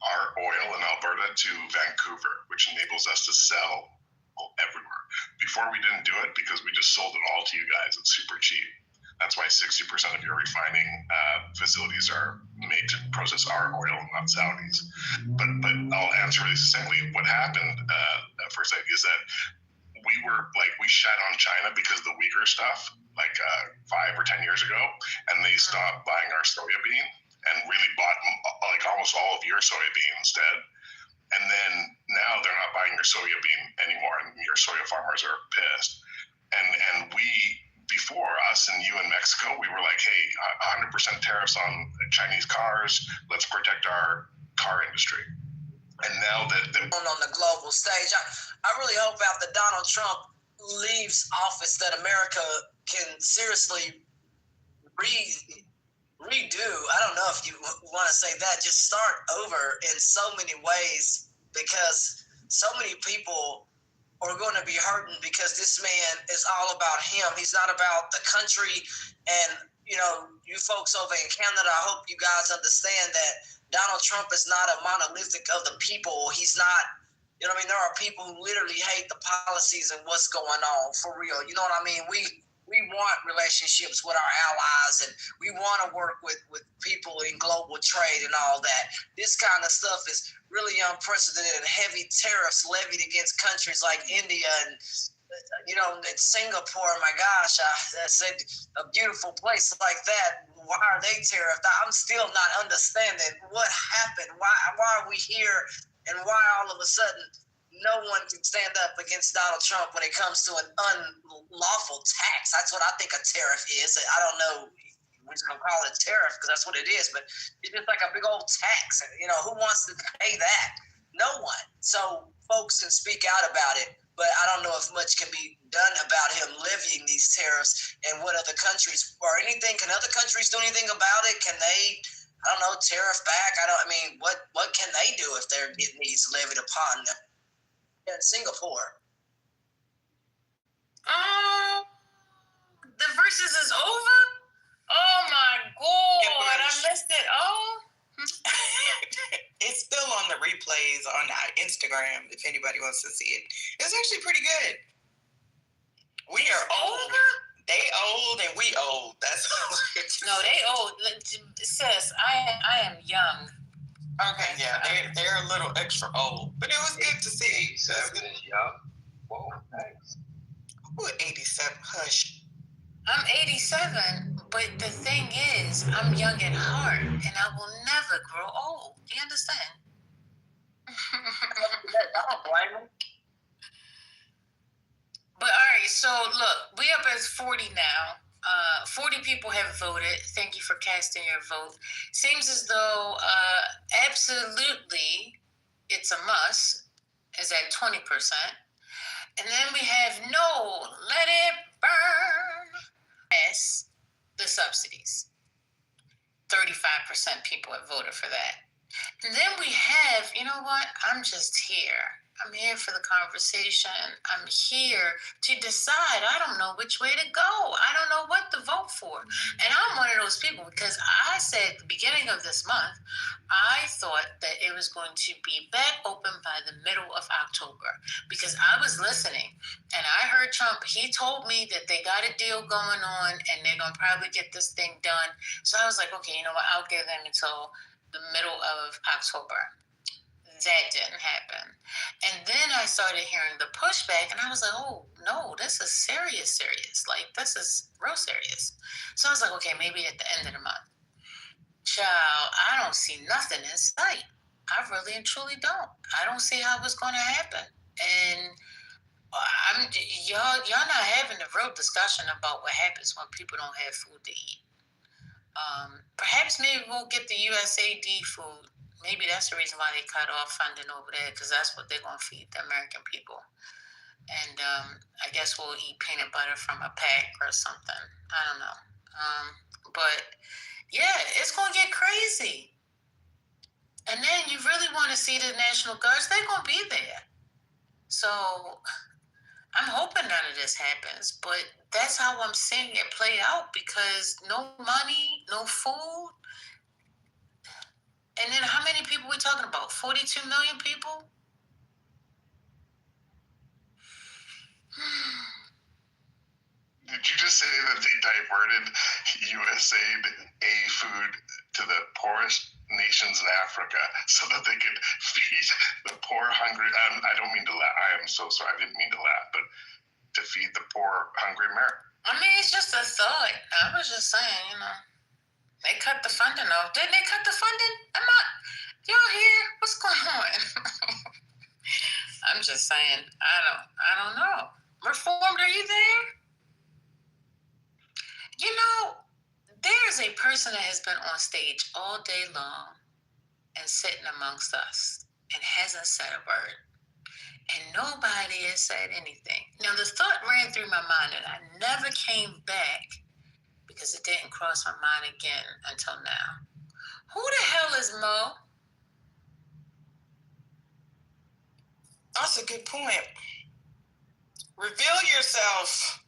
our oil in Alberta to Vancouver, which enables us to sell everywhere. Before we didn't do it because we just sold it all to you guys. It's super cheap. That's why 60% of your refining facilities are made to process our oil, not Saudis. But I'll answer really succinctly. What happened, first idea, is that we shat on China because of the Uyghur stuff, 5 or 10 years ago, and they stopped buying our soya bean and really bought almost all of your soya bean instead. And then now they're not buying your soya bean anymore, and your soya farmers are pissed. And we, before us and you in Mexico, we were like, hey, 100% tariffs on Chinese cars. Let's protect our car industry. And now that on the global stage, I really hope after Donald Trump leaves office that America can seriously redo. I don't know if you want to say that. Just start over in so many ways, because so many people are going to be hurting because this man is all about him. He's not about the country. And, you folks over in Canada, I hope you guys understand that Donald Trump is not a monolithic of the people. He's not, there are people who literally hate the policies and what's going on, for real. You know what I mean? We want relationships with our allies, and we want to work with people in global trade and all that. This kind of stuff is really unprecedented. Heavy tariffs levied against countries like India and Singapore. My gosh, I said a beautiful place like that. Why are they tariffed? I'm still not understanding what happened. Why are we here, and why all of a sudden no one can stand up against Donald Trump when it comes to an unlawful tax? That's what I think a tariff is. I don't know. We're just going to call it a tariff because that's what it is. But it's just like a big old tax. Who wants to pay that? No one. So folks can speak out about it, but I don't know if much can be done about him levying these tariffs, and what other countries or anything. Can other countries do anything about it? Can they, I don't know, tariff back? What can they do if they're getting these levied upon them? In Singapore. The versus is over? Oh my God, I missed it all. It's still on the replays on our Instagram if anybody wants to see it. It's actually pretty good. We are old. They old and we old. That's no, they old. Sis, I am young. Okay, yeah, they're a little extra old, but it was good to see. 87 is young. Whoa, thanks. Who 87? Hush. I'm 87, but the thing is, I'm young at heart, and I will never grow old. Do you understand? I don't blame him. But all right, so look, we up at 40 now. 40 people have voted. Thank you for casting your vote. Seems as though absolutely it's a must, is at 20%. And then we have no, let it burn. Yes, the subsidies. 35% people have voted for that. And then we have, you know what? I'm just here. I'm here for the conversation. I'm here to decide. I don't know which way to go. I don't know what to vote for. And I'm one of those people because I said at the beginning of this month, I thought that it was going to be back open by the middle of October because I was listening and I heard Trump. He told me that they got a deal going on and they're going to probably get this thing done. So I was like, okay, you know what? I'll give them until the middle of October. That didn't happen. And then I started hearing the pushback and I was like, oh no, this is serious. Like this is real serious. So I was like, okay, maybe at the end of the month. Child, I don't see nothing in sight. I really and truly don't. I don't see how it's going to happen. And y'all not having a real discussion about what happens when people don't have food to eat. Perhaps maybe we'll get the USAID food. Maybe that's the reason why they cut off funding over there, because that's what they're going to feed the American people. And I guess we'll eat peanut butter from a pack or something. I don't know. But yeah, it's going to get crazy. And then you really want to see the National Guards, they're going to be there. So I'm hoping none of this happens, but that's how I'm seeing it play out because no money, no food. And then how many people we talking about? 42 million people? Did you just say that they diverted USAID food to the poorest nations in Africa so that they could feed the poor, hungry? I don't mean to laugh. I am so sorry. I didn't mean to laugh, but to feed the poor, hungry American. I mean, it's just a thought. I was just saying, you know. They cut the funding off. Didn't they cut the funding? Y'all here? What's going on? I'm just saying. I don't know. Reformed, are you there? You know, there's a person that has been on stage all day long and sitting amongst us and hasn't said a word. And nobody has said anything. Now, the thought ran through my mind and I never came back because it didn't cross my mind again until now. Who the hell is Mo? That's a good point. Reveal yourself.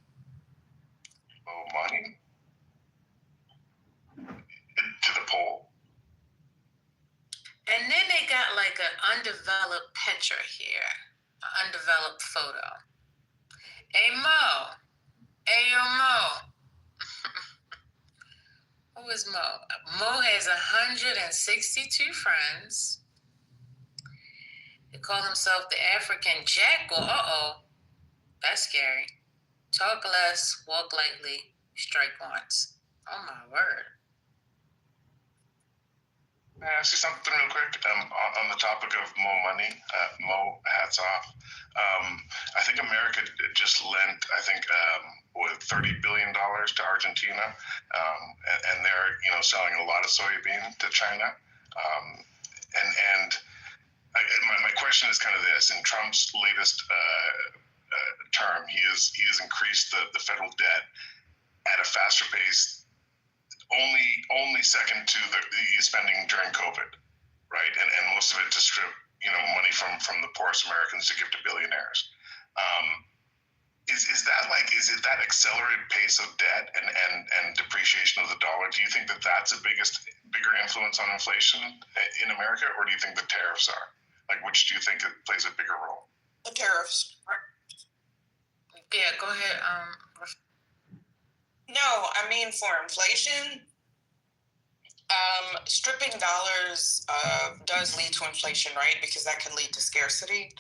Oh, money? To the poll. And then they got like an undeveloped picture here, an undeveloped photo. Hey, Mo. Hey, yo, Mo. Who is Mo? Mo has 162 friends. They call themselves the African Jackal. Uh-oh. That's scary. Talk less, walk lightly, strike once. Oh, my word. Can I ask you something real quick? On the topic of Mo money, Mo, hats off. I think America just lent, $30 billion to Argentina, and they're selling a lot of soybean to China. My question is kind of this: in Trump's latest term, he has increased the federal debt at a faster pace. Only second to the spending during COVID, right? And most of it to strip money from the poorest Americans to give to billionaires. Is it that accelerated pace of debt and depreciation of the dollar? Do you think that that's bigger influence on inflation in America, or do you think the tariffs are? Like, which do you think it plays a bigger role? The tariffs. Yeah, go ahead. No, I mean for inflation, stripping dollars does lead to inflation, right? Because that can lead to scarcity.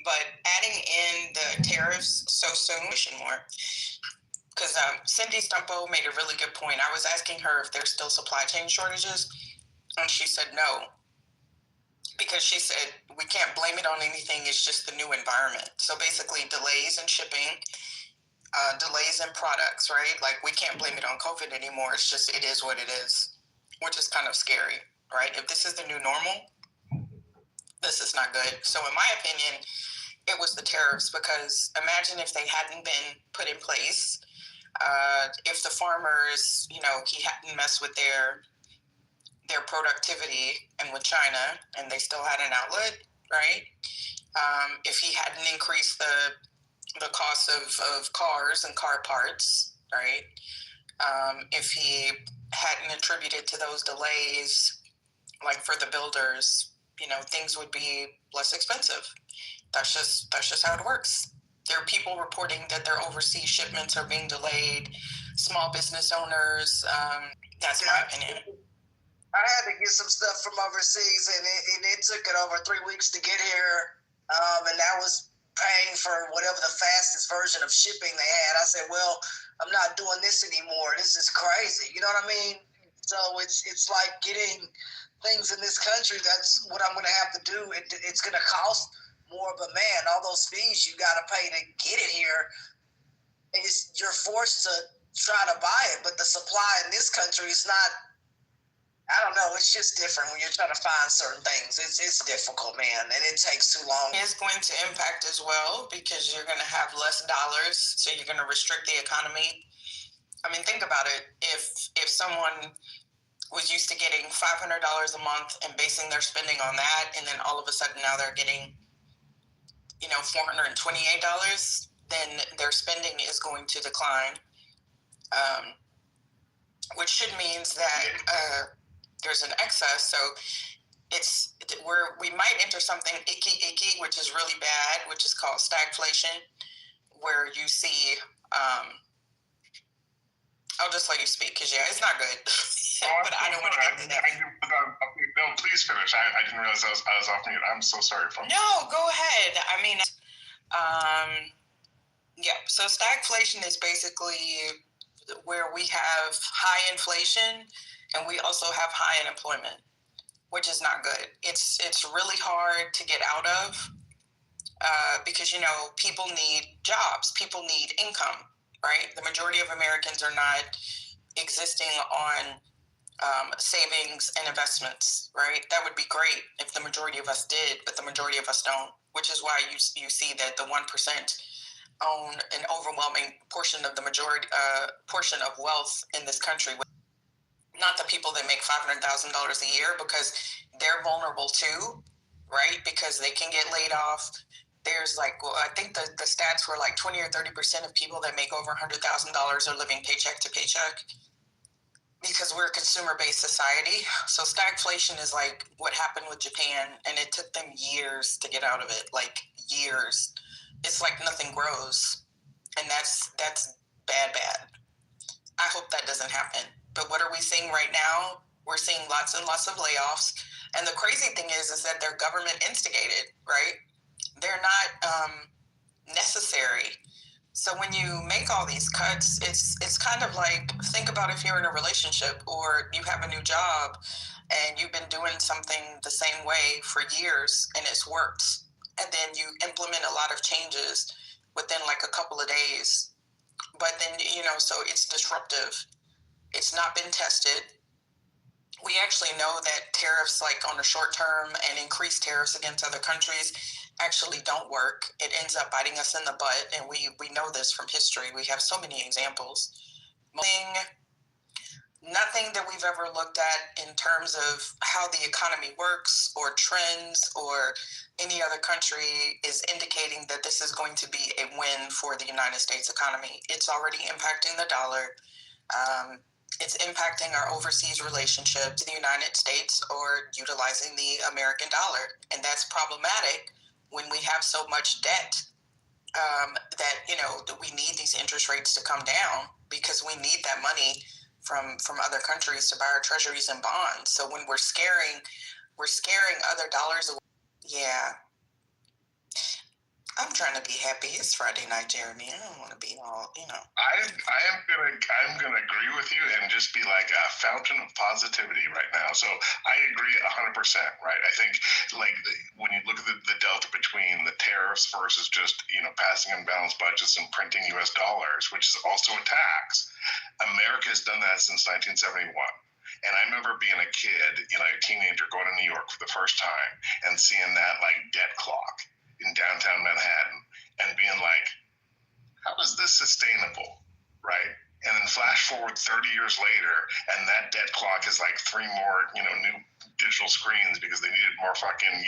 But adding in the tariffs so soon, more. Because Cindy Stumpo made a really good point. I was asking her if there's still supply chain shortages, and she said no. Because she said we can't blame it on anything. It's just the new environment. So basically, delays in shipping. delays in products, right? Like, we can't blame it on COVID anymore. It's just, it is what it is, which is kind of scary, right? If this is the new normal, this is not good. So in my opinion, it was the tariffs, because imagine if they hadn't been put in place, if the farmers, he hadn't messed with their productivity and with China, and they still had an outlet, right? If he hadn't increased the cost of cars and car parts, right? If he hadn't attributed to those delays, like for the builders, things would be less expensive. That's just how it works. There are people reporting that their overseas shipments are being delayed, small business owners. That's my opinion. I had to get some stuff from overseas, and it took it over 3 weeks to get here, and that was paying for whatever the fastest version of shipping they had. I said, well, I'm not doing this anymore. This is crazy. You know what I mean? So it's like getting things in this country. That's what I'm going to have to do. It's going to cost more, but man, all those fees you got to pay to get it here, you're forced to try to buy it, but the supply in this country is not. I don't know. It's just different when you're trying to find certain things. It's difficult, man, and it takes too long. It's going to impact as well, because you're going to have less dollars, so you're going to restrict the economy. I mean, think about it. If someone was used to getting $500 a month and basing their spending on that, and then all of a sudden now they're getting, $428, then their spending is going to decline, which should means that there's an excess. So we might enter something icky, which is really bad, which is called stagflation, where you see. I'll just let you speak, because it's not good. But I don't want to get into that. No, please finish. I didn't realize I was off mute. I'm so sorry. No, go ahead. I mean, so stagflation is basically where we have high inflation and we also have high unemployment, which is not good. It's really hard to get out of, because, people need jobs, people need income, right? The majority of Americans are not existing on savings and investments, right? That would be great if the majority of us did, but the majority of us don't, which is why you see that the 1% own an overwhelming portion of the majority portion of wealth in this country. Not the people that make $500,000 a year, because they're vulnerable too, right? Because they can get laid off. There's I think the stats were 20 or 30% of people that make over $100,000 are living paycheck to paycheck, because we're a consumer-based society. So stagflation is like what happened with Japan, and it took them years to get out of it, years. It's like nothing grows, and that's bad. I hope that doesn't happen. But what are we seeing right now? We're seeing lots and lots of layoffs, and the crazy thing is that they're government instigated, right? They're not necessary. So when you make all these cuts, it's kind of like, think about if you're in a relationship or you have a new job and you've been doing something the same way for years and it's worked, and then you implement a lot of changes within a couple of days, but then so it's disruptive. It's not been tested. We actually know that tariffs on the short term and increased tariffs against other countries actually don't work. It ends up biting us in the butt, and we know this from history. We have so many examples. Nothing that we've ever looked at in terms of how the economy works or trends or any other country is indicating that this is going to be a win for the United States economy. It's already impacting the dollar. It's impacting our overseas relationships. The United States or utilizing the American dollar, and that's problematic when we have so much debt that we need these interest rates to come down, because we need that money from other countries to buy our treasuries and bonds. So when we're scaring other dollars away. Yeah. I'm trying to be happy. It's Friday night, Jeremy. I don't want to be all, I'm gonna agree with you and just be like a fountain of positivity right now. So I agree 100%. Right? I think like when you look at the delta between the tariffs versus just passing unbalanced budgets and printing U.S. dollars, which is also a tax. America has done that since 1971. And I remember being a kid, a teenager, going to New York for the first time and seeing that like debt clock in downtown Manhattan and being like, how is this sustainable, right? And then flash forward 30 years later, and that debt clock is like 3 more, new digital screens because they needed more fucking,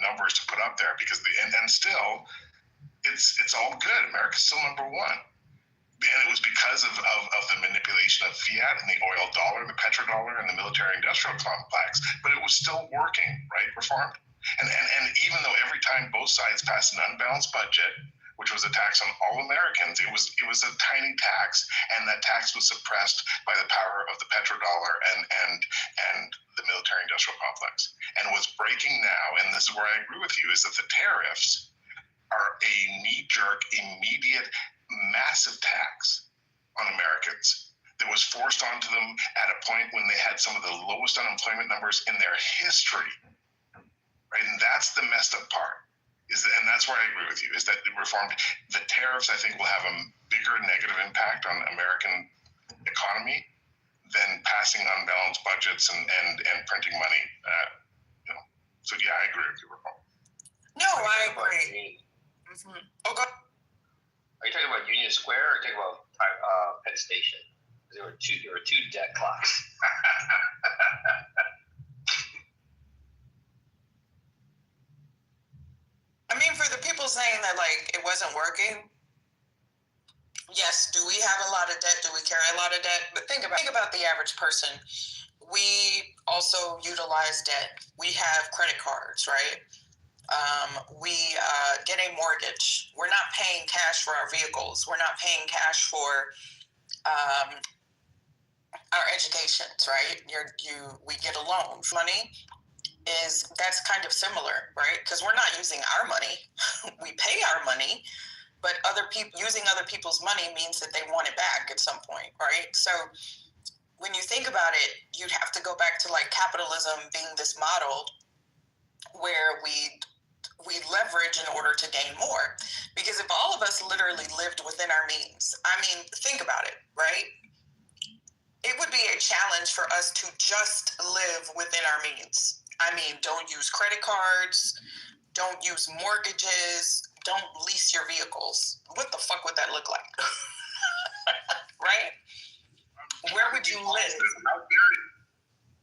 numbers to put up there because and still, it's all good. America's still number one. And it was because of the manipulation of fiat and the oil dollar, the petrodollar, and the military-industrial complex. But it was still working, right? Reformed. And even though every time both sides passed an unbalanced budget, which was a tax on all Americans, it was a tiny tax, and that tax was suppressed by the power of the petrodollar and the military-industrial complex. And what's breaking now, and this is where I agree with you, is that the tariffs are a knee-jerk, immediate, massive tax on Americans that was forced onto them at a point when they had some of the lowest unemployment numbers in their history. Right, and that's the messed up part. And that's where I agree with you, is that the tariffs, I think, will have a bigger negative impact on American economy than passing unbalanced budgets and printing money. So yeah, I agree with you, reform. No, I agree. Mm-hmm. Oh, go. Are you talking about Union Square or are you talking about Penn Station? There were two debt clocks. I mean, for the people saying that, like, it wasn't working, yes, do we have a lot of debt? Do we carry a lot of debt? But think about the average person. We also utilize debt. We have credit cards, right? We get a mortgage. We're not paying cash for our vehicles. We're not paying cash for our educations, right? We get a loan. Money that's kind of similar, right? Because we're not using our money. We pay our money, but using other people's money means that they want it back at some point, right? So when you think about it, you'd have to go back to like capitalism being this model where we leverage in order to gain more. Because if all of us literally lived within our means, I mean, think about it, right? It would be a challenge for us to just live within our means. I mean, don't use credit cards, don't use mortgages, don't lease your vehicles. What the fuck would that look like? Right? Where would you live?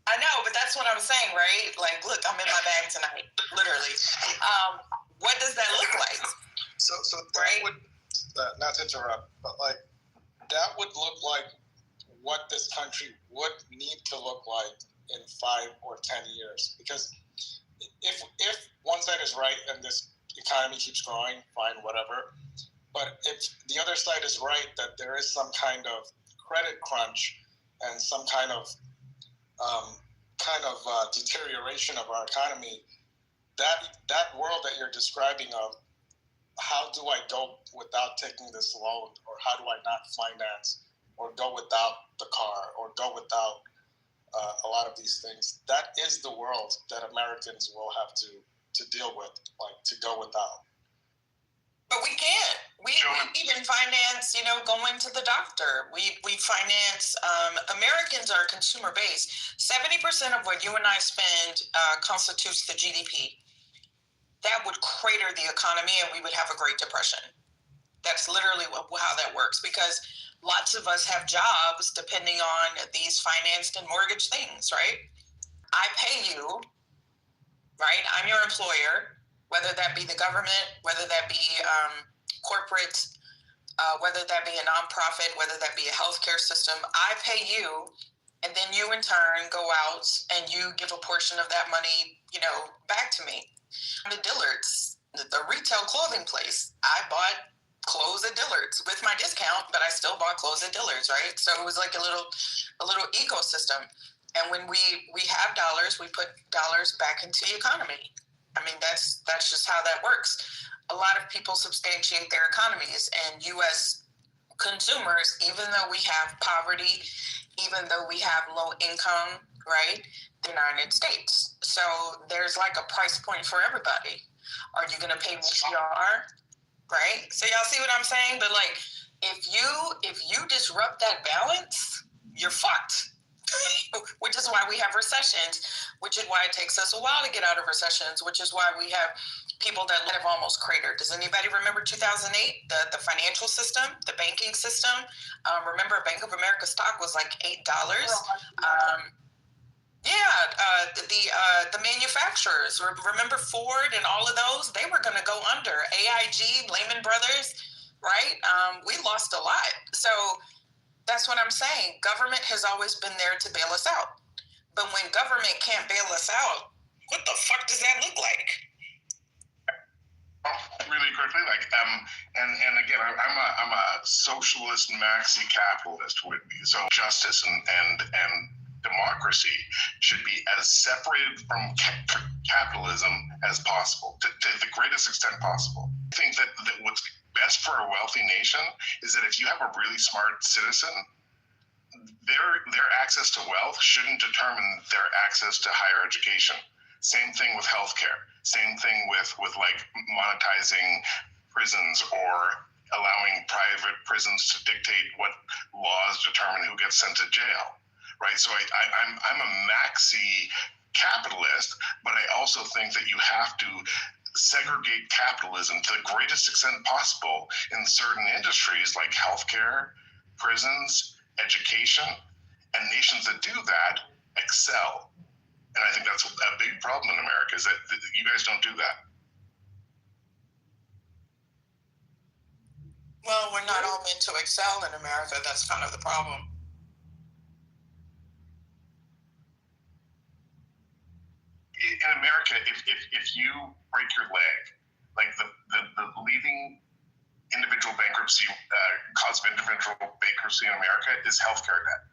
I know, but that's what I'm saying, right? Like, look, I'm in my bag tonight, literally. What does that look like? So that right? would, not to interrupt, but like, that would look like what this country would need to look like in 5 or 10 years. Because if one side is right and this economy keeps growing, fine, whatever. But if the other side is right that there is some kind of credit crunch and some kind of deterioration of our economy, that world that you're describing of how do I go without taking this loan, or how do I not finance, or go without the car, or go without a lot of these things, that is the world that Americans will have to deal with, like to go without. But we can't. We even finance, going to the doctor. We finance, Americans are consumer based. 70% of what you and I spend constitutes the GDP. That would crater the economy and we would have a Great Depression. That's literally how that works, because lots of us have jobs depending on these financed and mortgage things, right? I pay you, right? I'm your employer. Whether that be the government, whether that be corporate, whether that be a nonprofit, whether that be a healthcare system, I pay you, and then you in turn go out and you give a portion of that money, back to me. The Dillard's, the retail clothing place, I bought clothes at Dillard's with my discount, but I still bought clothes at Dillard's, right? So it was like a little ecosystem. And when we have dollars, we put dollars back into the economy. I mean, that's just how that works. a lot of people substantiate their economies, and U.S. consumers, even though we have poverty, even though we have low income, right, the United States. So there's like a price point for everybody. Are you going to pay what you are, right? So y'all see what I'm saying? But like, if you disrupt that balance, you're fucked. Which is why we have recessions, which is why it takes us a while to get out of recessions, which is why we have people that have almost cratered. Does anybody remember 2008, the financial system, the banking system? Remember Bank of America stock was like $8. The manufacturers, remember Ford and all of those? They were going to go under. AIG, Lehman Brothers, right? We lost a lot. So that's what I'm saying. Government has always been there to bail us out. But when government can't bail us out, what the fuck does that look like? Really quickly, and again, I'm a socialist maxi capitalist with me. So justice and democracy should be as separated from capitalism as possible, to the greatest extent possible. I think that what's best for a wealthy nation is that if you have a really smart citizen, their access to wealth shouldn't determine their access to higher education. Same thing with healthcare. Same thing with like monetizing prisons or allowing private prisons to dictate what laws determine who gets sent to jail, right? So I'm a maxi capitalist, but I also think that you have to segregate capitalism to the greatest extent possible in certain industries like healthcare, prisons, education, and nations that do that excel. And I think that's a big problem in America, is that you guys don't do that. Well, we're not all meant to excel in America. That's kind of the problem. In America, if you break your leg, like the leading individual bankruptcy cause of individual bankruptcy in America is healthcare debt,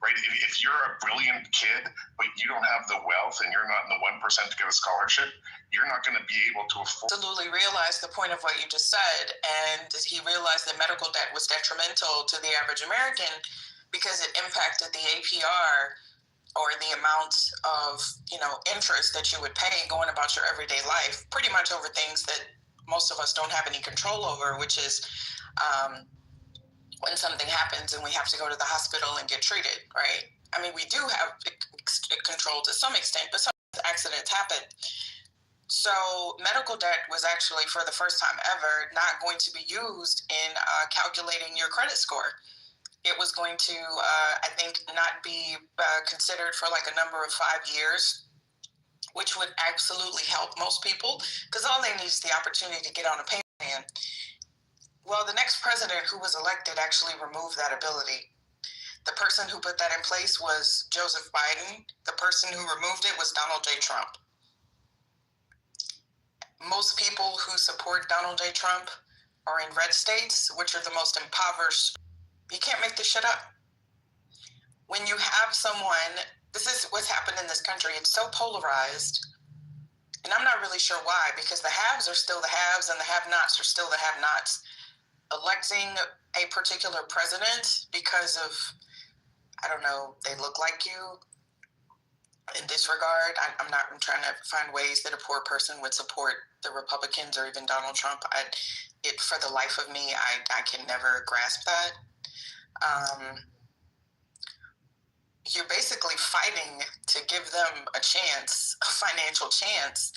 right? If you're a brilliant kid, but you don't have the wealth and you're not in the 1% to get a scholarship, you're not going to be able to afford. Absolutely realized the point of what you just said, and he realized that medical debt was detrimental to the average American because it impacted the APR, or the amount of, interest that you would pay going about your everyday life, pretty much over things that most of us don't have any control over, which is when something happens and we have to go to the hospital and get treated, right? I mean, we do have control to some extent, but some accidents happen. So medical debt was actually, for the first time ever, not going to be used in calculating your credit score. It was going to, I think, not be considered for like a number of 5 years, which would absolutely help most people because all they need is the opportunity to get on a payment plan. Well, the next president who was elected actually removed that ability. The person who put that in place was Joseph Biden. The person who removed it was Donald J. Trump. Most people who support Donald J. Trump are in red states, which are the most impoverished. You can't make this shit up. When you have someone, this is what's happened in this country, it's so polarized, and I'm not really sure why, because the haves are still the haves and the have-nots are still the have-nots. Electing a particular president because of, I don't know, they look like you, in this regard, I'm trying to find ways that a poor person would support the Republicans or even Donald Trump. For the life of me, I can never grasp that. You're basically fighting to give them a chance, a financial chance.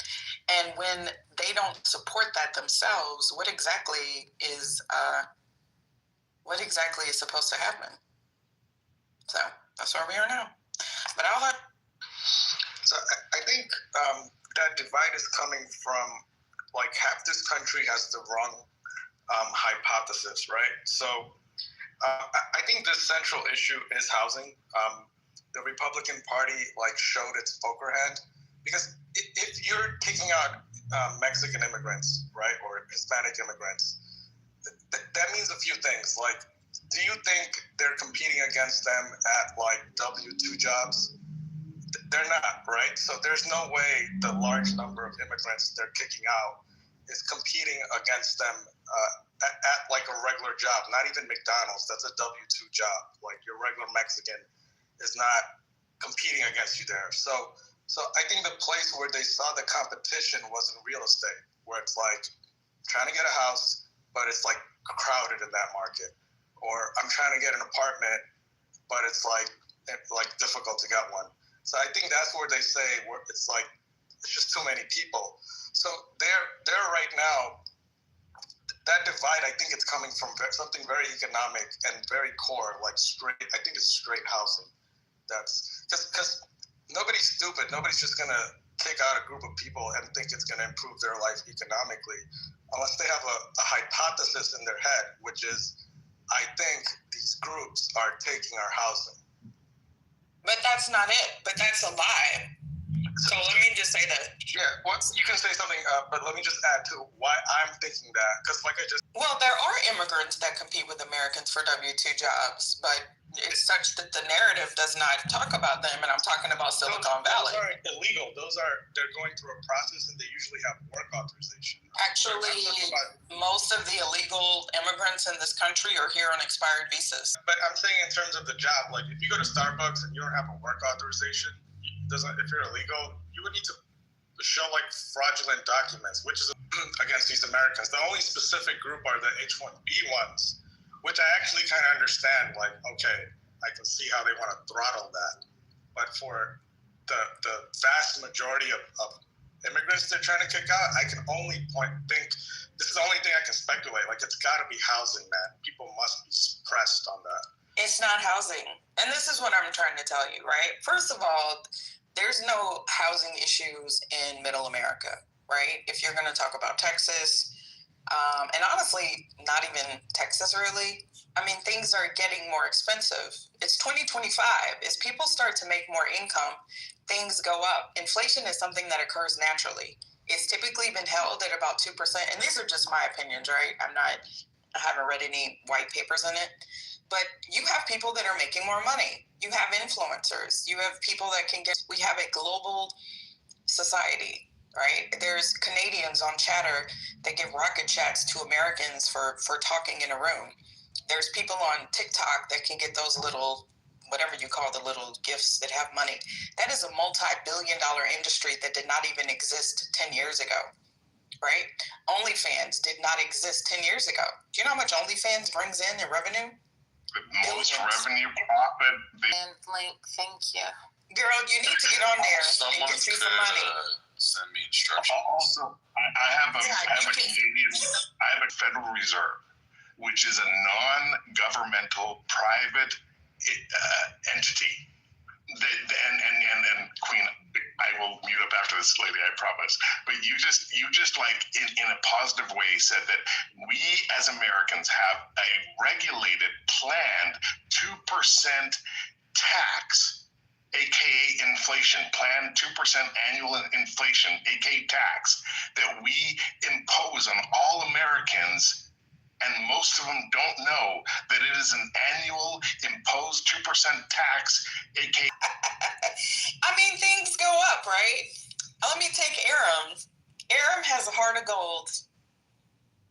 And when they don't support that themselves, what exactly is supposed to happen? So that's where we are now. But I'll have. So I think that divide is coming from, like, half this country has the wrong hypothesis, right? So I think the central issue is housing. The Republican Party showed its poker hand, because if you're kicking out Mexican immigrants, right, or Hispanic immigrants, that means a few things. Like, do you think they're competing against them at W-2 jobs? They're not, right? So there's no way the large number of immigrants they're kicking out is competing against them at like a regular job, not even McDonald's. That's a W-2 job. Like your regular Mexican is not competing against you there. So I think the place where they saw the competition was in real estate, where it's like trying to get a house, but it's like crowded in that market. Or I'm trying to get an apartment, but it's like difficult to get one. So I think that's where they say where it's like it's just too many people. So they're right now, that divide, I think it's coming from something very economic and very core, like straight. I think it's straight housing. That's because nobody's stupid. Nobody's just gonna kick out a group of people and think it's gonna improve their life economically, unless they have a hypothesis in their head, which is, I think these groups are taking our housing. But that's not it. But that's a lie. So let me just say that. Yeah, you can say something, but let me just add to why I'm thinking that. Because Well, there are immigrants that compete with Americans for W-2 jobs, but it's such that the narrative does not talk about them, and I'm talking about Silicon Valley. Those aren't illegal. They're going through a process, and they usually have work authorization. Actually, most of the illegal immigrants in this country are here on expired visas. But I'm saying in terms of the job, like if you go to Starbucks and you don't have a work authorization, if you're illegal, you would need to show like fraudulent documents, which is against these Americans. The only specific group are the H-1B ones, which I actually kind of understand. Like, okay, I can see how they want to throttle that. But for the vast majority of immigrants they're trying to kick out, I can only think this is the only thing I can speculate. Like, it's got to be housing, man. People must be pressed on that. It's not housing. And this is what I'm trying to tell you, right? First of all, there's no housing issues in Middle America, right? If you're going to talk about Texas, and honestly, not even Texas really. I mean, things are getting more expensive. It's 2025. As people start to make more income, things go up. Inflation is something that occurs naturally. It's typically been held at about 2%. And these are just my opinions, right? I haven't read any white papers on it. But you have people that are making more money. You have influencers. You have people that can we have a global society, right? There's Canadians on Chatter that give rocket chats to Americans for talking in a room. There's people on TikTok that can get those little, whatever you call the little gifts that have money. That is a multi-billion-dollar industry that did not even exist 10 years ago, right? OnlyFans did not exist 10 years ago. Do you know how much OnlyFans brings in revenue? Most revenue profit. And link, thank you. Girl, you need to get on there and get you some money. Send me instructions. Also, I have a Federal Reserve, which is a non-governmental private entity. And Queen, I will mute up after this, lady, I promise. But you just like in a positive way said that we as Americans have a regulated, planned 2% tax, aka inflation, planned 2% annual inflation, aka tax, that we impose on all Americans. And most of them don't know that it is an annual imposed 2% tax, aka. I mean, things go up, right? Let me take Aram. Aram has a heart of gold.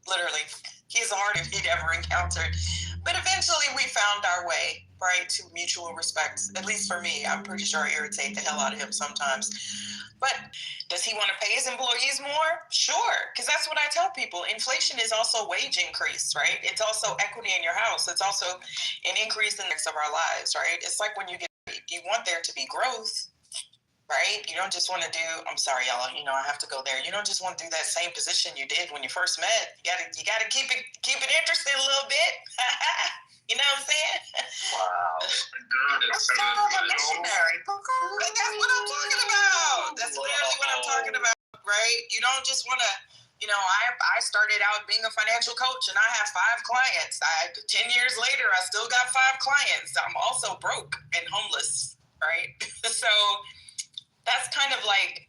Literally. He has a heart if he'd ever encountered. But eventually we found our way, right, to mutual respect. At least for me. I'm pretty sure I irritate the hell out of him sometimes. But does he want to pay his employees more? Sure, because that's what I tell people. Inflation is also wage increase, right? It's also equity in your house. It's also an increase in the of our lives, right? It's like when you want there to be growth, right? You don't just want to do, I'm sorry, y'all, I have to go there. You don't just want to do that same position you did when you first met. You gotta keep it interesting a little bit. You know what I'm saying? Wow. That's kind of a missionary. But that's what I'm talking about. That's literally what I'm talking about, right? You don't just want to, I started out being a financial coach and I have 5 clients. 10 years later, I still got 5 clients. I'm also broke and homeless, right? So that's kind of like,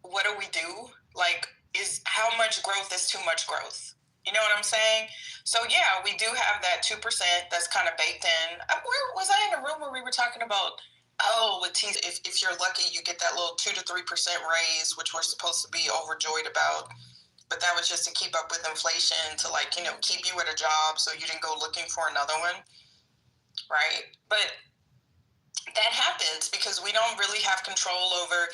what do we do? Like, is how much growth is too much growth? You know what I'm saying? So yeah, we do have that 2% that's kind of baked in. Where was I in a room where we were talking about Oh, with T, if you're lucky, you get that little 2 to 3% raise, which we're supposed to be overjoyed about. But that was just to keep up with inflation, to keep you at a job so you didn't go looking for another one, right? But that happens because we don't really have control over,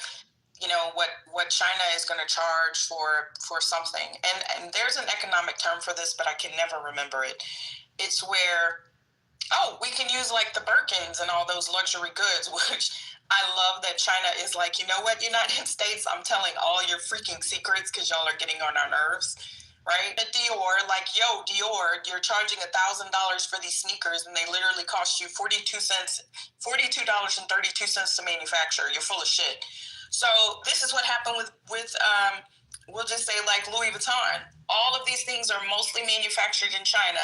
what China is going to charge for something. And there's an economic term for this, but I can never remember it. It's where, we can use like the Birkins and all those luxury goods, which I love that China is like, you know what, United States, I'm telling all your freaking secrets because y'all are getting on our nerves, right? But Dior, like, yo, Dior, you're charging $1,000 for these sneakers and they literally cost you $42.32 to manufacture. You're full of shit. So this is what happened with we'll just say like Louis Vuitton. All of these things are mostly manufactured in China.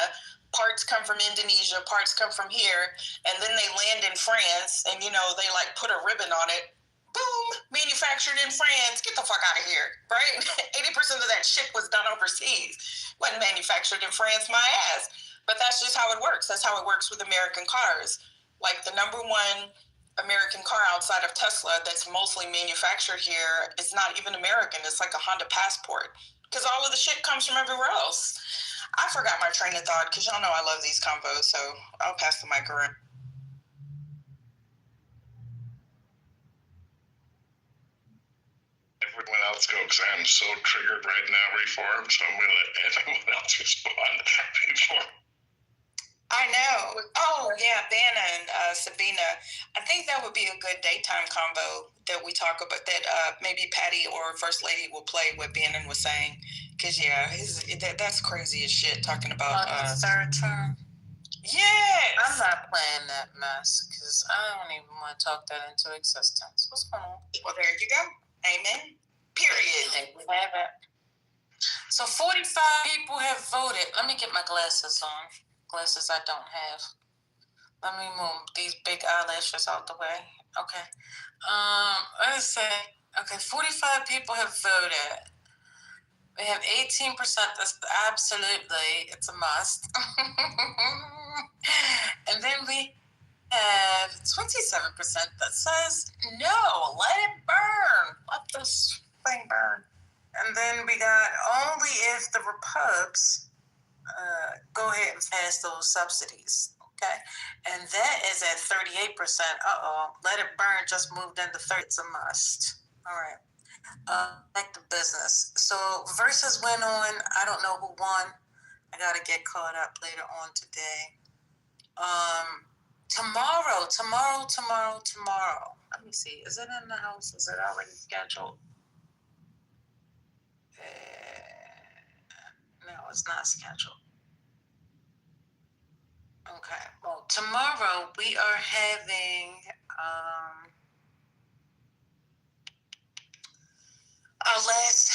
Parts come from Indonesia, parts come from here, and then they land in France, and they like put a ribbon on it. Boom, manufactured in France. Get the fuck out of here, right? 80% of that shit was done overseas. Wasn't manufactured in France, my ass. But that's just how it works. That's how it works with American cars. Like the number one American car outside of Tesla that's mostly manufactured here, it's not even American. It's like a Honda Passport because all of the shit comes from everywhere else. I forgot my train of thought because y'all know I love these combos, so I'll pass the mic around. Everyone else go because I am so triggered right now, Reform, so I'm going to let everyone else respond before. I know. Oh, yeah, Banna and Sabina. I think that would be a good daytime combo that we talk about, that maybe Patty or First Lady will play what Bannon was saying. Because, that's crazy as shit, talking about... the third term? Yes! I'm not playing that mess, because I don't even want to talk that into existence. What's going on? Well, there you go. Amen. Period. I think we have it. So 45 people have voted. Let me get my glasses on. Glasses I don't have. Let me move these big eyelashes out the way. Okay. Let's say, 45 people have voted. We have 18%. That's absolutely, it's a must. And then we have 27% that says no, let it burn. Let this thing burn. And then we got only if the Repubs go ahead and pass those subsidies, okay? And that is at 38%. Let it burn just moved into 30. It's a must. All right. Back to business. So Versus went on. I don't know who won. I got to get caught up later on today. Tomorrow. Let me see. Is it in the house? Is it already scheduled? No, it's not scheduled. Okay. Well, tomorrow we are having our last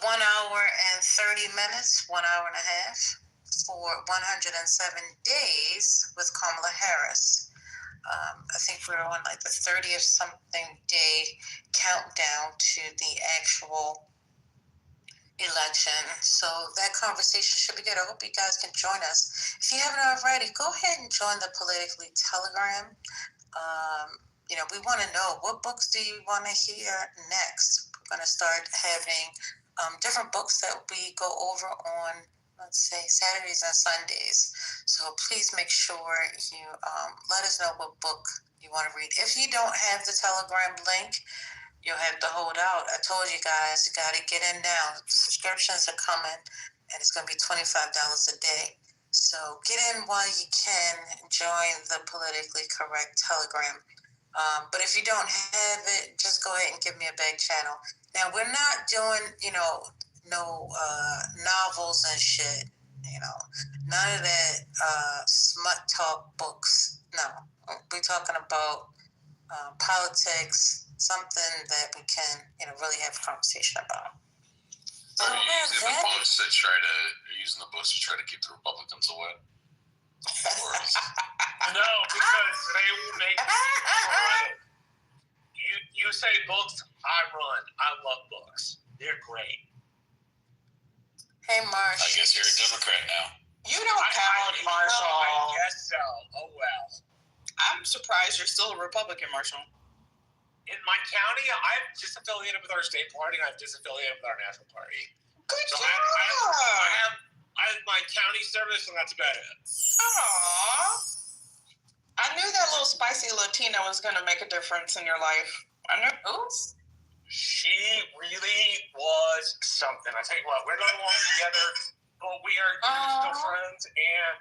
1 hour and 30 minutes, 1 hour and a half, for 107 days with Kamala Harris. I think we're on like the 30th something day countdown to the actual election. So that conversation should be good. I hope you guys can join us. If you haven't already, go ahead and join the Politically Telegram. We want to know, what books do you want to hear next? We're going to start having different books that we go over on, let's say, Saturdays and Sundays. So please make sure you let us know what book you want to read. If you don't have the Telegram link, you'll have to hold out. I told you guys, you got to get in now. Subscriptions are coming, and it's going to be $25 a day. So get in while you can. Join the Politically Correct Telegram. But if you don't have it, just go ahead and give me a back channel. Now, we're not doing, no novels and shit. None of that smut talk books. No, we're talking about politics, something that we can, really have a conversation about. So using the books to try to keep the Republicans away. No, because they will make you say books, I run. I love books. They're great. Hey, Marsh. I guess you're a Democrat now. You don't count, Marshall. I guess so. Oh, well. I'm surprised you're still a Republican, Marshall. In my county, I've disaffiliated with our state party, and I've disaffiliated with our national party. Good So job. I have my county service, and that's about it. Aww. I knew that little spicy Latina was going to make a difference in your life. I knew. Oops. She really was something. I tell you what, we're no longer together, but we are still friends. And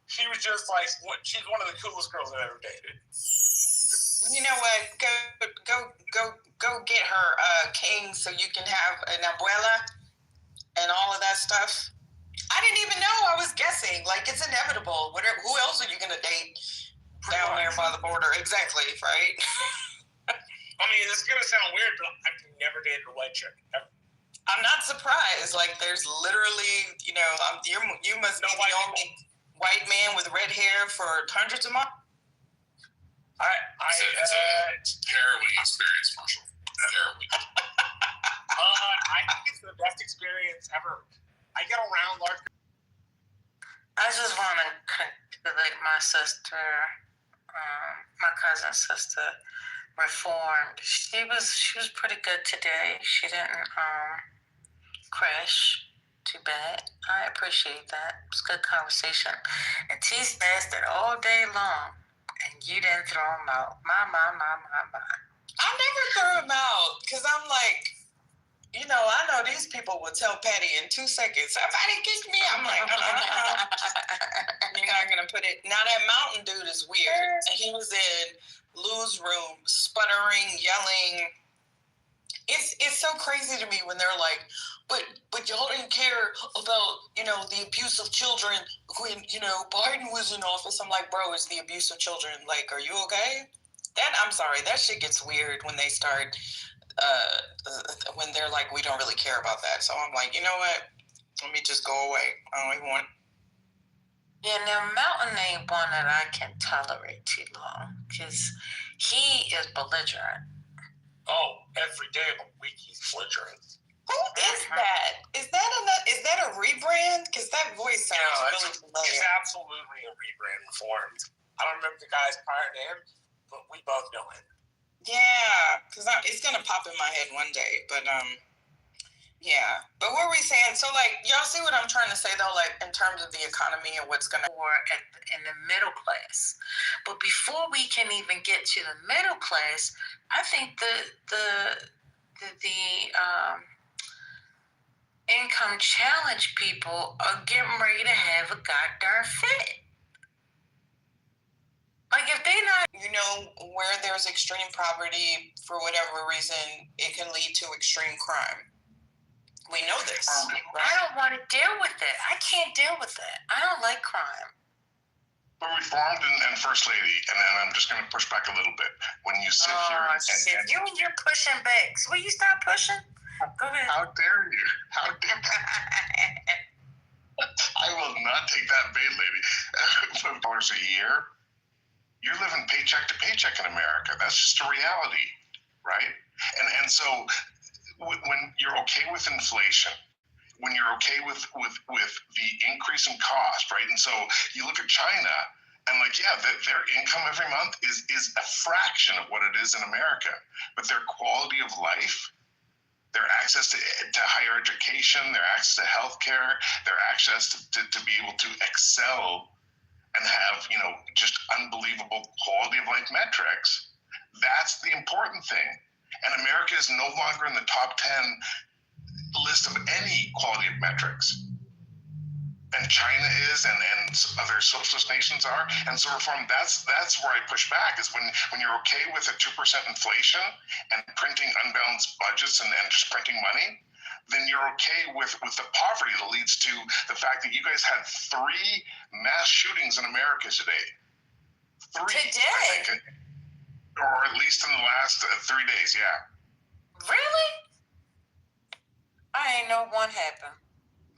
she was just like, she's one of the coolest girls I've ever dated. You know what? Go get her king so you can have an abuela and all of that stuff. I didn't even know. I was guessing. Like, it's inevitable. Who else are you going to date down there by the border? Exactly, right? I mean, this is going to sound weird, but I've never dated a white chick, ever. I'm not surprised. Like, there's literally, you must be the only white man with red hair for hundreds of miles. It's a terribly experienced, Marshall. Terribly. I think it's the best experience ever. I get around large. I just want to congratulate my sister, my cousin sister, reformed. She was pretty good today. She didn't crash too bad. I appreciate that. It was a good conversation. And T's lasted all day long. And you didn't throw him out. My. I never threw him out because I'm like, I know these people would tell Patty in 2 seconds, somebody kick me. I'm like, you're not going to put it. Now that mountain dude is weird. And he was in Lou's room, sputtering, yelling. It's so crazy to me when they're like, but y'all didn't care about, the abuse of children when, Biden was in office. I'm like, bro, it's the abuse of children. Like, are you okay? I'm sorry, that shit gets weird when they start, when they're like, we don't really care about that. So I'm like, you know what? Let me just go away. I don't even want. Yeah, now Mountain ain't one that I can tolerate too long because he is belligerent. Oh, every day of the week he's belligerent. Who is that? Is that a rebrand? Because that voice sounds really familiar. It's absolutely a rebrand reformed. I don't remember the guy's prior name, but we both know him. Yeah, because it's gonna pop in my head one day. But yeah. But what were we saying? So like, y'all see what I'm trying to say though? Like in terms of the economy and what's gonna in the middle class. But before we can even get to the middle class, I think the income challenge people are getting ready to have a goddamn fit. Like if they not, where there's extreme poverty for whatever reason, it can lead to extreme crime. We know this. I don't want to deal with it. I can't deal with it. I don't like crime. But Reformed and First Lady, and then I'm just going to push back a little bit. When you sit here and you're pushing back. So will you stop pushing? Go ahead. How dare you? How dare you? I will not take that bait, lady. $5 a year. You're living paycheck to paycheck in America. That's just a reality, right? And so when you're okay with inflation, when you're okay with the increase in cost, right? And so you look at China, and their income every month is a fraction of what it is in America, but their quality of life, their access to higher education, their access to healthcare, their access to be able to excel and have, just unbelievable quality of life metrics. That's the important thing. And America is no longer in the top 10 list of any quality of metrics. And China is, and other socialist nations are. And so Reform, that's where I push back, is when you're okay with a 2% inflation and printing unbalanced budgets and just printing money, then you're okay with the poverty that leads to the fact that you guys had 3 mass shootings in America today. 3. Today? I think, or at least in the last 3 days, yeah. Really? I ain't know one happened.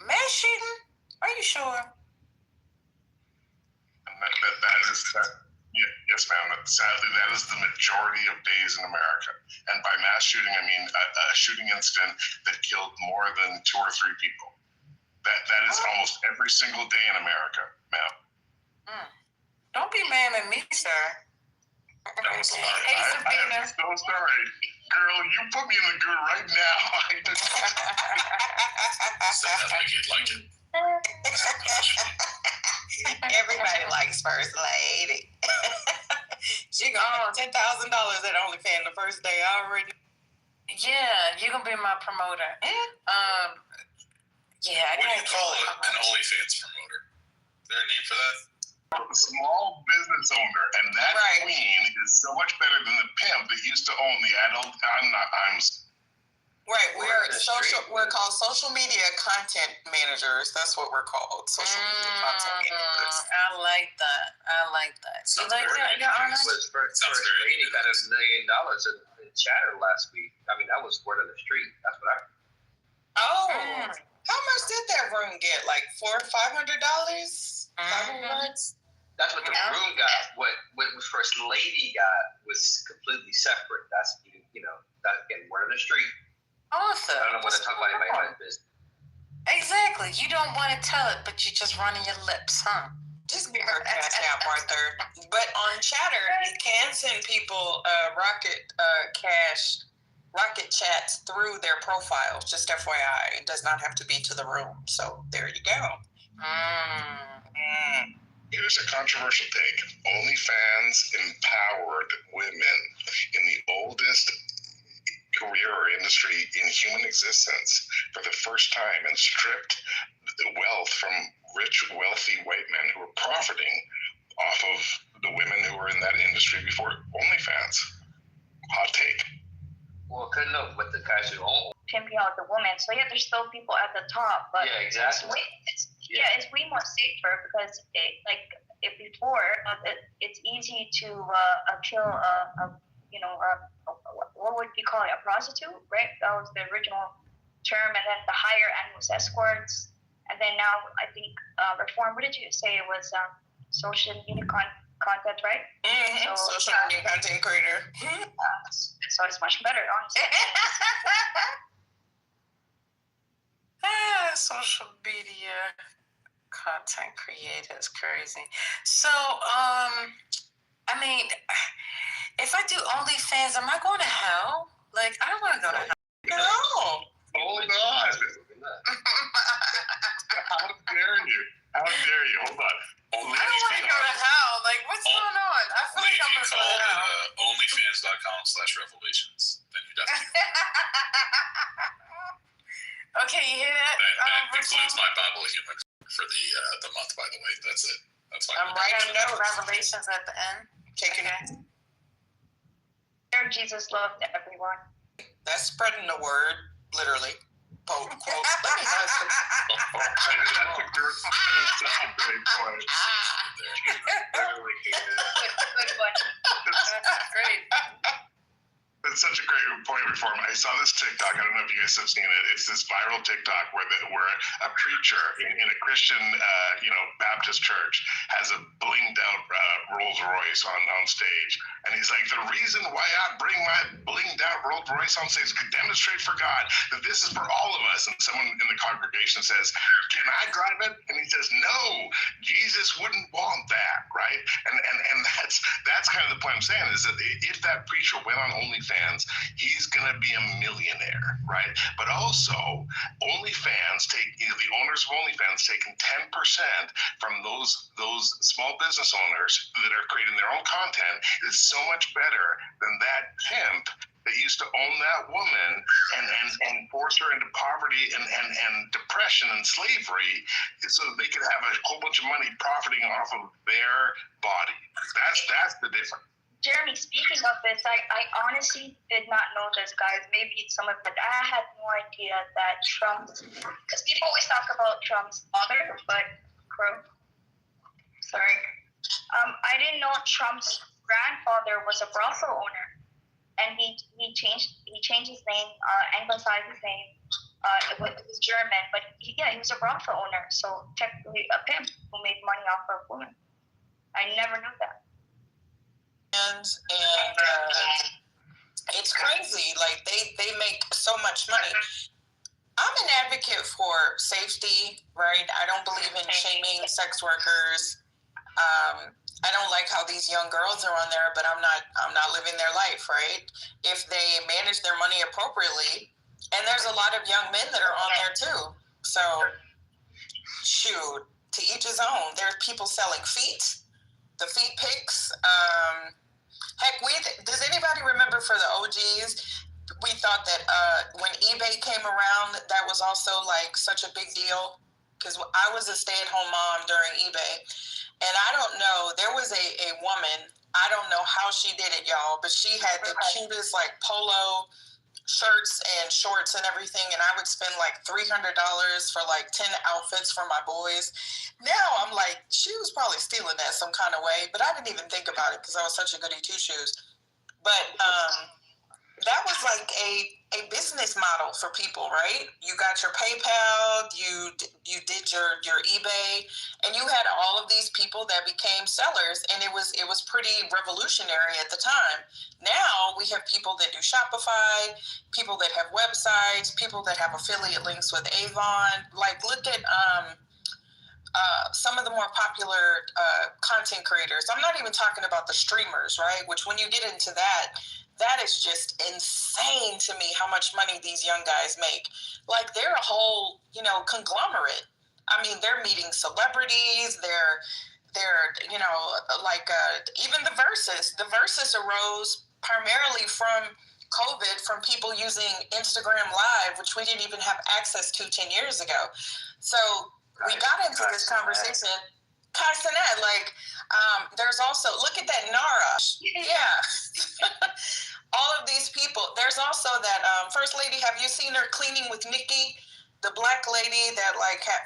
Mass shooting? Are you sure? Yes, ma'am. Sadly, that is the majority of days in America. And by mass shooting, I mean a shooting incident that killed more than 2 or 3 people. That is almost every single day in America, ma'am. Don't be mad spamming me, sir. That was a lot. Hey, Sabina. I'm so sorry. Girl, you put me in the goo right now. Say that like you'd like it. Everybody likes First Lady. She got $10,000 at OnlyFans the first day already. Yeah, you're gonna be my promoter. Yeah, What do you call an OnlyFans promoter? Is there a name for that? A small business owner, and that queen is so much better than the pimp that used to own the adult. Right, we're called social media content managers. That's what we're called. Social media content managers. I like that. Sounds you like that, Your Honor? First lady got $1 million in chatter last week. I mean, that was word on the street. That's what I heard. Oh, how much did that room get? Like $400 or $500? That's what the room got. What First Lady got was completely separate. That's that's getting word on the street. Awesome. I don't want to talk about anybody's business. Exactly. You don't want to tell it, but you're just running your lips, huh? Just be her cash app, Arthur. But on Chatter, you can send people rocket chats through their profiles. Just FYI, it does not have to be to the room. So there you go. Here's a controversial take. OnlyFans empowered women in the oldest career or industry in human existence for the first time and stripped the wealth from rich, wealthy white men who were profiting off of the women who were in that industry before OnlyFans. Hot take. Well, couldn't know what the guys who own. Pimping out the woman. So yeah, there's still people at the top, but yeah, exactly. It's way more safer because before it's easy to kill what would you call it, a prostitute, right? That was the original term, and then the higher end was escorts, and then now I think reform. What did you say it was? Social media content, right? Mm-hmm. So, social media content creator. So it's much better, honestly. Social media content creator is crazy. So, I mean, if I do OnlyFans, am I going to hell? Like, I don't want to go to hell. No. Hold on. How dare you? Hold on. I don't want to go to hell. Like, what's going on? I feel like I'm going to go to hell. OnlyFans.com/revelations. Then you definitely. Okay, you hear that? That includes my Bible humor for the month, by the way. That's it. That's fine. I'm writing notes. Revelations at the end. Taking it. Jesus loved everyone. That's spreading the word, literally. Quote. That's a great point. Good one. Great. That's such a great point, Reform. I saw this TikTok. I don't know if you guys have seen it. It's this viral TikTok where a preacher in a Christian, Baptist church has a blinged out Rolls Royce on stage, and he's like, "The reason why I bring my blinged out Rolls Royce on stage is to demonstrate for God that this is for all of us." And someone in the congregation says, "Can I drive it?" And he says, "No, Jesus wouldn't want that, right?" And that's kind of the point I'm saying is that if that preacher went on OnlyFans, he's gonna be a millionaire, right? But also, the owners of OnlyFans taking 10% from those small business owners that are creating their own content is so much better than that pimp that used to own that woman and force her into poverty and depression and slavery so they could have a whole bunch of money profiting off of their body. That's the difference. Jeremy, speaking of this, I honestly did not know this, guys. Maybe some of it. I had no idea that Trump, because people always talk about Trump's father, but I didn't know Trump's grandfather was a brothel owner, and he changed his name, anglicized his name. It was German, but he was a brothel owner, so technically a pimp who made money off of women. I never knew that. And it's crazy. Like they make so much money. I'm an advocate for safety, right? I don't believe in shaming sex workers. I don't like how these young girls are on there, but I'm not living their life, right? If they manage their money appropriately, and there's a lot of young men that are on there too. So, shoot, to each his own. There's people selling feet, the feet pics. Heck, does anybody remember for the OGs? We thought that when eBay came around, that was also like such a big deal, because I was a stay-at-home mom during eBay, and I don't know, there was a woman, I don't know how she did it, y'all, but she had the cutest like polo shirts and shorts and everything, and I would spend like $300 for like 10 outfits for my boys. Now I'm like, she was probably stealing that some kind of way, but I didn't even think about it because I was such a goody two-shoes. But that was like a business model for people, right? You got your PayPal, you did your eBay, and you had all of these people that became sellers, and it was pretty revolutionary at the time. Now we have people that do Shopify, people that have websites, people that have affiliate links with Avon. Like, look at some of the more popular content creators. I'm not even talking about the streamers, right? Which, when you get into that is just insane to me how much money these young guys make. Like, they're a whole, conglomerate. I mean, they're meeting celebrities. They're even the Versus. The Versus arose primarily from COVID, from people using Instagram Live, which we didn't even have access to 10 years ago. So we got into this conversation. Castanet, there's also, look at that Nara. Yeah. All of these people. There's also that First Lady, have you seen her cleaning with Nikki? The black lady that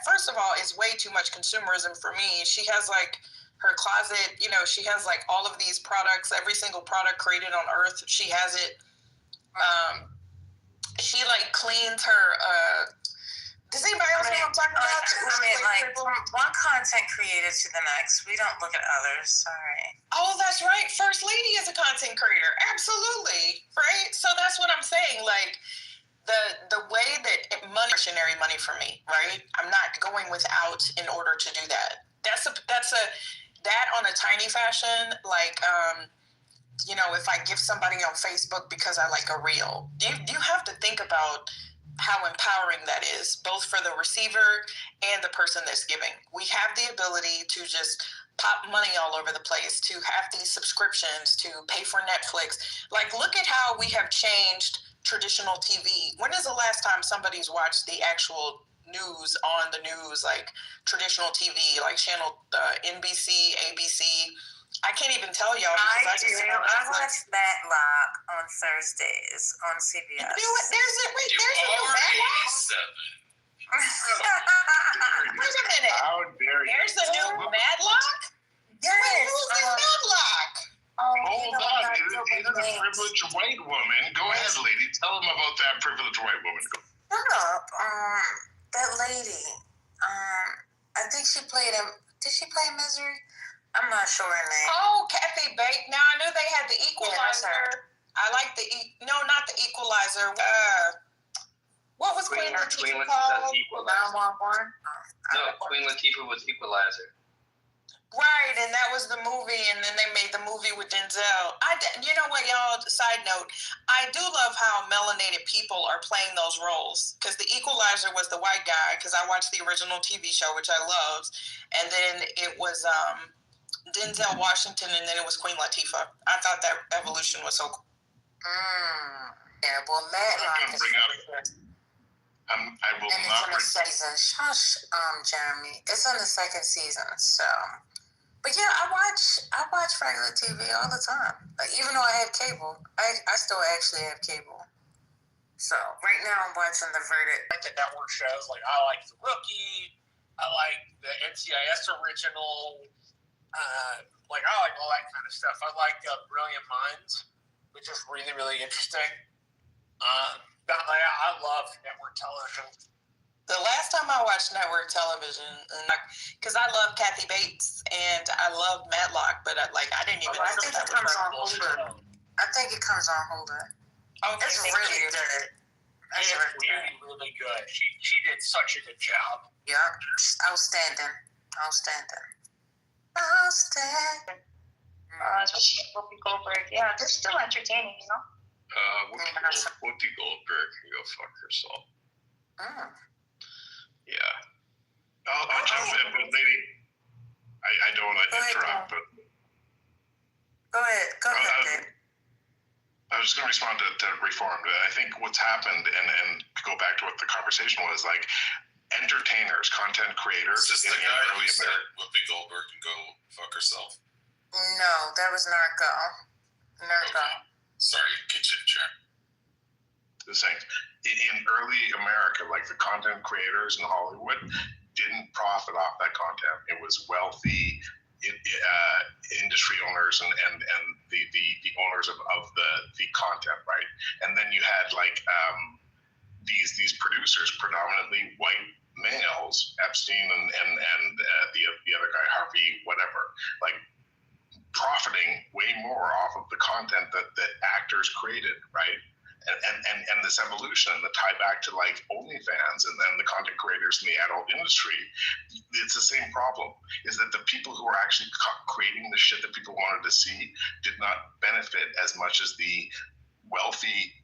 first of all, is way too much consumerism for me. She has her closet, she has all of these products, every single product created on earth, she has it. She cleaned her, does anybody else know what I'm talking about? From one content creator to the next. We don't look at others. Sorry. Oh, that's right. First Lady is a content creator. Absolutely. Right? So that's what I'm saying. The way that discretionary money for me, right? I'm not going without in order to do that. That on a tiny fashion, if I give somebody on Facebook because I like a reel, you have to think about how empowering that is, both for the receiver and the person that's giving. We have the ability to just pop money all over the place, to have these subscriptions, to pay for Netflix. Look at how we have changed traditional TV. When is the last time somebody's watched the actual news on the news, traditional TV, channel NBC, ABC? I can't even tell y'all. I watch Matlock on Thursdays on CBS. You know what? There's a new Matlock. Wait a minute. How dare you? There's a new Matlock? Yes. Wait, who's this Matlock? Hold on. It is a privileged white woman. Go ahead, lady. Tell them about that privileged white woman. Shut up. That lady. I think she played him. Did she play Misery? I'm not sure her name. Oh, Kathy Bates. Now I knew they had the Equalizer. Yeah, I like not the Equalizer. What was Queen Latifah called? 911. No, Queen Latifah was Equalizer. Right, and that was the movie, and then they made the movie with Denzel. You know what, y'all? Side note, I do love how melanated people are playing those roles, because the Equalizer was the white guy, because I watched the original TV show, which I loved, and then it was Denzel Washington, and then it was Queen Latifah. I thought that evolution was so cool. Yeah, well, Matlock is I will and not it's in the season. Shush, Jeremy. It's in the second season, so. But yeah, I watch regular TV all the time. Even though I have cable, I still actually have cable. So right now I'm watching The Verdict. I like the network shows. I like The Rookie. I like the NCIS original. I like all that kind of stuff. I like Brilliant Minds, which is really, really interesting. I love network television. The last time I watched network television, because I love Kathy Bates and I love Matlock, but I didn't even. I think it comes on Hulu. I think it comes on Hulu. Okay, it's really good. It's really, really good. She did such a good job. Yeah, outstanding. Especially Whoopi Goldberg. Yeah, they're still entertaining, you know? Whoopi Goldberg can go fuck herself. Yeah. I'll jump in, but maybe I don't want to interrupt, but Go ahead. I was going to respond to Reformed. I think what's happened, and go back to what the conversation was, like entertainers, content creators. Is this the guy who said Whoopi Goldberg can go fuck herself? No, that was Narco. Okay. Sorry, kitchen chair. The same. In early America, like the content creators in Hollywood didn't profit off that content. It was wealthy industry owners and the owners of the content, right? And then you had like these producers, predominantly white males, Epstein and the other guy, Harvey, whatever, like profiting way more off of the content that actors created, right? And this evolution and the tie back to like OnlyFans and then the content creators in the adult industry, it's the same problem, is that the people who are actually creating the shit that people wanted to see did not benefit as much as the wealthy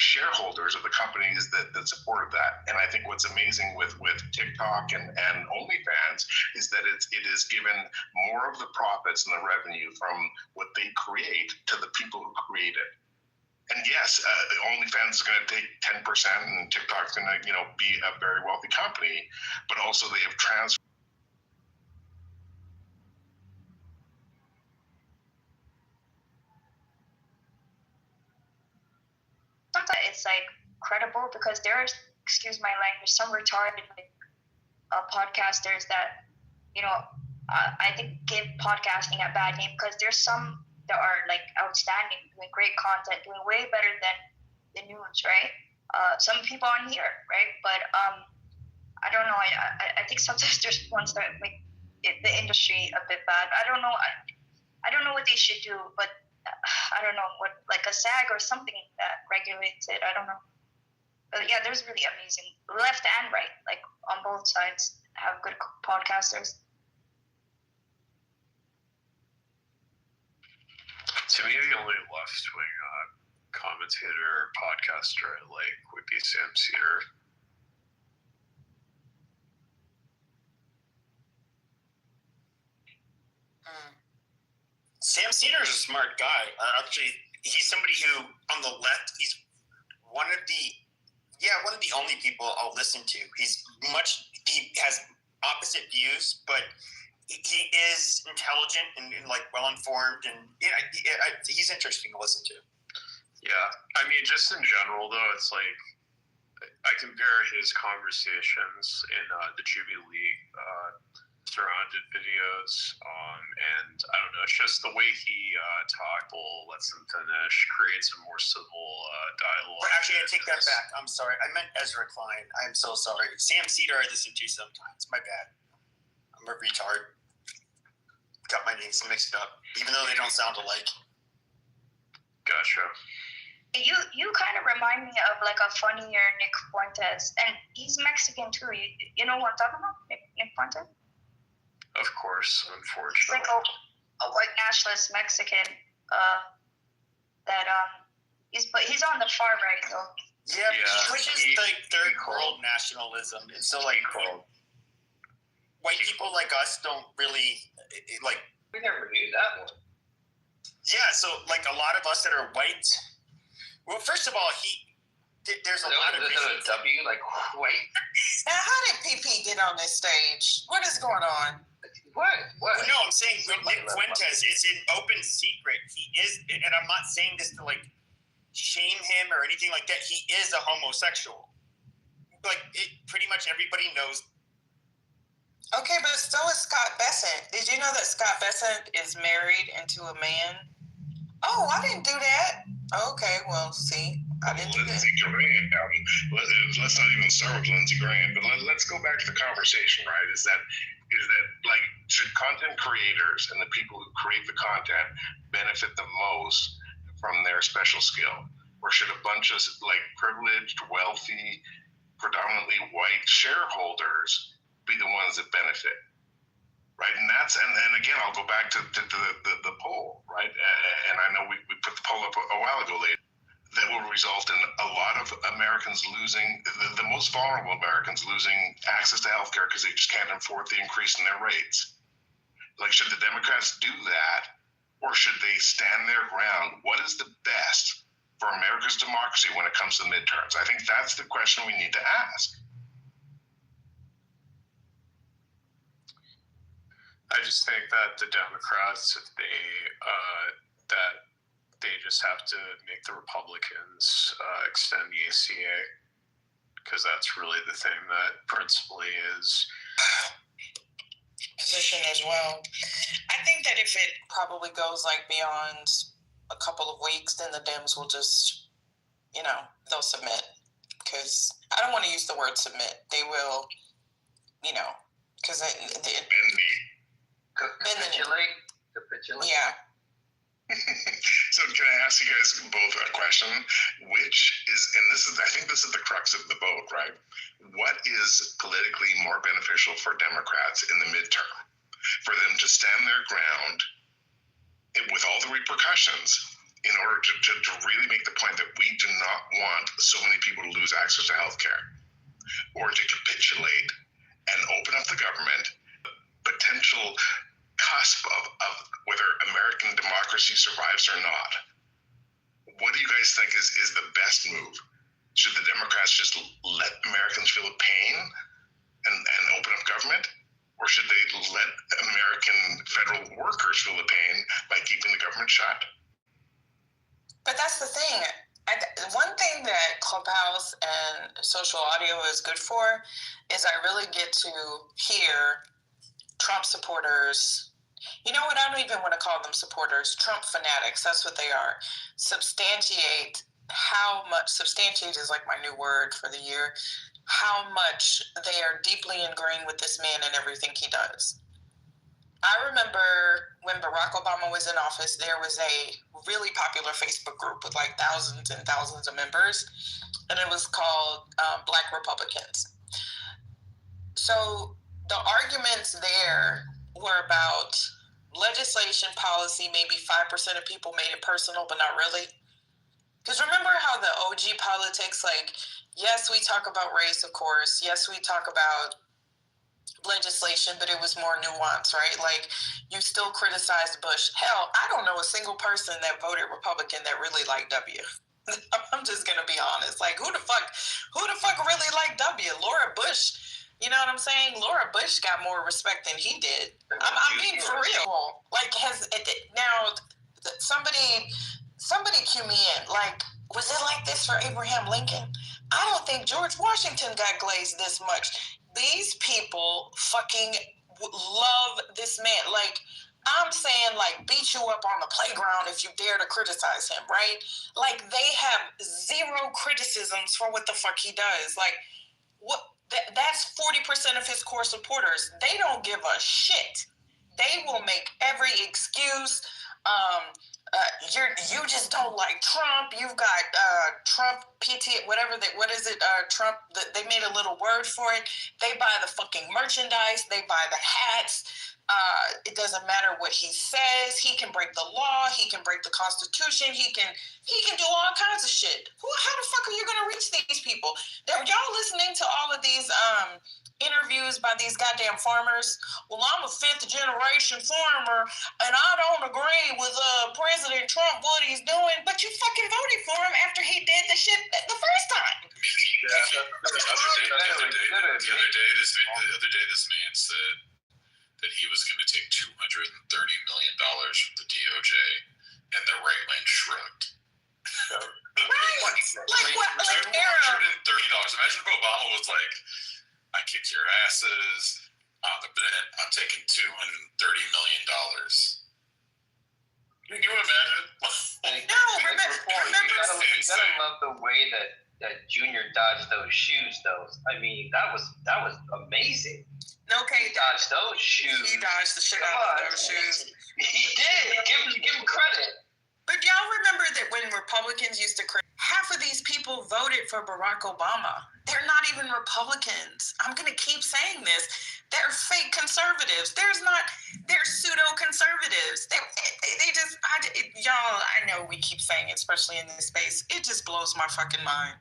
shareholders of the companies that supported that. And I think what's amazing with TikTok and OnlyFans is that it is given more of the profits and the revenue from what they create to the people who create it. And yes, OnlyFans is going to take 10%, and TikTok's going to, be a very wealthy company, but also they have transferred. Sometimes it's like credible because there's, excuse my language, some retarded podcasters that, I think give podcasting a bad name because there's some that are like outstanding, doing great content, doing way better than the news, right? Some people on here, right? But I don't know. I think sometimes there's ones that make the industry a bit bad. I don't know. I don't know what they should do, but I don't know what, like a SAG or something that regulates it. I don't know. But yeah, there's really amazing left and right, like on both sides, have good podcasters. To me, the only left-wing commentator or podcaster I like would be Sam Cedar. Sam Cedar is a smart guy. Actually, he's somebody who, on the left, he's one of the only people I'll listen to. He has opposite views, but he is intelligent and like well-informed, and he's interesting to listen to. Yeah, I mean, just in general, though, it's like I compare his conversations in the Jubilee surrounded videos, and I don't know, it's just the way he talks, lets them finish, creates a more civil dialogue. But actually, I take that back. I'm sorry. I meant Ezra Klein. I'm so sorry. Sam Cedar I listen to sometimes. My bad. I'm a retard. Got my names mixed up, even though they don't sound alike. Gotcha. You kind of remind me of like a funnier Nick Fuentes, and he's Mexican too. You know what I'm talking about? Nick Fuentes? Of course, unfortunately. Like a white nationalist Mexican that he's on the far right though. Yeah, he pushes like third world nationalism. It's so like white people like us don't really like. We never knew that one. Yeah, so like a lot of us that are white. Well, first of all, there's a lot of reasons. W, like white. Now, how did PP get on this stage? What is going on? What? Well, no, I'm saying Nick Fuentes. It's an open secret. He is, and I'm not saying this to like shame him or anything like that. He is a homosexual. Like pretty much everybody knows. Okay, but so is Scott Bessent. Did you know that Scott Bessent is married into a man? Oh, I didn't do that. Okay, well, see, I didn't do that. Lindsey Graham. Let's not even start with Lindsey Graham, but let's go back to the conversation, right? Is that like, should content creators and the people who create the content benefit the most from their special skill? Or should a bunch of like privileged, wealthy, predominantly white shareholders be the ones that benefit? right? And that's and again, I'll go back to the poll, right? And I know we put the poll up a while ago. That will result in a lot of Americans losing, the most vulnerable Americans losing access to healthcare because they just can't afford the increase in their rates. Like, should the Democrats do that, or should they stand their ground? What is the best for America's democracy when it comes to midterms? I think that's the question we need to ask. I just think that the Democrats, if they just have to make the Republicans extend the ACA, because that's really the thing that principally is position as well. I think that if it probably goes like beyond a couple of weeks, then the Dems will just, they'll submit. Because I don't want to use the word submit. They will, because capitulate. Yeah. So can I ask you guys both a question? Which is, and I think this is the crux of the vote, right? What is politically more beneficial for Democrats in the midterm? For them to stand their ground with all the repercussions in order to really make the point that we do not want so many people to lose access to healthcare, or to capitulate and open up the government, potential cusp of whether American democracy survives or not. What do you guys think is the best move? Should the Democrats just let Americans feel the pain and open up government? Or should they let American federal workers feel the pain by keeping the government shut? But that's the thing. One thing that Clubhouse and social audio is good for is I really get to hear Trump supporters, you know what, I don't even want to call them supporters, Trump fanatics, that's what they are, substantiate is like my new word for the year, how much they are deeply ingrained with this man and everything he does. I remember when Barack Obama was in office, there was a really popular Facebook group with like thousands and thousands of members, and it was called Black Republicans. So the arguments there were about legislation, policy, maybe 5% of people made it personal, but not really. Because remember how the OG politics, like, yes, we talk about race, of course. Yes, we talk about legislation, but it was more nuanced, right? Like, you still criticized Bush. Hell, I don't know a single person that voted Republican that really liked W. I'm just going to be honest. Like, who the fuck really liked W? Laura Bush. You know what I'm saying? Laura Bush got more respect than he did. I'm being for real. Like, somebody cue me in. Like, was it like this for Abraham Lincoln? I don't think George Washington got glazed this much. These people fucking love this man. Like, I'm saying, like, beat you up on the playground if you dare to criticize him, right? Like, they have zero criticisms for what the fuck he does. Like, what? That's 40% of his core supporters. They don't give a shit. They will make every excuse. You just don't like Trump. You've got Trump PT, Trump. They made a little word for it. They buy the fucking merchandise. They buy the hats. It doesn't matter what he says. He can break the law. He can break the Constitution. He can do all kinds of shit. How the fuck are you gonna reach these people? Y'all listening to all of these interviews by these goddamn farmers? Well, I'm a 5th generation farmer, and I don't agree with President Trump what he's doing. But you fucking voted for him after he did the shit the first time. The other day, this man said that he was going to take $230 million from the DOJ, and the right wing shrugged. Right. Like what? Like $130. Imagine if Obama was like, I kicked your asses. I'm taking $230 million. Can you imagine? No, remember. You gotta love the way that Junior dodged those shoes, though. I mean, that was amazing. Okay, he dodged those shoes. He dodged the shit out of those shoes. He did. Give him credit. But y'all remember that when Republicans used to half of these people voted for Barack Obama. They're not even Republicans. I'm going to keep saying this. They're fake conservatives. They're pseudo-conservatives. Y'all, I know we keep saying it, especially in this space. It just blows my fucking mind.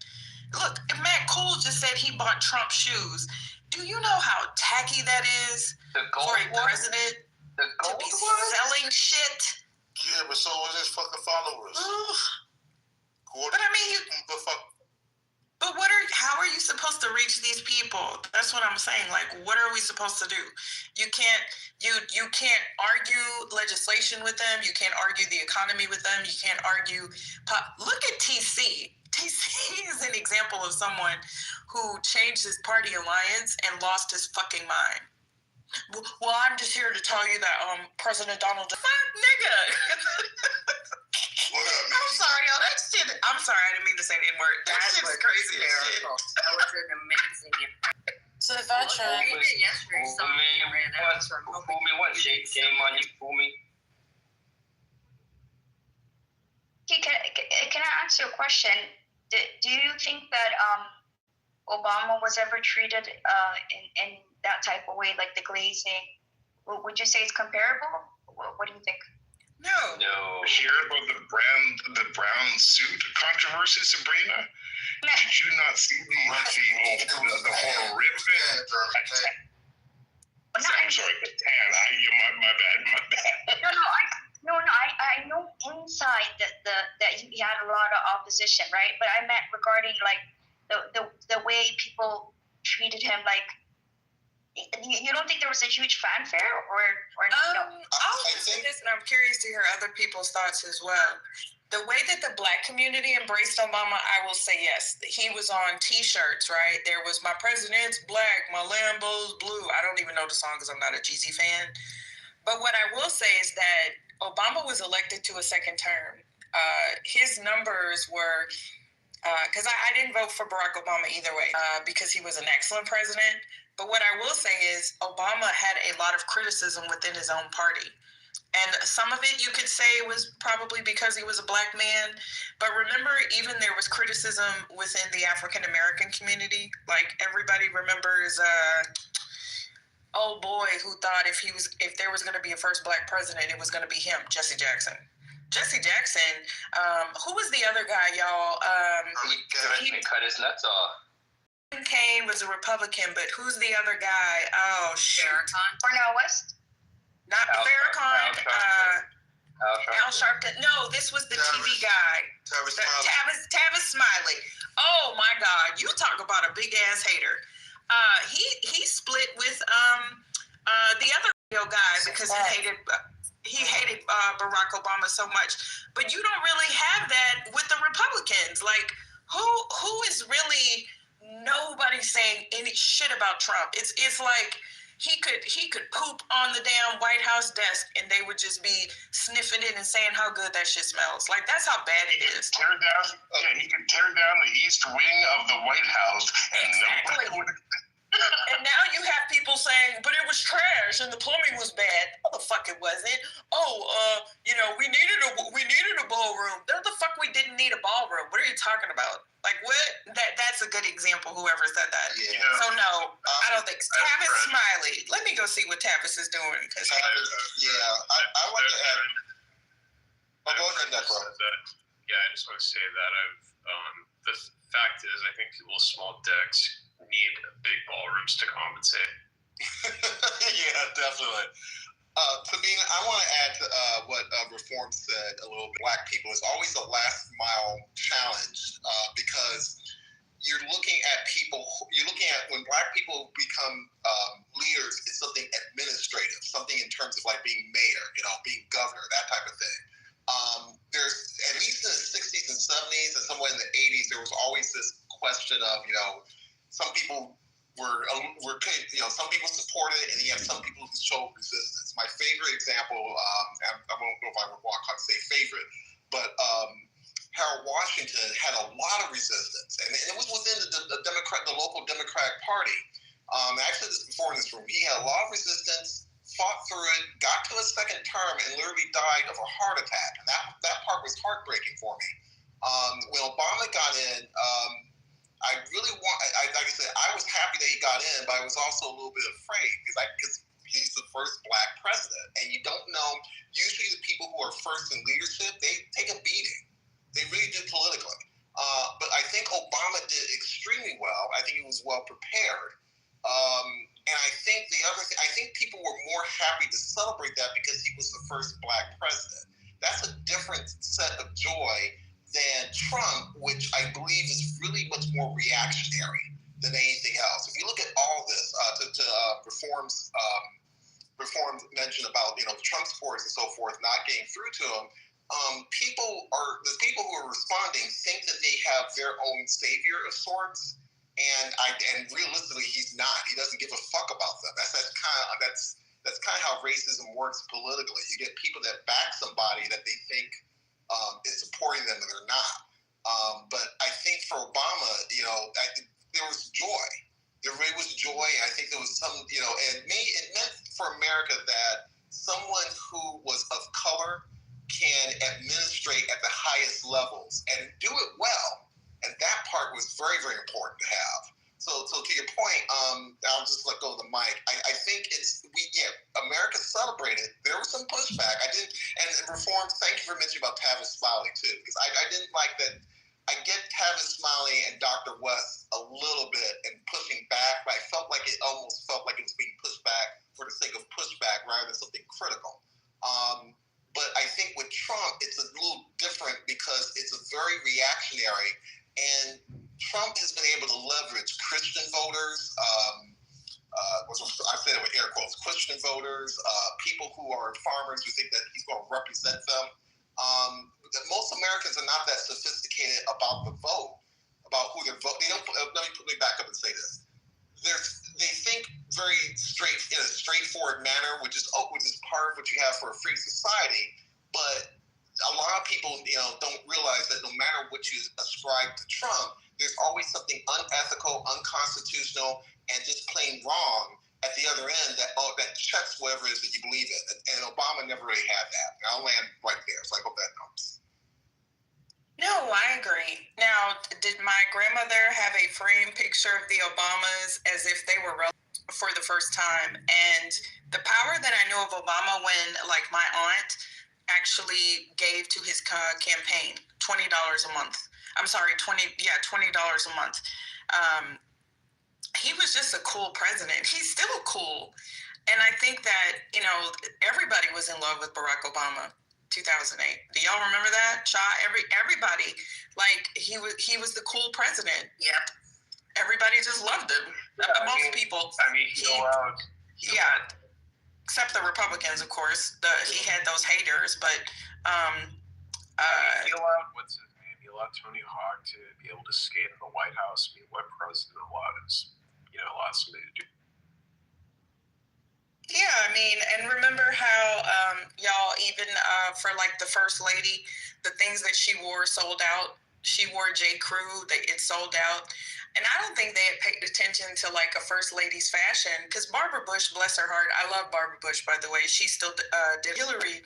Look, Matt Cool just said he bought Trump shoes. Do you know how tacky that is for a president to be selling shit? Yeah, but so was his fucking followers. But I mean, how are you supposed to reach these people? That's what I'm saying. Like, what are we supposed to do? You can't argue legislation with them. You can't argue the economy with them. You can't argue. Look at TC. TC is an example of someone who changed his party alliance and lost his fucking mind. Well, I'm just here to tell you that President Donald Trump, fuck nigga. I'm sorry, y'all. That shit. I'm sorry, I didn't mean to say the N-word. That shit's crazy as shit. That was an amazing. So the veteran. We did yesterday. Fool me what? Shame on you, fool me. Okay, can I ask you a question? Do you think that Obama was ever treated in that type of way, like the glazing? Would you say it's comparable? What do you think? No. Hear about the brown suit controversy, Sabrina? Did you not see the horrific attack? I'm sorry, the tan. My bad. No, I know inside that he had a lot of opposition, right? But I meant regarding like the way people treated him. Like, you don't think there was a huge fanfare, or no? I'll say this, and I'm curious to hear other people's thoughts as well. The way that the Black community embraced Obama, I will say yes. He was on T-shirts, right? There was "My President's Black, My Lambo's Blue." I don't even know the song because I'm not a Jeezy fan. But what I will say is that Obama was elected to a second term. His numbers were, because I didn't vote for Barack Obama either way, because he was an excellent president. But what I will say is Obama had a lot of criticism within his own party. And some of it you could say was probably because he was a Black man. But remember, even there was criticism within the African-American community. Like, everybody remembers old boy who thought if there was going to be a first Black president, it was going to be him, Jesse Jackson. Jesse Jackson, who was the other guy, y'all? He cut his nuts off. Kane was a Republican, but who's the other guy? Oh, shit. Cornel West? Not Farrakhan. Al Sharpton. No, this was the TV guy. Tavis Smiley. Oh, my God. You talk about a big-ass hater. He split with the other guy because he hated Barack Obama so much. But you don't really have that with the Republicans. Like, who is really nobody saying any shit about Trump? It's like he could poop on the damn White House desk and they would just be sniffing it and saying how good that shit smells. Like, that's how bad it is. He could tear down the east wing of the White House and nobody would. And now you have people saying, but it was trash and the plumbing was bad. No, the fuck it wasn't. We needed a ballroom. No, the fuck we didn't need a ballroom. What are you talking about? Like, what? That's a good example, whoever said that. Yeah. So no, I don't think. Tavis Smiley. Let me go see what Tavis is doing. I want to add. Go ahead, Necro. Yeah, I just want to say that the fact is, I think people with small decks need big ballrooms to compensate. Yeah, definitely. Sabina, I want to add to what Reform said a little bit. Black people is always a last mile challenge because you're looking at when Black people become leaders, it's something administrative, something in terms of like being mayor, being governor, that type of thing. There's, at least in the 60s and 70s and somewhere in the 80s, there was always this question of, some people some people supported it, and you have some people who showed resistance. My favorite example, I won't know if I would say favorite, but Harold Washington had a lot of resistance, and it was within the local Democratic Party. Actually, this before in this room, he had a lot of resistance, fought through it, got to his second term, and literally died of a heart attack. And that part was heartbreaking for me. When Obama got in, I really want. Like I said, I was happy that he got in, but I was also a little bit afraid because he's the first black president, and you don't know. Usually, the people who are first in leadership, they take a beating. They really do politically. But I think Obama did extremely well. I think he was well prepared. And I think the other thing, I think people were more happy to celebrate that because he was the first black president. That's a different set of joy than Trump, which I believe is really much more reactionary than anything else. If you look at all this, reforms mentioned about Trump supporters and so forth not getting through to him, the people who are responding think that they have their own savior of sorts, and realistically he's not. He doesn't give a fuck about them. That's kind of how racism works politically. You get people that back somebody that they think is supporting them and they're not. But I think for Obama, there was joy. There really was joy. I think there was some, and it meant for America that someone who was of color can administrate at the highest levels and do it well. And that part was very, very important to have. So to your point, I'll just let go of the mic. I think America celebrated. There was some pushback. And Reform, thank you for mentioning about Tavis Smiley too, because I didn't like that. I get Tavis Smiley and Dr. West a little bit and pushing back, but I felt like it almost felt like it was being pushed back for the sake of pushback rather than something critical. But I think with Trump, it's a little different because it's a very reactionary, and Trump has been able to leverage Christian voters, I say that with air quotes, Christian voters, people who are farmers who think that he's going to represent them. Most Americans are not that sophisticated about the vote, about who they're voting. Let me back up and say this. They think very in a straightforward manner, which is part of what you have for a free society. But a lot of people, don't realize that no matter what you ascribe to Trump, there's always something unethical, unconstitutional, and just plain wrong at the other end that checks whatever it is that you believe in. And Obama never really had that. And I'll land right there. So I hope that helps. No, I agree. Now, did my grandmother have a framed picture of the Obamas as if they were for the first time? And the power that I knew of Obama when, like, my aunt actually gave to his campaign $20 a month. I'm sorry, $20 a month. He was just a cool president. He's still cool. And I think that, everybody was in love with Barack Obama. 2008. Do y'all remember that? Everybody, like, he was the cool president. Yep. Everybody just loved him. Most people. Except the Republicans, of course. He had those haters, but he allowed Tony Hawk to be able to skate in the White House. I mean, what president allowed somebody to do? Yeah, I mean, and remember how y'all, even for like the First Lady, the things that she wore sold out. She wore J. Crew, it sold out. And I don't think they had paid attention to like a First Lady's fashion, because Barbara Bush, bless her heart, I love Barbara Bush, by the way. She still did. Hillary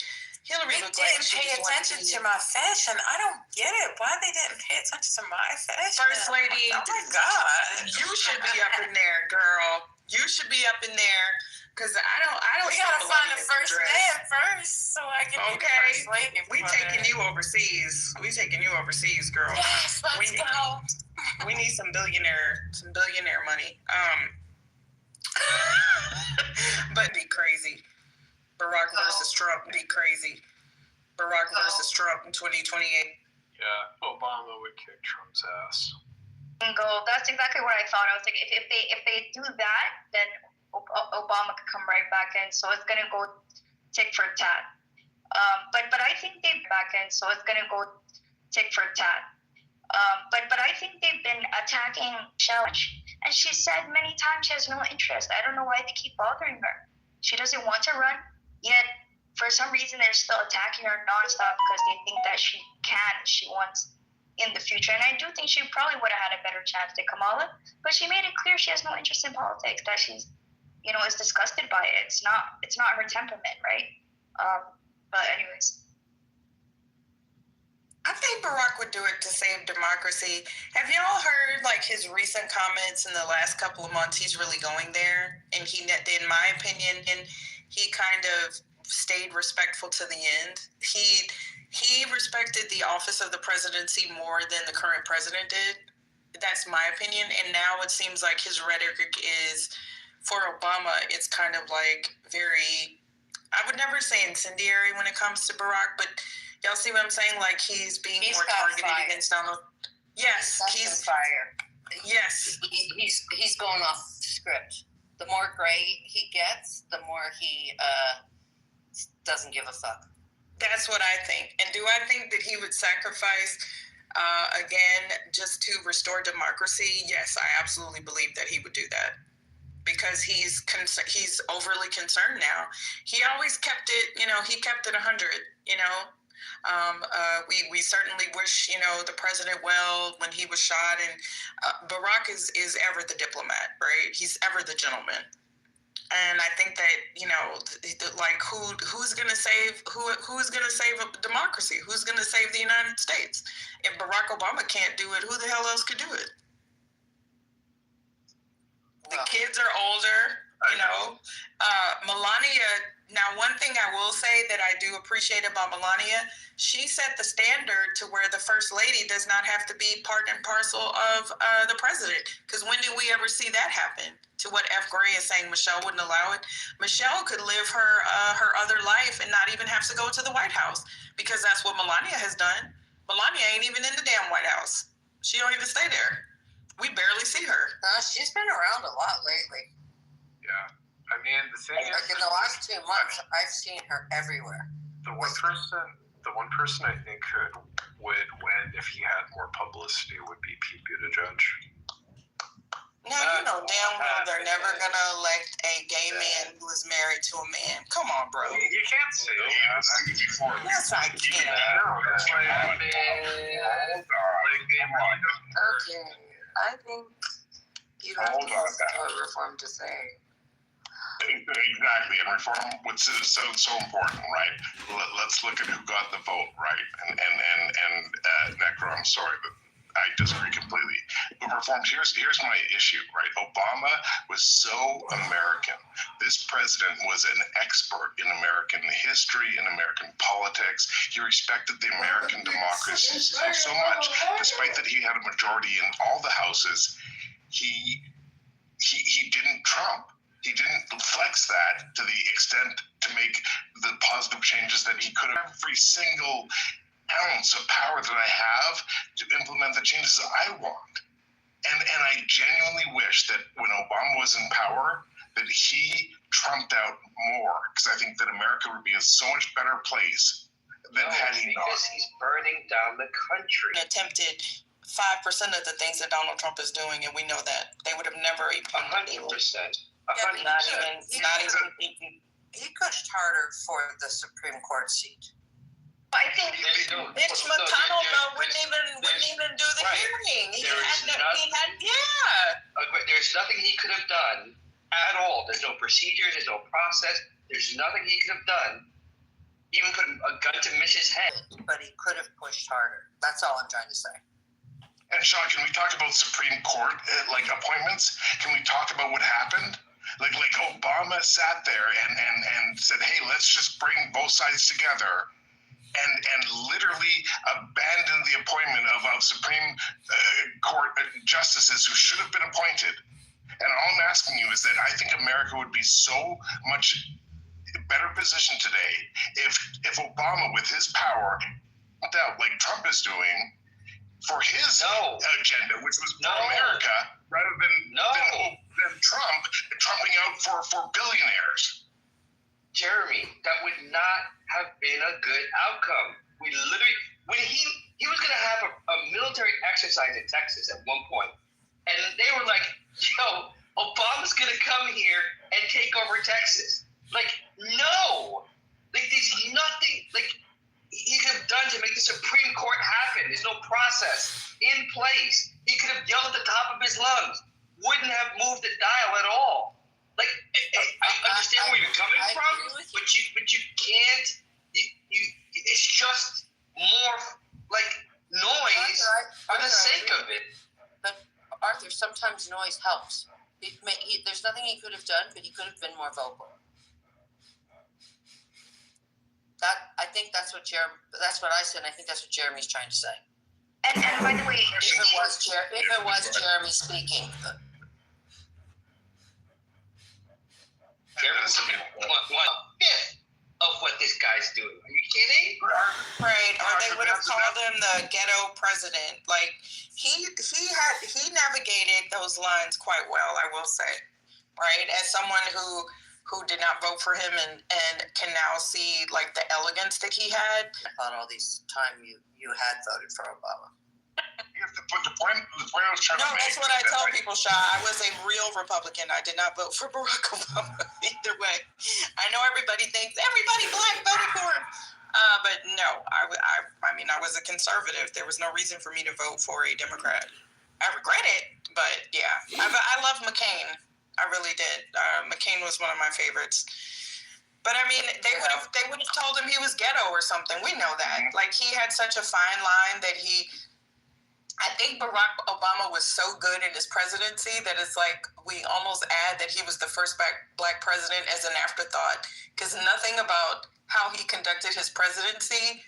they didn't pay attention to my fashion. I don't get it. Why they didn't pay attention to my fashion? First Lady, oh my God, you should be up in there, girl. You should be up in there. Because I don't. We gotta find the first man first, so I can be the first lady. We taking you overseas. We taking you overseas, girl. Yes, let's go. We need some billionaire money. But be crazy. Barack versus Trump. Be crazy. Barack versus Trump in 2028. Yeah, Obama would kick Trump's ass. That's exactly what I thought. I was like, if they do that, then Obama could come right back in, so it's gonna go tick for tat. But I think they've back in, so it's gonna go tick for tat. But I think they've been attacking Shell, and she said many times she has no interest. I don't know why they keep bothering her. She doesn't want to run, yet for some reason they're still attacking her nonstop because they think that she wants in the future. And I do think she probably would have had a better chance than Kamala, but she made it clear she has no interest in politics, that she's is disgusted by it. It's not her temperament, right? But anyways. I think Barack would do it to save democracy. Have y'all heard like his recent comments in the last couple of months? He's really going there, and in my opinion, he kind of stayed respectful to the end. He respected the office of the presidency more than the current president did. That's my opinion. And now it seems like his rhetoric is, for Obama, it's kind of like very, I would never say incendiary when it comes to Barack, but y'all see what I'm saying? Like he's being more targeted against Donald. Yes, he's fire. Yes, he's going off script. The more gray he gets, the more he doesn't give a fuck. That's what I think. And do I think that he would sacrifice again just to restore democracy? Yes, I absolutely believe that he would do that. Because he's overly concerned now. He always kept it, he kept it 100, We certainly wish, the president well when he was shot. And Barack is ever the diplomat, right? He's ever the gentleman. And I think that, like who's going to save a democracy? Who's going to save the United States? If Barack Obama can't do it, who the hell else could do it? The kids are older, Melania. Now, one thing I will say that I do appreciate about Melania, she set the standard to where the first lady does not have to be part and parcel of the president. Because when did we ever see that happen? To what F. Gray is saying, Michelle wouldn't allow it. Michelle could live her other life and not even have to go to the White House, because that's what Melania has done. Melania ain't even in the damn White House. She don't even stay there. We barely see her. She's been around a lot lately. Yeah. I mean, the thing is, like in the last 2 months, I've seen her everywhere. The one person I think would win if he had more publicity would be Pete Buttigieg. No, you know damn well they're never gonna elect a gay man who is married to a man. Come on, bro. You can't say that. Yes, I can. Okay, I think you have to ask what reform to say. Exactly, and reform was so important, right? Let's look at who got the vote, right? And Necro, I'm sorry, but I disagree completely. But reform, here's my issue, right? Obama was so American. This president was an expert in American history, in American politics. He respected the American democracy so much, despite that he had a majority in all the houses. He didn't Trump. He didn't flex that to the extent to make the positive changes that he could have. Every single ounce of power that I have to implement the changes I want. And I genuinely wish that when Obama was in power, that he trumped out more, because I think that America would be a so much better place than had he not. Because he's burning down the country. Attempted 5% of the things that Donald Trump is doing, and we know that they would have never even 100%. He pushed harder for the Supreme Court seat. I think Mitch McConnell wouldn't even do the hearing. There's nothing he could have done at all. There's no procedure. There's no process. There's nothing he could have done. Even put a gun to Mitch's head. But he could have pushed harder. That's all I'm trying to say. And Sean, can we talk about Supreme Court appointments? Can we talk about what happened? Like Obama sat there and said, hey, let's just bring both sides together and literally abandon the appointment of Supreme Court justices who should have been appointed. And all I'm asking you is that I think America would be so much better positioned today if Obama, with his power, like Trump is doing, for his agenda, which was for America, rather than Trump trumping out for billionaires. Jeremy, that would not have been a good outcome. We literally, when he was going to have a military exercise in Texas at one point, and they were like, yo, Obama's going to come here and take over Texas. Like, no. Like, there's nothing, like, he could have done to make the Supreme Court happen. There's no process in place. He could have yelled at the top of his lungs. Wouldn't have moved the dial at all. Like, I understand where you're coming from, but you can't. It's just more like noise for the sake of it. But Arthur, sometimes noise helps. There's nothing he could have done, but he could have been more vocal. I think that's what I said. And I think that's what Jeremy's trying to say. And by the way, if it was Jeremy speaking. Jeremy's 1/5 of what this guy's doing. Are you kidding? Right, or they would have called him the ghetto president. Like he navigated those lines quite well, I will say. Right, as someone who did not vote for him and can now see like the elegance that he had. I thought all this time you had voted for Obama. The point I was trying to make. No, that's what I tell people, Sha. I was a real Republican. I did not vote for Barack Obama either way. I know everybody thinks everybody black voted for him. But no, I mean, I was a conservative. There was no reason for me to vote for a Democrat. I regret it, but yeah. I love McCain. I really did. McCain was one of my favorites. But I mean, they would have told him he was ghetto or something. We know that. Like he had such a fine line that I think Barack Obama was so good in his presidency that it's like we almost add that he was the first black president as an afterthought, because nothing about how he conducted his presidency,